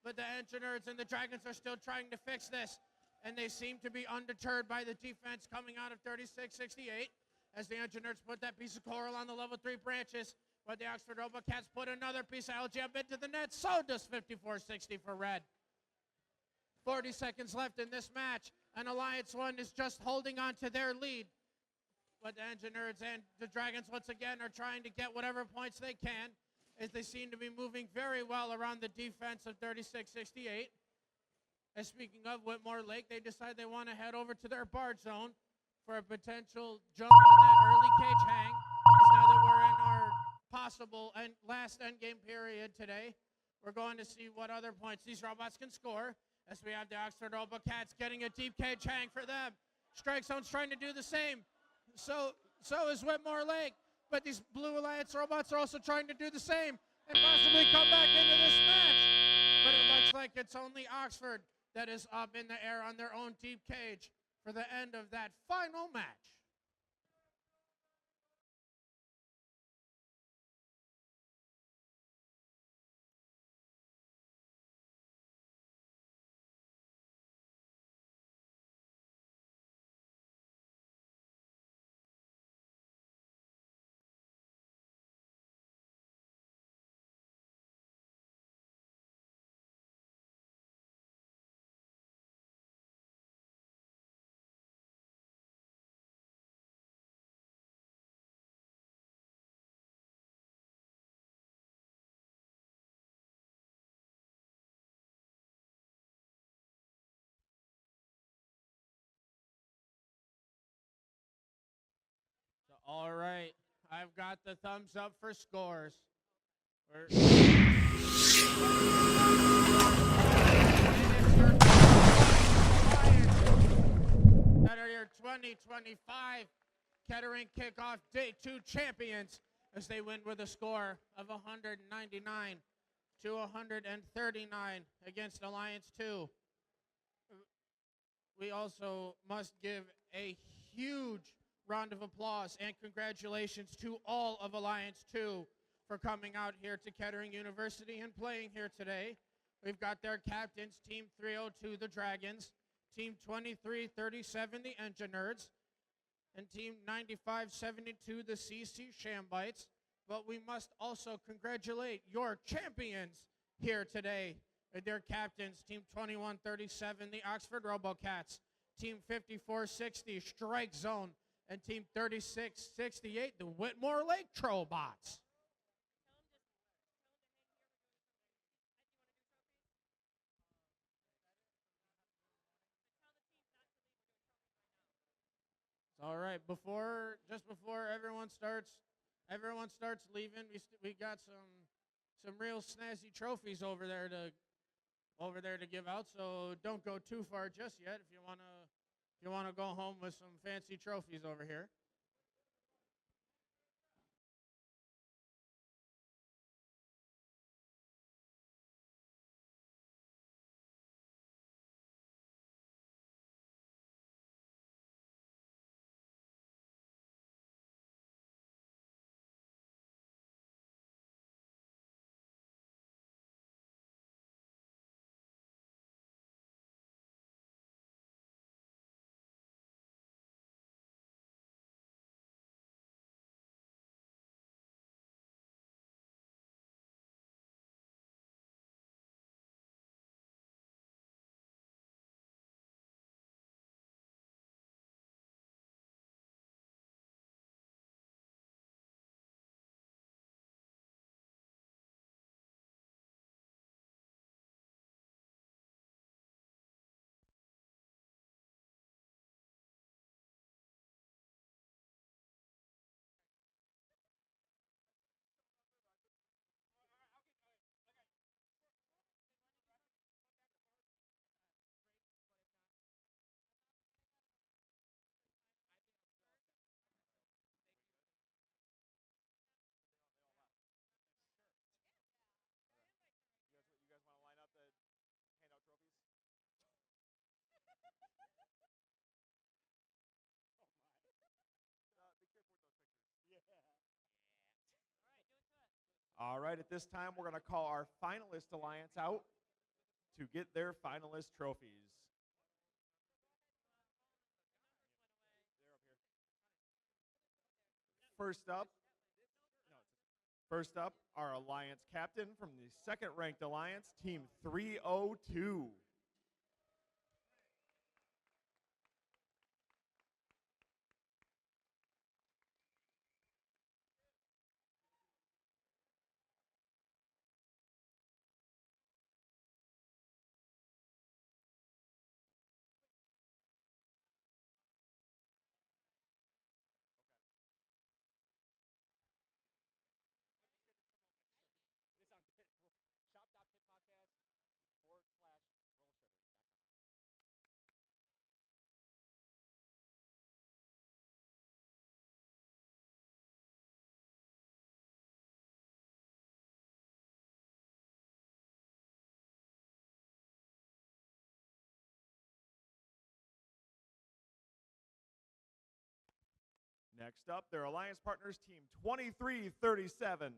but the Engine Nerds and the Dragons are still trying to fix this, and they seem to be undeterred by the defense coming out of 3668. As the Engine Nerds put that piece of coral on the level 3 branches, but the Oxford Robo-Cats put another piece of algae up into the net. So does 5460 for red. 40 seconds left in this match, and Alliance 1 is just holding on to their lead. But the Engine Nerds and the Dragons once again are trying to get whatever points they can, as they seem to be moving very well around the defense of 3668. And speaking of Whitmore Lake, they decide they want to head over to their barge zone for a potential jump on that early cage hang, as now that we're in our possible and last endgame period today, we're going to see what other points these robots can score, as we have the Oxford Robo-Cats getting a deep cage hang for them. Strike Zone's trying to do the same. So is Whitmore Lake, but these Blue Alliance robots are also trying to do the same and possibly come back into this match. But it looks like it's only Oxford that is up in the air on their own deep cage for the end of that final match. All right. I've got the thumbs up for scores. That are your 2025 Kettering Kickoff Day 2 champions as they win with a score of 199 to 139 against Alliance 2. We also must give a huge round of applause and congratulations to all of Alliance 2 for coming out here to Kettering University and playing here today. We've got their captains, Team 302, the Dragons, Team 2337, the Engine Nerds, and Team 9572, the CC Shambites. But we must also congratulate your champions here today with their captains, Team 2137, the Oxford Robocats, Team 5460, Strike Zone, and Team 3668, the Whitmore Lake Trollbots. All right, just before everyone starts leaving, we got some real snazzy trophies over there to give out. So don't go too far just yet if you wanna go home with some fancy trophies over here. All right, at this time, we're going to call our finalist alliance out to get their finalist trophies. First up, our alliance captain from the second-ranked alliance, Team 302. Next up, their alliance partners, Team 2337.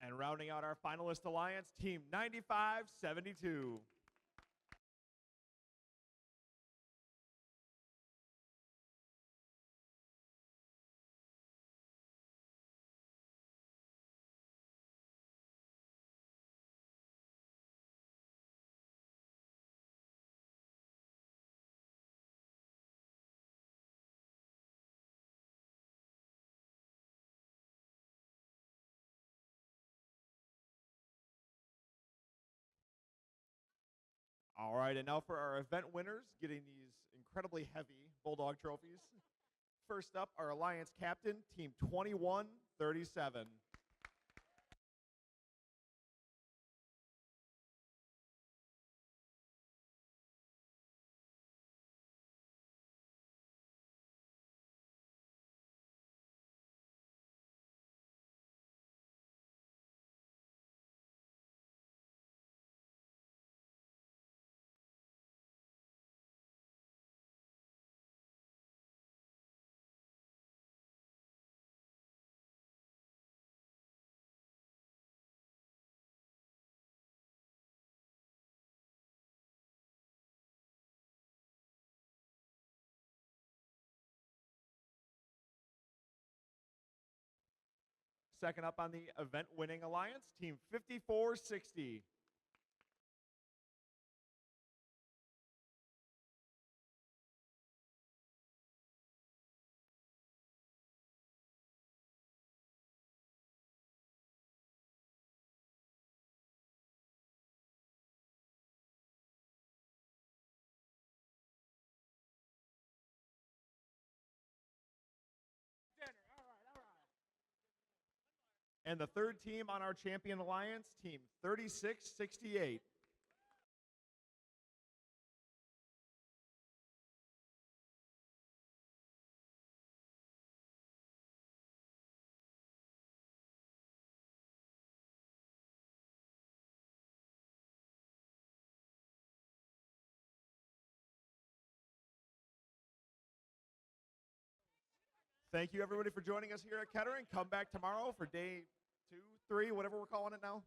And rounding out our finalist alliance, Team 9572. All right, and now for our event winners getting these incredibly heavy Bulldog trophies. First up, our Alliance captain, Team 2137. Second up on the event winning alliance, Team 5460. And the third team on our champion alliance, Team 3668. Thank you, everybody, for joining us here at Kettering. Come back tomorrow for day 2, 3, whatever we're calling it now.